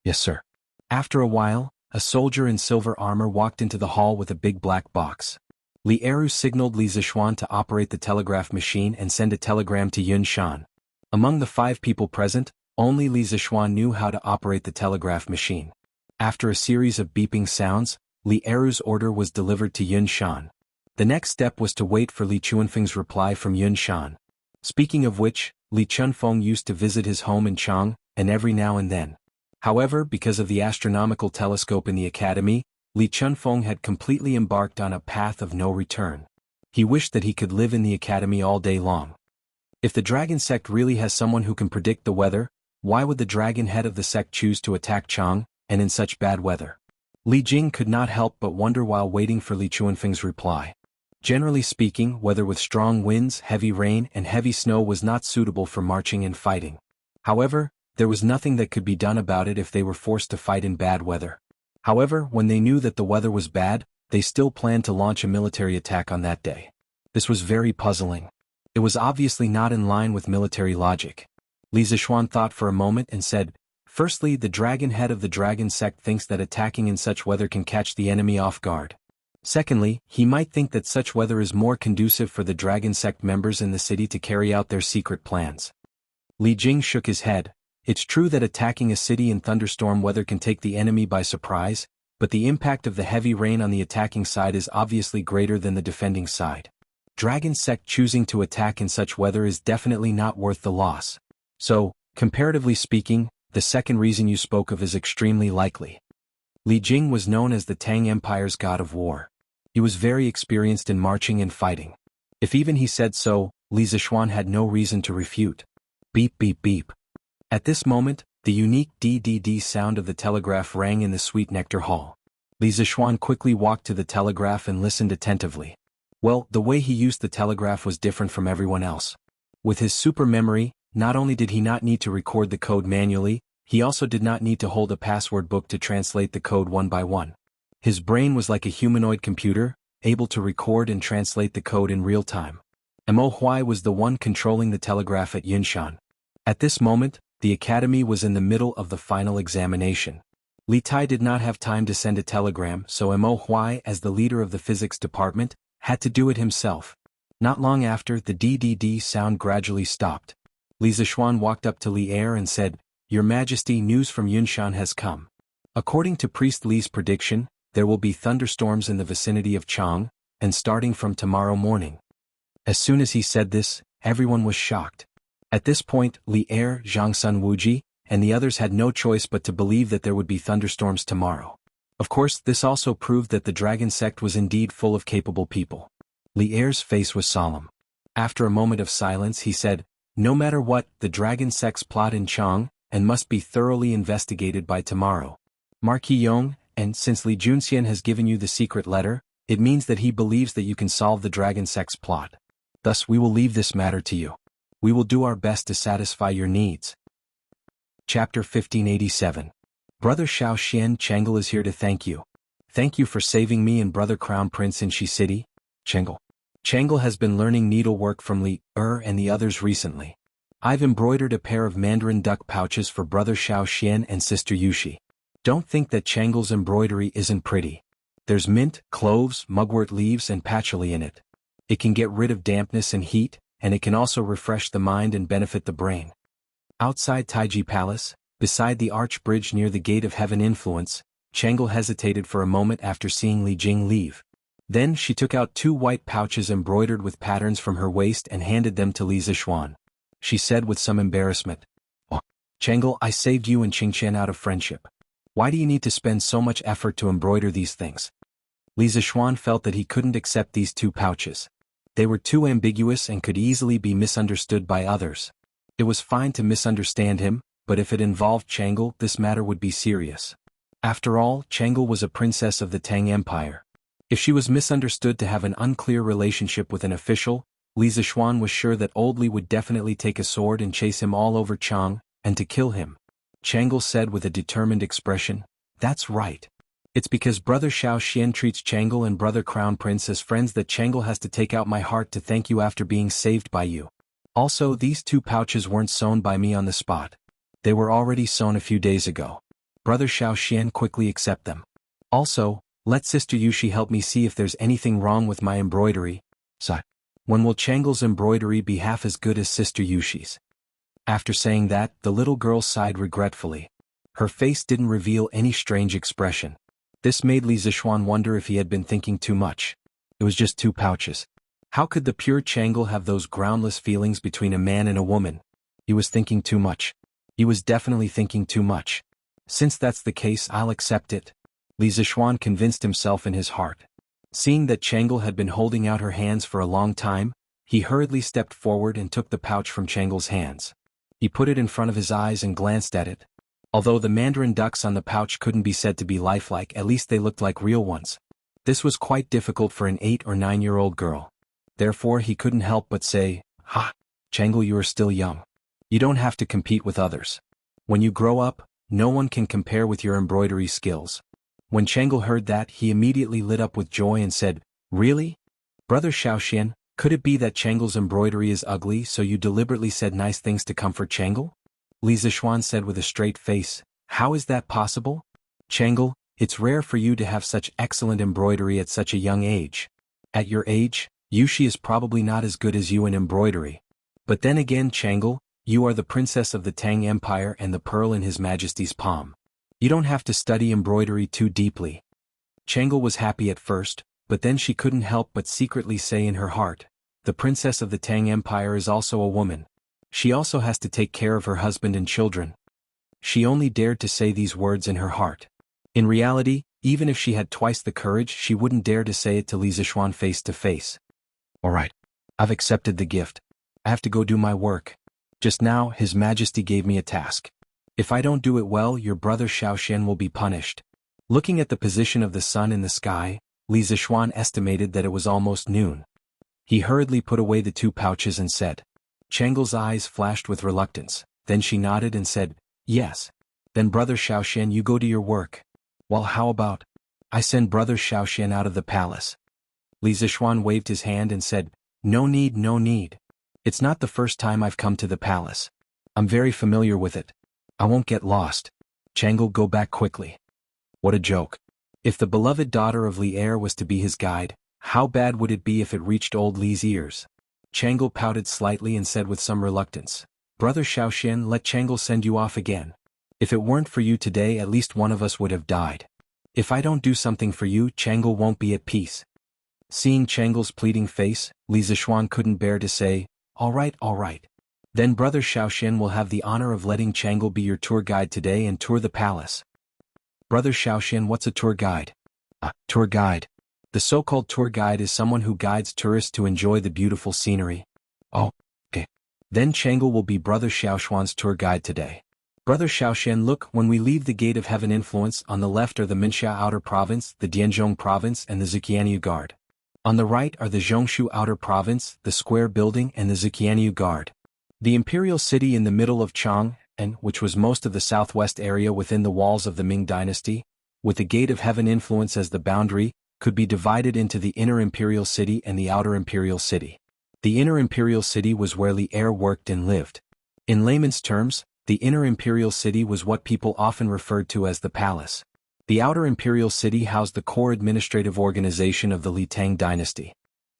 "Yes, sir." After a while, a soldier in silver armor walked into the hall with a big black box. Li Eru signaled Li Zishuan to operate the telegraph machine and send a telegram to Yun Shan. Among the 5 people present, only Li Zishuan knew how to operate the telegraph machine. After a series of beeping sounds, Li Eru's order was delivered to Yun Shan. The next step was to wait for Li Chunfeng's reply from Yun Shan. Speaking of which, Li Chunfeng used to visit his home in Chang, and every now and then. However, because of the astronomical telescope in the academy, Li Chunfeng had completely embarked on a path of no return. He wished that he could live in the academy all day long. If the dragon sect really has someone who can predict the weather, why would the dragon head of the sect choose to attack Chang, and in such bad weather? Li Jing could not help but wonder while waiting for Li Chunfeng's reply. Generally speaking, weather with strong winds, heavy rain, and heavy snow was not suitable for marching and fighting. However, there was nothing that could be done about it if they were forced to fight in bad weather. However, when they knew that the weather was bad, they still planned to launch a military attack on that day. This was very puzzling. It was obviously not in line with military logic. Li Zishuan thought for a moment and said, "Firstly, the dragon head of the dragon sect thinks that attacking in such weather can catch the enemy off guard. Secondly, he might think that such weather is more conducive for the dragon sect members in the city to carry out their secret plans." Li Jing shook his head. It's true that attacking a city in thunderstorm weather can take the enemy by surprise, but the impact of the heavy rain on the attacking side is obviously greater than the defending side. Dragon sect choosing to attack in such weather is definitely not worth the loss. So, comparatively speaking, the second reason you spoke of is extremely likely. Li Jing was known as the Tang Empire's god of war. He was very experienced in marching and fighting. If even he said so, Li Zishuan had no reason to refute. Beep beep beep. At this moment, the unique DDD sound of the telegraph rang in the Sweet Nectar Hall. Li Zishuan quickly walked to the telegraph and listened attentively. Well, the way he used the telegraph was different from everyone else. With his super memory, not only did he not need to record the code manually, he also did not need to hold a password book to translate the code one by one. His brain was like a humanoid computer, able to record and translate the code in real time. Mo Huai was the one controlling the telegraph at Yinshan. At this moment, the academy was in the middle of the final examination. Li Tai did not have time to send a telegram, so Mo Huai, as the leader of the physics department, had to do it himself. Not long after, the DDD sound gradually stopped. Li Zishuan walked up to Li Er and said, "Your Majesty, news from Yunshan has come. According to Priest Li's prediction, there will be thunderstorms in the vicinity of Chang, and starting from tomorrow morning." As soon as he said this, everyone was shocked. At this point, Li Er, Zhang Sun Wuji, and the others had no choice but to believe that there would be thunderstorms tomorrow. Of course, this also proved that the dragon sect was indeed full of capable people. Li Er's face was solemn. After a moment of silence he said, "No matter what, the dragon sect's plot in Chang, and must be thoroughly investigated by tomorrow. Marquis Yong, and since Li Junxian has given you the secret letter, it means that he believes that you can solve the dragon sect's plot. Thus we will leave this matter to you. We will do our best to satisfy your needs." Chapter 1587. Brother Xiao Xian, Chengel is here to thank you. Thank you for saving me and Brother Crown Prince in Shi City, Chengel. Chengel has been learning needlework from Li Er and the others recently. I've embroidered a pair of mandarin duck pouches for Brother Xiao Xian and Sister Yushi. Don't think that Chengel's embroidery isn't pretty. There's mint, cloves, mugwort leaves and patchouli in it. It can get rid of dampness and heat, and it can also refresh the mind and benefit the brain. Outside Taiji Palace, beside the arch bridge near the Gate of Heaven Influence, Chengel hesitated for a moment after seeing Li Jing leave. Then she took out 2 white pouches embroidered with patterns from her waist and handed them to Li Zishuan. She said with some embarrassment, "Oh, Chengel, I saved you and Qingqian out of friendship. Why do you need to spend so much effort to embroider these things?" Li Zishuan felt that he couldn't accept these 2 pouches. They were too ambiguous and could easily be misunderstood by others. It was fine to misunderstand him, but if it involved Chengel, this matter would be serious. After all, Chengel was a princess of the Tang Empire. If she was misunderstood to have an unclear relationship with an official, Li Zishuan was sure that Old Li would definitely take a sword and chase him all over Chang, and to kill him. Chengel said with a determined expression, "That's right. It's because Brother Xiao Xian treats Chengel and Brother Crown Prince as friends that Chengel has to take out my heart to thank you after being saved by you. Also, these 2 pouches weren't sewn by me on the spot. They were already sewn a few days ago. Brother Xiao Xian quickly accept them. Also, let Sister Yushi help me see if there's anything wrong with my embroidery. When will Chengel's embroidery be half as good as Sister Yushi's?" After saying that, the little girl sighed regretfully. Her face didn't reveal any strange expression. This made Li Zishuan wonder if he had been thinking too much. It was just 2 pouches. How could the pure Chengel have those groundless feelings between a man and a woman? He was thinking too much. He was definitely thinking too much. Since that's the case, I'll accept it. Li Zishuan convinced himself in his heart. Seeing that Chengel had been holding out her hands for a long time, he hurriedly stepped forward and took the pouch from Chengel's hands. He put it in front of his eyes and glanced at it. Although the mandarin ducks on the pouch couldn't be said to be lifelike, at least they looked like real ones. This was quite difficult for an 8 or 9-year-old girl. Therefore he couldn't help but say, "Ha! Chengel, you are still young. You don't have to compete with others. When you grow up, no one can compare with your embroidery skills." When Chengel heard that, he immediately lit up with joy and said, "Really? Brother Xiao Xian, Could it be that Changle's embroidery is ugly, so you deliberately said nice things to comfort Changle? Li Zishuan said with a straight face. How is that possible? Changle, it's rare for you to have such excellent embroidery at such a young age. At your age, Yushi is probably not as good as you in embroidery. But then again, Changle, you are the princess of the Tang Empire and the pearl in His Majesty's palm. You don't have to study embroidery too deeply. Changle was happy at first, but then she couldn't help but secretly say in her heart, the princess of the Tang Empire is also a woman. She also has to take care of her husband and children. She only dared to say these words in her heart. In reality, even if she had twice the courage, she wouldn't dare to say it to Li Zishuan face to face. Alright. I've accepted the gift. I have to go do my work. Just now, His Majesty gave me a task. If I don't do it well, your brother Xiaoxian will be punished. Looking at the position of the sun in the sky, Li Zishuan estimated that it was almost noon. He hurriedly put away the 2 pouches and said. Changle's eyes flashed with reluctance, then she nodded and said, yes. Then brother Xiaoxian, you go to your work. Well, how about I send brother Xiaoxian out of the palace? Li Zishuan waved his hand and said, no need, no need. It's not the first time I've come to the palace. I'm very familiar with it. I won't get lost. Changle, go back quickly. What a joke. If the beloved daughter of Li Er was to be his guide, how bad would it be if it reached old Li's ears? Changle pouted slightly and said with some reluctance, brother Xiaoxian, let Changle send you off again. If it weren't for you today, at least one of us would have died. If I don't do something for you, Changle won't be at peace. Seeing Changle's pleading face, Li Zishuan couldn't bear to say, all right. Then brother Xiaoxian will have the honor of letting Changle be your tour guide today and tour the palace. Brother Xiaoxian, what's a tour guide? Tour guide. The so-called tour guide is someone who guides tourists to enjoy the beautiful scenery. Oh, okay. Then Changle will be brother Xiaoxian's tour guide today. Brother Xiaoxian, look, when we leave the Gate of Heaven influence, on the left are the Minxia Outer Province, the Dianzhong Province, and the Zuqianyu Guard. On the right are the Zhongshu Outer Province, the Square Building, and the Zuqianyu Guard. The imperial city in the middle of Chang, and which was most of the southwest area within the walls of the Ming dynasty, with the Gate of Heaven influence as the boundary, could be divided into the inner imperial city and the outer imperial city. The inner imperial city was where Li Er worked and lived. In layman's terms, the inner imperial city was what people often referred to as the palace. The outer imperial city housed the core administrative organization of the Li Tang dynasty.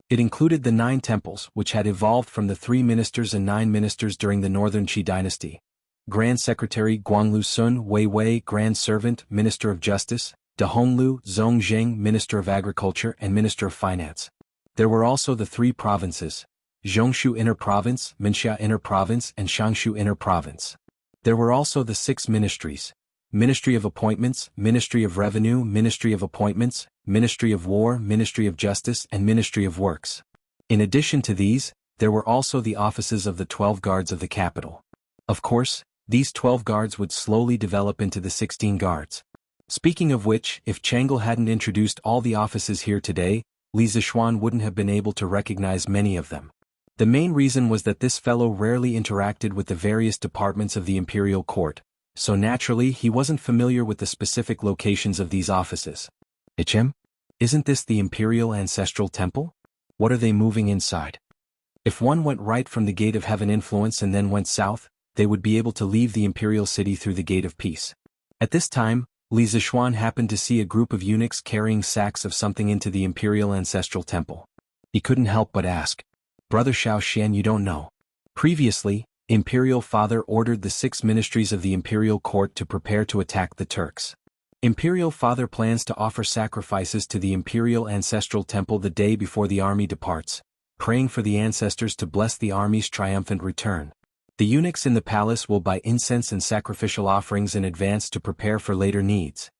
It included the 9 temples, which had evolved from the 3 ministers and 9 ministers during the Northern Qi dynasty. Grand Secretary Guanglu Sun, Wei Wei, Grand Servant, Minister of Justice, De Honglu, Zhong Zheng, Minister of Agriculture and Minister of Finance. There were also the 3 provinces, Zhongshu Inner Province, Minxia Inner Province and Shangshu Inner Province. There were also the 6 ministries, Ministry of Appointments, Ministry of Revenue, Ministry of Appointments, Ministry of War, Ministry of Justice and Ministry of Works. In addition to these, there were also the offices of the 12 guards of the capital. Of course, these 12 guards would slowly develop into the 16 guards. Speaking of which, if Changle hadn't introduced all the offices here today, Li Zishuan wouldn't have been able to recognize many of them. The main reason was that this fellow rarely interacted with the various departments of the imperial court, so naturally he wasn't familiar with the specific locations of these offices. Isn't this the Imperial Ancestral Temple? What are they moving inside? If one went right from the Gate of Heaven influence and then went south, they would be able to leave the imperial city through the Gate of Peace. At this time, Li Zishuan happened to see a group of eunuchs carrying sacks of something into the Imperial Ancestral Temple. He couldn't help but ask, Brother Xiaoxian, you don't know. Previously, Imperial Father ordered the 6 ministries of the Imperial Court to prepare to attack the Turks. Imperial Father plans to offer sacrifices to the Imperial Ancestral Temple the day before the army departs, praying for the ancestors to bless the army's triumphant return. The eunuchs in the palace will buy incense and sacrificial offerings in advance to prepare for later needs.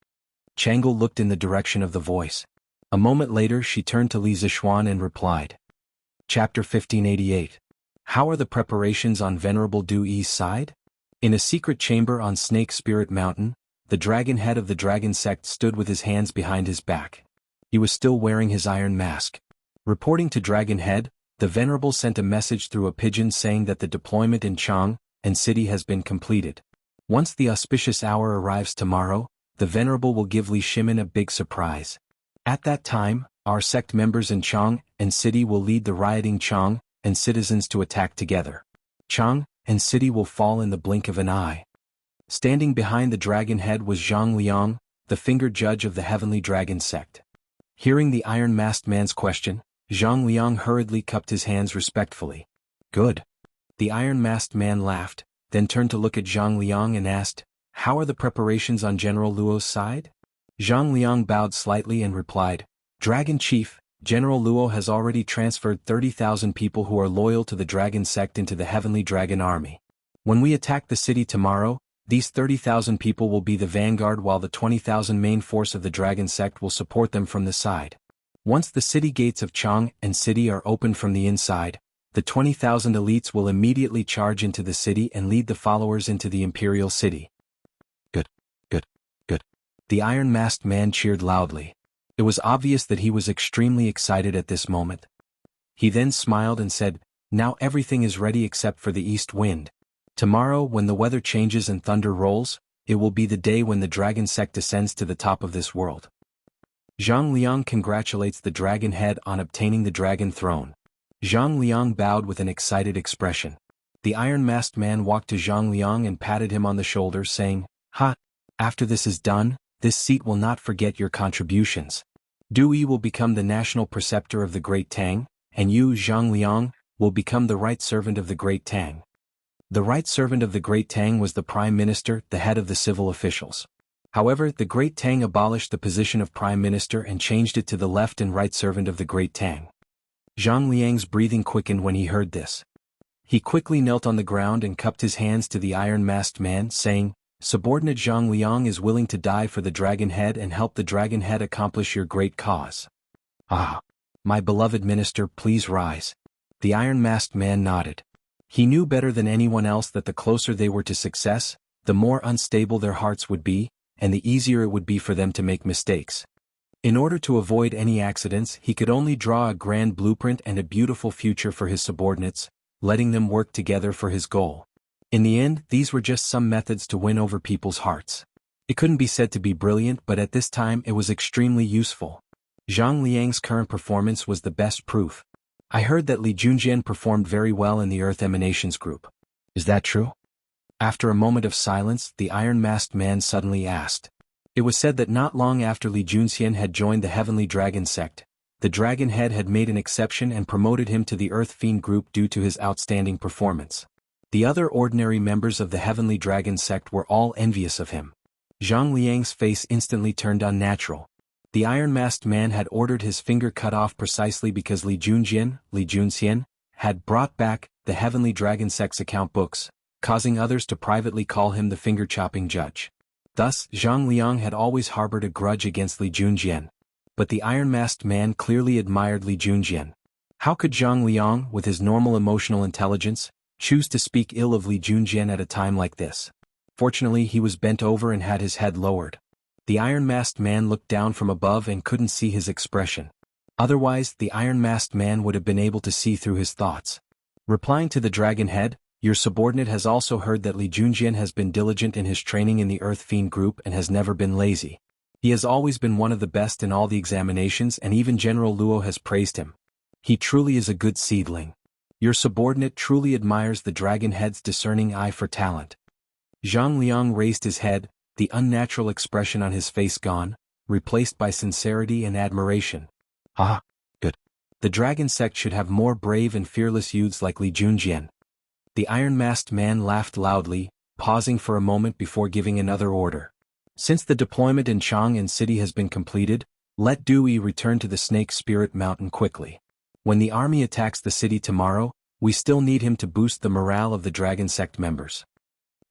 Changle looked in the direction of the voice. A moment later she turned to Li Zishuan and replied. Chapter 1588. How are the preparations on Venerable Du Yi's side? In a secret chamber on Snake Spirit Mountain, the dragon head of the dragon sect stood with his hands behind his back. He was still wearing his iron mask. Reporting to Dragon Head, the Venerable sent a message through a pigeon saying that the deployment in Chang and city has been completed. Once the auspicious hour arrives tomorrow, the Venerable will give Li Shimin a big surprise. At that time, Our sect members in Chang and City will lead the rioting Chang and citizens to attack together. Chang and City will fall in the blink of an eye. Standing behind the dragon head was Zhang Liang, the finger judge of the Heavenly Dragon sect. Hearing the iron-masked man's question, Zhang Liang hurriedly cupped his hands respectfully. Good. The iron-masked man laughed, then turned to look at Zhang Liang and asked, How are the preparations on General Luo's side? Zhang Liang bowed slightly and replied, Dragon Chief, General Luo has already transferred 30,000 people who are loyal to the Dragon sect into the Heavenly Dragon army. When we attack the city tomorrow, these 30,000 people will be the vanguard while the 20,000 main force of the Dragon sect will support them from the side. Once the city gates of Chang and City are opened from the inside, the 20,000 elites will immediately charge into the city and lead the followers into the Imperial City. Good, good, good. The iron-masked man cheered loudly. It was obvious that he was extremely excited at this moment. He then smiled and said, Now everything is ready except for the east wind. Tomorrow, when the weather changes and thunder rolls, it will be the day when the Dragon sect descends to the top of this world. Zhang Liang congratulates the dragon head on obtaining the dragon throne. Zhang Liang bowed with an excited expression. The iron-masked man walked to Zhang Liang and patted him on the shoulder saying, Ha! After this is done, this seat will not forget your contributions. Dui will become the national preceptor of the Great Tang, and you, Zhang Liang, will become the right servant of the Great Tang. The right servant of the Great Tang was the Prime Minister, the head of the civil officials. However, the Great Tang abolished the position of Prime Minister and changed it to the left and right servant of the Great Tang. Zhang Liang's breathing quickened when he heard this. He quickly knelt on the ground and cupped his hands to the iron-masked man, saying, Subordinate Zhang Liang is willing to die for the Dragon Head and help the Dragon Head accomplish your great cause. Ah! My beloved minister, please rise. The iron-masked man nodded. He knew better than anyone else that the closer they were to success, the more unstable their hearts would be, and the easier it would be for them to make mistakes. In order to avoid any accidents, he could only draw a grand blueprint and a beautiful future for his subordinates, letting them work together for his goal. In the end, these were just some methods to win over people's hearts. It couldn't be said to be brilliant, but at this time it was extremely useful. Zhang Liang's current performance was the best proof. I heard that Li Junjian performed very well in the Earth Emanations group. Is that true? After a moment of silence, the iron-masked man suddenly asked. It was said that not long after Li Junxian had joined the Heavenly Dragon sect, the Dragon Head had made an exception and promoted him to the Earth Fiend group due to his outstanding performance. The other ordinary members of the Heavenly Dragon sect were all envious of him. Zhang Liang's face instantly turned unnatural. The iron-masked man had ordered his finger cut off precisely because Li Junxian, had brought back the Heavenly Dragon sect's account books, causing others to privately call him the finger-chopping judge. Thus, Zhang Liang had always harbored a grudge against Li Junjian. But the iron-masked man clearly admired Li Junjian. How could Zhang Liang, with his normal emotional intelligence, choose to speak ill of Li Junjian at a time like this? Fortunately, he was bent over and had his head lowered. The iron-masked man looked down from above and couldn't see his expression. Otherwise, the iron-masked man would have been able to see through his thoughts. Replying to the Dragon Head, your subordinate has also heard that Li Junjian has been diligent in his training in the Earth Fiend group and has never been lazy. He has always been one of the best in all the examinations, and even General Luo has praised him. He truly is a good seedling. Your subordinate truly admires the Dragon Head's discerning eye for talent. Zhang Liang raised his head, the unnatural expression on his face gone, replaced by sincerity and admiration. Ah, good. The Dragon sect should have more brave and fearless youths like Li Junjian. The iron-masked man laughed loudly, pausing for a moment before giving another order. Since the deployment in Chang and City has been completed, let Dui return to the Snake Spirit Mountain quickly. When the army attacks the city tomorrow, we still need him to boost the morale of the Dragon sect members.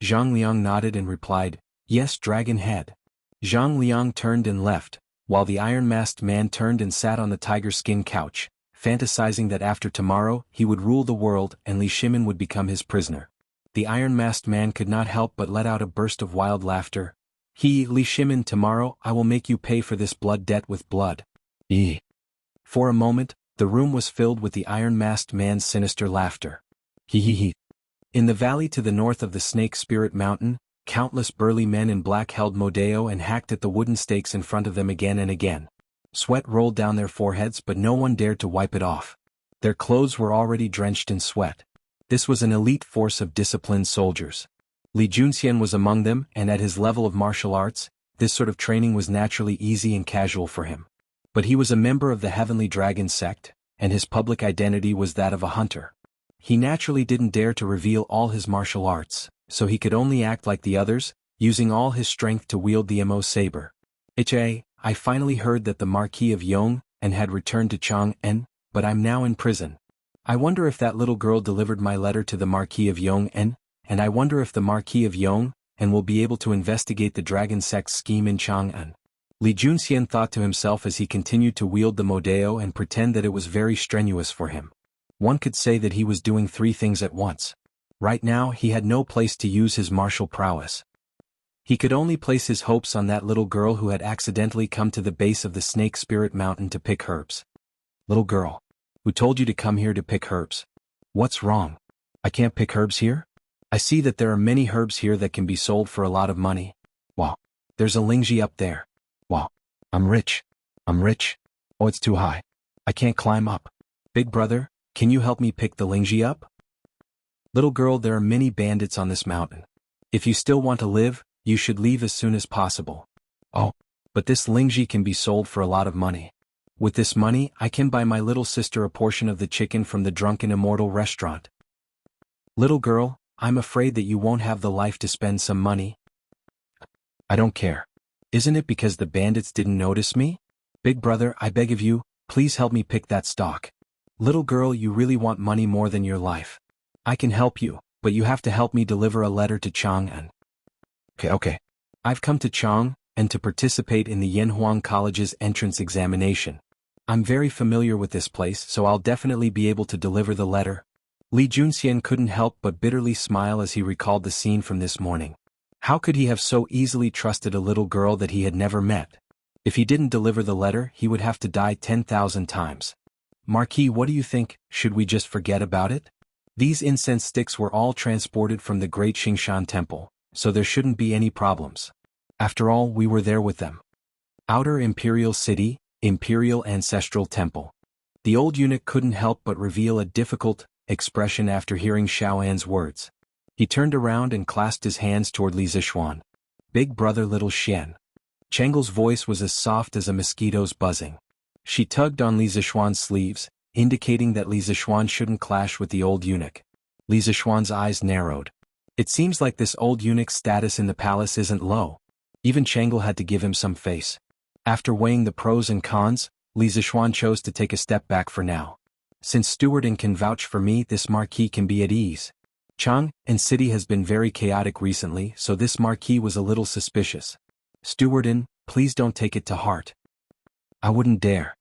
Zhang Liang nodded and replied, Yes, Dragon Head. Zhang Liang turned and left, while the iron-masked man turned and sat on the tiger skin couch, fantasizing that after tomorrow he would rule the world and Li Shimin would become his prisoner. The iron-masked man could not help but let out a burst of wild laughter. Li Shimin, tomorrow I will make you pay for this blood debt with blood. For a moment, the room was filled with the iron-masked man's sinister laughter. In the valley to the north of the Snake Spirit Mountain, countless burly men in black held Modeo and hacked at the wooden stakes in front of them again and again. Sweat rolled down their foreheads, but no one dared to wipe it off. Their clothes were already drenched in sweat. This was an elite force of disciplined soldiers. Li Junxian was among them, and at his level of martial arts, this sort of training was naturally easy and casual for him. But he was a member of the Heavenly Dragon sect, and his public identity was that of a hunter. He naturally didn't dare to reveal all his martial arts, so he could only act like the others, using all his strength to wield the Mo saber. I finally heard that the Marquis of Yong and had returned to Chang'an, but I'm now in prison. I wonder if that little girl delivered my letter to the Marquis of Yong'an, and I wonder if the Marquis of Yong and will be able to investigate the Dragon Sect's scheme in Chang'an. Li Junxian thought to himself as he continued to wield the Modeo and pretend that it was very strenuous for him. One could say that he was doing three things at once. Right now he had no place to use his martial prowess. He could only place his hopes on that little girl who had accidentally come to the base of the Snake Spirit Mountain to pick herbs. Little girl. Who told you to come here to pick herbs? What's wrong? I can't pick herbs here? I see that there are many herbs here that can be sold for a lot of money. Wow. There's a Lingji up there. Wow. I'm rich. Oh, it's too high. I can't climb up. Big brother, can you help me pick the Lingji up? Little girl, there are many bandits on this mountain. If you still want to live, you should leave as soon as possible. Oh, but this Lingji can be sold for a lot of money. With this money, I can buy my little sister a portion of the chicken from the Drunken Immortal restaurant. Little girl, I'm afraid that you won't have the life to spend some money. I don't care. Isn't it because the bandits didn't notice me? Big brother, I beg of you, please help me pick that stock. Little girl, you really want money more than your life. I can help you, but you have to help me deliver a letter to Chang'an. Okay. I've come to Chang'an to participate in the Yanhuang College's entrance examination. I'm very familiar with this place, so I'll definitely be able to deliver the letter. Li Junxian couldn't help but bitterly smile as he recalled the scene from this morning. How could he have so easily trusted a little girl that he had never met? If he didn't deliver the letter, he would have to die 10,000 times. Marquis, what do you think? Should we just forget about it? These incense sticks were all transported from the Great Xingshan Temple, so there shouldn't be any problems. After all, we were there with them. Outer Imperial City, Imperial Ancestral Temple. The old eunuch couldn't help but reveal a difficult expression after hearing Xiaoan's words. He turned around and clasped his hands toward Li Zishuan. Big brother, little Xian. Changle's voice was as soft as a mosquito's buzzing. She tugged on Li Zishuan's sleeves, indicating that Li Zishuan shouldn't clash with the old eunuch. Li Zishuan's eyes narrowed. It seems like this old eunuch's status in the palace isn't low. Even Changle had to give him some face. After weighing the pros and cons, Li Zishuan chose to take a step back for now. Since Stewardin can vouch for me, this Marquis can be at ease. Chang'an City has been very chaotic recently, so this Marquis was a little suspicious. Stewardin, please don't take it to heart. I wouldn't dare.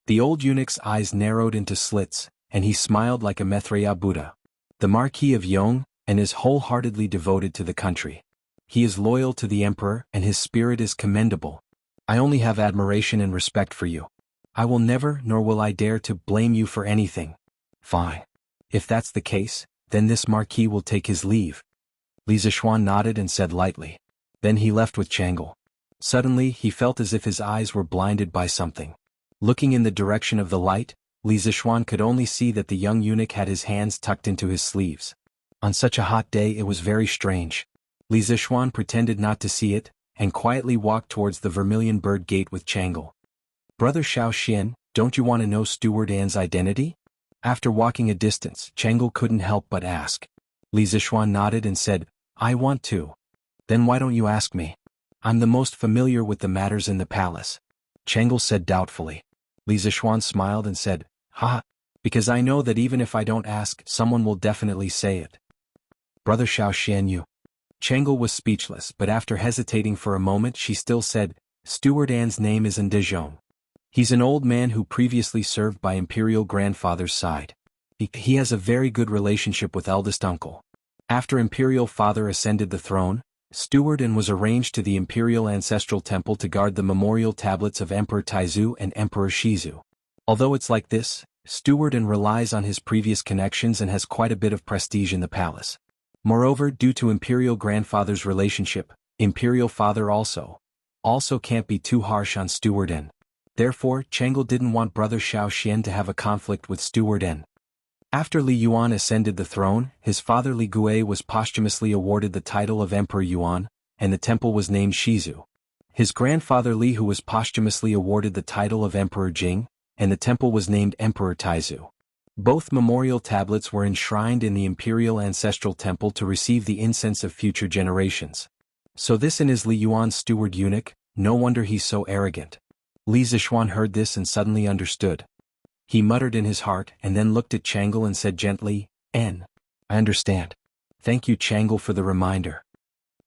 The old eunuch's eyes narrowed into slits, and he smiled like a Maitreya Buddha. The Marquis of Yong is wholeheartedly devoted to the country. He is loyal to the emperor and his spirit is commendable. I only have admiration and respect for you. I will never nor will I dare to blame you for anything. Fine. If that's the case, then this Marquis will take his leave. Li Zishuan nodded and said lightly. Then he left with Changle. Suddenly he felt as if his eyes were blinded by something. Looking in the direction of the light, Li Zishuan could only see that the young eunuch had his hands tucked into his sleeves. On such a hot day it was very strange. Li Zishuan pretended not to see it, and quietly walked towards the Vermilion Bird Gate with Changle. Brother Xiao Xian, don't you want to know Steward Anne's identity? After walking a distance, Changle couldn't help but ask. Li Zishuan nodded and said, I want to. Then why don't you ask me? I'm the most familiar with the matters in the palace. Changle said doubtfully. Li Zishuan smiled and said, because I know that even if I don't ask, someone will definitely say it. Brother Xiao Xian, you. Changle was speechless, but after hesitating for a moment she still said, Steward Anne's name is Ndezhong. He's an old man who previously served by Imperial Grandfather's side. He has a very good relationship with eldest uncle. After Imperial Father ascended the throne, Steward Anne was arranged to the Imperial Ancestral Temple to guard the memorial tablets of Emperor Taizu and Emperor Shizu. Although it's like this, Steward Anne relies on his previous connections and has quite a bit of prestige in the palace. Moreover, due to Imperial Grandfather's relationship, Imperial Father also Also can't be too harsh on Steward N. Therefore, Chang'e didn't want brother Xiao Xian to have a conflict with Steward N. After Li Yuan ascended the throne, his father Li Gui was posthumously awarded the title of Emperor Yuan, and the temple was named Shizu. His grandfather Li Hu was posthumously awarded the title of Emperor Jing, and the temple was named Emperor Taizu. Both memorial tablets were enshrined in the imperial ancestral temple to receive the incense of future generations. So this is Li Yuan's steward eunuch, no wonder he's so arrogant. Li Zishuan heard this and suddenly understood. He muttered in his heart and then looked at Chang'e and said gently, I understand. Thank you Chang'e for the reminder.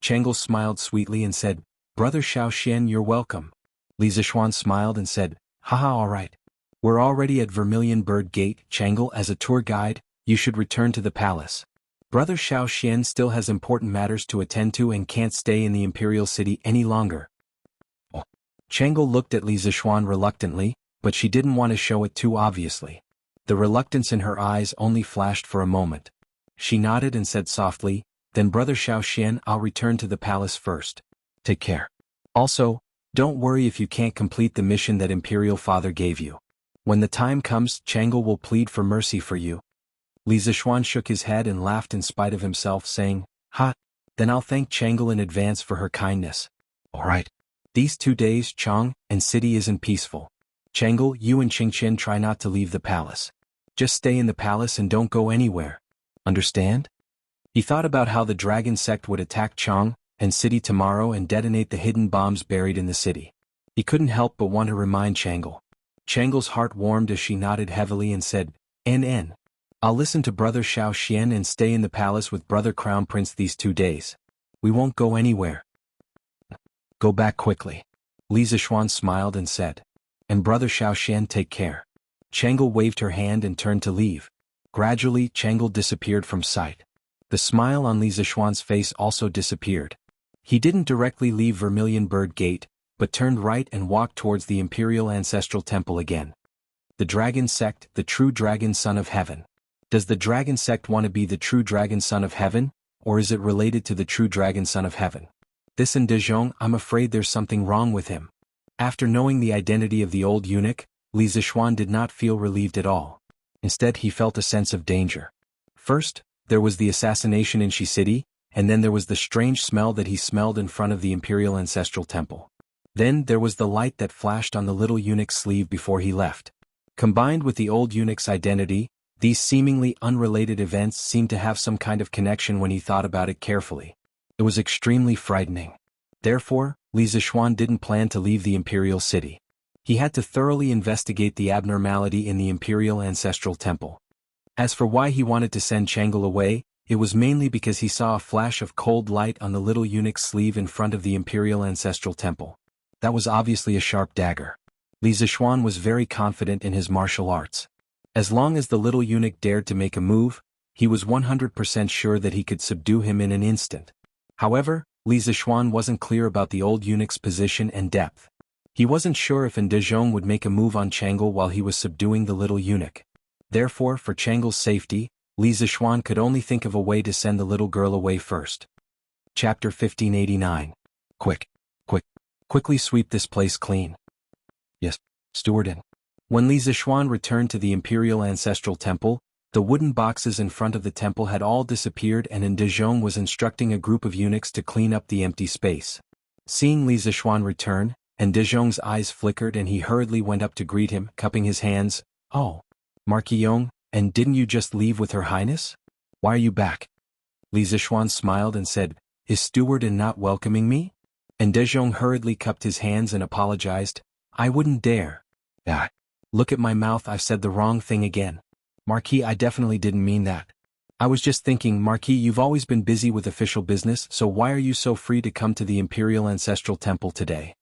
Chang'e smiled sweetly and said, Brother Xiao Xian, you're welcome. Li Zishuan smiled and said, Haha, all right. We're already at Vermilion Bird Gate, Chang'e. As a tour guide, you should return to the palace. Brother Xiao Xian still has important matters to attend to and can't stay in the imperial city any longer. Chang'e looked at Li Zishuan reluctantly, but she didn't want to show it too obviously. The reluctance in her eyes only flashed for a moment. She nodded and said softly, Then Brother Xiao Xian, I'll return to the palace first. Take care. Also, don't worry if you can't complete the mission that Imperial Father gave you. When the time comes, Chang'e will plead for mercy for you. Li Zishuan shook his head and laughed in spite of himself, saying, Ha, then I'll thank Chang'e in advance for her kindness. All right. These 2 days, Chang and city isn't peaceful. Chang'e, you and Qingqian try not to leave the palace. Just stay in the palace and don't go anywhere. Understand? He thought about how the dragon sect would attack Chang and city tomorrow and detonate the hidden bombs buried in the city. He couldn't help but want to remind Chang'e. Chang'e's heart warmed as she nodded heavily and said, N. I'll listen to Brother Xiao Xian and stay in the palace with Brother Crown Prince these 2 days. We won't go anywhere. Go back quickly. Li Zishuan smiled and said. And Brother Xiao Xian, take care. Chang'e waved her hand and turned to leave. Gradually, Chang'e disappeared from sight. The smile on Li Zishuan's face also disappeared. He didn't directly leave Vermilion Bird Gate, but turned right and walked towards the Imperial Ancestral Temple again. The Dragon Sect, the true Dragon Son of Heaven. Does the Dragon Sect want to be the true Dragon Son of Heaven, or is it related to the true Dragon Son of Heaven? This in Dezhong, I'm afraid there's something wrong with him. After knowing the identity of the old eunuch, Li Zishuan did not feel relieved at all. Instead, he felt a sense of danger. First, there was the assassination in Shi City, and then there was the strange smell that he smelled in front of the Imperial Ancestral Temple. Then there was the light that flashed on the little eunuch's sleeve before he left. Combined with the old eunuch's identity, these seemingly unrelated events seemed to have some kind of connection when he thought about it carefully. It was extremely frightening. Therefore, Li Zishuan didn't plan to leave the Imperial City. He had to thoroughly investigate the abnormality in the Imperial Ancestral Temple. As for why he wanted to send Chang'e away, it was mainly because he saw a flash of cold light on the little eunuch's sleeve in front of the Imperial Ancestral Temple. That was obviously a sharp dagger. Li Zishuan was very confident in his martial arts. As long as the little eunuch dared to make a move, he was 100% sure that he could subdue him in an instant. However, Li Zishuan wasn't clear about the old eunuch's position and depth. He wasn't sure if Dezhong would make a move on Chang'e while he was subduing the little eunuch. Therefore, for Chang'e's safety, Li Zishuan could only think of a way to send the little girl away first. Chapter 1589. Quickly sweep this place clean. Yes, Steward. When Li Zishuan returned to the Imperial Ancestral Temple, the wooden boxes in front of the temple had all disappeared and Dezhong was instructing a group of eunuchs to clean up the empty space. Seeing Li Zishuan return, Dezhong's eyes flickered and he hurriedly went up to greet him, cupping his hands. Oh, Marquis Yong, and didn't you just leave with Her Highness? Why are you back? Li Zishuan smiled and said, Is Steward not welcoming me? Dezhong hurriedly cupped his hands and apologized. I wouldn't dare. Look at my mouth, I've said the wrong thing again. Marquis, I definitely didn't mean that. I was just thinking, Marquis, you've always been busy with official business, so why are you so free to come to the Imperial Ancestral Temple today?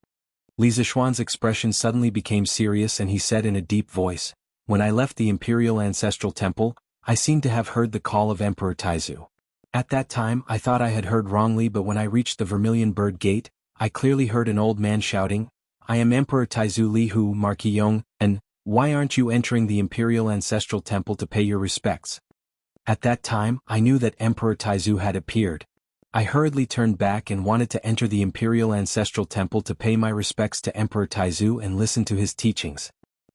Li Zishuan's expression suddenly became serious and he said in a deep voice, When I left the Imperial Ancestral Temple, I seemed to have heard the call of Emperor Taizu. At that time, I thought I had heard wrongly, but when I reached the Vermilion Bird Gate, I clearly heard an old man shouting, I am Emperor Taizu Li Hu, Marquis Yong, and why aren't you entering the Imperial Ancestral Temple to pay your respects? At that time, I knew that Emperor Taizu had appeared. I hurriedly turned back and wanted to enter the Imperial Ancestral Temple to pay my respects to Emperor Taizu and listen to his teachings.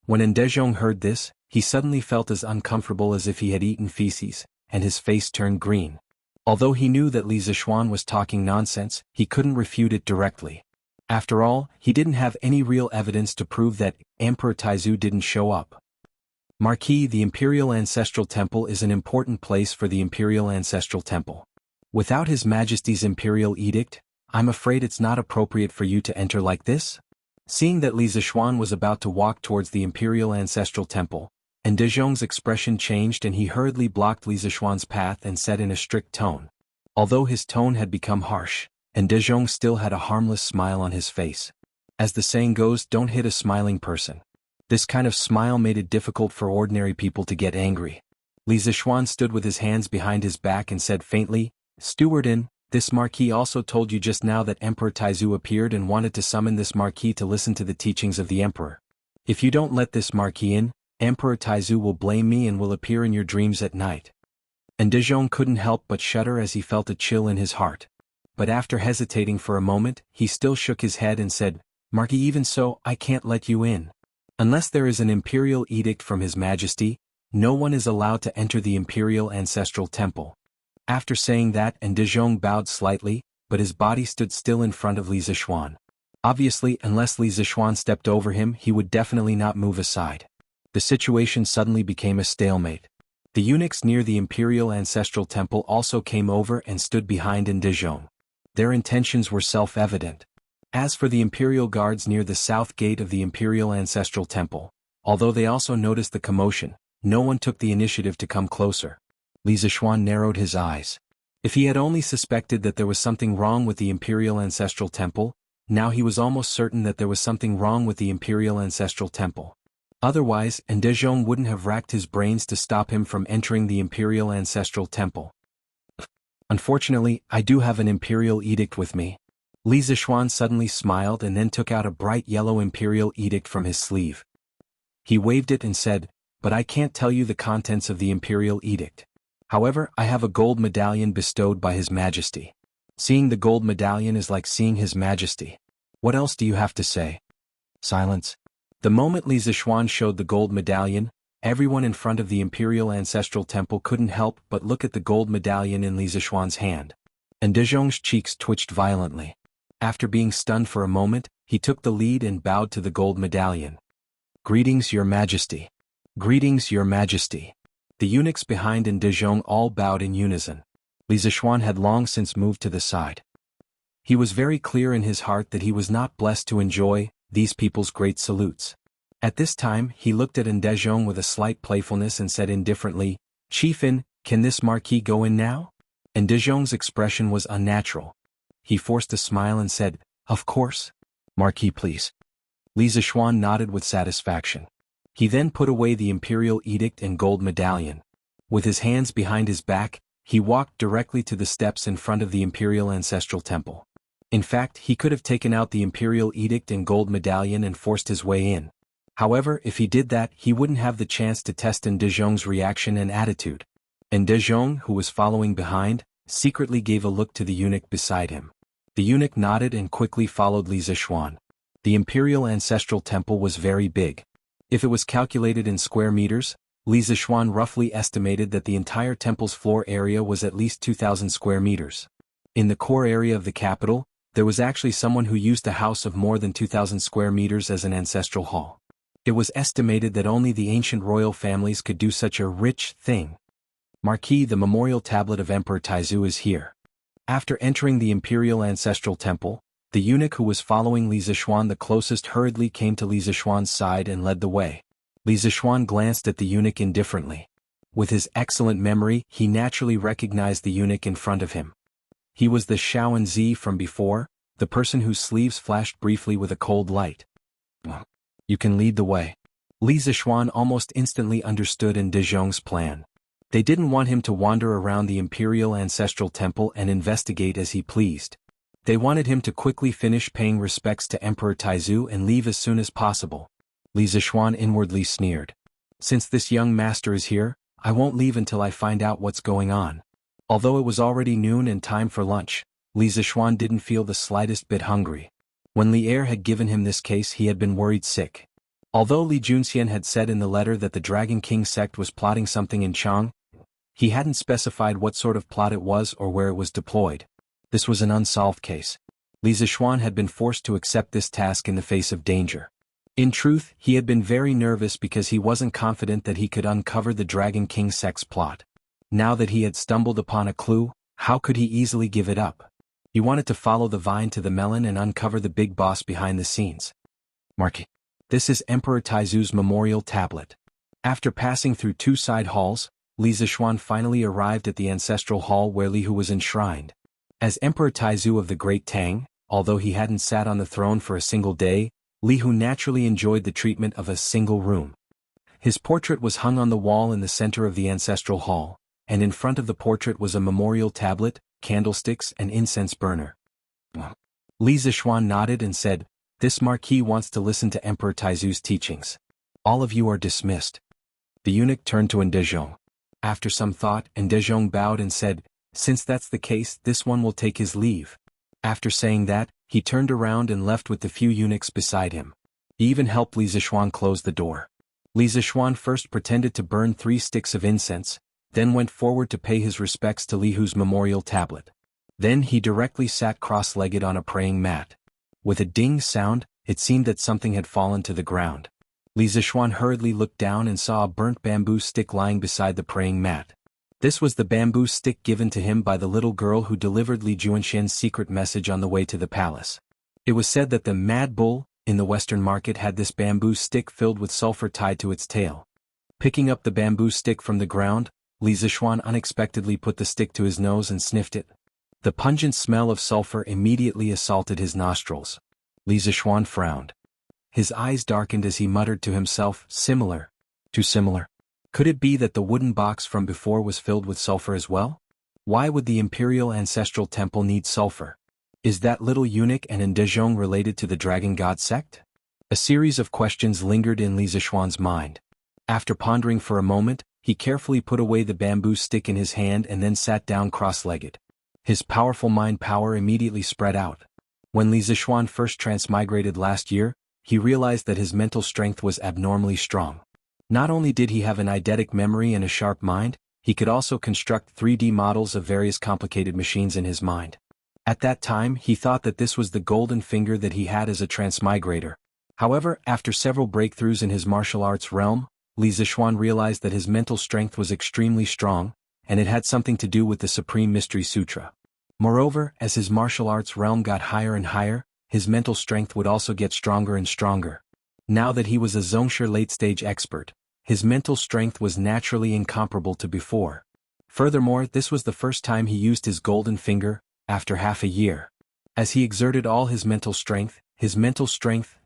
When Ndezhong heard this, he suddenly felt as uncomfortable as if he had eaten feces, and his face turned green. Although he knew that Li Zixuan was talking nonsense, he couldn't refute it directly. After all, he didn't have any real evidence to prove that Emperor Taizu didn't show up. Marquis, the Imperial Ancestral Temple is an important place for the Imperial Ancestral Temple. Without His Majesty's Imperial Edict, I'm afraid it's not appropriate for you to enter like this. Seeing that Li Zixuan was about to walk towards the Imperial Ancestral Temple, Ndezhong's expression changed and he hurriedly blocked Li Zixuan's path and said in a strict tone. Although his tone had become harsh, Ndezhong still had a harmless smile on his face. As the saying goes, don't hit a smiling person. This kind of smile made it difficult for ordinary people to get angry. Li Zixuan stood with his hands behind his back and said faintly, "Stewardin, this Marquis also told you just now that Emperor Taizu appeared and wanted to summon this Marquis to listen to the teachings of the Emperor. If you don't let this Marquis in, Emperor Taizu will blame me and will appear in your dreams at night." Ndezhong couldn't help but shudder as he felt a chill in his heart. But after hesitating for a moment, he still shook his head and said, "Marquis, even so, I can't let you in. Unless there is an imperial edict from His Majesty, no one is allowed to enter the Imperial Ancestral Temple." After saying that, Ndezhong bowed slightly, but his body stood still in front of Li Zixuan. Obviously, unless Li Zixuan stepped over him, he would definitely not move aside. The situation suddenly became a stalemate. The eunuchs near the Imperial Ancestral Temple also came over and stood behind Ndezhong. Their intentions were self-evident. As for the Imperial Guards near the south gate of the Imperial Ancestral Temple, although they also noticed the commotion, no one took the initiative to come closer. Li Zixuan narrowed his eyes. If he had only suspected that there was something wrong with the Imperial Ancestral Temple, now he was almost certain that there was something wrong with the Imperial Ancestral Temple. Otherwise, Ndezhong wouldn't have racked his brains to stop him from entering the Imperial Ancestral Temple. "Unfortunately, I do have an Imperial Edict with me." Li Zixuan suddenly smiled and then took out a bright yellow Imperial Edict from his sleeve. He waved it and said, "But I can't tell you the contents of the Imperial Edict. However, I have a gold medallion bestowed by His Majesty. Seeing the gold medallion is like seeing His Majesty. What else do you have to say?" Silence. The moment Li Zixuan showed the gold medallion, everyone in front of the Imperial Ancestral Temple couldn't help but look at the gold medallion in Li Zixuan's hand. Ndezhong's cheeks twitched violently. After being stunned for a moment, he took the lead and bowed to the gold medallion. "Greetings, Your Majesty. Greetings, Your Majesty." The eunuchs behind Ndezhong all bowed in unison. Li Zixuan had long since moved to the side. He was very clear in his heart that he was not blessed to enjoy these people's great salutes. At this time, he looked at Ndezhong with a slight playfulness and said indifferently, "Chiefin, can this Marquis go in now?" Ndezhong's expression was unnatural. He forced a smile and said, "Of course. Marquis, please." Li Zixuan nodded with satisfaction. He then put away the Imperial Edict and gold medallion. With his hands behind his back, he walked directly to the steps in front of the Imperial Ancestral Temple. In fact, he could have taken out the Imperial Edict and gold medallion and forced his way in. However, if he did that, he wouldn't have the chance to test Ndezhong's reaction and attitude. Ndezhong, who was following behind, secretly gave a look to the eunuch beside him. The eunuch nodded and quickly followed Li Zixuan. The Imperial Ancestral Temple was very big. If it was calculated in square meters, Li Zixuan roughly estimated that the entire temple's floor area was at least 2,000 square meters. In the core area of the capital, there was actually someone who used a house of more than 2,000 square meters as an ancestral hall. It was estimated that only the ancient royal families could do such a rich thing. "Marquis, the memorial tablet of Emperor Taizu is here." After entering the Imperial Ancestral Temple, the eunuch who was following Li Zixuan the closest hurriedly came to Li Zixuan's side and led the way. Li Zixuan glanced at the eunuch indifferently. With his excellent memory, he naturally recognized the eunuch in front of him. He was the Shaoan Zi from before, the person whose sleeves flashed briefly with a cold light. "You can lead the way." Li Zixuan almost instantly understood Ndezhong's plan. They didn't want him to wander around the Imperial Ancestral Temple and investigate as he pleased. They wanted him to quickly finish paying respects to Emperor Taizu and leave as soon as possible. Li Zixuan inwardly sneered. "Since this young master is here, I won't leave until I find out what's going on." Although it was already noon and time for lunch, Li Zishuan didn't feel the slightest bit hungry. When Li Er had given him this case, he had been worried sick. Although Li Junxian had said in the letter that the Dragon King sect was plotting something in Chang, he hadn't specified what sort of plot it was or where it was deployed. This was an unsolved case. Li Zishuan had been forced to accept this task in the face of danger. In truth, he had been very nervous because he wasn't confident that he could uncover the Dragon King sect's plot. Now that he had stumbled upon a clue, how could he easily give it up? He wanted to follow the vine to the melon and uncover the big boss behind the scenes. Marquis. This is Emperor Taizu's memorial tablet. After passing through 2 side halls, Li Zishuan finally arrived at the ancestral hall where Li Hu was enshrined. As Emperor Taizu of the Great Tang, although he hadn't sat on the throne for a single day, Li Hu naturally enjoyed the treatment of a single room. His portrait was hung on the wall in the center of the ancestral hall, and in front of the portrait was a memorial tablet, candlesticks and incense burner. Li Zishuan nodded and said, "This marquis wants to listen to Emperor Taizu's teachings. All of you are dismissed." The eunuch turned to Ndezhong. After some thought, Ndezhong bowed and said, "Since that's the case, this one will take his leave." After saying that, he turned around and left with the few eunuchs beside him. He even helped Li Zishuan close the door. Li Zishuan first pretended to burn 3 sticks of incense, then went forward to pay his respects to Li Hu's memorial tablet. Then he directly sat cross-legged on a praying mat. With a ding sound, it seemed that something had fallen to the ground. Li Zishuan hurriedly looked down and saw a burnt bamboo stick lying beside the praying mat. This was the bamboo stick given to him by the little girl who delivered Li Juanxian's secret message on the way to the palace. It was said that the Mad Bull, in the Western market, had this bamboo stick filled with sulfur tied to its tail. Picking up the bamboo stick from the ground, Li Zishuan unexpectedly put the stick to his nose and sniffed it. The pungent smell of sulfur immediately assaulted his nostrils. Li Zishuan frowned. His eyes darkened as he muttered to himself, "Similar. Too similar." Could it be that the wooden box from before was filled with sulfur as well? Why would the Imperial Ancestral Temple need sulfur? Is that little eunuch and Ndezhong related to the Dragon God sect? A series of questions lingered in Li Zishuan's mind. After pondering for a moment, he carefully put away the bamboo stick in his hand and then sat down cross-legged. His powerful mind power immediately spread out. When Li Zishuan first transmigrated last year, he realized that his mental strength was abnormally strong. Not only did he have an eidetic memory and a sharp mind, he could also construct 3D models of various complicated machines in his mind. At that time, he thought that this was the golden finger that he had as a transmigrator. However, after several breakthroughs in his martial arts realm, Li Zishuan realized that his mental strength was extremely strong, and it had something to do with the Supreme Mystery Sutra. Moreover, as his martial arts realm got higher and higher, his mental strength would also get stronger and stronger. Now that he was a Zhongshe late-stage expert, his mental strength was naturally incomparable to before. Furthermore, this was the first time he used his golden finger, after half a year. As he exerted all his mental strength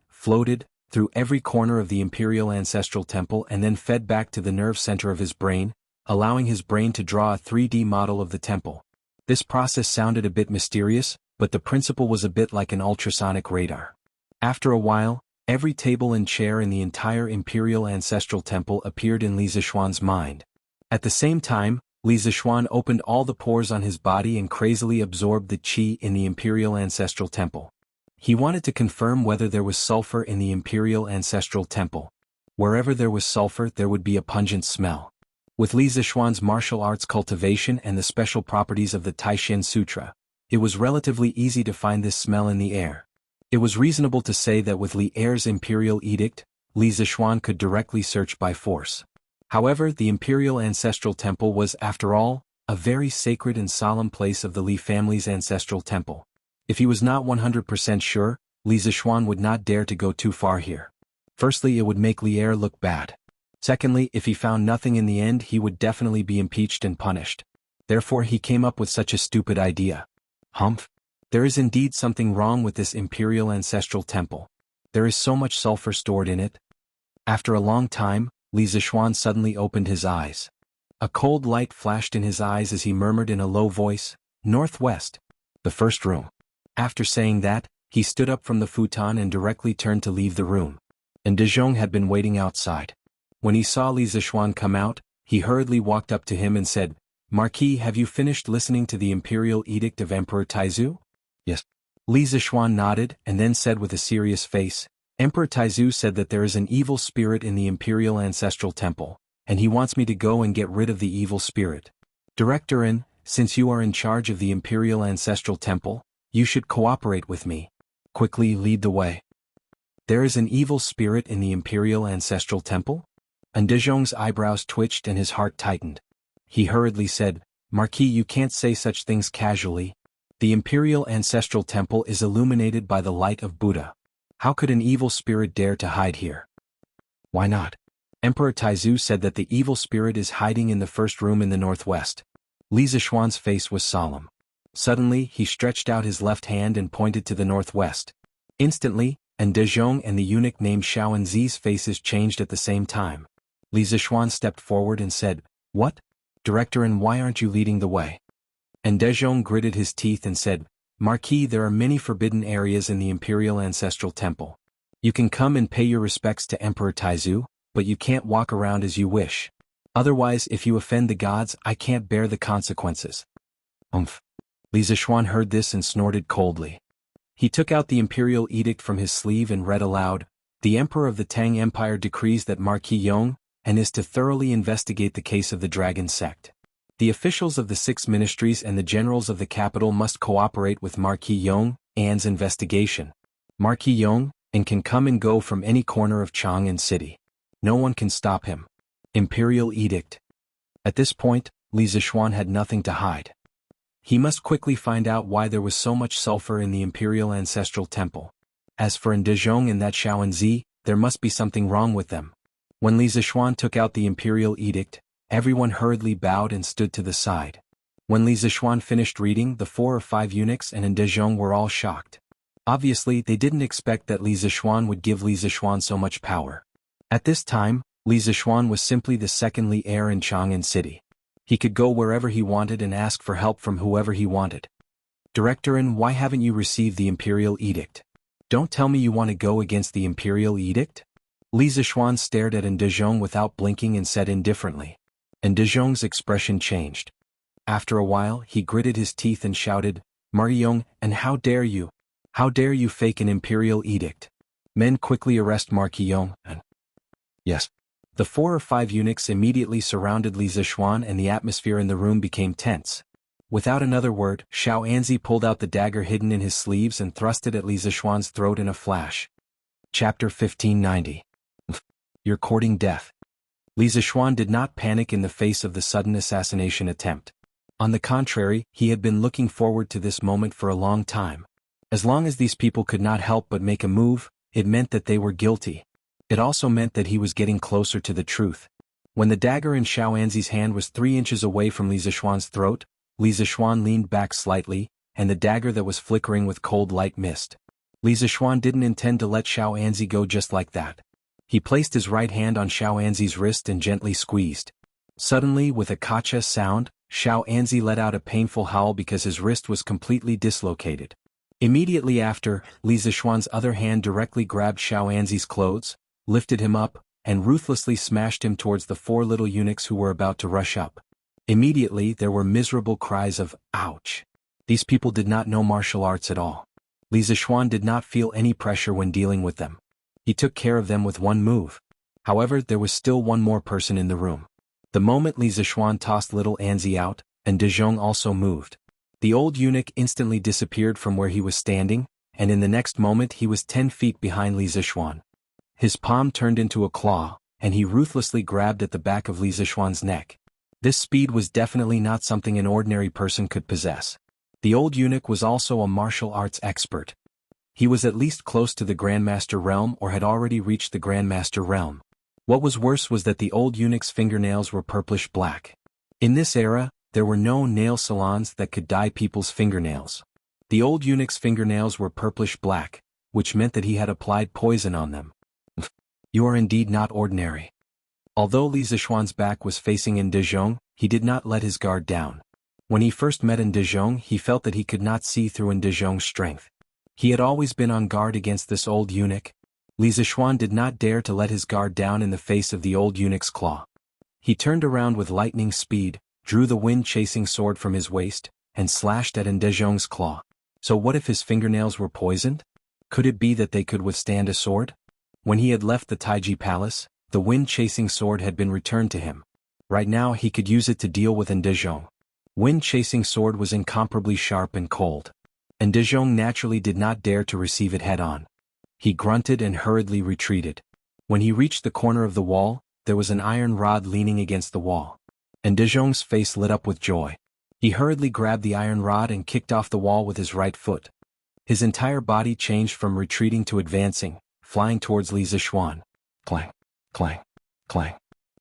floated through every corner of the Imperial Ancestral Temple and then fed back to the nerve center of his brain, allowing his brain to draw a 3D model of the temple. This process sounded a bit mysterious, but the principle was a bit like an ultrasonic radar. After a while, every table and chair in the entire Imperial Ancestral Temple appeared in Li Zishuan's mind. At the same time, Li Zishuan opened all the pores on his body and crazily absorbed the qi in the Imperial Ancestral Temple. He wanted to confirm whether there was sulfur in the Imperial Ancestral Temple. Wherever there was sulfur, there would be a pungent smell. With Li Zishuan's martial arts cultivation and the special properties of the Taishin Sutra, it was relatively easy to find this smell in the air. It was reasonable to say that with Li Er's imperial edict, Li Zishuan could directly search by force. However, the Imperial Ancestral Temple was, after all, a very sacred and solemn place of the Li family's ancestral temple. If he was not 100% sure, Li Zishuan would not dare to go too far here. Firstly, it would make Li Er look bad. Secondly, if he found nothing in the end, he would definitely be impeached and punished. Therefore he came up with such a stupid idea. Humph. There is indeed something wrong with this Imperial Ancestral Temple. There is so much sulfur stored in it. After a long time, Li Zishuan suddenly opened his eyes. A cold light flashed in his eyes as he murmured in a low voice, "Northwest. The first room." After saying that, he stood up from the futon and directly turned to leave the room. Ndezhong had been waiting outside. When he saw Li Zishuan come out, he hurriedly walked up to him and said, Marquis, have you finished listening to the imperial edict of Emperor Taizu? Yes. Li Zishuan nodded and then said with a serious face, Emperor Taizu said that there is an evil spirit in the imperial ancestral temple, and he wants me to go and get rid of the evil spirit. Director In, since you are in charge of the imperial ancestral temple, you should cooperate with me. Quickly lead the way. There is an evil spirit in the imperial ancestral temple? Ndezhong's eyebrows twitched and his heart tightened. He hurriedly said, Marquis, you can't say such things casually. The imperial ancestral temple is illuminated by the light of Buddha. How could an evil spirit dare to hide here? Why not? Emperor Taizu said that the evil spirit is hiding in the first room in the northwest. Li Zishuan's face was solemn. Suddenly, he stretched out his left hand and pointed to the northwest. Instantly, Ndezhong and the eunuch named Xiaoanzi's faces changed at the same time. Li Zishuan stepped forward and said, What? Director, and why aren't you leading the way? Ndezhong gritted his teeth and said, Marquis, there are many forbidden areas in the imperial ancestral temple. You can come and pay your respects to Emperor Taizu, but you can't walk around as you wish. Otherwise, if you offend the gods, I can't bear the consequences. Li Zishuan heard this and snorted coldly. He took out the imperial edict from his sleeve and read aloud, The Emperor of the Tang Empire decrees that Marquis Yong, and is to thoroughly investigate the case of the Dragon Sect. The officials of the 6 ministries and the generals of the capital must cooperate with Marquis Yong An's investigation. Marquis Yong and can come and go from any corner of Chang'an City. No one can stop him. Imperial Edict. At this point, Li Zishuan had nothing to hide. He must quickly find out why there was so much sulfur in the imperial ancestral temple. As for Ndezhong and that Xiaoanzi, there must be something wrong with them. When Li Zishuan took out the imperial edict, everyone hurriedly bowed and stood to the side. When Li Zishuan finished reading, the 4 or 5 eunuchs and Ndezhong were all shocked. Obviously, they didn't expect that Li Zishuan would give Li Zishuan so much power. At this time, Li Zishuan was simply the second Li heir in Chang'an City. He could go wherever he wanted and ask for help from whoever he wanted. Director, and why haven't you received the imperial edict? Don't tell me you want to go against the imperial edict? Li Zishuan stared at Ndezhong without blinking and said indifferently. Ndezhong's expression changed. After a while, he gritted his teeth and shouted, Mariyong, and how dare you? How dare you fake an imperial edict? Men quickly arrest Marquillon and... Yes. The 4 or 5 eunuchs immediately surrounded Li Zishuan and the atmosphere in the room became tense. Without another word, Xiaoanzi pulled out the dagger hidden in his sleeves and thrust it at Li Zishuan's throat in a flash. Chapter 1590. You're courting death. Li Zishuan did not panic in the face of the sudden assassination attempt. On the contrary, he had been looking forward to this moment for a long time. As long as these people could not help but make a move, it meant that they were guilty. It also meant that he was getting closer to the truth. When the dagger in Xiaoanzi's hand was 3 inches away from Li Zishuan's throat, Li Zishuan leaned back slightly, and the dagger that was flickering with cold light missed. Li Zishuan didn't intend to let Xiaoanzi go just like that. He placed his right hand on Xiaoanzi's wrist and gently squeezed. Suddenly, with a kacha sound, Xiaoanzi let out a painful howl because his wrist was completely dislocated. Immediately after, Li Zishuan's other hand directly grabbed Xiaoanzi's clothes, lifted him up, and ruthlessly smashed him towards the 4 little eunuchs who were about to rush up. Immediately there were miserable cries of, ouch. These people did not know martial arts at all. Li Zishuan did not feel any pressure when dealing with them. He took care of them with one move. However, there was still one more person in the room. The moment Li Zishuan tossed little Anzi out, and Ndezhong also moved. The old eunuch instantly disappeared from where he was standing, and in the next moment he was 10 feet behind Li Zishuan. His palm turned into a claw, and he ruthlessly grabbed at the back of Li Zishuan's neck. This speed was definitely not something an ordinary person could possess. The old eunuch was also a martial arts expert. He was at least close to the Grandmaster realm or had already reached the Grandmaster realm. What was worse was that the old eunuch's fingernails were purplish black. In this era, there were no nail salons that could dye people's fingernails. The old eunuch's fingernails were purplish black, which meant that he had applied poison on them. You are indeed not ordinary. Although Li Zishuan's back was facing Ndezhong, he did not let his guard down. When he first met Ndezhong, he felt that he could not see through Ndezhong's strength. He had always been on guard against this old eunuch. Li Zishuan did not dare to let his guard down in the face of the old eunuch's claw. He turned around with lightning speed, drew the wind-chasing sword from his waist, and slashed at Ndezhong's claw. So what if his fingernails were poisoned? Could it be that they could withstand a sword? When he had left the Taiji Palace, the wind-chasing sword had been returned to him. Right now he could use it to deal with Ndezhong. Wind-chasing sword was incomparably sharp and cold. Ndezhong naturally did not dare to receive it head-on. He grunted and hurriedly retreated. When he reached the corner of the wall, there was an iron rod leaning against the wall. Ndezhong's face lit up with joy. He hurriedly grabbed the iron rod and kicked off the wall with his right foot. His entire body changed from retreating to advancing, flying towards Li Zixuan. Clang, clang, clang.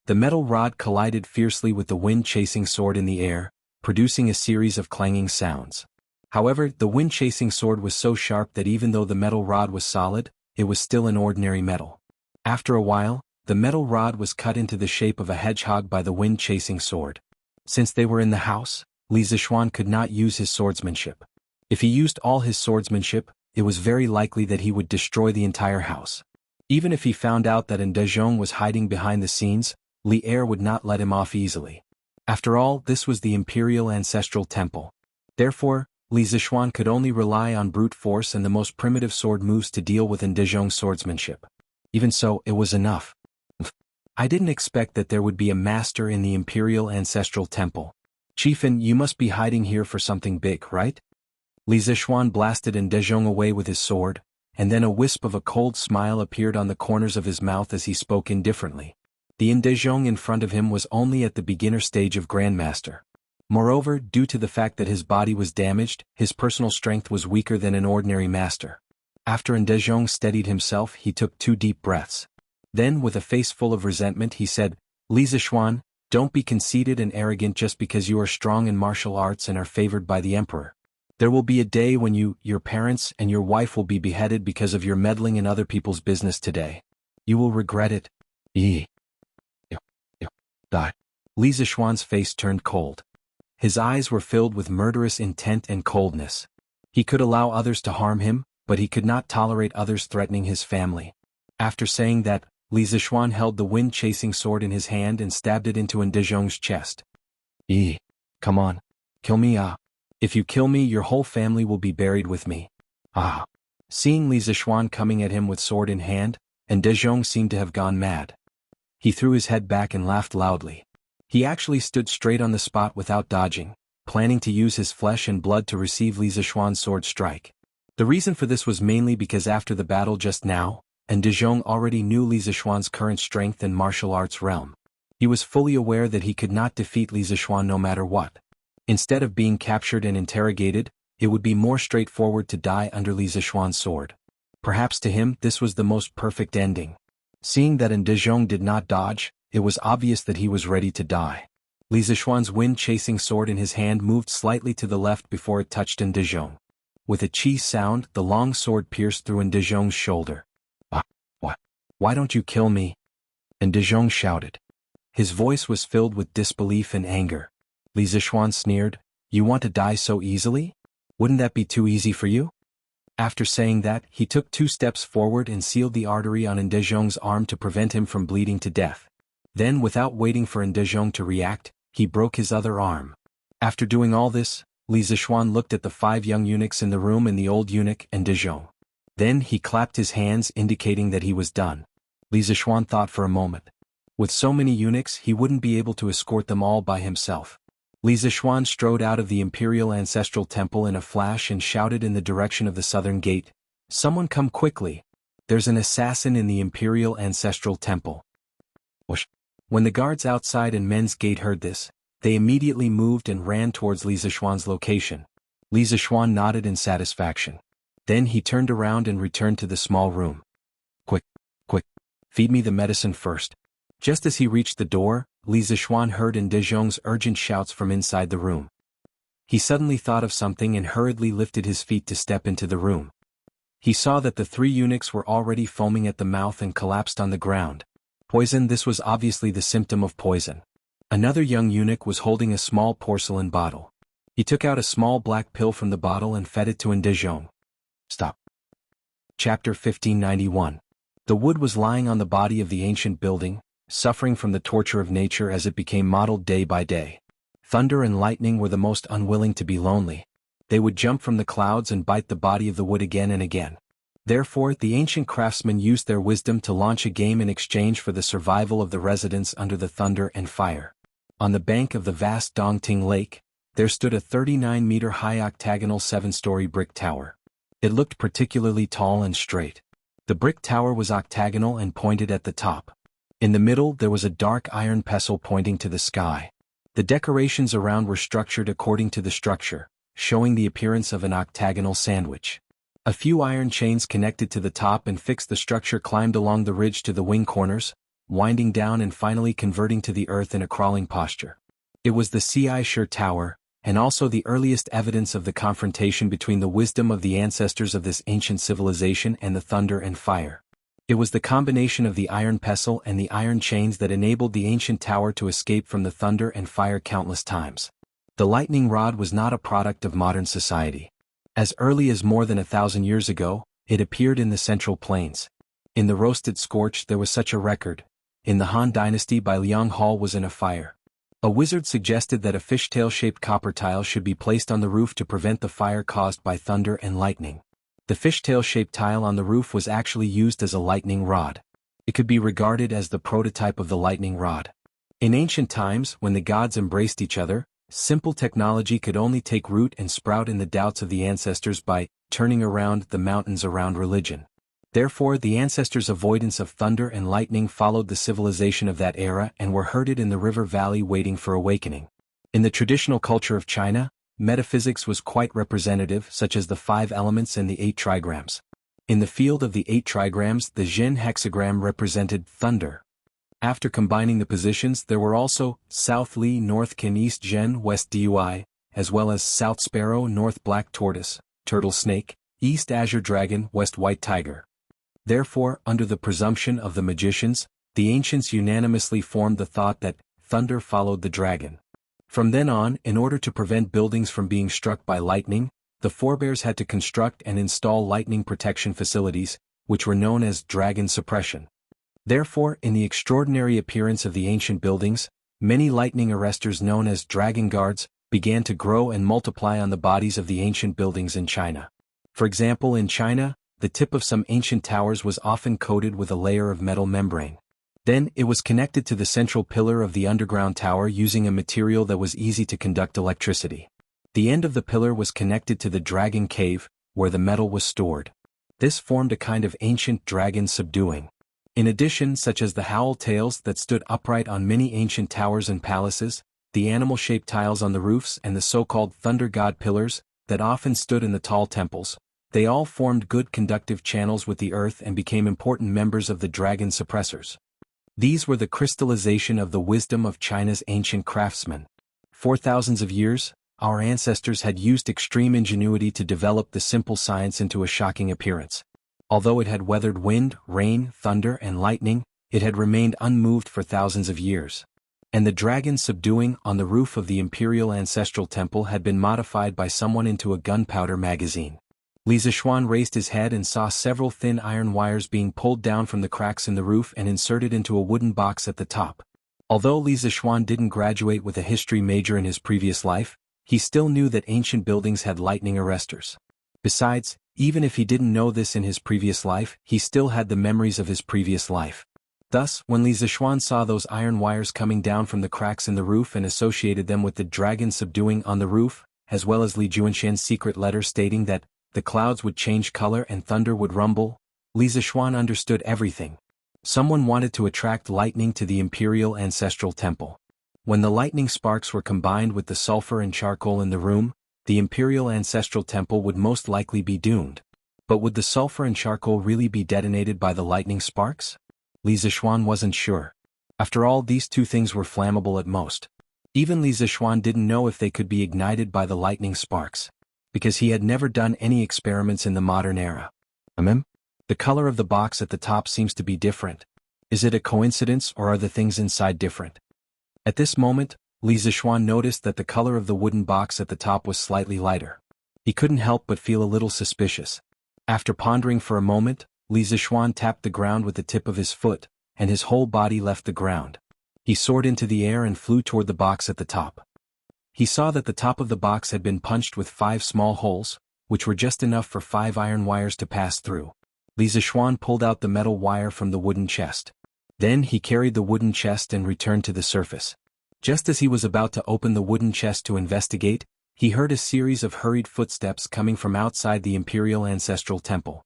The metal rod collided fiercely with the wind-chasing sword in the air, producing a series of clanging sounds. However, the wind-chasing sword was so sharp that even though the metal rod was solid, it was still an ordinary metal. After a while, the metal rod was cut into the shape of a hedgehog by the wind-chasing sword. Since they were in the house, Li Zixuan could not use his swordsmanship. If he used all his swordsmanship, it was very likely that he would destroy the entire house. Even if he found out that Ndezhong was hiding behind the scenes, Li Er would not let him off easily. After all, this was the Imperial Ancestral Temple. Therefore, Li Zixuan could only rely on brute force and the most primitive sword moves to deal with Ndezhong's swordsmanship. Even so, it was enough. I didn't expect that there would be a master in the Imperial Ancestral Temple. Chiefin, you must be hiding here for something big, right? Li Zixuan blasted Ndezhong away with his sword, and then a wisp of a cold smile appeared on the corners of his mouth as he spoke indifferently. The Ndezhong in front of him was only at the beginner stage of Grandmaster. Moreover, due to the fact that his body was damaged, his personal strength was weaker than an ordinary master. After Ndezhong steadied himself, he took 2 deep breaths. Then, with a face full of resentment, he said, Li Zixuan, don't be conceited and arrogant just because you are strong in martial arts and are favored by the emperor. There will be a day when you, your parents, and your wife will be beheaded because of your meddling in other people's business today. You will regret it. Die. Li Zixuan's face turned cold. His eyes were filled with murderous intent and coldness. He could allow others to harm him, but he could not tolerate others threatening his family. After saying that, Li Zixuan held the wind-chasing sword in his hand and stabbed it into Ndezhong's chest. Come on. Kill me, If you kill me, your whole family will be buried with me. Seeing Li Zixuan coming at him with sword in hand, Ndezhong seemed to have gone mad. He threw his head back and laughed loudly. He actually stood straight on the spot without dodging, planning to use his flesh and blood to receive Li Zixuan's sword strike. The reason for this was mainly because after the battle just now, Ndezhong already knew Li Zixuan's current strength in martial arts realm. He was fully aware that he could not defeat Li Zixuan no matter what. Instead of being captured and interrogated, it would be more straightforward to die under Li Zixuan's sword. Perhaps to him this was the most perfect ending. Seeing that Ndezhong did not dodge, it was obvious that he was ready to die. Li Zixuan's wind-chasing sword in his hand moved slightly to the left before it touched Ndezhong. With a chi sound, the long sword pierced through Ndezhong's shoulder. What? Why don't you kill me? Ndezhong shouted. His voice was filled with disbelief and anger. Li Zixuan sneered, You want to die so easily? Wouldn't that be too easy for you? After saying that, he took 2 steps forward and sealed the artery on Ndezhong's arm to prevent him from bleeding to death. Then, without waiting for Ndezhong to react, he broke his other arm. After doing all this, Li Zixuan looked at the 5 young eunuchs in the room and the old eunuch, Ndezhong. Then he clapped his hands indicating that he was done. Li Zixuan thought for a moment. With so many eunuchs, he wouldn't be able to escort them all by himself. Li Zixuan strode out of the Imperial Ancestral Temple in a flash and shouted in the direction of the southern gate, Someone come quickly. There's an assassin in the Imperial Ancestral Temple. Whoosh. When the guards outside and men's gate heard this, they immediately moved and ran towards Li Zixuan's location. Li Zixuan nodded in satisfaction. Then he turned around and returned to the small room. Quick, feed me the medicine first. Just as he reached the door, Li Zixuan heard Ndezhong's urgent shouts from inside the room. He suddenly thought of something and hurriedly lifted his feet to step into the room. He saw that the 3 eunuchs were already foaming at the mouth and collapsed on the ground. Poison. This was obviously the symptom of poison. Another young eunuch was holding a small porcelain bottle. He took out a small black pill from the bottle and fed it to Ndezhong. Stop. Chapter 1591. The wood was lying on the body of the ancient building, suffering from the torture of nature as it became modeled day by day. Thunder and lightning were the most unwilling to be lonely. They would jump from the clouds and bite the body of the wood again and again. Therefore, the ancient craftsmen used their wisdom to launch a game in exchange for the survival of the residents under the thunder and fire. On the bank of the vast Dongting Lake, there stood a 39-meter-high octagonal 7-story brick tower. It looked particularly tall and straight. The brick tower was octagonal and pointed at the top. In the middle there was a dark iron pestle pointing to the sky. The decorations around were structured according to the structure, showing the appearance of an octagonal sandwich. A few iron chains connected to the top and fixed the structure climbed along the ridge to the wing corners, winding down and finally converting to the earth in a crawling posture. It was the Shi Tower, and also the earliest evidence of the confrontation between the wisdom of the ancestors of this ancient civilization and the thunder and fire. It was the combination of the iron pestle and the iron chains that enabled the ancient tower to escape from the thunder and fire countless times. The lightning rod was not a product of modern society. As early as more than 1,000 years ago, it appeared in the Central Plains. In the roasted scorch there was such a record. In the Han Dynasty by Liang Hall was in a fire. A wizard suggested that a fishtail-shaped copper tile should be placed on the roof to prevent the fire caused by thunder and lightning. The fishtail-shaped tile on the roof was actually used as a lightning rod. It could be regarded as the prototype of the lightning rod. In ancient times, when the gods embraced each other, simple technology could only take root and sprout in the doubts of the ancestors by turning around the mountains around religion. Therefore, the ancestors' avoidance of thunder and lightning followed the civilization of that era and were herded in the river valley waiting for awakening. In the traditional culture of China, metaphysics was quite representative, such as the 5 elements and the 8 trigrams. In the field of the 8 trigrams, the Jin hexagram represented thunder. After combining the positions, there were also South Li, North Kin, East Zhen, West Dui, as well as South Sparrow, North Black Tortoise, Turtle Snake, East Azure Dragon, West White Tiger. Therefore, under the presumption of the magicians, the ancients unanimously formed the thought that thunder followed the dragon. From then on, in order to prevent buildings from being struck by lightning, the forebears had to construct and install lightning protection facilities, which were known as dragon suppression. Therefore, in the extraordinary appearance of the ancient buildings, many lightning arresters known as dragon guards began to grow and multiply on the bodies of the ancient buildings in China. For example, in China, the tip of some ancient towers was often coated with a layer of metal membrane. Then, it was connected to the central pillar of the underground tower using a material that was easy to conduct electricity. The end of the pillar was connected to the dragon cave, where the metal was stored. This formed a kind of ancient dragon subduing. In addition, such as the howl tails that stood upright on many ancient towers and palaces, the animal-shaped tiles on the roofs and the so-called thunder god pillars that often stood in the tall temples, they all formed good conductive channels with the earth and became important members of the dragon suppressors. These were the crystallization of the wisdom of China's ancient craftsmen. For thousands of years, our ancestors had used extreme ingenuity to develop the simple science into a shocking appearance. Although it had weathered wind, rain, thunder, and lightning, it had remained unmoved for thousands of years. And the dragon subduing on the roof of the imperial ancestral temple had been modified by someone into a gunpowder magazine. Li Zishuan raised his head and saw several thin iron wires being pulled down from the cracks in the roof and inserted into a wooden box at the top. Although Li Zishuan didn't graduate with a history major in his previous life, he still knew that ancient buildings had lightning arresters. Besides, even if he didn't know this in his previous life, he still had the memories of his previous life. Thus, when Li Zishuan saw those iron wires coming down from the cracks in the roof and associated them with the dragon subduing on the roof, as well as Li Juanxian's secret letter stating that the clouds would change color and thunder would rumble, Li Zishuan understood everything. Someone wanted to attract lightning to the imperial ancestral temple. When the lightning sparks were combined with the sulfur and charcoal in the room, the imperial ancestral temple would most likely be doomed. But would the sulfur and charcoal really be detonated by the lightning sparks? Li Zishuan wasn't sure. After all, these two things were flammable at most. Even Li Zishuan didn't know if they could be ignited by the lightning sparks, because he had never done any experiments in the modern era. The color of the box at the top seems to be different. Is it a coincidence or are the things inside different? At this moment, Li Zishuan noticed that the color of the wooden box at the top was slightly lighter. He couldn't help but feel a little suspicious. After pondering for a moment, Li Zishuan tapped the ground with the tip of his foot, and his whole body left the ground. He soared into the air and flew toward the box at the top. He saw that the top of the box had been punched with 5 small holes, which were just enough for 5 iron wires to pass through. Li Zishuan pulled out the metal wire from the wooden chest. Then he carried the wooden chest and returned to the surface. Just as he was about to open the wooden chest to investigate, he heard a series of hurried footsteps coming from outside the Imperial Ancestral Temple.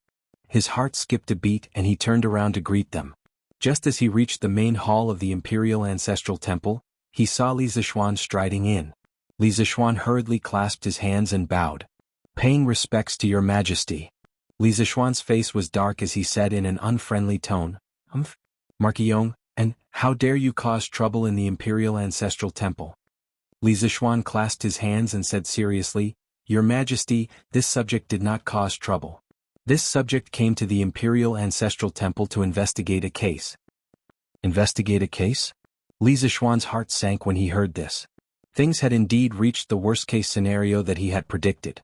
His heart skipped a beat and he turned around to greet them. Just as he reached the main hall of the Imperial Ancestral Temple, he saw Li Zishuan striding in. Li Zishuan hurriedly clasped his hands and bowed. "Paying respects to your majesty." Li Zishuan's face was dark as he said in an unfriendly tone, Marquillon, and how dare you cause trouble in the Imperial Ancestral Temple?" Li Zishuan clasped his hands and said seriously, "Your Majesty, this subject did not cause trouble. This subject came to the Imperial Ancestral Temple to investigate a case." Investigate a case? Li Zishuan's heart sank when he heard this. Things had indeed reached the worst-case scenario that he had predicted.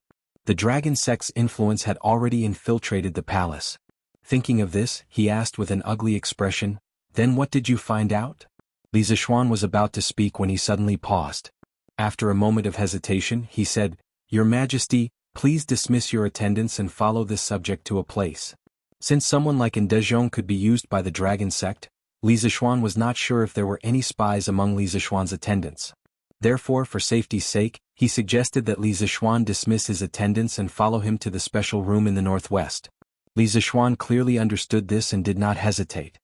The dragon sect's influence had already infiltrated the palace. Thinking of this, he asked with an ugly expression, "Then what did you find out?" Li Zishuan was about to speak when he suddenly paused. After a moment of hesitation, he said, "Your Majesty, please dismiss your attendants and follow this subject to a place." Since someone like Ndezhong could be used by the dragon sect, Li Zishuan was not sure if there were any spies among Li Zishuan's attendants. Therefore, for safety's sake, he suggested that Li Zishuan dismiss his attendants and follow him to the special room in the northwest. Li Zishuan clearly understood this and did not hesitate.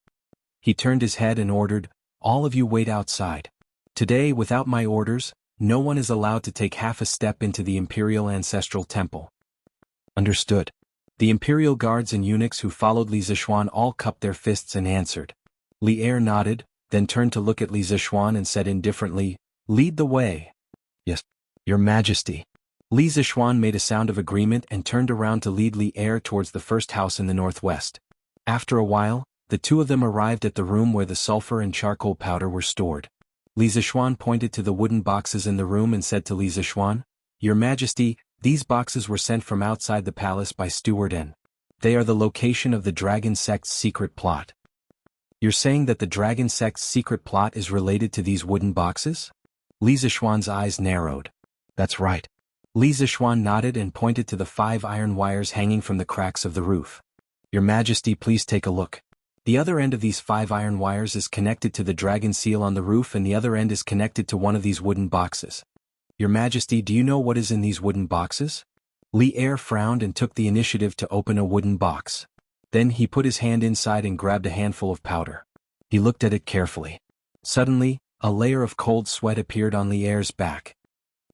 He turned his head and ordered, "All of you wait outside. Today, without my orders, no one is allowed to take half a step into the Imperial Ancestral Temple." Understood. The Imperial guards and eunuchs who followed Li Zishuan all cupped their fists and answered. Li Er nodded, then turned to look at Li Zishuan and said indifferently, "Lead the way." "Yes, Your Majesty." Li Zishuan made a sound of agreement and turned around to lead Li Er towards the first house in the northwest. After a while, the two of them arrived at the room where the sulfur and charcoal powder were stored. Li Zishuan pointed to the wooden boxes in the room and said to Li Zishuan, "Your Majesty, these boxes were sent from outside the palace by Steward N. They are the location of the Dragon Sect's secret plot." "You're saying that the Dragon Sect's secret plot is related to these wooden boxes?" Li Zishuan's eyes narrowed. "That's right." Li Zishuan nodded and pointed to the 5 iron wires hanging from the cracks of the roof. "Your Majesty, please take a look. The other end of these 5 iron wires is connected to the dragon seal on the roof and the other end is connected to one of these wooden boxes. Your Majesty, do you know what is in these wooden boxes?" Li Er frowned and took the initiative to open a wooden box. Then he put his hand inside and grabbed a handful of powder. He looked at it carefully. Suddenly, a layer of cold sweat appeared on Li Er's back.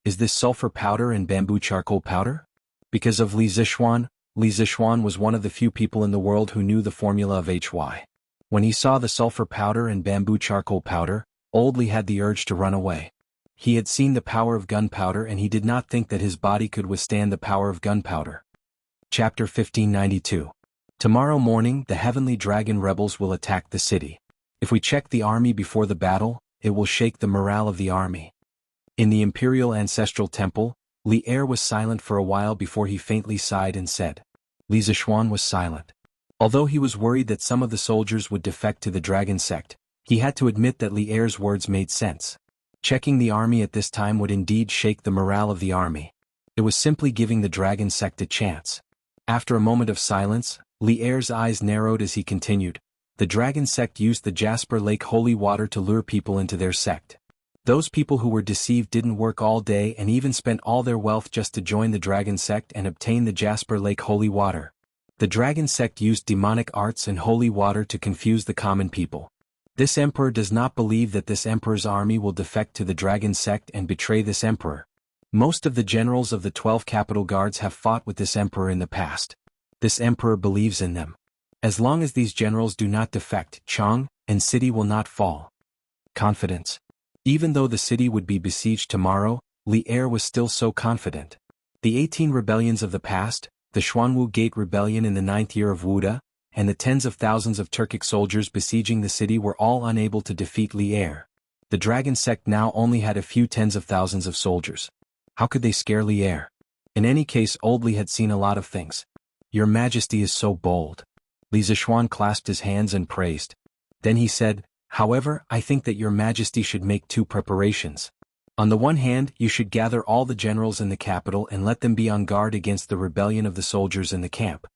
"Is this sulfur powder and bamboo charcoal powder?" Because of Li Zishuan was one of the few people in the world who knew the formula of HY. When he saw the sulfur powder and bamboo charcoal powder, old Li had the urge to run away. He had seen the power of gunpowder and he did not think that his body could withstand the power of gunpowder. Chapter 1592. Tomorrow morning the heavenly dragon rebels will attack the city. If we check the army before the battle, it will shake the morale of the army. In the Imperial Ancestral Temple, Li Er was silent for a while before he faintly sighed and said. Li Zishuan was silent. Although he was worried that some of the soldiers would defect to the dragon sect, he had to admit that Li Er's words made sense. Checking the army at this time would indeed shake the morale of the army. It was simply giving the dragon sect a chance. After a moment of silence, Li Er's eyes narrowed as he continued. The dragon sect used the Jasper Lake holy water to lure people into their sect. Those people who were deceived didn't work all day and even spent all their wealth just to join the dragon sect and obtain the Jasper Lake holy water. The dragon sect used demonic arts and holy water to confuse the common people. This emperor does not believe that this emperor's army will defect to the dragon sect and betray this emperor. Most of the generals of the 12 capital guards have fought with this emperor in the past. This emperor believes in them. As long as these generals do not defect, Chang and city will not fall. Confidence. Even though the city would be besieged tomorrow, Li Er was still so confident. The 18 rebellions of the past, the Xuanwu Gate Rebellion in the 9th year of Wuda, and the tens of thousands of Turkic soldiers besieging the city were all unable to defeat Li Er. The dragon sect now only had a few tens of thousands of soldiers. How could they scare Li Er? In any case, old Li had seen a lot of things. Your Majesty is so bold. Li Zishuan clasped his hands and praised. Then he said, "However, I think that your Majesty should make 2 preparations. On the one hand, you should gather all the generals in the capital and let them be on guard against the rebellion of the soldiers in the camp.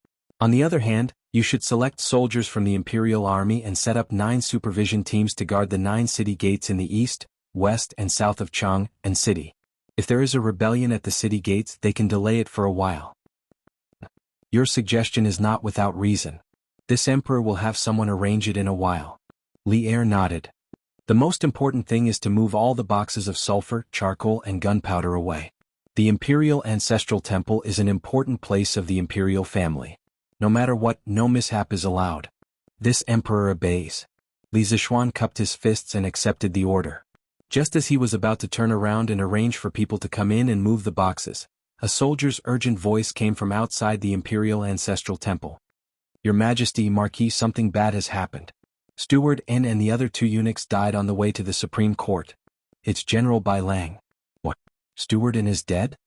On the other hand, you should select soldiers from the imperial army and set up 9 supervision teams to guard the 9 city gates in the east, west and south of Jianghu city. If there is a rebellion at the city gates, they can delay it for a while. Your suggestion is not without reason. This emperor will have someone arrange it in a while. Li Er nodded. The most important thing is to move all the boxes of sulfur, charcoal and gunpowder away. The imperial ancestral temple is an important place of the imperial family. No matter what, no mishap is allowed. This emperor obeys. Li Zishuan cupped his fists and accepted the order. Just as he was about to turn around and arrange for people to come in and move the boxes, a soldier's urgent voice came from outside the imperial ancestral temple. Your Majesty, Marquis, something bad has happened. Steward N and the other 2 eunuchs died on the way to the Supreme Court. It's General Bai Lang. What? Steward N is dead?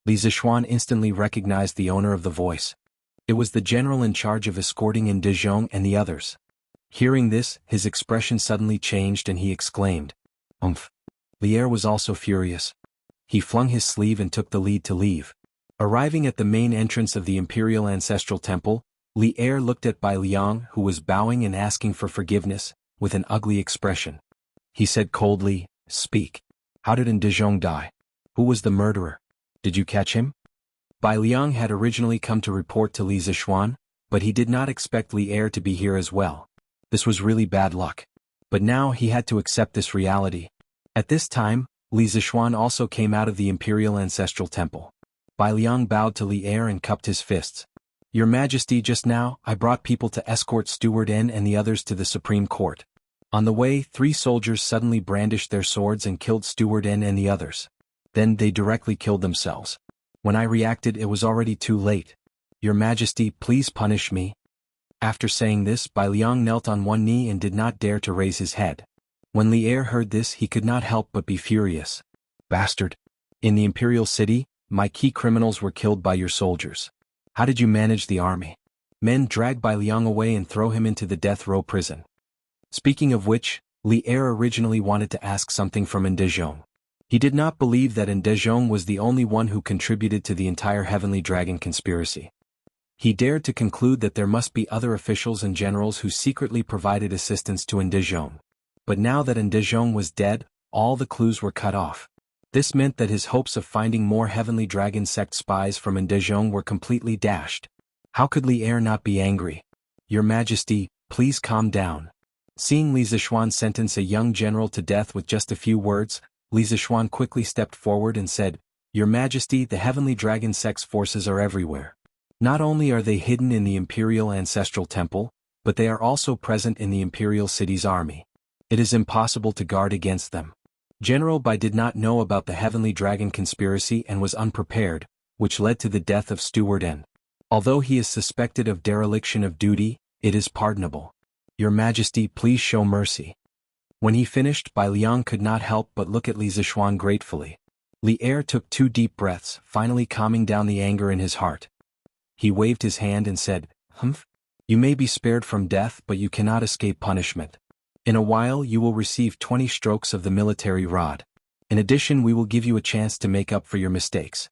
Li Zishuan instantly recognized the owner of the voice. It was the general in charge of escorting in Dezhong and the others. Hearing this, his expression suddenly changed and he exclaimed, "Umph." Li Er was also furious. He flung his sleeve and took the lead to leave. Arriving at the main entrance of the Imperial Ancestral Temple, Li Er looked at Bai Liang, who was bowing and asking for forgiveness, with an ugly expression. He said coldly, "Speak. How did Dezhong die? Who was the murderer? Did you catch him?" Bai Liang had originally come to report to Li Zishuan, but he did not expect Li Er to be here as well. This was really bad luck. But now he had to accept this reality. At this time, Li Zishuan also came out of the Imperial Ancestral Temple. Bai Liang bowed to Li Er and cupped his fists. Your Majesty, just now, I brought people to escort Steward N and the others to the Supreme Court. On the way, 3 soldiers suddenly brandished their swords and killed Steward N and the others. Then they directly killed themselves. When I reacted, it was already too late. Your Majesty, please punish me. After saying this, Bai Liang knelt on one knee and did not dare to raise his head. When Li Er heard this, he could not help but be furious. Bastard! In the imperial city, my key criminals were killed by your soldiers. How did you manage the army? Men drag Bai Liang away and throw him into the death row prison. Speaking of which, Li Er originally wanted to ask something from Dezhong. He did not believe that Dezhong was the only one who contributed to the entire Heavenly Dragon conspiracy. He dared to conclude that there must be other officials and generals who secretly provided assistance to Dezhong. But now that Dezhong was dead, all the clues were cut off. This meant that his hopes of finding more Heavenly Dragon sect spies from Dezhong were completely dashed. How could Li Er not be angry? Your Majesty, please calm down. Seeing Li Zishuan sentence a young general to death with just a few words, Li Zishuan quickly stepped forward and said, Your Majesty, the Heavenly Dragon sect's forces are everywhere. Not only are they hidden in the Imperial Ancestral Temple, but they are also present in the Imperial City's army. It is impossible to guard against them. General Bai did not know about the Heavenly Dragon conspiracy and was unprepared, which led to the death of Steward N. Although he is suspected of dereliction of duty, it is pardonable. Your Majesty, please show mercy. When he finished, Bai Liang could not help but look at Li Zishuan gratefully. Li Er took 2 deep breaths, finally calming down the anger in his heart. He waved his hand and said, Humph. You may be spared from death, but you cannot escape punishment. In a while you will receive 20 strokes of the military rod. In addition, we will give you a chance to make up for your mistakes.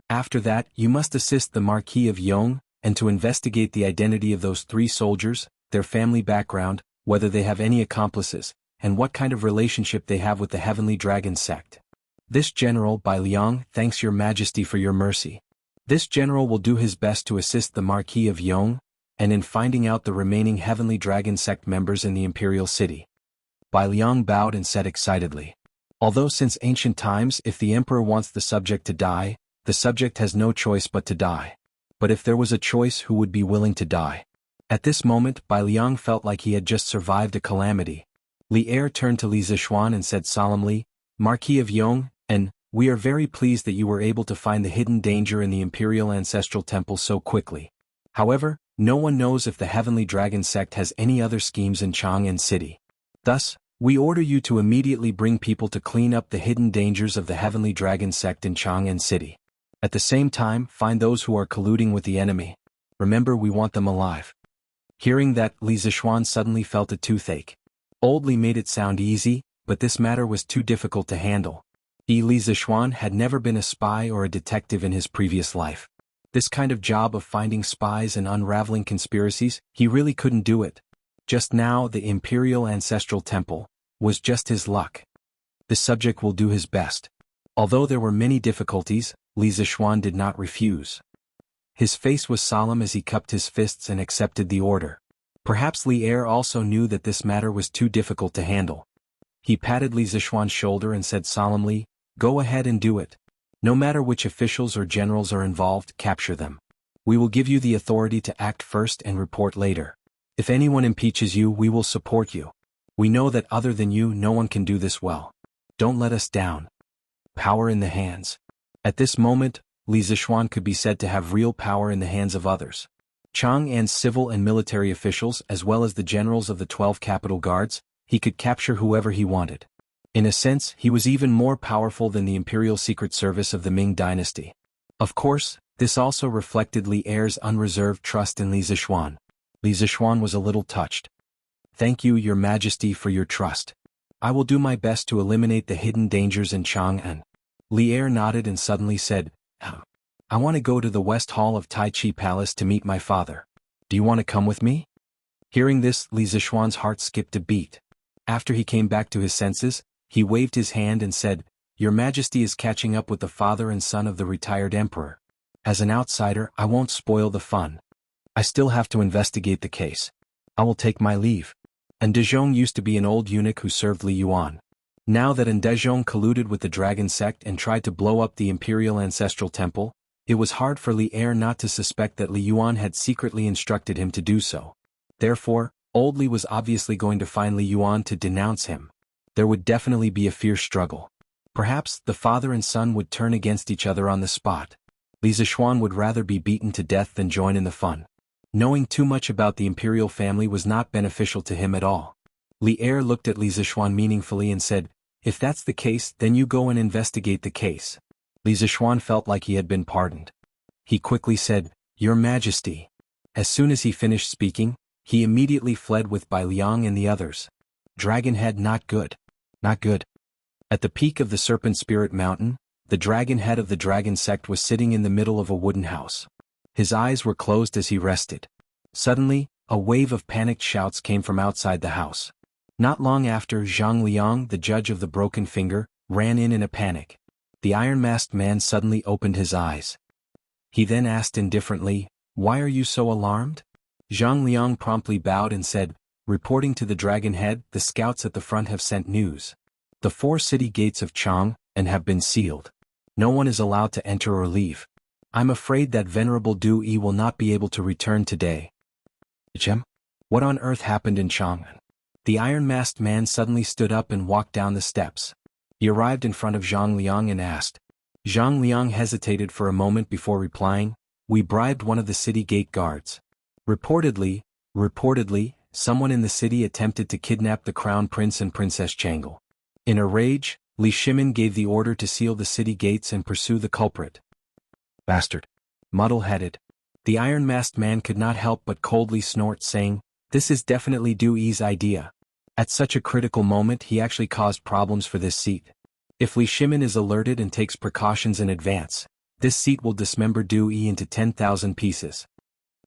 After that, you must assist the Marquis of Yong, and to investigate the identity of those 3 soldiers, their family background, whether they have any accomplices, and what kind of relationship they have with the Heavenly Dragon sect. This general, Bai Liang, thanks your Majesty for your mercy. This general will do his best to assist the Marquis of Yong, and in finding out the remaining Heavenly Dragon sect members in the Imperial City. Bai Liang bowed and said excitedly. Although since ancient times, if the Emperor wants the subject to die, the subject has no choice but to die. But if there was a choice, who would be willing to die? At this moment, Bai Liang felt like he had just survived a calamity. Li Er turned to Li Zishuan and said solemnly, Marquis of Yong, and we are very pleased that you were able to find the hidden danger in the Imperial Ancestral Temple so quickly. However, no one knows if the Heavenly Dragon sect has any other schemes in Jianghu City. Thus, we order you to immediately bring people to clean up the hidden dangers of the Heavenly Dragon sect in Jianghu City. At the same time, find those who are colluding with the enemy. Remember, we want them alive. Hearing that, Li Zishuan suddenly felt a toothache. Old Li made it sound easy, but this matter was too difficult to handle. Li Zixuan had never been a spy or a detective in his previous life. This kind of job of finding spies and unraveling conspiracies, he really couldn't do it. Just now the Imperial Ancestral Temple was just his luck. This subject will do his best. Although there were many difficulties, Li Zixuan did not refuse. His face was solemn as he cupped his fists and accepted the order. Perhaps Li Er also knew that this matter was too difficult to handle. He patted Li Zixuan's shoulder and said solemnly, "Go ahead and do it. No matter which officials or generals are involved, capture them. We will give you the authority to act first and report later. If anyone impeaches you, we will support you. We know that other than you, no one can do this well. Don't let us down." Power in the hands. At this moment, Li Zixuan could be said to have real power in the hands of others. Chang'an's civil and military officials as well as the generals of the 12 capital guards, he could capture whoever he wanted. In a sense, he was even more powerful than the Imperial Secret Service of the Ming dynasty. Of course, this also reflected Li Er's unreserved trust in Li Zixuan. Li Zixuan was a little touched. "Thank you, Your Majesty, for your trust. I will do my best to eliminate the hidden dangers in Chang'an." Li Er nodded and suddenly said, "I want to go to the West Hall of Tai Chi Palace to meet my father. Do you want to come with me?" Hearing this, Li Zixuan's heart skipped a beat. After he came back to his senses, he waved his hand and said, "Your Majesty is catching up with the father and son of the retired emperor. As an outsider, I won't spoil the fun. I still have to investigate the case. I will take my leave." Ndezhong used to be an old eunuch who served Li Yuan. Now that Ndezhong colluded with the Dragon Sect and tried to blow up the Imperial Ancestral Temple, it was hard for Li Er not to suspect that Li Yuan had secretly instructed him to do so. Therefore, old Li was obviously going to find Li Yuan to denounce him. There would definitely be a fierce struggle. Perhaps the father and son would turn against each other on the spot. Li Zixuan would rather be beaten to death than join in the fun. Knowing too much about the imperial family was not beneficial to him at all. Li Er looked at Li Zixuan meaningfully and said, "If that's the case, then you go and investigate the case." Li Zixuan felt like he had been pardoned. He quickly said, "Your Majesty." As soon as he finished speaking, he immediately fled with Bai Liang and the others. Dragonhead not good. Not good. At the peak of the Serpent Spirit Mountain, the dragon head of the dragon sect was sitting in the middle of a wooden house. His eyes were closed as he rested. Suddenly, a wave of panicked shouts came from outside the house. Not long after, Zhang Liang, the judge of the broken finger, ran in a panic. The iron-masked man suddenly opened his eyes. He then asked indifferently, "Why are you so alarmed?" Zhang Liang promptly bowed and said, "Reporting to the dragon head, the scouts at the front have sent news. The 4 city gates of Chang'an have been sealed. No one is allowed to enter or leave. I'm afraid that Venerable Du Yi will not be able to return today." "Chem? What on earth happened in Chang'an?" The iron-masked man suddenly stood up and walked down the steps. He arrived in front of Zhang Liang and asked. Zhang Liang hesitated for a moment before replying, "We bribed one of the city gate guards. Reportedly, someone in the city attempted to kidnap the Crown Prince and Princess Jianghu. In a rage, Li Shimin gave the order to seal the city gates and pursue the culprit." "Bastard. Muddle-headed." The iron-masked man could not help but coldly snort, saying, "This is definitely Du Yi's idea. At such a critical moment he actually caused problems for this seat. If Li Shimin is alerted and takes precautions in advance, this seat will dismember Du Yi into 10,000 pieces."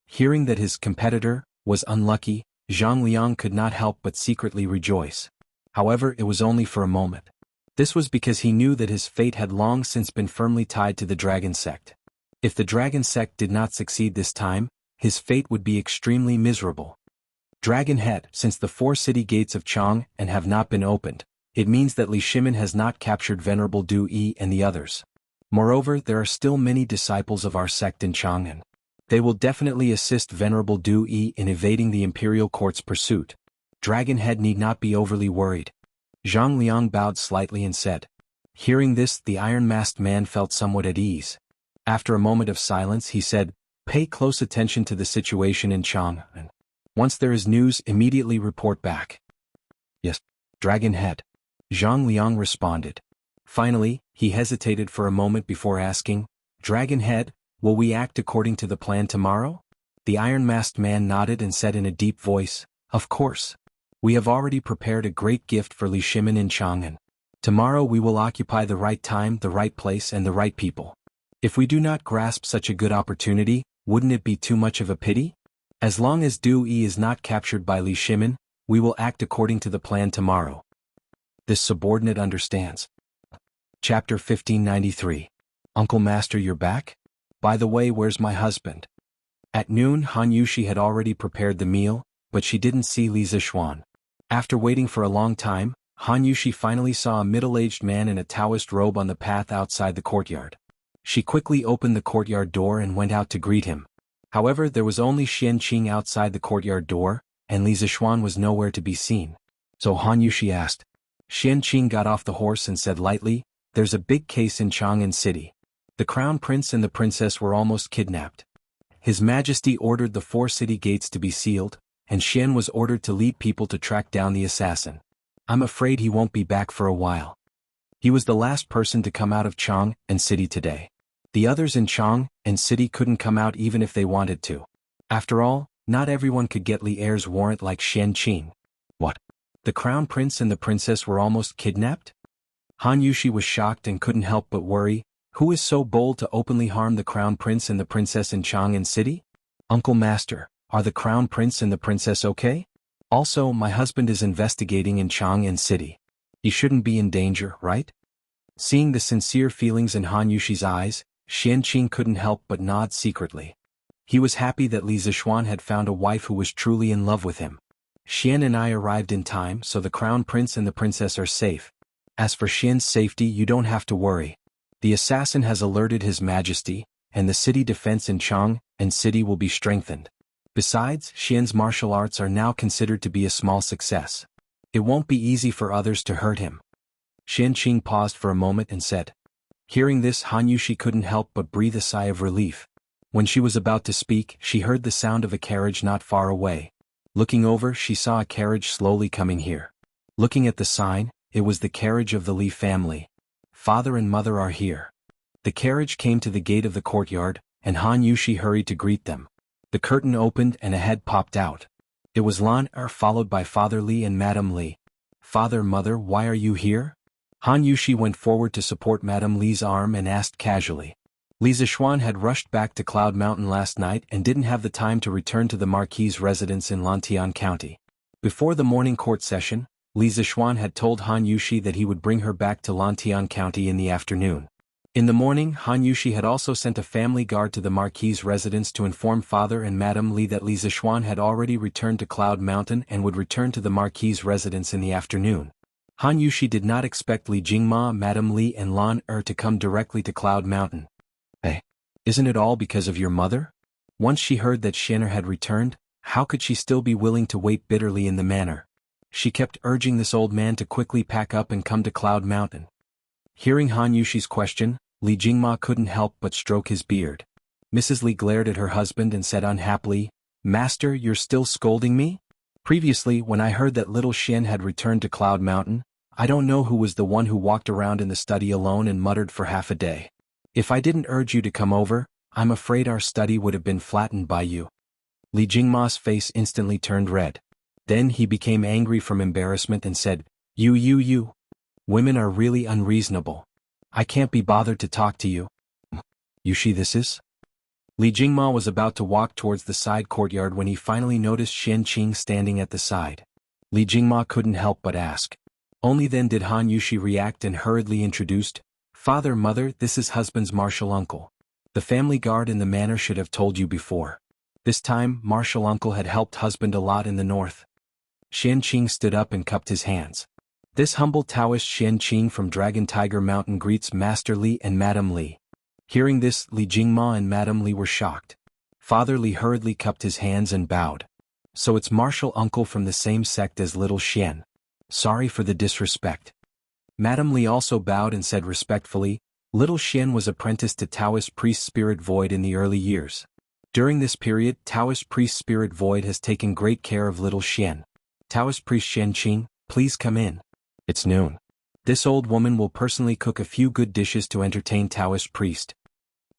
Hearing that his competitor was unlucky, Zhang Liang could not help but secretly rejoice. However, it was only for a moment. This was because he knew that his fate had long since been firmly tied to the Dragon Sect. If the Dragon Sect did not succeed this time, his fate would be extremely miserable. Dragonhead, since the 4 city gates of Chang'an have not been opened, it means that Li Shimin has not captured Venerable Du Yi and the others. Moreover, there are still many disciples of our sect in Chang'an. They will definitely assist Venerable Du Yi in evading the imperial court's pursuit. Dragonhead need not be overly worried. Zhang Liang bowed slightly and said. Hearing this, the iron-masked man felt somewhat at ease. After a moment of silence, he said, "Pay close attention to the situation in Chang'an. Once there is news, immediately report back." "Yes, Dragonhead," Zhang Liang responded. Finally, he hesitated for a moment before asking, "Dragonhead, will we act according to the plan tomorrow?" The iron-masked man nodded and said in a deep voice, "Of course. We have already prepared a great gift for Li Shimin in Chang'an. Tomorrow we will occupy the right time, the right place and the right people. If we do not grasp such a good opportunity, wouldn't it be too much of a pity? As long as Du Yi is not captured by Li Shimin, we will act according to the plan tomorrow. This subordinate understands. Chapter 1593. Uncle Master, you're back? By the way, where's my husband? At noon, Han Yushi had already prepared the meal, but she didn't see Li Zixuan. After waiting for a long time, Han Yushi finally saw a middle-aged man in a Taoist robe on the path outside the courtyard. She quickly opened the courtyard door and went out to greet him. However, there was only Xian Qing outside the courtyard door, and Li Zixuan was nowhere to be seen. So Han Yushi asked. Xian Qing got off the horse and said lightly, "There's a big case in Chang'an City. The crown prince and the princess were almost kidnapped. His Majesty ordered the 4 city gates to be sealed, and Xian was ordered to lead people to track down the assassin. I'm afraid he won't be back for a while. He was the last person to come out of Chang'an City today. The others in Chang'an City couldn't come out even if they wanted to. After all, not everyone could get Li Er's warrant like Xian Qing." What? The crown prince and the princess were almost kidnapped? Han Yushi was shocked and couldn't help but worry. Who is so bold to openly harm the crown prince and the princess in Chang'an City? Uncle Master, are the crown prince and the princess okay? Also, my husband is investigating in Chang'an City. He shouldn't be in danger, right? Seeing the sincere feelings in Han Yushi's eyes, Xian Qing couldn't help but nod secretly. He was happy that Li Zixuan had found a wife who was truly in love with him. Xian and I arrived in time, so the crown prince and the princess are safe. As for Xian's safety, you don't have to worry. The assassin has alerted His Majesty, and the city defense in Chang'an City will be strengthened. Besides, Xian's martial arts are now considered to be a small success. It won't be easy for others to hurt him. Xian Qing paused for a moment and said. Hearing this, Han Yushi couldn't help but breathe a sigh of relief. When she was about to speak, she heard the sound of a carriage not far away. Looking over, she saw a carriage slowly coming here. Looking at the sign, it was the carriage of the Li family. Father and mother are here. The carriage came to the gate of the courtyard, and Han Yushi hurried to greet them. The curtain opened and a head popped out. It was Lan Er, followed by Father Li and Madame Li. Father, mother, why are you here? Han Yushi went forward to support Madame Li's arm and asked casually. Li Zixuan had rushed back to Cloud Mountain last night and didn't have the time to return to the Marquis's residence in Lantian County. Before the morning court session, Li Zixuan had told Han Yushi that he would bring her back to Lantian County in the afternoon. In the morning, Han Yushi had also sent a family guard to the Marquis's residence to inform Father and Madame Li that Li Zixuan had already returned to Cloud Mountain and would return to the Marquis's residence in the afternoon. Han Yushi did not expect Li Jingma, Madame Li and Lan Er to come directly to Cloud Mountain. Hey, isn't it all because of your mother? Once she heard that Xianer had returned, how could she still be willing to wait bitterly in the manor? She kept urging this old man to quickly pack up and come to Cloud Mountain. Hearing Han Yushi's question, Li Jingma couldn't help but stroke his beard. Mrs. Li glared at her husband and said unhappily, "Master, you're still scolding me? Previously, when I heard that little Xian had returned to Cloud Mountain, I don't know who was the one who walked around in the study alone and muttered for half a day. If I didn't urge you to come over, I'm afraid our study would have been flattened by you." Li Jingma's face instantly turned red. Then he became angry from embarrassment and said, You. Women are really unreasonable. I can't be bothered to talk to you. Yushi, this is? Li Jingma was about to walk towards the side courtyard when he finally noticed Xian Qing standing at the side. Li Jingma couldn't help but ask. Only then did Han Yushi react and hurriedly introduced, "Father, mother, this is husband's martial uncle. The family guard in the manor should have told you before. This time, martial uncle had helped husband a lot in the north." Xian Qing stood up and cupped his hands. This humble Taoist Xian Qing from Dragon Tiger Mountain greets Master Li and Madame Li. Hearing this, Li Jingma and Madame Li were shocked. Father Li hurriedly cupped his hands and bowed. "So it's martial uncle from the same sect as little Xian. Sorry for the disrespect." Madame Li also bowed and said respectfully, "Little Xian was apprenticed to Taoist priest Spirit Void in the early years. During this period, Taoist priest Spirit Void has taken great care of little Xian. Taoist priest Xian Qing, please come in. It's noon. This old woman will personally cook a few good dishes to entertain Taoist priest."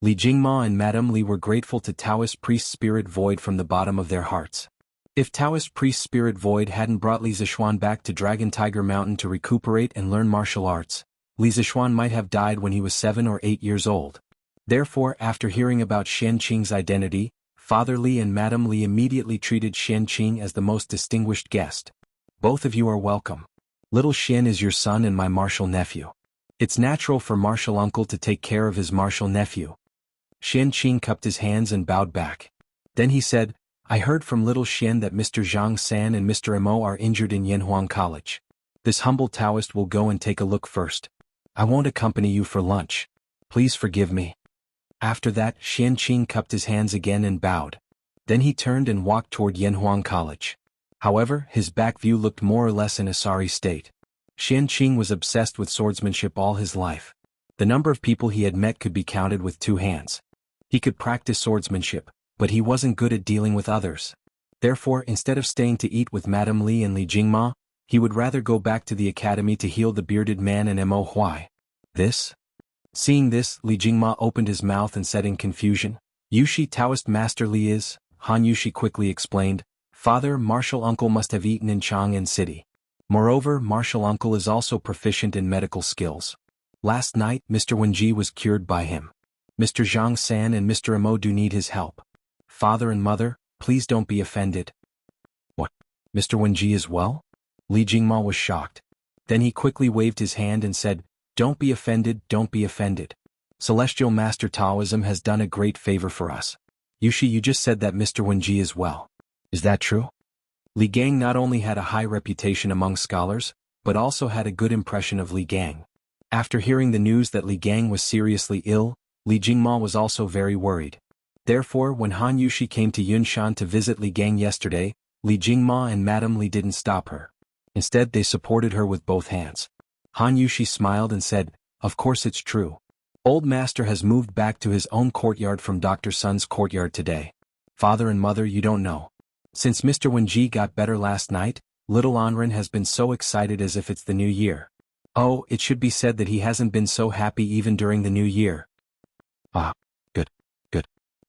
Li Jingma and Madame Li were grateful to Taoist priest Spirit Void from the bottom of their hearts. If Taoist priest Spirit Void hadn't brought Li Zixuan back to Dragon Tiger Mountain to recuperate and learn martial arts, Li Zixuan might have died when he was 7 or 8 years old. Therefore, after hearing about Xian Qing's identity, Father Li and Madame Li immediately treated Xian Qing as the most distinguished guest. Both of you are welcome. Little Xian is your son and my martial nephew. It's natural for martial uncle to take care of his martial nephew. Xian Qing cupped his hands and bowed back. Then he said, I heard from little Xian that Mr. Zhang San and Mr. Mo are injured in Yanhuang College. This humble Taoist will go and take a look first. I won't accompany you for lunch. Please forgive me. After that, Xian Qing cupped his hands again and bowed. Then he turned and walked toward Yanhuang College. However, his back view looked more or less in a sorry state. Xian Qing was obsessed with swordsmanship all his life. The number of people he had met could be counted with 2 hands. He could practice swordsmanship, but he wasn't good at dealing with others. Therefore, instead of staying to eat with Madame Li and Li Jingma, he would rather go back to the academy to heal the bearded man and Mo Huai. This? Seeing this, Li Jingma opened his mouth and said in confusion, Yushi Taoist Master Li is, Han Yushi quickly explained, Father, martial uncle must have eaten in Chang'an City. Moreover, martial uncle is also proficient in medical skills. Last night, Mr. Wenji was cured by him. Mr. Zhang San and Mr. Mo do need his help. Father and mother, please don't be offended. What? Mr. Wenji is well? Li Jingma was shocked. Then he quickly waved his hand and said, Don't be offended, don't be offended. Celestial Master Taoism has done a great favor for us. Yushi, you just said that Mr. Wenji is well. Is that true? Li Gang not only had a high reputation among scholars, but also had a good impression of Li Gang. After hearing the news that Li Gang was seriously ill, Li Jingma was also very worried. Therefore, when Han Yushi came to Yunshan to visit Li Gang yesterday, Li Jingma and Madame Li didn't stop her. Instead, they supported her with both hands. Han Yushi smiled and said, Of course it's true. Old Master has moved back to his own courtyard from Dr. Sun's courtyard today. Father and mother, you don't know. Since Mr. Wenji got better last night, little Anren has been so excited as if it's the new year. Oh, it should be said that he hasn't been so happy even during the new year. Ah, good.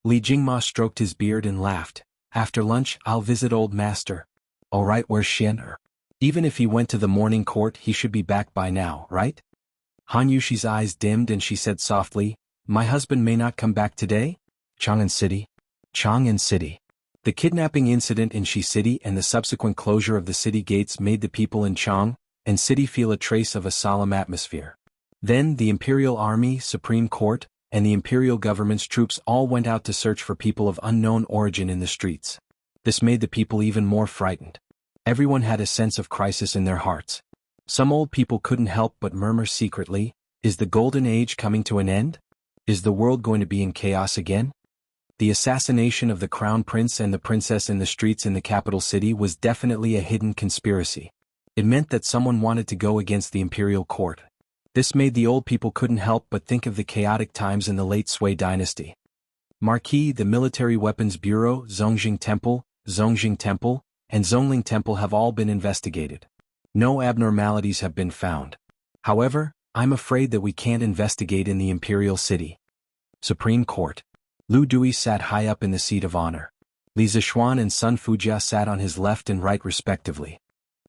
Li Jingma stroked his beard and laughed. After lunch, I'll visit old master. All right, where's Xian? Even if he went to the morning court, he should be back by now, right? Han Yushi's eyes dimmed and she said softly, My husband may not come back today? Chang'an City? Chang'an City. The kidnapping incident in Shi City and the subsequent closure of the city gates made the people in Chang'an City feel a trace of a solemn atmosphere. Then, the Imperial Army, Supreme Court, and the imperial government's troops all went out to search for people of unknown origin in the streets. This made the people even more frightened. Everyone had a sense of crisis in their hearts. Some old people couldn't help but murmur secretly, Is the Golden Age coming to an end? Is the world going to be in chaos again? The assassination of the crown prince and the princess in the streets in the capital city was definitely a hidden conspiracy. It meant that someone wanted to go against the imperial court. This made the old people couldn't help but think of the chaotic times in the late Sui dynasty. Marquis, the Military Weapons Bureau, Zongjing Temple, and Zongling Temple have all been investigated. No abnormalities have been found. However, I'm afraid that we can't investigate in the Imperial City. Supreme Court. Lu Dui sat high up in the seat of honor. Li Zixuan and Sun Fujia sat on his left and right respectively.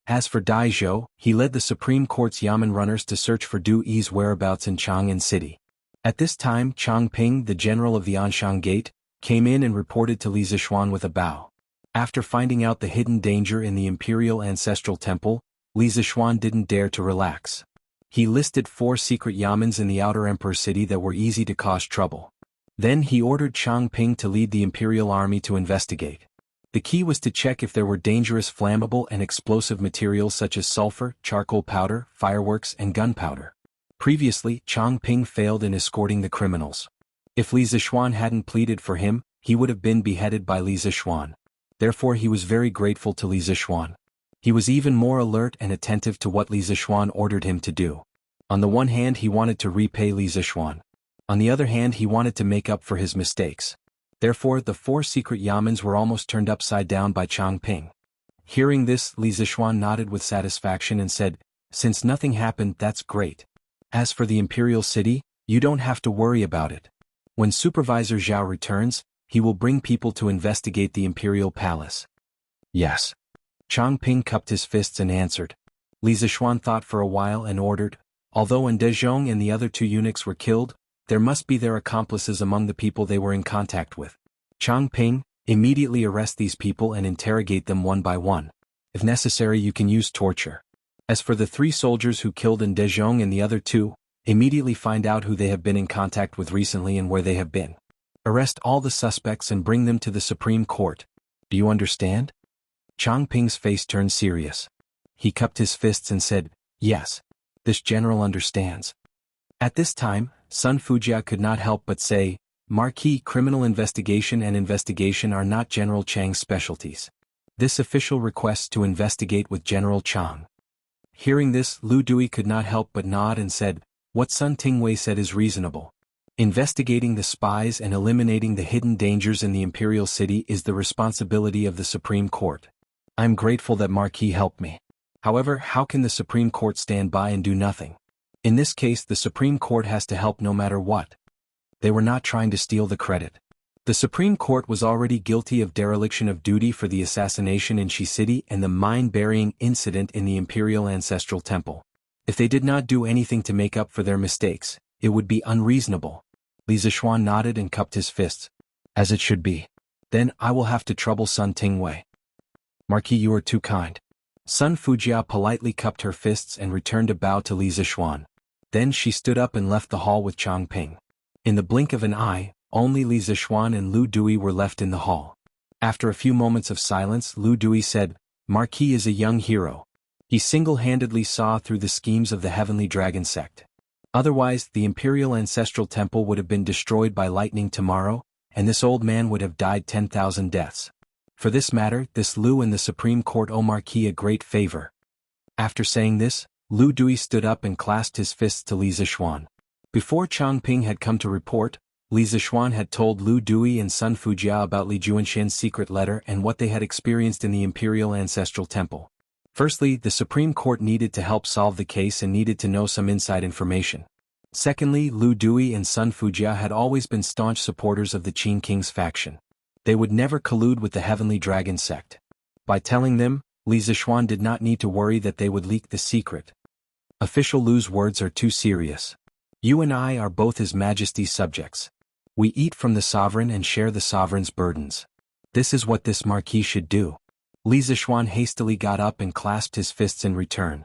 As for Dai Zhou, he led the Supreme Court's Yamen runners to search for Du Yi's whereabouts in Chang'an City. At this time, Chang Ping, the general of the Anshan Gate, came in and reported to Li Zixuan with a bow. After finding out the hidden danger in the Imperial Ancestral Temple, Li Zixuan didn't dare to relax. He listed 4 secret Yamens in the Outer Emperor City that were easy to cause trouble. Then he ordered Chang Ping to lead the Imperial Army to investigate. The key was to check if there were dangerous flammable and explosive materials such as sulfur, charcoal powder, fireworks, and gunpowder. Previously, Chang Ping failed in escorting the criminals. If Li Zixuan hadn't pleaded for him, he would have been beheaded by Li Zixuan. Therefore he was very grateful to Li Zixuan. He was even more alert and attentive to what Li Zixuan ordered him to do. On the one hand, he wanted to repay Li Zixuan. On the other hand, he wanted to make up for his mistakes. Therefore, the 4 secret Yamens were almost turned upside down by Chang Ping. Hearing this, Li Zixuan nodded with satisfaction and said, Since nothing happened, that's great. As for the Imperial City, you don't have to worry about it. When Supervisor Zhao returns, he will bring people to investigate the Imperial Palace. Yes. Chang Ping cupped his fists and answered. Li Zishuan thought for a while and ordered, although An Dezhong and the other 2 eunuchs were killed, there must be their accomplices among the people they were in contact with. Chang Ping, immediately arrest these people and interrogate them one by one. If necessary, you can use torture. As for the 3 soldiers who killed An Dezhong and the other 2, immediately find out who they have been in contact with recently and where they have been. Arrest all the suspects and bring them to the Supreme Court. Do you understand? Chang Ping's face turned serious. He cupped his fists and said, yes. This general understands. At this time, Sun Fujia could not help but say, Marquis, criminal investigation and investigation are not General Chang's specialties. This official requests to investigate with General Chang. Hearing this, Lu Dui could not help but nod and said, what Sun Tingwei said is reasonable. Investigating the spies and eliminating the hidden dangers in the imperial city is the responsibility of the Supreme Court. I am grateful that Marquis helped me. However, how can the Supreme Court stand by and do nothing? In this case, the Supreme Court has to help no matter what. They were not trying to steal the credit. The Supreme Court was already guilty of dereliction of duty for the assassination in Shi City and the mine-burying incident in the Imperial Ancestral Temple. If they did not do anything to make up for their mistakes, it would be unreasonable. Li Zishuan nodded and cupped his fists. As it should be. Then I will have to trouble Sun Tingwei. Marquis, you are too kind. Sun Fujia politely cupped her fists and returned a bow to Li Zishuan. Then she stood up and left the hall with Chang Ping. In the blink of an eye, only Li Zishuan and Lu Dui were left in the hall. After a few moments of silence, Lu Dui said, Marquis is a young hero. He single-handedly saw through the schemes of the Heavenly Dragon sect. Otherwise, the Imperial Ancestral Temple would have been destroyed by lightning tomorrow, and this old man would have died 10,000 deaths. For this matter, this Lu and the Supreme Court owe Marquis a great favor. After saying this, Lu Dui stood up and clasped his fists to Li Zishuan. Before Chang Ping had come to report, Li Zishuan had told Lu Dui and Sun Fujia about Li Juanxian's secret letter and what they had experienced in the Imperial Ancestral Temple. Firstly, the Supreme Court needed to help solve the case and needed to know some inside information. Secondly, Lu Dui and Sun Fujia had always been staunch supporters of the Qin King's faction. They would never collude with the Heavenly Dragon sect. By telling them, Li Zishuan did not need to worry that they would leak the secret. Official Lu's words are too serious. You and I are both His Majesty's subjects. We eat from the sovereign and share the sovereign's burdens. This is what this Marquis should do. Li Zishuan hastily got up and clasped his fists in return.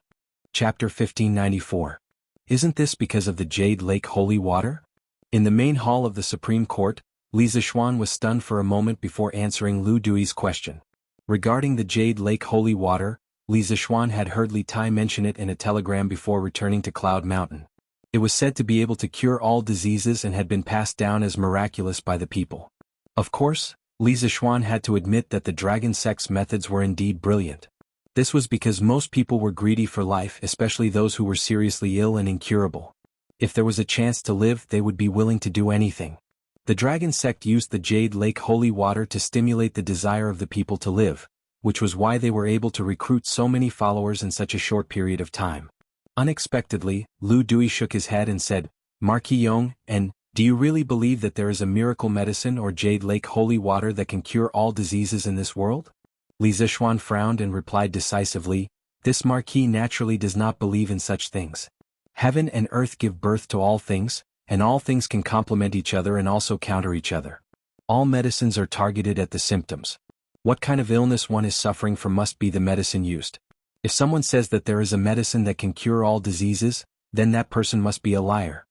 Chapter 1594. Isn't this because of the Jade Lake holy water? In the main hall of the Supreme Court, Li Zishuan was stunned for a moment before answering Lu Dui's question. Regarding the Jade Lake holy water, Li Zishuan had heard Li Tai mention it in a telegram before returning to Cloud Mountain. It was said to be able to cure all diseases and had been passed down as miraculous by the people. Of course, Li Zishuan had to admit that the dragon sect's methods were indeed brilliant. This was because most people were greedy for life, especially those who were seriously ill and incurable. If there was a chance to live, they would be willing to do anything. The dragon sect used the Jade Lake holy water to stimulate the desire of the people to live, which was why they were able to recruit so many followers in such a short period of time. Unexpectedly, Lu Dui shook his head and said, Marquis Yong, and, do you really believe that there is a miracle medicine or Jade Lake holy water that can cure all diseases in this world? Li Zishuan frowned and replied decisively, this Marquis naturally does not believe in such things. Heaven and earth give birth to all things, and all things can complement each other and also counter each other. All medicines are targeted at the symptoms. What kind of illness one is suffering from must be the medicine used. If someone says that there is a medicine that can cure all diseases, then that person must be a liar.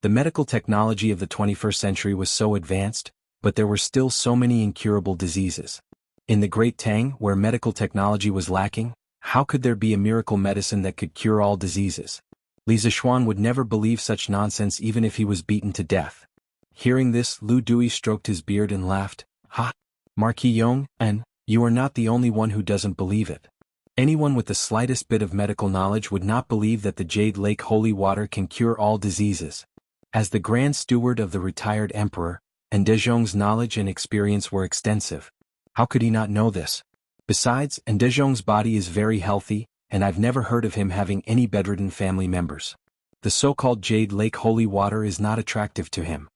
The medical technology of the 21st century was so advanced, but there were still so many incurable diseases. In the Great Tang, where medical technology was lacking, how could there be a miracle medicine that could cure all diseases? Li Zishuan would never believe such nonsense even if he was beaten to death. Hearing this, Lu Dui stroked his beard and laughed, Ha! Marquis Yong, and, you are not the only one who doesn't believe it. Anyone with the slightest bit of medical knowledge would not believe that the Jade Lake holy water can cure all diseases. As the Grand Steward of the retired Emperor, An Dezhong's knowledge and experience were extensive. How could he not know this? Besides, An Dezhong's body is very healthy, and I've never heard of him having any bedridden family members. The so-called Jade Lake holy water is not attractive to him.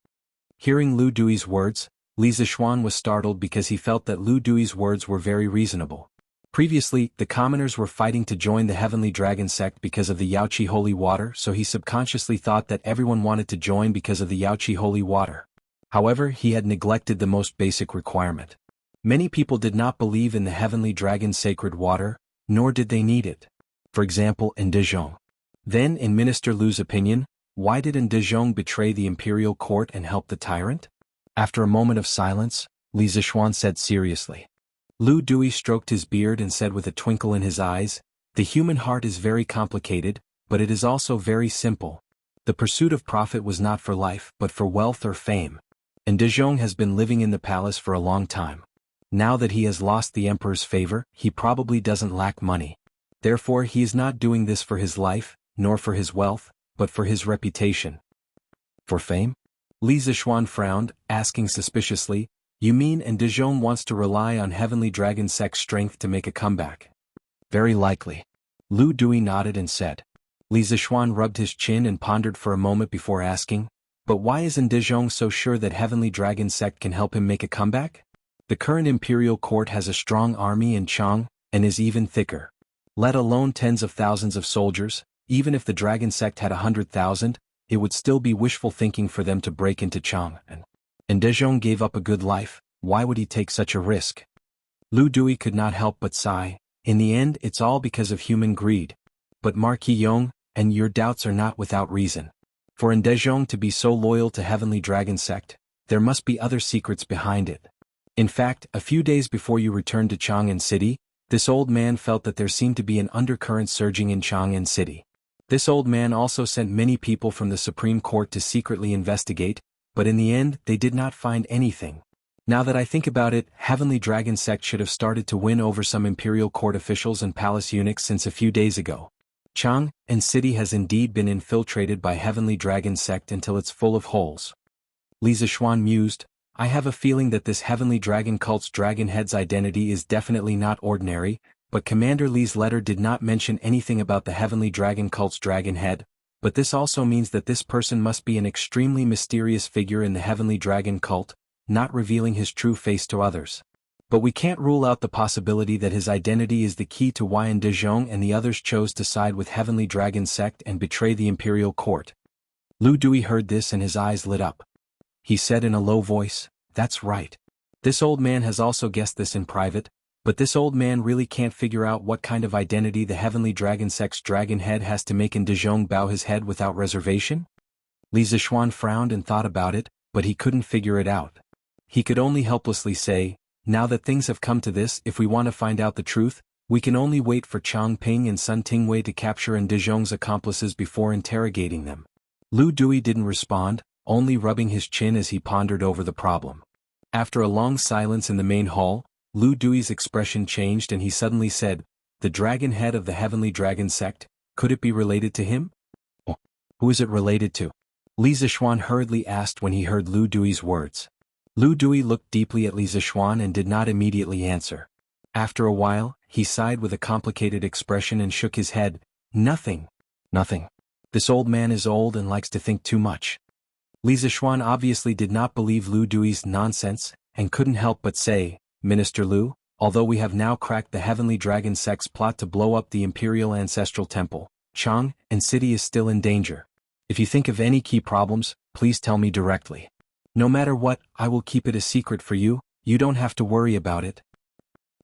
Hearing Lu Dui's words, Li Zishuan was startled because he felt that Lu Dui's words were very reasonable. Previously, the commoners were fighting to join the Heavenly Dragon sect because of the Yaoqi holy water, so he subconsciously thought that everyone wanted to join because of the Yaoqi holy water. However, he had neglected the most basic requirement. Many people did not believe in the Heavenly Dragon's sacred water, nor did they need it. For example, in Dezhong. Then, in Minister Lu's opinion, why did Dezhong betray the imperial court and help the tyrant? After a moment of silence, Li Zixuan said seriously. Lu Dui stroked his beard and said with a twinkle in his eyes, "The human heart is very complicated, but it is also very simple. The pursuit of profit was not for life but for wealth or fame. And Dezhong has been living in the palace for a long time. Now that he has lost the emperor's favor, he probably doesn't lack money. Therefore he is not doing this for his life, nor for his wealth, but for his reputation." For fame? Li Zixuan frowned, asking suspiciously, "You mean Dezhong wants to rely on Heavenly Dragon sect's strength to make a comeback?" "Very likely." Lu Dui nodded and said. Li Zixuan rubbed his chin and pondered for a moment before asking, "But why is Dezhong so sure that Heavenly Dragon sect can help him make a comeback? The current imperial court has a strong army in Chang, and is even thicker. Let alone tens of thousands of soldiers, even if the Dragon sect had 100,000, it would still be wishful thinking for them to break into Chang. And Dezhong gave up a good life, why would he take such a risk?" Lu Dui could not help but sigh. "In the end it's all because of human greed. But Marquis Yong, and your doubts are not without reason. For Dezhong to be so loyal to Heavenly Dragon sect, there must be other secrets behind it. In fact, a few days before you returned to Chang'an City, this old man felt that there seemed to be an undercurrent surging in Chang'an City. This old man also sent many people from the Supreme Court to secretly investigate, but in the end they did not find anything. Now that I think about it, Heavenly Dragon sect should have started to win over some imperial court officials and palace eunuchs since a few days ago. Chang'an City has indeed been infiltrated by Heavenly Dragon sect until it's full of holes." Li Zixuan mused, "I have a feeling that this Heavenly Dragon cult's dragon head's identity is definitely not ordinary, but Commander Li's letter did not mention anything about the Heavenly Dragon cult's dragon head, but this also means that this person must be an extremely mysterious figure in the Heavenly Dragon cult, not revealing his true face to others. But we can't rule out the possibility that his identity is the key to why Dezhong and the others chose to side with Heavenly Dragon sect and betray the imperial court." Lu Dui heard this and his eyes lit up. He said in a low voice, "That's right. This old man has also guessed this in private, but this old man really can't figure out what kind of identity the Heavenly Dragon sect's dragon head has to make Dezhong bow his head without reservation?" Li Zixuan frowned and thought about it, but he couldn't figure it out. He could only helplessly say, "Now that things have come to this, if we want to find out the truth, we can only wait for Chang Ping and Sun Tingwei to capture Dezhong's accomplices before interrogating them." Lu Dui didn't respond, only rubbing his chin as he pondered over the problem. After a long silence in the main hall, Lu Dui's expression changed and he suddenly said, "The dragon head of the Heavenly Dragon sect, could it be related to him?" "Oh, who is it related to?" Li Zixuan hurriedly asked when he heard Lu Dui's words. Lu Dui looked deeply at Li Zixuan and did not immediately answer. After a while, he sighed with a complicated expression and shook his head. "Nothing. Nothing. This old man is old and likes to think too much." Li Zixuan obviously did not believe Lu Dui's nonsense, and couldn't help but say, "Minister Lu, although we have now cracked the Heavenly Dragon sect's plot to blow up the Imperial Ancestral Temple, Chang'an City is still in danger. If you think of any key problems, please tell me directly. No matter what, I will keep it a secret for you, you don't have to worry about it."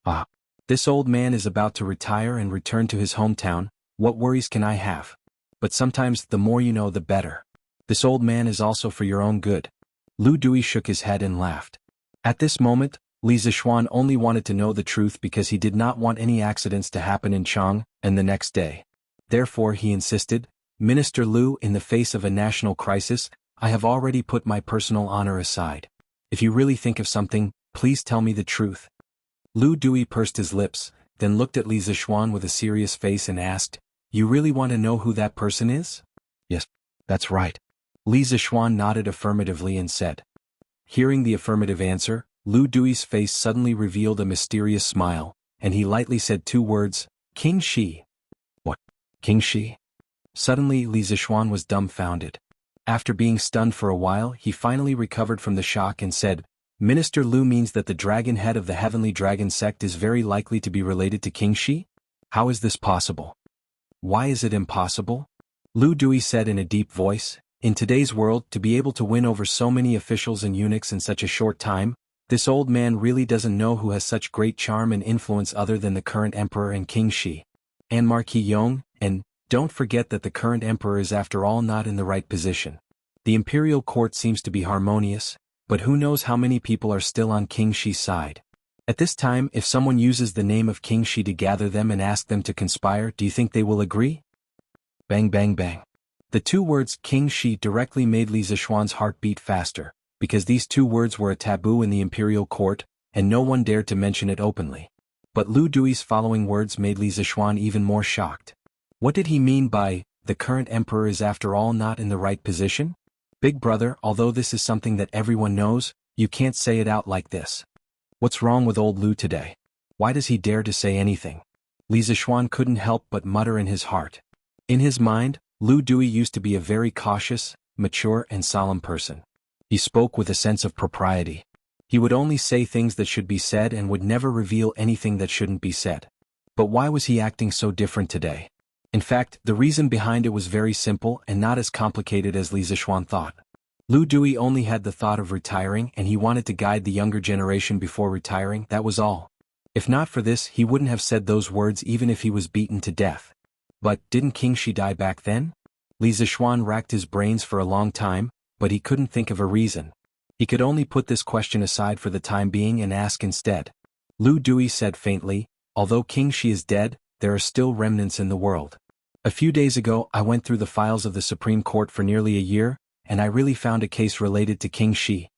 "Ah. This old man is about to retire and return to his hometown, what worries can I have? But sometimes the more you know the better. This old man is also for your own good." Lu Dui shook his head and laughed. At this moment, Li Zixuan only wanted to know the truth because he did not want any accidents to happen in Chang'an the next day. Therefore he insisted, "Minister Lu, in the face of a national crisis, I have already put my personal honor aside. If you really think of something, please tell me the truth." Lu Dui pursed his lips, then looked at Li Zixuan with a serious face and asked, "You really want to know who that person is?" "Yes, that's right." Li Zixuan nodded affirmatively and said. Hearing the affirmative answer, Lu Dui's face suddenly revealed a mysterious smile, and he lightly said two words, "King Shi." "What? King Shi?" Suddenly Li Zixuan was dumbfounded. After being stunned for a while, he finally recovered from the shock and said, Minister Lu means that the dragon head of the heavenly dragon sect is very likely to be related to King Shi? How is this possible? Why is it impossible? Lu Dui said in a deep voice, in today's world, to be able to win over so many officials and eunuchs in such a short time, this old man really doesn't know who has such great charm and influence other than the current emperor and King Shi. And Marquis Yong, and don't forget that the current emperor is after all not in the right position. The imperial court seems to be harmonious, but who knows how many people are still on King Shi's side. At this time, if someone uses the name of King Shi to gather them and ask them to conspire, do you think they will agree? Bang bang bang. The two words King Shi directly made Li Zishuan's heart beat faster, because these two words were a taboo in the imperial court, and no one dared to mention it openly. But Lu Dui's following words made Li Zishuan even more shocked. What did he mean by, the current emperor is after all not in the right position? Big brother, although this is something that everyone knows, you can't say it out like this. What's wrong with old Lu today? Why does he dare to say anything? Li Zishuan couldn't help but mutter in his heart. In his mind, Lu Dui used to be a very cautious, mature and solemn person. He spoke with a sense of propriety. He would only say things that should be said and would never reveal anything that shouldn't be said. But why was he acting so different today? In fact, the reason behind it was very simple and not as complicated as Li Zishuan thought. Lu Dui only had the thought of retiring and he wanted to guide the younger generation before retiring, that was all. If not for this, he wouldn't have said those words even if he was beaten to death. But, didn't King Shi die back then? Li Zishuan racked his brains for a long time, but he couldn't think of a reason. He could only put this question aside for the time being and ask instead. Lu Dui said faintly, although King Shi is dead, there are still remnants in the world. A few days ago, I went through the files of the Supreme Court for nearly a year, and I really found a case related to King Shi.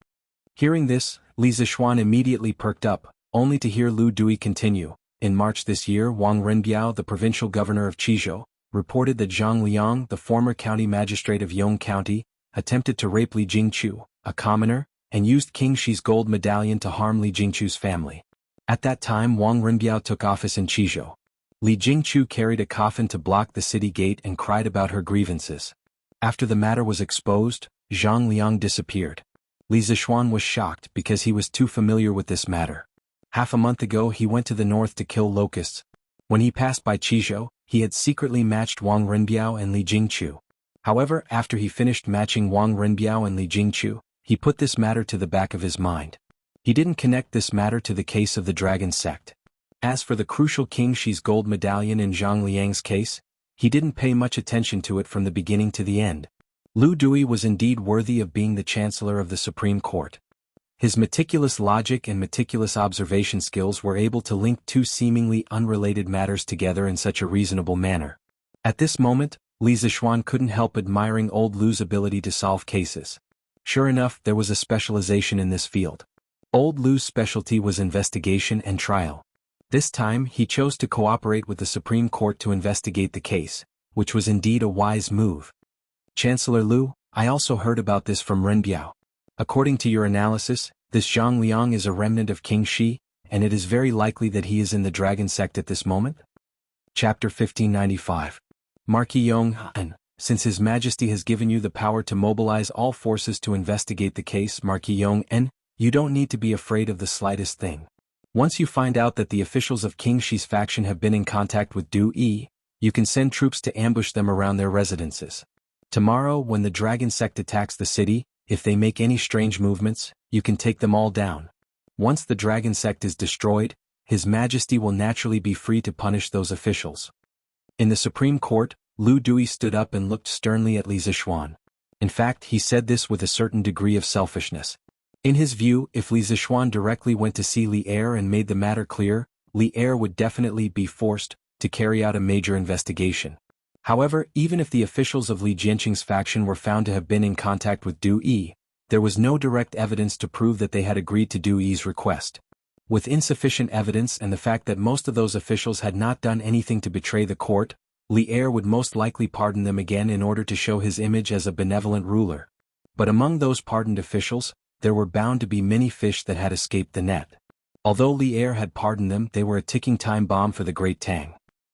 Hearing this, Li Zishuan immediately perked up, only to hear Lu Dui continue. In March this year, Wang Renbiao, the provincial governor of Qizhou, reported that Zhang Liang, the former county magistrate of Yong County, attempted to rape Li Jingqiu, a commoner, and used King Shi's gold medallion to harm Li Jingqiu's family. At that time, Wang Renbiao took office in Qizhou. Li Jingqiu carried a coffin to block the city gate and cried about her grievances. After the matter was exposed, Zhang Liang disappeared. Li Zishuan was shocked because he was too familiar with this matter. Half a month ago he went to the north to kill locusts. When he passed by Qizhou, he had secretly matched Wang Renbiao and Li Jingqiu. However, after he finished matching Wang Renbiao and Li Jingqiu, he put this matter to the back of his mind. He didn't connect this matter to the case of the dragon sect. As for the crucial King Shi's gold medallion in Zhang Liang's case, he didn't pay much attention to it from the beginning to the end. Lu Dui was indeed worthy of being the Chancellor of the Supreme Court. His meticulous logic and meticulous observation skills were able to link two seemingly unrelated matters together in such a reasonable manner. At this moment, Li Zishuan couldn't help admiring old Lu's ability to solve cases. Sure enough, there was a specialization in this field. Old Lu's specialty was investigation and trial. This time, he chose to cooperate with the Supreme Court to investigate the case, which was indeed a wise move. Chancellor Lu, I also heard about this from Renbiao. According to your analysis, this Zhang Liang is a remnant of King Shi, and it is very likely that he is in the dragon sect at this moment? Chapter 1595. Marquis Yong, since His Majesty has given you the power to mobilize all forces to investigate the case, Marquis Yong, you don't need to be afraid of the slightest thing. Once you find out that the officials of King Shi's faction have been in contact with Du Yi, you can send troops to ambush them around their residences. Tomorrow, when the dragon sect attacks the city, if they make any strange movements, you can take them all down. Once the dragon sect is destroyed, His Majesty will naturally be free to punish those officials. In the Supreme Court, Lu Dui stood up and looked sternly at Li Zishuan. In fact, he said this with a certain degree of selfishness. In his view, if Li Zishuan directly went to see Li Er and made the matter clear, Li Er would definitely be forced to carry out a major investigation. However, even if the officials of Li Jianqing's faction were found to have been in contact with Du Yi, there was no direct evidence to prove that they had agreed to Du Yi's request. With insufficient evidence and the fact that most of those officials had not done anything to betray the court, Li Er would most likely pardon them again in order to show his image as a benevolent ruler. But among those pardoned officials, there were bound to be many fish that had escaped the net. Although Li Er had pardoned them, they were a ticking time bomb for the Great Tang.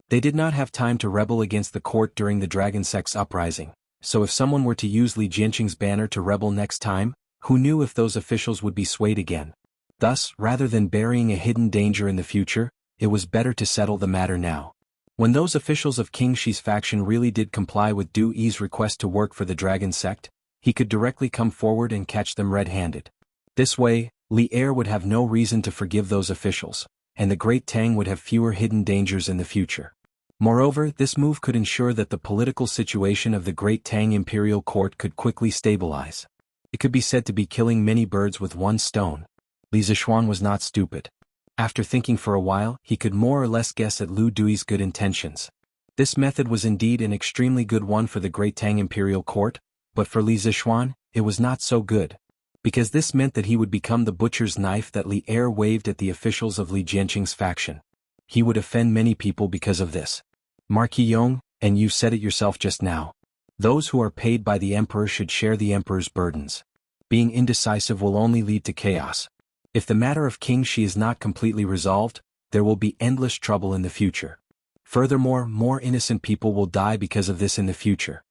They did not have time to rebel against the court during the Dragon Sect's uprising, so if someone were to use Li Jianqing's banner to rebel next time, who knew if those officials would be swayed again? Thus, rather than burying a hidden danger in the future, it was better to settle the matter now. When those officials of King Shi's faction really did comply with Du Yi's request to work for the Dragon Sect, he could directly come forward and catch them red-handed. This way, Li Er would have no reason to forgive those officials, and the Great Tang would have fewer hidden dangers in the future. Moreover, this move could ensure that the political situation of the Great Tang Imperial Court could quickly stabilize. It could be said to be killing many birds with one stone. Li Zishuan was not stupid. After thinking for a while, he could more or less guess at Lu Dui's good intentions. This method was indeed an extremely good one for the Great Tang Imperial Court, but for Li Zishuan, it was not so good. Because this meant that he would become the butcher's knife that Li Er waved at the officials of Li Jianqing's faction. He would offend many people because of this. Marquis Yong, and you said it yourself just now. Those who are paid by the emperor should share the emperor's burdens. Being indecisive will only lead to chaos. If the matter of King Shi is not completely resolved, there will be endless trouble in the future. Furthermore, more innocent people will die because of this in the future.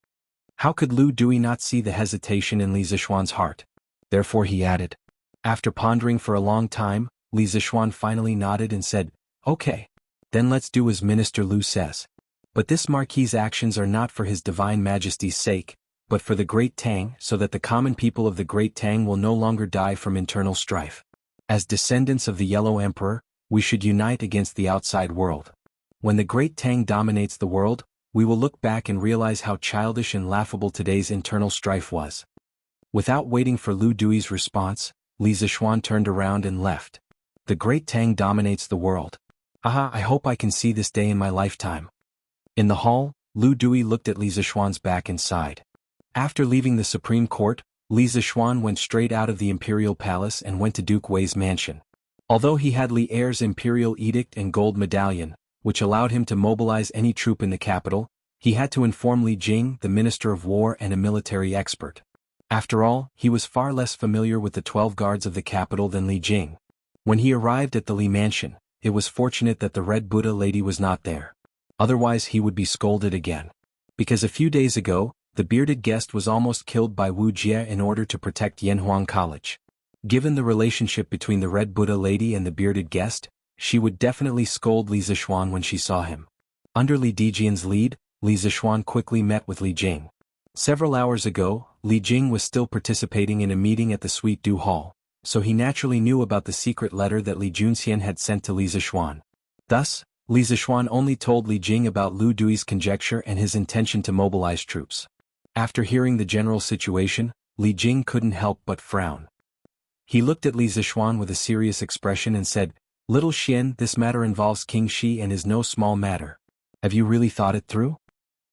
How could Lu Dui not see the hesitation in Li Zishuan's heart? Therefore he added. After pondering for a long time, Li Zishuan finally nodded and said, "Okay. Then let's do as Minister Lu says. But this Marquis's actions are not for His Divine Majesty's sake, but for the Great Tang, so that the common people of the Great Tang will no longer die from internal strife. As descendants of the Yellow Emperor, we should unite against the outside world. When the Great Tang dominates the world, we will look back and realize how childish and laughable today's internal strife was." Without waiting for Lu Dui's response, Li Zishuan turned around and left. The Great Tang dominates the world. Aha, I hope I can see this day in my lifetime. In the hall, Lu Dui looked at Li Zishuan's back and sighed. After leaving the Supreme Court, Li Zishuan went straight out of the Imperial Palace and went to Duke Wei's mansion. Although he had Li Er's Imperial Edict and Gold Medallion, which allowed him to mobilize any troop in the capital, he had to inform Li Jing, the Minister of War and a military expert. After all, he was far less familiar with the 12 guards of the capital than Li Jing. When he arrived at the Li mansion, it was fortunate that the Red Buddha lady was not there. Otherwise he would be scolded again. Because a few days ago, the bearded guest was almost killed by Wuxia in order to protect Yanhuang College. Given the relationship between the Red Buddha lady and the bearded guest, she would definitely scold Li Zishuan when she saw him. Under Li Dijian's lead, Li Zishuan quickly met with Li Jing. Several hours ago, Li Jing was still participating in a meeting at the Sweet Dew Hall, so he naturally knew about the secret letter that Li Junxian had sent to Li Zishuan. Thus, Li Zishuan only told Li Jing about Lu Dui's conjecture and his intention to mobilize troops. After hearing the general situation, Li Jing couldn't help but frown. He looked at Li Zishuan with a serious expression and said, "Little Xian, this matter involves King Shi and is no small matter. Have you really thought it through?"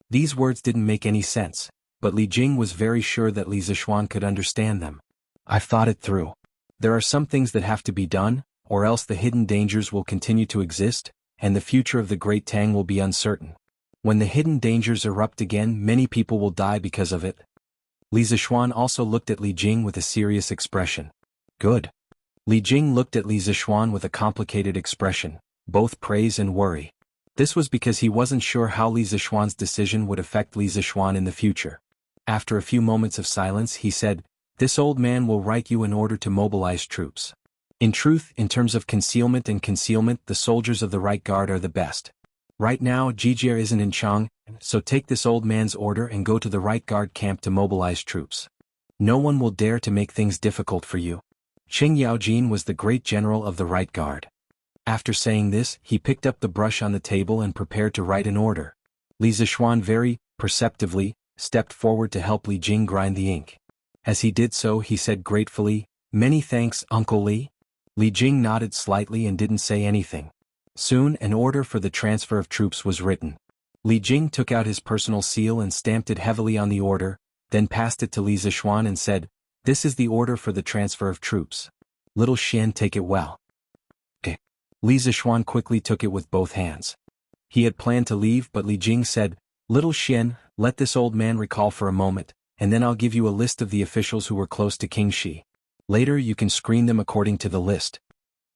These words didn't make any sense, but Li Jing was very sure that Li Zishuan could understand them. "I've thought it through. There are some things that have to be done, or else the hidden dangers will continue to exist, and the future of the Great Tang will be uncertain. When the hidden dangers erupt again, many people will die because of it." Li Zishuan also looked at Li Jing with a serious expression. "Good." Li Jing looked at Li Zishuan with a complicated expression, both praise and worry. This was because he wasn't sure how Li Zishuan's decision would affect Li Zishuan in the future. After a few moments of silence he said, "This old man will write you an order to mobilize troops. In truth, in terms of concealment, the soldiers of the Right Guard are the best. Right now Jijie isn't in Chang, so take this old man's order and go to the Right Guard camp to mobilize troops. No one will dare to make things difficult for you." Qing Yaojin was the great general of the Right Guard. After saying this, he picked up the brush on the table and prepared to write an order. Li Zishuan very perceptively stepped forward to help Li Jing grind the ink. As he did so, he said gratefully, "Many thanks, Uncle Li." Li Jing nodded slightly and didn't say anything. Soon an order for the transfer of troops was written. Li Jing took out his personal seal and stamped it heavily on the order, then passed it to Li Zishuan and said, "This is the order for the transfer of troops. Little Xian, take it well." "Okay." Li Zishuan quickly took it with both hands. He had planned to leave, but Li Jing said, "Little Xian, let this old man recall for a moment, and then I'll give you a list of the officials who were close to King Shi. Later you can screen them according to the list."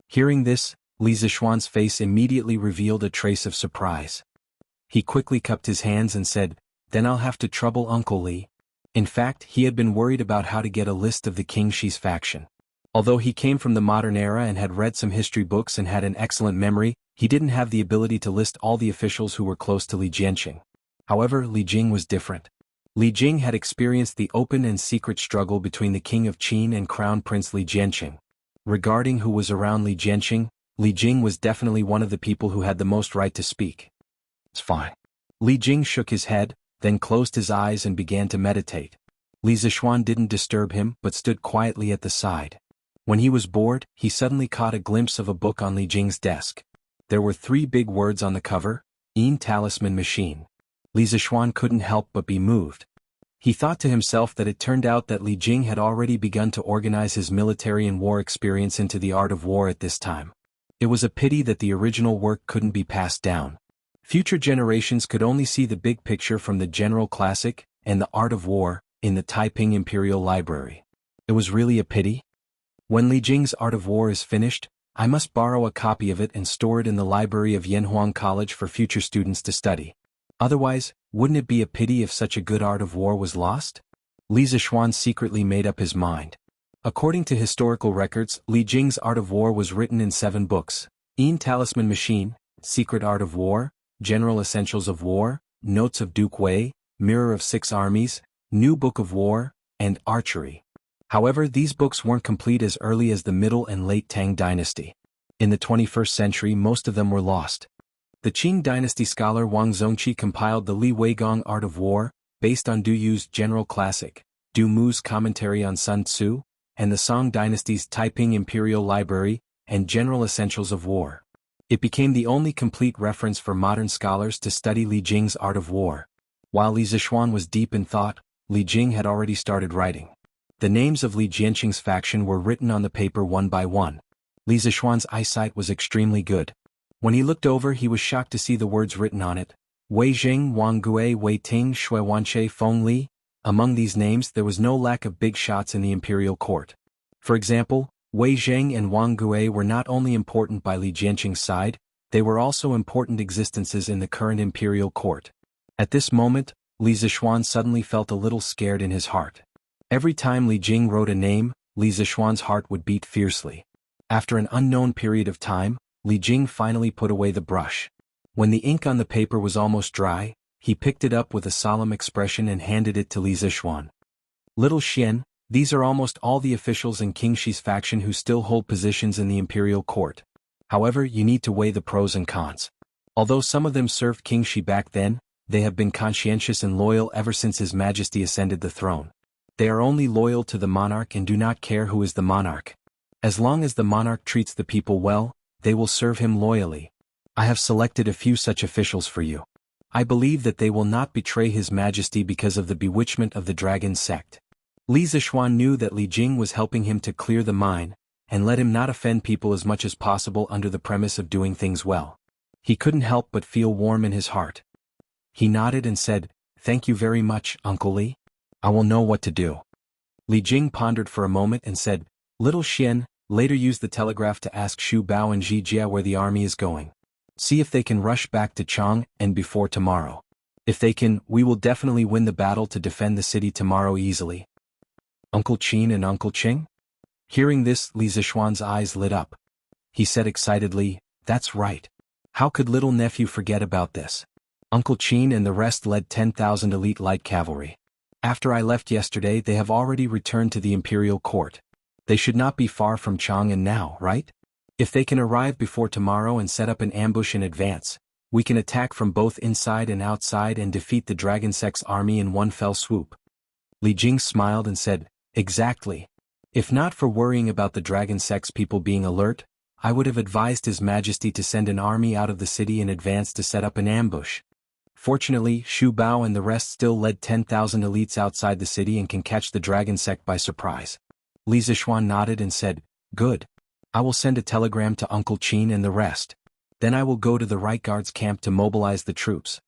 Hearing this, Li Zishuan's face immediately revealed a trace of surprise. He quickly cupped his hands and said, "Then I'll have to trouble Uncle Li." In fact, he had been worried about how to get a list of the King Shi's faction. Although he came from the modern era and had read some history books and had an excellent memory, he didn't have the ability to list all the officials who were close to Li Jianqing. However, Li Jing was different. Li Jing had experienced the open and secret struggle between the king of Qin and Crown Prince Li Jianqing. Regarding who was around Li Jianqing, Li Jing was definitely one of the people who had the most right to speak. It's fine. Li Jing shook his head, then closed his eyes and began to meditate. Li Zixuan didn't disturb him but stood quietly at the side. When he was bored, he suddenly caught a glimpse of a book on Li Jing's desk. There were 3 big words on the cover: Talisman Machine. Li Zixuan couldn't help but be moved. He thought to himself that it turned out that Li Jing had already begun to organize his military and war experience into the art of war at this time. It was a pity that the original work couldn't be passed down. Future generations could only see the big picture from the general classic and the art of war in the Taiping Imperial Library. It was really a pity. When Li Jing's art of war is finished, I must borrow a copy of it and store it in the library of Yanhuang College for future students to study. Otherwise, wouldn't it be a pity if such a good art of war was lost? Li Zixuan secretly made up his mind. According to historical records, Li Jing's art of war was written in 7 books: Talisman Machine, Secret Art of War, General Essentials of War, Notes of Duke Wei, Mirror of 6 Armies, New Book of War, and Archery. However, these books weren't complete as early as the Middle and Late Tang Dynasty. In the 21st century, most of them were lost. The Qing Dynasty scholar Wang Zongqi compiled the Li Weigong Art of War, based on Du Yu's General Classic, Du Mu's Commentary on Sun Tzu, and the Song Dynasty's Taiping Imperial Library, and General Essentials of War. It became the only complete reference for modern scholars to study Li Jing's art of war. While Li Zixuan was deep in thought, Li Jing had already started writing. The names of Li Jianqing's faction were written on the paper one by one. Li Zixuan's eyesight was extremely good. When he looked over, he was shocked to see the words written on it: Wei Jing, Wang Gue, Wei Ting, Shui Wanche, Feng Li. Among these names, there was no lack of big shots in the imperial court. For example, Wei Zheng and Wang Gue were not only important by Li Jianqing's side, they were also important existences in the current imperial court. At this moment, Li Zixuan suddenly felt a little scared in his heart. Every time Li Jing wrote a name, Li Zixuan's heart would beat fiercely. After an unknown period of time, Li Jing finally put away the brush. When the ink on the paper was almost dry, he picked it up with a solemn expression and handed it to Li Zixuan. Little Xian, these are almost all the officials in King Shi's faction who still hold positions in the imperial court. However, you need to weigh the pros and cons. Although some of them served King Shi back then, they have been conscientious and loyal ever since His Majesty ascended the throne. They are only loyal to the monarch and do not care who is the monarch. As long as the monarch treats the people well, they will serve him loyally. I have selected a few such officials for you. I believe that they will not betray His Majesty because of the bewitchment of the dragon sect. Li Zixuan knew that Li Jing was helping him to clear the mind, and let him not offend people as much as possible under the premise of doing things well. He couldn't help but feel warm in his heart. He nodded and said, "Thank you very much, Uncle Li. I will know what to do." Li Jing pondered for a moment and said, "Little Xian, later use the telegraph to ask Xu Bao and Ji Jia where the army is going. See if they can rush back to Chang and before tomorrow. If they can, we will definitely win the battle to defend the city tomorrow easily." Uncle Qin and Uncle Qing? Hearing this, Li Zixuan's eyes lit up. He said excitedly, "That's right. How could little nephew forget about this? Uncle Qin and the rest led 10,000 elite light cavalry. After I left yesterday, they have already returned to the imperial court. They should not be far from Chang'an now, right? If they can arrive before tomorrow and set up an ambush in advance, we can attack from both inside and outside and defeat the Dragon Sect's army in one fell swoop." Li Jing smiled and said, "Exactly. If not for worrying about the Dragon Sect's people being alert, I would have advised His Majesty to send an army out of the city in advance to set up an ambush. Fortunately, Xu Bao and the rest still led 10,000 elites outside the city and can catch the Dragon Sect by surprise." Li Zixuan nodded and said, "Good. I will send a telegram to Uncle Qin and the rest. Then I will go to the Right Guard's camp to mobilize the troops."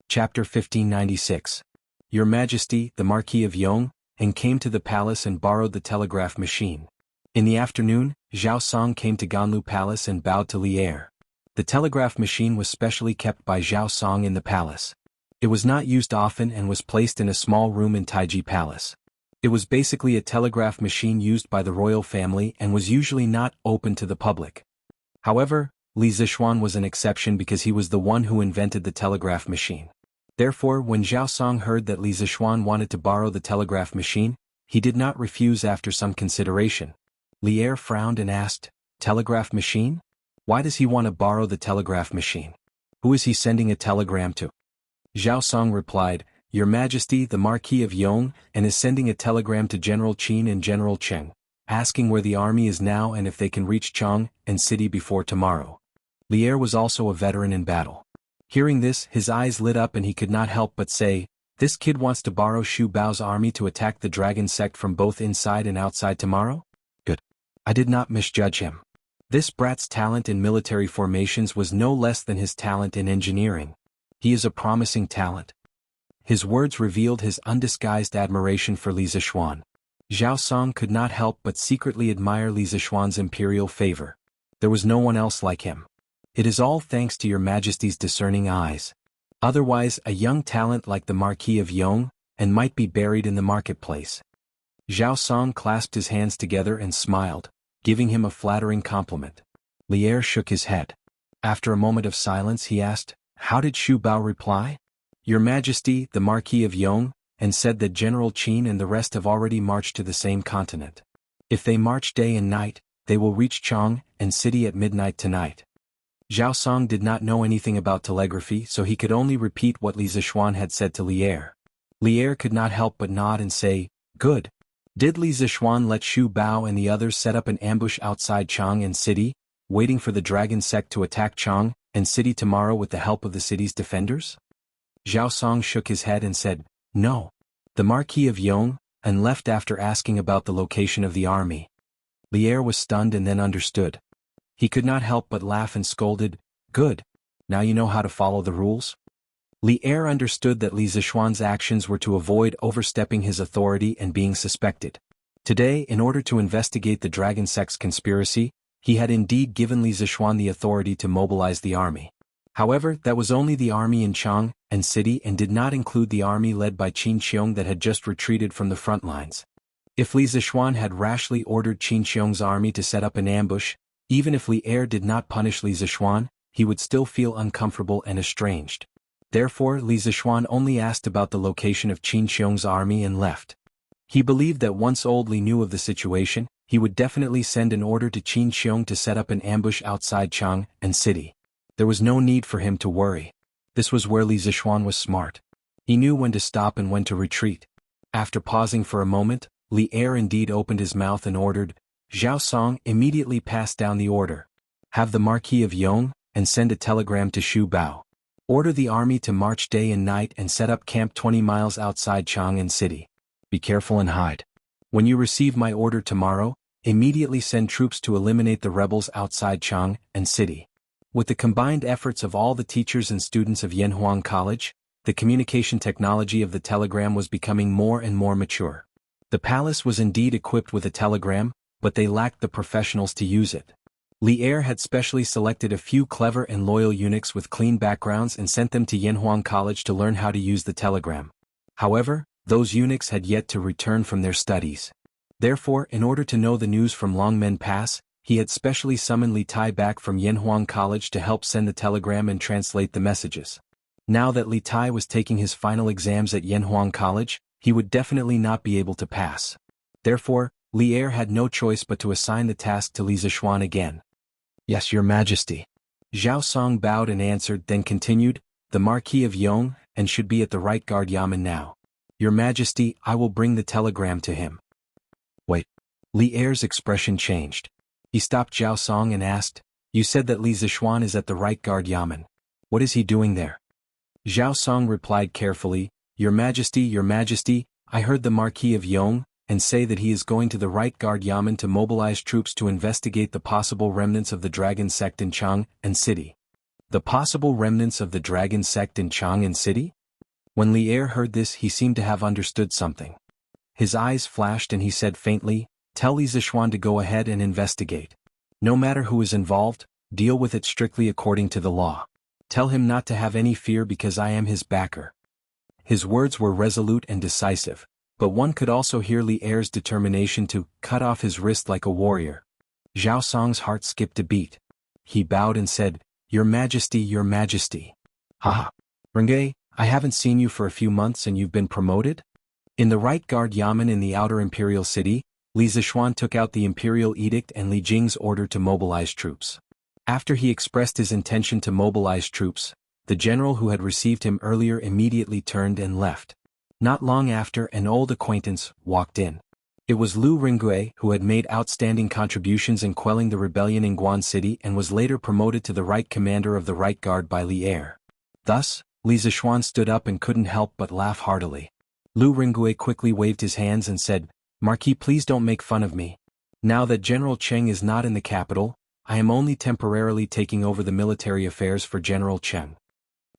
Chapter 1596. Your Majesty, the Marquis of Yong, and came to the palace and borrowed the telegraph machine. In the afternoon, Zhao Song came to Ganlu Palace and bowed to Li Er. The telegraph machine was specially kept by Zhao Song in the palace. It was not used often and was placed in a small room in Taiji Palace. It was basically a telegraph machine used by the royal family and was usually not open to the public. However, Li Zixuan was an exception because he was the one who invented the telegraph machine. Therefore, when Zhao Song heard that Li Zixuan wanted to borrow the telegraph machine, he did not refuse after some consideration. Li Er frowned and asked, "Telegraph machine? Why does he want to borrow the telegraph machine? Who is he sending a telegram to?" Zhao Song replied, "Your Majesty, the Marquis of Yong, and is sending a telegram to General Qin and General Cheng, asking where the army is now and if they can reach Chang and city before tomorrow." Li Er was also a veteran in battle. Hearing this, his eyes lit up and he could not help but say, "This kid wants to borrow Xu Bao's army to attack the dragon sect from both inside and outside tomorrow? Good. I did not misjudge him. This brat's talent in military formations was no less than his talent in engineering. He is a promising talent." His words revealed his undisguised admiration for Li Zixuan. Zhao Song could not help but secretly admire Li Zixuan's imperial favor. There was no one else like him. "It is all thanks to your Majesty's discerning eyes. Otherwise, a young talent like the Marquis of Yong, and might be buried in the marketplace." Zhao Song clasped his hands together and smiled, giving him a flattering compliment. Li Er shook his head. After a moment of silence he asked, "How did Xu Bao reply?" "Your Majesty, the Marquis of Yong, and said that General Qin and the rest have already marched to the same continent. If they march day and night, they will reach Chang and city at midnight tonight." Zhao Song did not know anything about telegraphy, so he could only repeat what Li Zixuan had said to Li Er. Li Er could not help but nod and say, "Good. Did Li Zixuan let Xu Bao and the others set up an ambush outside Chang and city, waiting for the dragon sect to attack Chang and city tomorrow with the help of the city's defenders?" Zhao Song shook his head and said, "No. The Marquis of Yong, and left after asking about the location of the army." Li Er was stunned and then understood. He could not help but laugh and scolded, "Good. Now you know how to follow the rules?" Li Er understood that Li Zixuan's actions were to avoid overstepping his authority and being suspected. Today, in order to investigate the Dragon Sect's conspiracy, he had indeed given Li Zixuan the authority to mobilize the army. However, that was only the army in Chang and city and did not include the army led by Qin Xiong that had just retreated from the front lines. If Li Zixuan had rashly ordered Qin Xiong's army to set up an ambush, even if Li Er did not punish Li Zixuan, he would still feel uncomfortable and estranged. Therefore, Li Zixuan only asked about the location of Qin Xiong's army and left. He believed that once Old Li knew of the situation, he would definitely send an order to Qin Xiong to set up an ambush outside Chang and city. There was no need for him to worry. This was where Li Zixuan was smart. He knew when to stop and when to retreat. After pausing for a moment, Li Er indeed opened his mouth and ordered. Zhao Song immediately passed down the order. "Have the Marquis of Yong, and send a telegram to Xu Bao. Order the army to march day and night and set up camp 20 miles outside Chang and city. Be careful and hide. When you receive my order tomorrow, immediately send troops to eliminate the rebels outside Chang and city." With the combined efforts of all the teachers and students of Yanhuang College, the communication technology of the telegram was becoming more and more mature. The palace was indeed equipped with a telegram, but they lacked the professionals to use it. Li Er had specially selected a few clever and loyal eunuchs with clean backgrounds and sent them to Yanhuang College to learn how to use the telegram. However, those eunuchs had yet to return from their studies. Therefore, in order to know the news from Longmen Pass, he had specially summoned Li Tai back from Yanhuang College to help send the telegram and translate the messages. Now that Li Tai was taking his final exams at Yanhuang College, he would definitely not be able to pass. Therefore, Li Er had no choice but to assign the task to Li Zixuan again. "Yes, Your Majesty." Zhao Song bowed and answered, then continued, "The Marquis of Yong, and should be at the right guard yamen now. Your Majesty, I will bring the telegram to him." Wait. Li Er's expression changed. He stopped Zhao Song and asked, "You said that Li Zixuan is at the right guard yamen. What is he doing there?" Zhao Song replied carefully, Your Majesty, I heard the Marquis of Yong, and say that he is going to the right guard yamen to mobilize troops to investigate the possible remnants of the dragon sect in Chang and city." The possible remnants of the dragon sect in Chang and city? When Li Er heard this, he seemed to have understood something. His eyes flashed and he said faintly, "Tell Li Zixuan to go ahead and investigate. No matter who is involved, deal with it strictly according to the law. Tell him not to have any fear because I am his backer." His words were resolute and decisive, but one could also hear Li Er's determination to cut off his wrist like a warrior. Zhao Song's heart skipped a beat. He bowed and said, "Your Majesty, Your Majesty." "Haha. Renge, I haven't seen you for a few months and you've been promoted?" In the right guard yamen in the outer imperial city, Li Zishuan took out the imperial edict and Li Jing's order to mobilize troops. After he expressed his intention to mobilize troops, the general who had received him earlier immediately turned and left. Not long after, an old acquaintance walked in. It was Lu Ringgui, who had made outstanding contributions in quelling the rebellion in Guan City and was later promoted to the right commander of the right guard by Li Er. Thus, Li Zishuan stood up and couldn't help but laugh heartily. Lu Ringgui quickly waved his hands and said, "Marquis, please don't make fun of me. Now that General Cheng is not in the capital, I am only temporarily taking over the military affairs for General Cheng."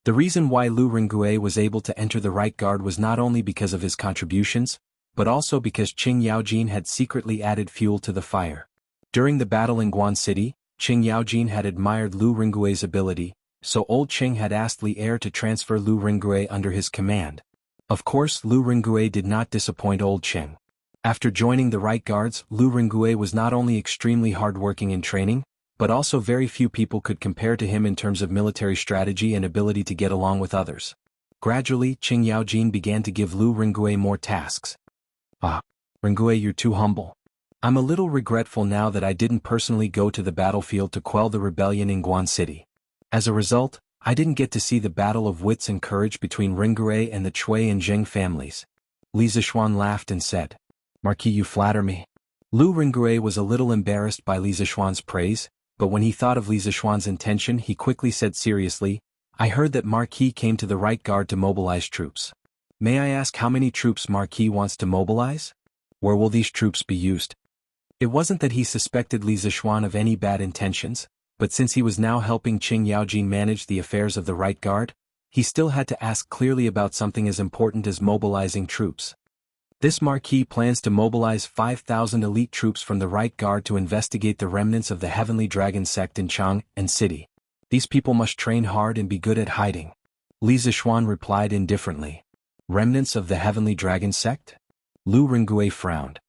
The reason why Lu Ringgui was able to enter the right guard was not only because of his contributions, but also because Qing Yaojin had secretly added fuel to the fire. During the battle in Guan City, Qing Yaojin had admired Lu Ringui's ability, so old Qing had asked Li Er to transfer Lu Ringgui under his command. Of course, Lu Ringgui did not disappoint old Qing. After joining the right guards, Lu Ringgui was not only extremely hardworking in training, but also very few people could compare to him in terms of military strategy and ability to get along with others. Gradually, Qing Yaojin began to give Lu Ringgui more tasks. "Ah, Ringgui, you're too humble. I'm a little regretful now that I didn't personally go to the battlefield to quell the rebellion in Guan City. As a result, I didn't get to see the battle of wits and courage between Ringgui and the Chui and Zheng families." Li Zishuan laughed and said, "Marquis, you flatter me." Lu Ringgui was a little embarrassed by Li Zishuan's praise, but when he thought of Li Zishuan's intention, he quickly said seriously, "I heard that Marquis came to the right guard to mobilize troops. May I ask how many troops Marquis wants to mobilize? Where will these troops be used?" It wasn't that he suspected Li Zishuan of any bad intentions, but since he was now helping Qing Yaojin manage the affairs of the right guard, he still had to ask clearly about something as important as mobilizing troops. This Marquis plans to mobilize 5,000 elite troops from the right guard to investigate the remnants of the Heavenly Dragon sect in Chang and City. These people must train hard and be good at hiding. Li Zishuan replied indifferently. Remnants of the Heavenly Dragon sect? Lu Ringgui frowned.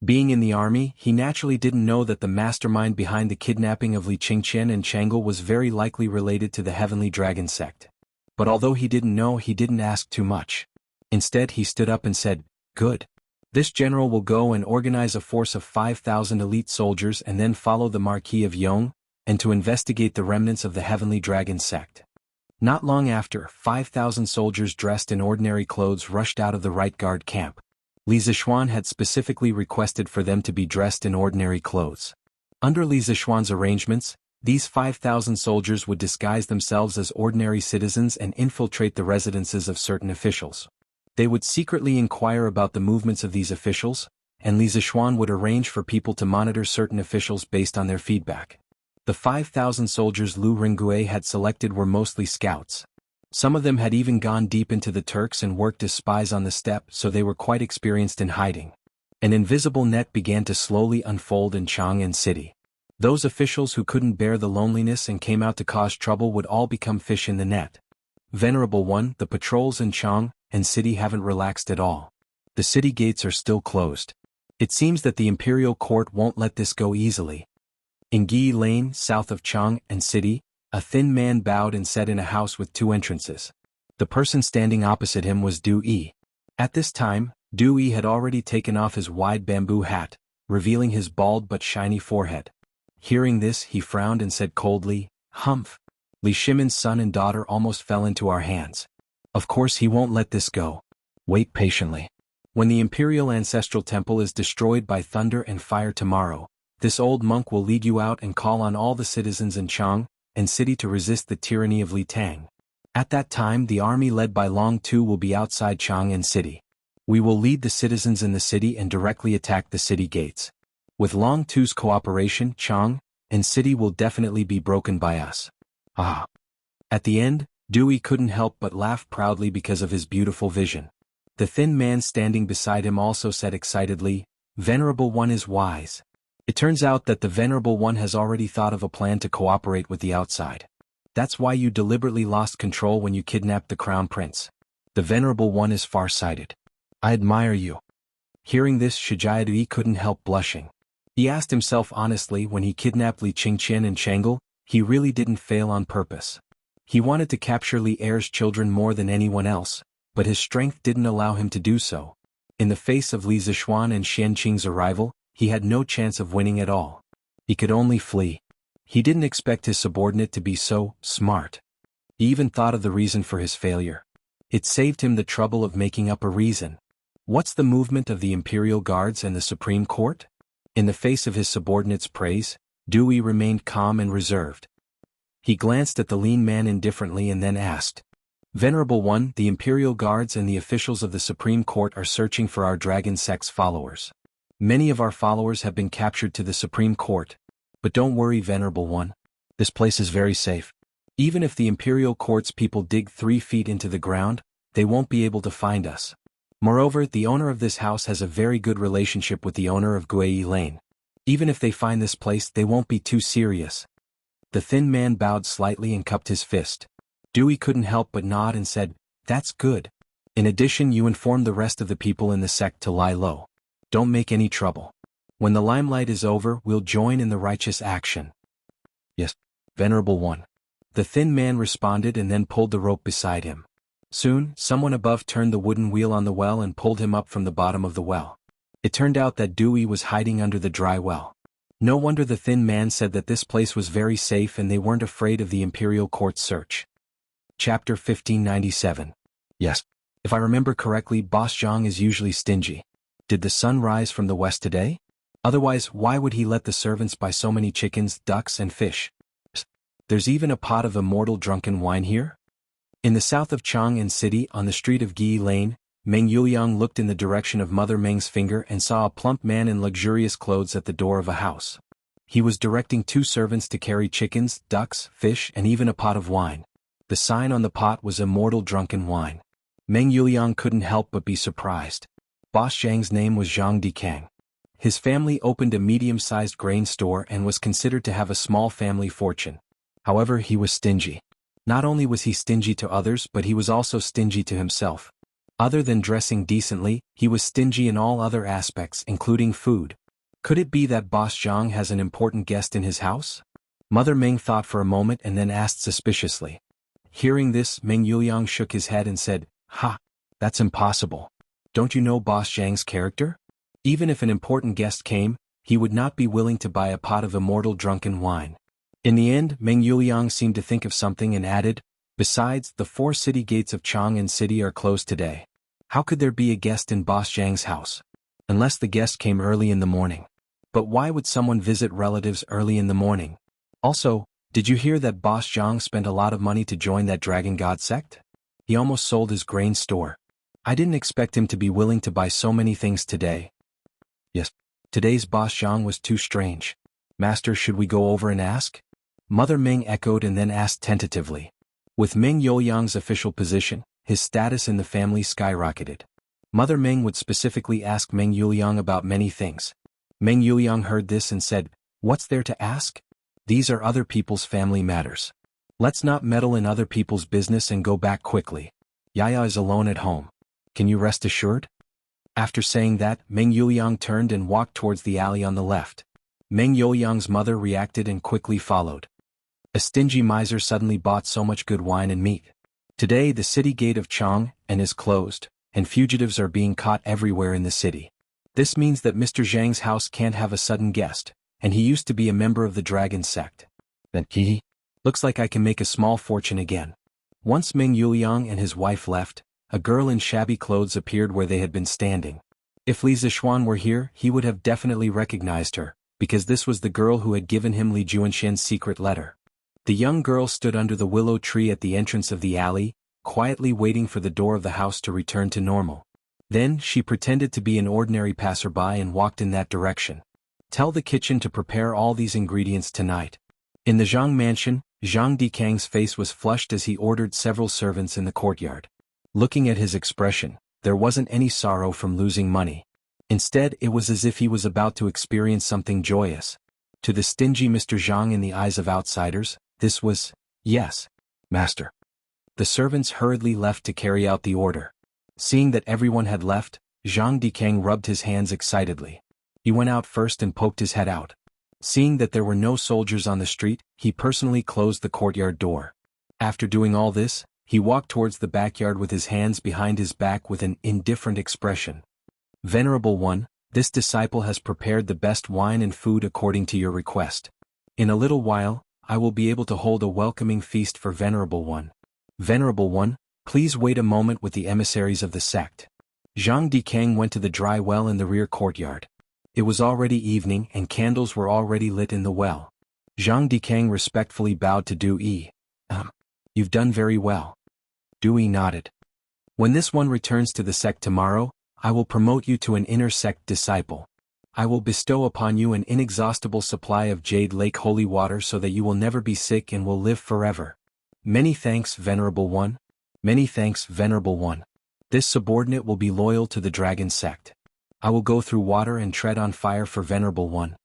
Being in the army, he naturally didn't know that the mastermind behind the kidnapping of Li Qingqian and Chang'e was very likely related to the Heavenly Dragon sect. But although he didn't know, he didn't ask too much. Instead, he stood up and said, "Good. This general will go and organize a force of 5,000 elite soldiers and then follow the Marquis of Yong, and to investigate the remnants of the Heavenly Dragon sect." Not long after, 5,000 soldiers dressed in ordinary clothes rushed out of the right guard camp. Li Zishuan had specifically requested for them to be dressed in ordinary clothes. Under Li Zishuan's arrangements, these 5,000 soldiers would disguise themselves as ordinary citizens and infiltrate the residences of certain officials. They would secretly inquire about the movements of these officials, and Li Zishuan would arrange for people to monitor certain officials based on their feedback. The 5,000 soldiers Lu Ringgui had selected were mostly scouts. Some of them had even gone deep into the Turks and worked as spies on the steppe, so they were quite experienced in hiding. An invisible net began to slowly unfold in Chang and City. Those officials who couldn't bear the loneliness and came out to cause trouble would all become fish in the net. Venerable One, the patrols in Chang and City haven't relaxed at all. The city gates are still closed. It seems that the imperial court won't let this go easily. In Gi Lane, south of Chang and City, a thin man bowed and sat in a house with 2 entrances. The person standing opposite him was Du Yi. At this time, Du Yi had already taken off his wide bamboo hat, revealing his bald but shiny forehead. Hearing this, he frowned and said coldly, "Humph. Li Shimon's son and daughter almost fell into our hands. Of course he won't let this go. Wait patiently. When the Imperial Ancestral Temple is destroyed by thunder and fire tomorrow, this old monk will lead you out and call on all the citizens in Chang and City to resist the tyranny of Li Tang. At that time the army led by Long Tu will be outside Chang and City. We will lead the citizens in the city and directly attack the city gates. With Long Tu's cooperation, Chang and City will definitely be broken by us." Ah. At the end, Dewey couldn't help but laugh proudly because of his beautiful vision. The thin man standing beside him also said excitedly, "Venerable One is wise. It turns out that the Venerable One has already thought of a plan to cooperate with the outside. That's why you deliberately lost control when you kidnapped the Crown Prince. The Venerable One is far-sighted. I admire you." Hearing this, Shijayadui couldn't help blushing. He asked himself honestly, when he kidnapped Li Qingqian and Chang'e, he really didn't fail on purpose. He wanted to capture Li Er's children more than anyone else, but his strength didn't allow him to do so. In the face of Li Zishuan and Xianqing's arrival, he had no chance of winning at all. He could only flee. He didn't expect his subordinate to be so smart. He even thought of the reason for his failure. It saved him the trouble of making up a reason. What's the movement of the Imperial Guards and the Supreme Court? In the face of his subordinate's praise, Dewey remained calm and reserved. He glanced at the lean man indifferently and then asked, "Venerable One, the Imperial Guards and the officials of the Supreme Court are searching for our Dragon Sect's followers. Many of our followers have been captured to the Supreme Court. But don't worry, Venerable One. This place is very safe. Even if the Imperial Court's people dig 3 feet into the ground, they won't be able to find us. Moreover, the owner of this house has a very good relationship with the owner of Guiyi Lane. Even if they find this place, they won't be too serious." The thin man bowed slightly and cupped his fist. Dewey couldn't help but nod and said, "That's good. In addition, you inform the rest of the people in the sect to lie low. Don't make any trouble. When the limelight is over, we'll join in the righteous action." "Yes, Venerable One." The thin man responded and then pulled the rope beside him. Soon, someone above turned the wooden wheel on the well and pulled him up from the bottom of the well. It turned out that Dewey was hiding under the dry well. No wonder the thin man said that this place was very safe and they weren't afraid of the Imperial Court's search. Chapter 1597. Yes. If I remember correctly, Boss Zhang is usually stingy. Did the sun rise from the west today? Otherwise, why would he let the servants buy so many chickens, ducks, and fish? There's even a pot of immortal drunken wine here? In the south of Chang'an City, on the street of Guiyi Lane, Meng Yuliang looked in the direction of Mother Meng's finger and saw a plump man in luxurious clothes at the door of a house. He was directing 2 servants to carry chickens, ducks, fish, and even a pot of wine. The sign on the pot was Immortal Drunken Wine. Meng Yuliang couldn't help but be surprised. Boss Zhang's name was Zhang Dikang. His family opened a medium-sized grain store and was considered to have a small family fortune. However, he was stingy. Not only was he stingy to others, but he was also stingy to himself. Other than dressing decently, he was stingy in all other aspects, including food. Could it be that Boss Zhang has an important guest in his house? Mother Meng thought for a moment and then asked suspiciously. Hearing this, Meng Yuliang shook his head and said, "Ha! That's impossible. Don't you know Boss Zhang's character? Even if an important guest came, he would not be willing to buy a pot of immortal drunken wine." In the end, Meng Yuliang seemed to think of something and added, "Besides, the 4 city gates of Chang'an City are closed today. How could there be a guest in Boss Zhang's house? Unless the guest came early in the morning. But why would someone visit relatives early in the morning? Also, did you hear that Boss Zhang spent a lot of money to join that Dragon God sect? He almost sold his grain store. I didn't expect him to be willing to buy so many things today." "Yes, today's Boss Zhang was too strange. Master, should we go over and ask?" Mother Meng echoed and then asked tentatively. With Meng Yuliang's official position, his status in the family skyrocketed. Mother Meng would specifically ask Meng Yuliang about many things. Meng Yuliang heard this and said, "What's there to ask? These are other people's family matters. Let's not meddle in other people's business and go back quickly. Yaya is alone at home. Can you rest assured?" After saying that, Meng Yuliang turned and walked towards the alley on the left. Meng Yuliang's mother reacted and quickly followed. A stingy miser suddenly bought so much good wine and meat. Today the city gate of Chang'an is closed, and fugitives are being caught everywhere in the city. This means that Mr. Zhang's house can't have a sudden guest, and he used to be a member of the Dragon Sect. Then looks like I can make a small fortune again. Once Meng Yuliang and his wife left, a girl in shabby clothes appeared where they had been standing. If Li Zishuan were here, he would have definitely recognized her, because this was the girl who had given him Li Juanxian's secret letter. The young girl stood under the willow tree at the entrance of the alley, quietly waiting for the door of the house to return to normal. Then she pretended to be an ordinary passerby and walked in that direction. "Tell the kitchen to prepare all these ingredients tonight." In the Zhang mansion, Zhang Dikang's face was flushed as he ordered several servants in the courtyard. Looking at his expression, there wasn't any sorrow from losing money. Instead, it was as if he was about to experience something joyous. To the stingy Mr. Zhang, in the eyes of outsiders, this was, "Yes, master." The servants hurriedly left to carry out the order. Seeing that everyone had left, Zhang Dikang rubbed his hands excitedly. He went out first and poked his head out. Seeing that there were no soldiers on the street, he personally closed the courtyard door. After doing all this, he walked towards the backyard with his hands behind his back with an indifferent expression. Venerable One, this disciple has prepared the best wine and food according to your request. In a little while, I will be able to hold a welcoming feast for Venerable One. Venerable One, please wait a moment with the emissaries of the sect. Zhang Dikang went to the dry well in the rear courtyard. It was already evening and candles were already lit in the well. Zhang Dikang respectfully bowed to Du Yi. You've done very well. Du Yi nodded. When this one returns to the sect tomorrow, I will promote you to an inner sect disciple. I will bestow upon you an inexhaustible supply of Jade Lake holy water so that you will never be sick and will live forever. Many thanks, Venerable One. Many thanks, Venerable One. This subordinate will be loyal to the dragon sect. I will go through water and tread on fire for Venerable One.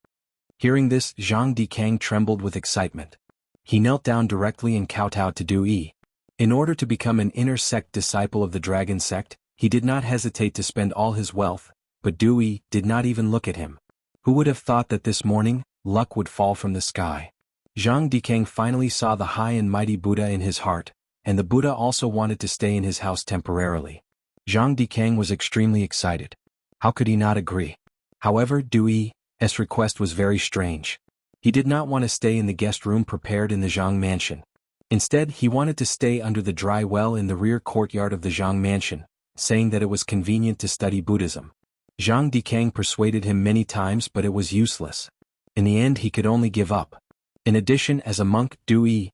Hearing this, Zhang Dikang trembled with excitement. He knelt down directly and kowtowed to Du Yi. In order to become an inner sect disciple of the dragon sect, he did not hesitate to spend all his wealth, but Du Yi did not even look at him. Who would have thought that this morning, luck would fall from the sky? Zhang Dikang finally saw the high and mighty Buddha in his heart, and the Buddha also wanted to stay in his house temporarily. Zhang Dikang was extremely excited. How could he not agree? However, Du Yi's request was very strange. He did not want to stay in the guest room prepared in the Jianghu mansion. Instead, he wanted to stay under the dry well in the rear courtyard of the Jianghu mansion, saying that it was convenient to study Buddhism. Zhang Dikang persuaded him many times, but it was useless. In the end, he could only give up. In addition, as a monk, Du Yi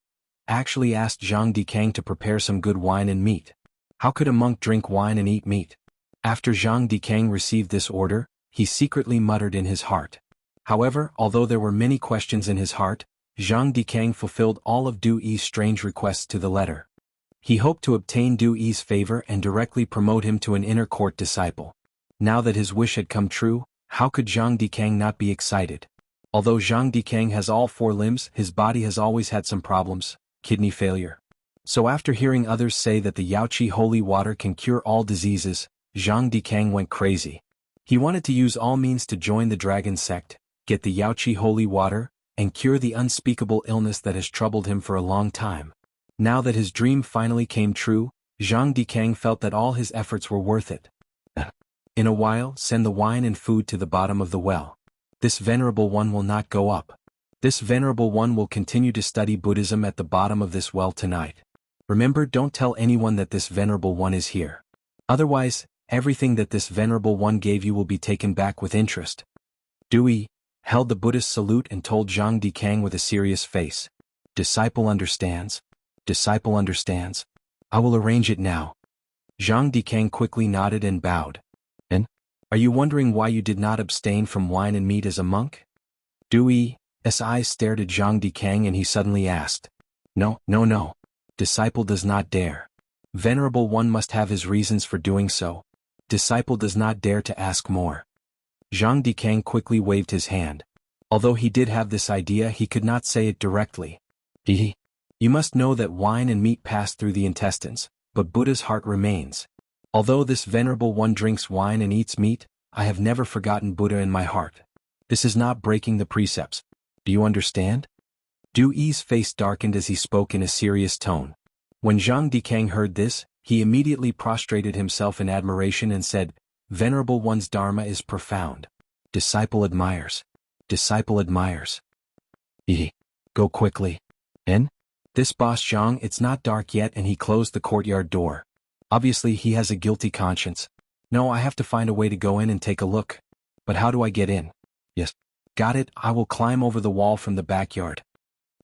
actually asked Zhang Dikang to prepare some good wine and meat. How could a monk drink wine and eat meat? After Zhang Dikang received this order, he secretly muttered in his heart. However, although there were many questions in his heart, Zhang Dikang fulfilled all of Du Yi's strange requests to the letter. He hoped to obtain Du Yi's favor and directly promote him to an inner court disciple. Now that his wish had come true, how could Zhang Dikang not be excited? Although Zhang Dikang has all 4 limbs, his body has always had some problems, kidney failure. So after hearing others say that the Yaoqi holy water can cure all diseases, Zhang Dikang went crazy. He wanted to use all means to join the dragon sect, get the Yaoqi holy water, and cure the unspeakable illness that has troubled him for a long time. Now that his dream finally came true, Zhang Dikang felt that all his efforts were worth it. In a while, send the wine and food to the bottom of the well. This Venerable One will not go up. This Venerable One will continue to study Buddhism at the bottom of this well tonight. Remember, don't tell anyone that this Venerable One is here. Otherwise, everything that this Venerable One gave you will be taken back with interest. Du Yi held the Buddhist salute and told Zhang Dikang with a serious face. Disciple understands. Disciple understands. I will arrange it now. Zhang Dikang quickly nodded and bowed. And? Are you wondering why you did not abstain from wine and meat as a monk? Du Yi's eyes stared at Zhang Dikang and he suddenly asked. No. Disciple does not dare. Venerable One must have his reasons for doing so. Disciple does not dare to ask more. Zhang Dikang quickly waved his hand. Although he did have this idea, he could not say it directly. You must know that wine and meat pass through the intestines, but Buddha's heart remains. Although this Venerable One drinks wine and eats meat, I have never forgotten Buddha in my heart. This is not breaking the precepts. Do you understand? Du Yi's face darkened as he spoke in a serious tone. When Zhang Dikang heard this, he immediately prostrated himself in admiration and said, Venerable One's Dharma is profound. Disciple admires. Disciple admires. Go quickly. In? This boss Zhang, it's not dark yet, and he closed the courtyard door. Obviously he has a guilty conscience. No, I have to find a way to go in and take a look. But how do I get in? Yes. Got it, I will climb over the wall from the backyard.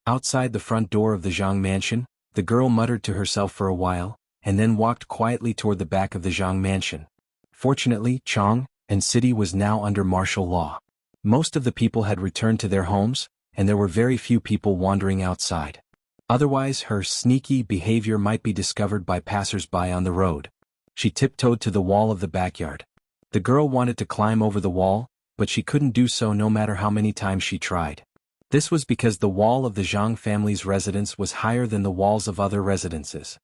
Outside the front door of the Jianghu mansion, the girl muttered to herself for a while, and then walked quietly toward the back of the Jianghu mansion. Fortunately, Chang and city was now under martial law. Most of the people had returned to their homes, and there were very few people wandering outside. Otherwise, her sneaky behavior might be discovered by passers-by on the road. She tiptoed to the wall of the backyard. The girl wanted to climb over the wall, but she couldn't do so no matter how many times she tried. This was because the wall of the Jianghu family's residence was higher than the walls of other residences.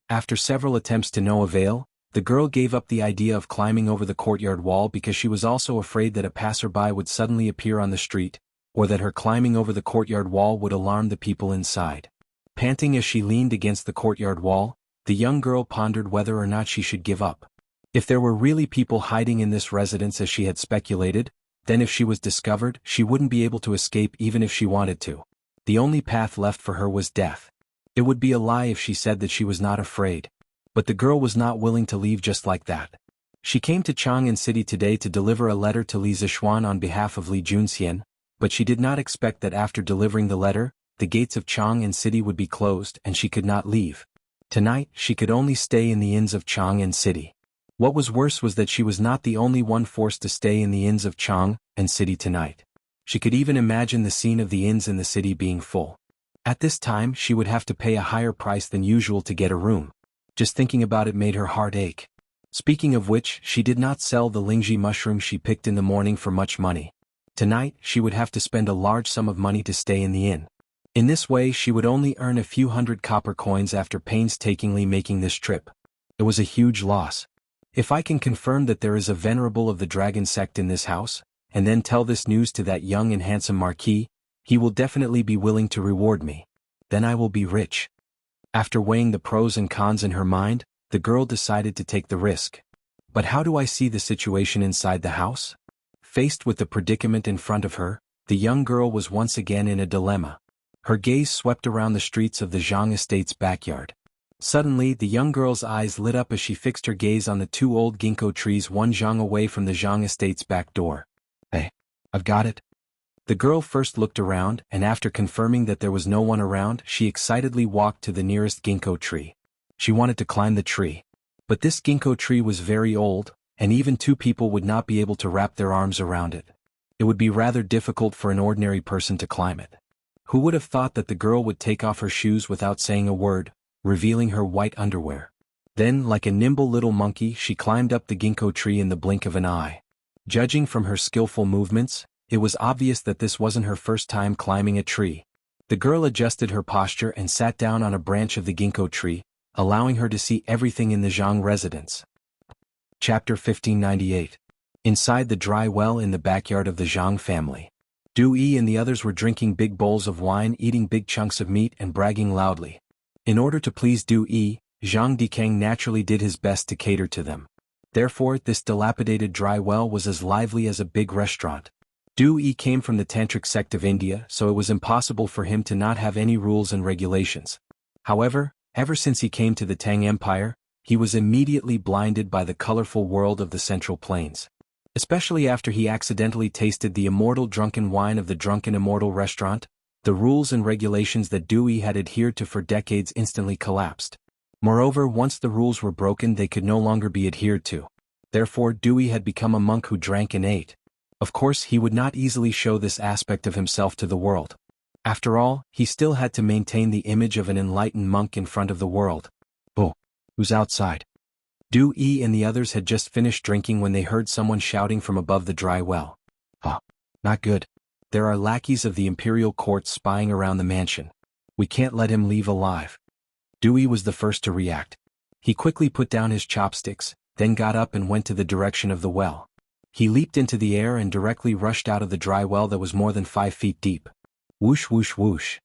After several attempts to no avail, The girl gave up the idea of climbing over the courtyard wall because she was also afraid that a passerby would suddenly appear on the street, or that her climbing over the courtyard wall would alarm the people inside. Panting as she leaned against the courtyard wall, the young girl pondered whether or not she should give up. If there were really people hiding in this residence as she had speculated, then if she was discovered, she wouldn't be able to escape even if she wanted to. The only path left for her was death. It would be a lie if she said that she was not afraid. But the girl was not willing to leave just like that. She came to Chang'an City today to deliver a letter to Li Zixuan on behalf of Li Junxian, but she did not expect that after delivering the letter, the gates of Chang'an City would be closed and she could not leave. Tonight, she could only stay in the inns of Chang'an City. What was worse was that she was not the only one forced to stay in the inns of Chang'an City tonight. She could even imagine the scene of the inns in the city being full. At this time, she would have to pay a higher price than usual to get a room. Just thinking about it made her heart ache. Speaking of which, she did not sell the lingji mushroom she picked in the morning for much money. Tonight, she would have to spend a large sum of money to stay in the inn. In this way, she would only earn a few hundred copper coins after painstakingly making this trip. It was a huge loss. If I can confirm that there is a venerable of the dragon sect in this house, and then tell this news to that young and handsome marquis, he will definitely be willing to reward me. Then I will be rich. After weighing the pros and cons in her mind, the girl decided to take the risk. But how do I see the situation inside the house? Faced with the predicament in front of her, the young girl was once again in a dilemma. Her gaze swept around the streets of the Zhang estate's backyard. Suddenly, the young girl's eyes lit up as she fixed her gaze on the two old ginkgo trees one zhang away from the Zhang estate's back door. Hey, I've got it. The girl first looked around, and after confirming that there was no one around, she excitedly walked to the nearest ginkgo tree. She wanted to climb the tree. But this ginkgo tree was very old, and even two people would not be able to wrap their arms around it. It would be rather difficult for an ordinary person to climb it. Who would have thought that the girl would take off her shoes without saying a word, revealing her white underwear? Then, like a nimble little monkey, she climbed up the ginkgo tree in the blink of an eye. Judging from her skillful movements, it was obvious that this wasn't her first time climbing a tree. The girl adjusted her posture and sat down on a branch of the ginkgo tree, allowing her to see everything in the Zhang residence. Chapter 1598. Inside the dry well in the backyard of the Zhang family. Du Yi and the others were drinking big bowls of wine, eating big chunks of meat and bragging loudly. In order to please Du Yi, Zhang Dikeng naturally did his best to cater to them. Therefore, this dilapidated dry well was as lively as a big restaurant. Du Yi came from the Tantric sect of India, so it was impossible for him to not have any rules and regulations. However, ever since he came to the Tang Empire, he was immediately blinded by the colorful world of the Central Plains. Especially after he accidentally tasted the immortal drunken wine of the Drunken Immortal restaurant, the rules and regulations that Du Yi had adhered to for decades instantly collapsed. Moreover, once the rules were broken, they could no longer be adhered to. Therefore, Du Yi had become a monk who drank and ate. Of course, he would not easily show this aspect of himself to the world. After all, he still had to maintain the image of an enlightened monk in front of the world. Oh, who's outside? Du Yi and the others had just finished drinking when they heard someone shouting from above the dry well. Oh, not good. There are lackeys of the imperial court spying around the mansion. We can't let him leave alive. Du Yi was the first to react. He quickly put down his chopsticks, then got up and went to the direction of the well. He leaped into the air and directly rushed out of the dry well that was more than 5 feet deep. Whoosh whoosh whoosh.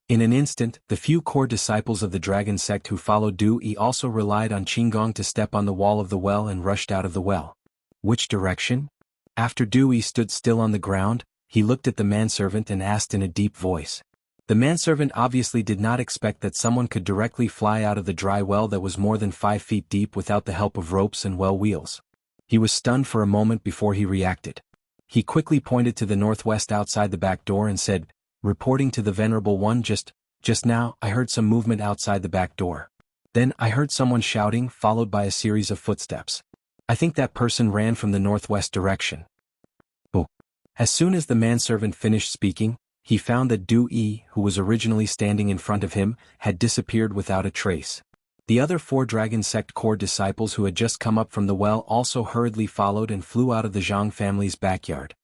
In an instant, the few core disciples of the dragon sect who followed Du Yi also relied on Qinggong to step on the wall of the well and rushed out of the well. Which direction? After Du Yi stood still on the ground, he looked at the manservant and asked in a deep voice. The manservant obviously did not expect that someone could directly fly out of the dry well that was more than 5 feet deep without the help of ropes and well wheels. He was stunned for a moment before he reacted. He quickly pointed to the northwest outside the back door and said, reporting to the Venerable One, just now, I heard some movement outside the back door. Then I heard someone shouting, followed by a series of footsteps. I think that person ran from the northwest direction. Oh. As soon as the manservant finished speaking, he found that Du Yi, who was originally standing in front of him, had disappeared without a trace. The other 4 Dragon Sect core disciples who had just come up from the well also hurriedly followed and flew out of the Zhang family's backyard.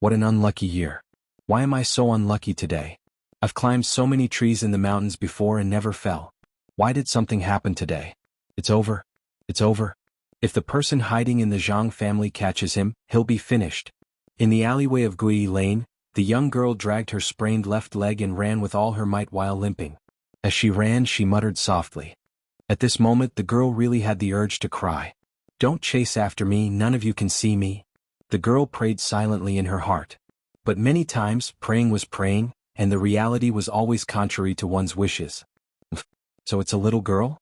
What an unlucky year. Why am I so unlucky today? I've climbed so many trees in the mountains before and never fell. Why did something happen today? It's over. It's over. If the person hiding in the Zhang family catches him, he'll be finished. In the alleyway of Gui Lane, the young girl dragged her sprained left leg and ran with all her might while limping. As she ran, she muttered softly. At this moment, the girl really had the urge to cry. "Don't chase after me, none of you can see me." The girl prayed silently in her heart. But many times, praying was praying, and the reality was always contrary to one's wishes. So it's a little girl?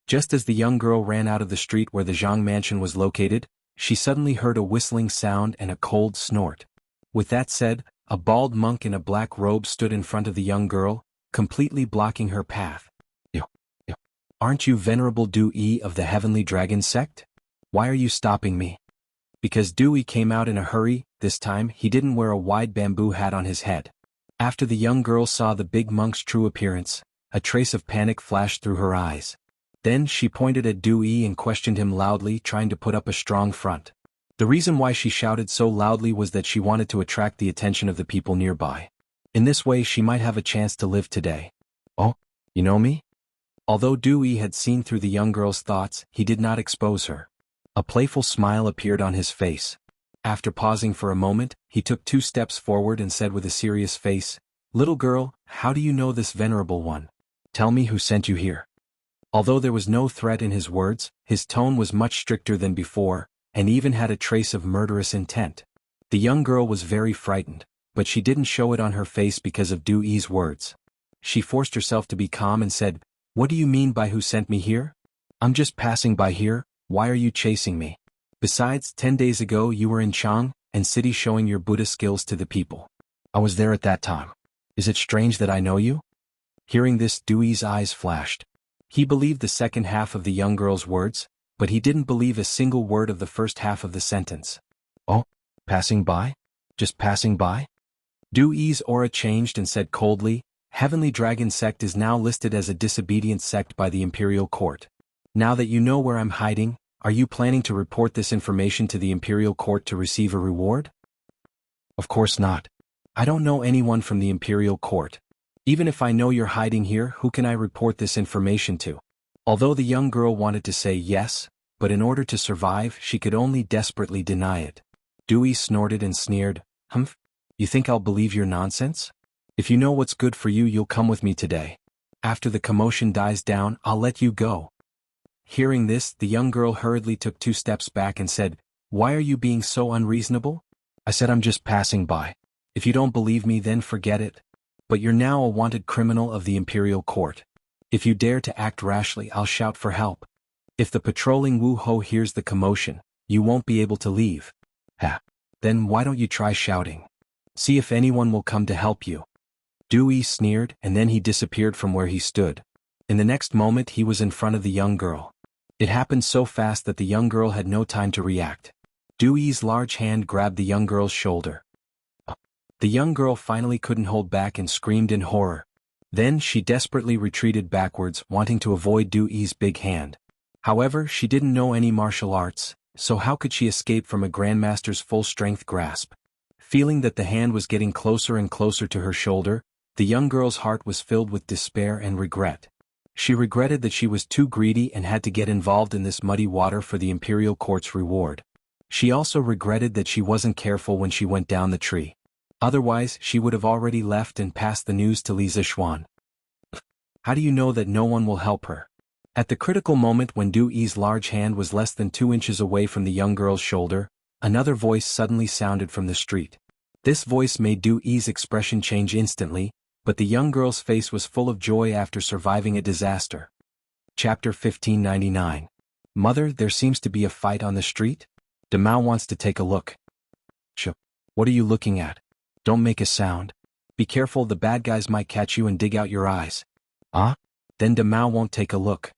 Just as the young girl ran out of the street where the Zhang mansion was located, she suddenly heard a whistling sound and a cold snort. With that said, a bald monk in a black robe stood in front of the young girl, completely blocking her path. "You. Aren't you Venerable Du-Yi of the Heavenly Dragon sect? Why are you stopping me?" Because Du-Yi came out in a hurry, this time he didn't wear a wide bamboo hat on his head. After the young girl saw the big monk's true appearance, a trace of panic flashed through her eyes. Then she pointed at Du-Yi and questioned him loudly, trying to put up a strong front. The reason why she shouted so loudly was that she wanted to attract the attention of the people nearby. In this way she might have a chance to live today. "Oh, you know me?" Although Du-Yi had seen through the young girl's thoughts, he did not expose her. A playful smile appeared on his face. After pausing for a moment, he took 2 steps forward and said with a serious face, "Little girl, how do you know this venerable one? Tell me who sent you here." Although there was no threat in his words, his tone was much stricter than before, and even had a trace of murderous intent. The young girl was very frightened, but she didn't show it on her face because of Du-Yi's words. She forced herself to be calm and said, "What do you mean by who sent me here? I'm just passing by here, why are you chasing me? Besides, 10 days ago you were in Jianghu and city showing your Buddha skills to the people. I was there at that time. Is it strange that I know you?" Hearing this, Du-Yi's eyes flashed. He believed the second half of the young girl's words, but he didn't believe a single word of the first half of the sentence. "Oh, passing by? Just passing by?" Du-Yi's aura changed and said coldly, "Heavenly Dragon sect is now listed as a disobedient sect by the Imperial Court. Now that you know where I'm hiding, are you planning to report this information to the Imperial Court to receive a reward?" "Of course not. I don't know anyone from the Imperial Court. Even if I know you're hiding here, who can I report this information to?" Although the young girl wanted to say yes, but in order to survive she could only desperately deny it. Du-Yi snorted and sneered, "Humph? You think I'll believe your nonsense? If you know what's good for you, you'll come with me today. After the commotion dies down, I'll let you go." Hearing this, the young girl hurriedly took 2 steps back and said, "Why are you being so unreasonable? I said I'm just passing by. If you don't believe me, then forget it. But you're now a wanted criminal of the Imperial Court. If you dare to act rashly, I'll shout for help. If the patrolling Wu Ho hears the commotion, you won't be able to leave. Then why don't you try shouting? See if anyone will come to help you." Du-Yi sneered, and then he disappeared from where he stood. In the next moment he was in front of the young girl. It happened so fast that the young girl had no time to react. Du-Yi's large hand grabbed the young girl's shoulder. The young girl finally couldn't hold back and screamed in horror. Then she desperately retreated backwards, wanting to avoid Du-Yi's big hand. However, she didn't know any martial arts, so how could she escape from a grandmaster's full-strength grasp? Feeling that the hand was getting closer and closer to her shoulder, the young girl's heart was filled with despair and regret. She regretted that she was too greedy and had to get involved in this muddy water for the Imperial Court's reward. She also regretted that she wasn't careful when she went down the tree. Otherwise, she would have already left and passed the news to Li Zixuan. How do you know that no one will help her? At the critical moment when Du-Yi's large hand was less than 2 inches away from the young girl's shoulder, another voice suddenly sounded from the street. This voice made Du-Yi's expression change instantly, but the young girl's face was full of joy after surviving a disaster. Chapter 1599. Mother, there seems to be a fight on the street? Demao wants to take a look. What are you looking at? Don't make a sound. Be careful, the bad guys might catch you and dig out your eyes. Then Demao won't take a look.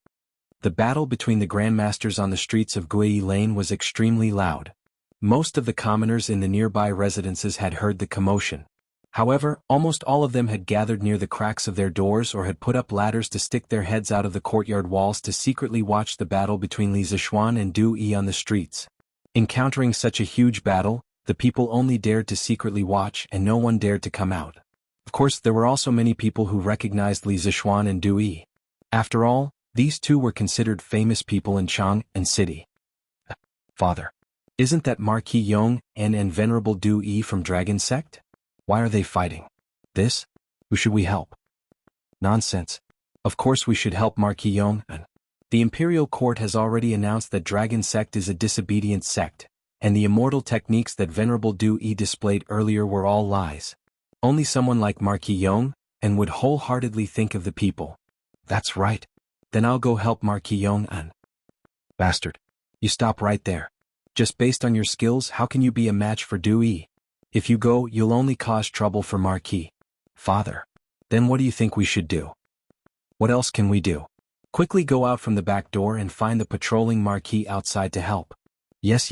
The battle between the grandmasters on the streets of Gui Lane was extremely loud. Most of the commoners in the nearby residences had heard the commotion. However, almost all of them had gathered near the cracks of their doors or had put up ladders to stick their heads out of the courtyard walls to secretly watch the battle between Li Zixuan and Du-Yi on the streets. Encountering such a huge battle, the people only dared to secretly watch and no one dared to come out. Of course, there were also many people who recognized Li Zixuan and Du-Yi. After all, these two were considered famous people in Chang and city. Father, isn't that Marquis Yong and Venerable Du Yi from Dragon Sect? Why are they fighting? This? Who should we help? Nonsense. Of course we should help Marquis Yong. The Imperial Court has already announced that Dragon Sect is a disobedient sect, and the immortal techniques that Venerable Du Yi displayed earlier were all lies. Only someone like Marquis Yong would wholeheartedly think of the people. That's right. Then I'll go help Marquis Yong. Bastard. You stop right there. Just based on your skills, how can you be a match for Du Yi? If you go, you'll only cause trouble for Marquis. Father. Then what do you think we should do? What else can we do? Quickly go out from the back door and find the patrolling Marquis outside to help. Yes.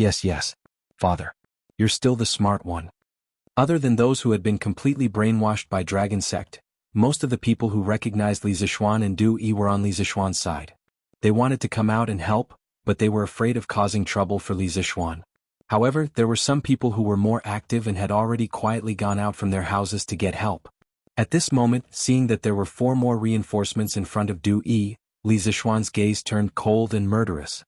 Father. You're still the smart one. Other than those who had been completely brainwashed by Dragon Sect, most of the people who recognized Li Zishuan and Du Yi were on Li Zishuan's side. They wanted to come out and help, but they were afraid of causing trouble for Li Zishuan. However, there were some people who were more active and had already quietly gone out from their houses to get help. At this moment, seeing that there were 4 more reinforcements in front of Du Yi, Li Zishuan's gaze turned cold and murderous.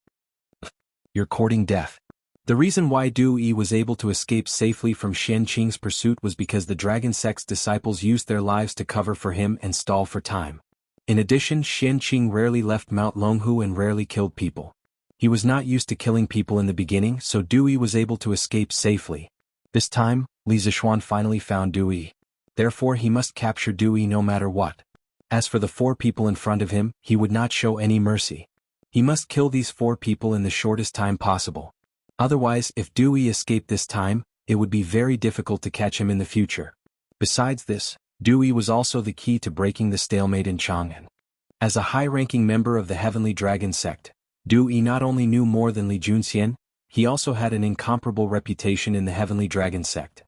You're courting death. The reason why Du Yi was able to escape safely from Xian Qing's pursuit was because the Dragon Sect's disciples used their lives to cover for him and stall for time. In addition, Xian Qing rarely left Mount Longhu and rarely killed people. He was not used to killing people in the beginning, so Du Yi was able to escape safely. This time, Li Zishuan finally found Du Yi. Therefore he must capture Du Yi no matter what. As for the 4 people in front of him, he would not show any mercy. He must kill these 4 people in the shortest time possible. Otherwise, if Du Yi escaped this time, it would be very difficult to catch him in the future. Besides this, Du Yi was also the key to breaking the stalemate in Chang'an. As a high-ranking member of the Heavenly Dragon Sect, Du Yi not only knew more than Li Junxian, he also had an incomparable reputation in the Heavenly Dragon Sect.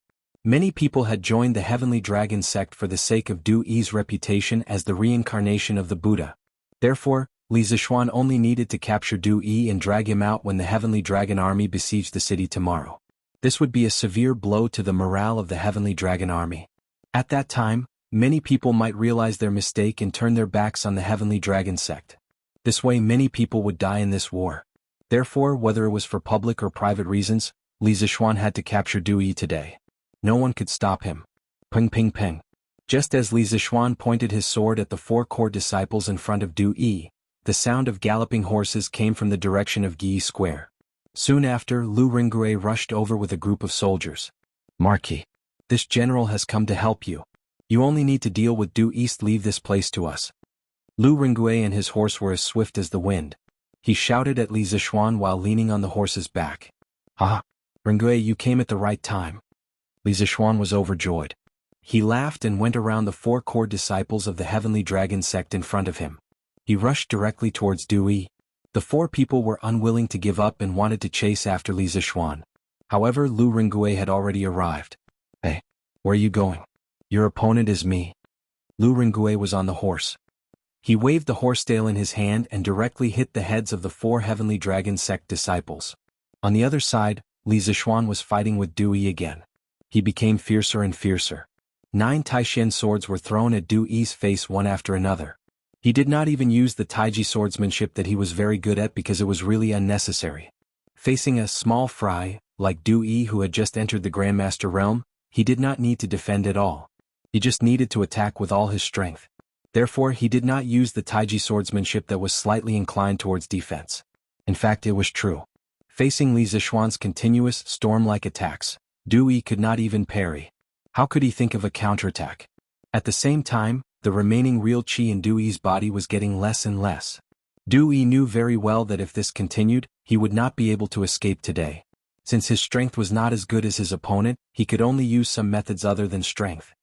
Many people had joined the Heavenly Dragon Sect for the sake of Du Yi's reputation as the reincarnation of the Buddha. Therefore, Li Zishuan only needed to capture Du Yi and drag him out when the Heavenly Dragon Army besieged the city tomorrow. This would be a severe blow to the morale of the Heavenly Dragon Army. At that time, many people might realize their mistake and turn their backs on the Heavenly Dragon Sect. This way many people would die in this war. Therefore, whether it was for public or private reasons, Li Zishuan had to capture Du Yi today. No one could stop him. Ping ping ping. Just as Li Zishuan pointed his sword at the 4 court disciples in front of Du Yi, the sound of galloping horses came from the direction of Yi Square. Soon after, Lu Ringgui rushed over with a group of soldiers. Marquis, this general has come to help you. You only need to deal with Du Yi. Leave this place to us. Lu Ringgui and his horse were as swift as the wind. He shouted at Li Zishuan while leaning on the horse's back. Ah, Ringgui, you came at the right time. Li Zishuan was overjoyed. He laughed and went around the 4 core disciples of the Heavenly Dragon Sect in front of him. He rushed directly towards Du Yi. The 4 people were unwilling to give up and wanted to chase after Li Zishuan. However, Lu Ringgui had already arrived. Hey, where are you going? Your opponent is me. Lu Ringgui was on the horse. He waved the horsetail in his hand and directly hit the heads of the 4 Heavenly Dragon Sect disciples. On the other side, Li Zishuan was fighting with Du Yi again. He became fiercer and fiercer. 9 Taishan swords were thrown at Du Yi's face one after another. He did not even use the Taiji swordsmanship that he was very good at because it was really unnecessary. Facing a small fry, like Du Yi who had just entered the Grandmaster realm, he did not need to defend at all. He just needed to attack with all his strength. Therefore, he did not use the Taiji swordsmanship that was slightly inclined towards defense. In fact, it was true. Facing Li Zishuan's continuous, storm-like attacks, Du Yi could not even parry. How could he think of a counterattack? At the same time, the remaining real qi in Du Yi's body was getting less and less. Du Yi knew very well that if this continued, he would not be able to escape today. Since his strength was not as good as his opponent, he could only use some methods other than strength.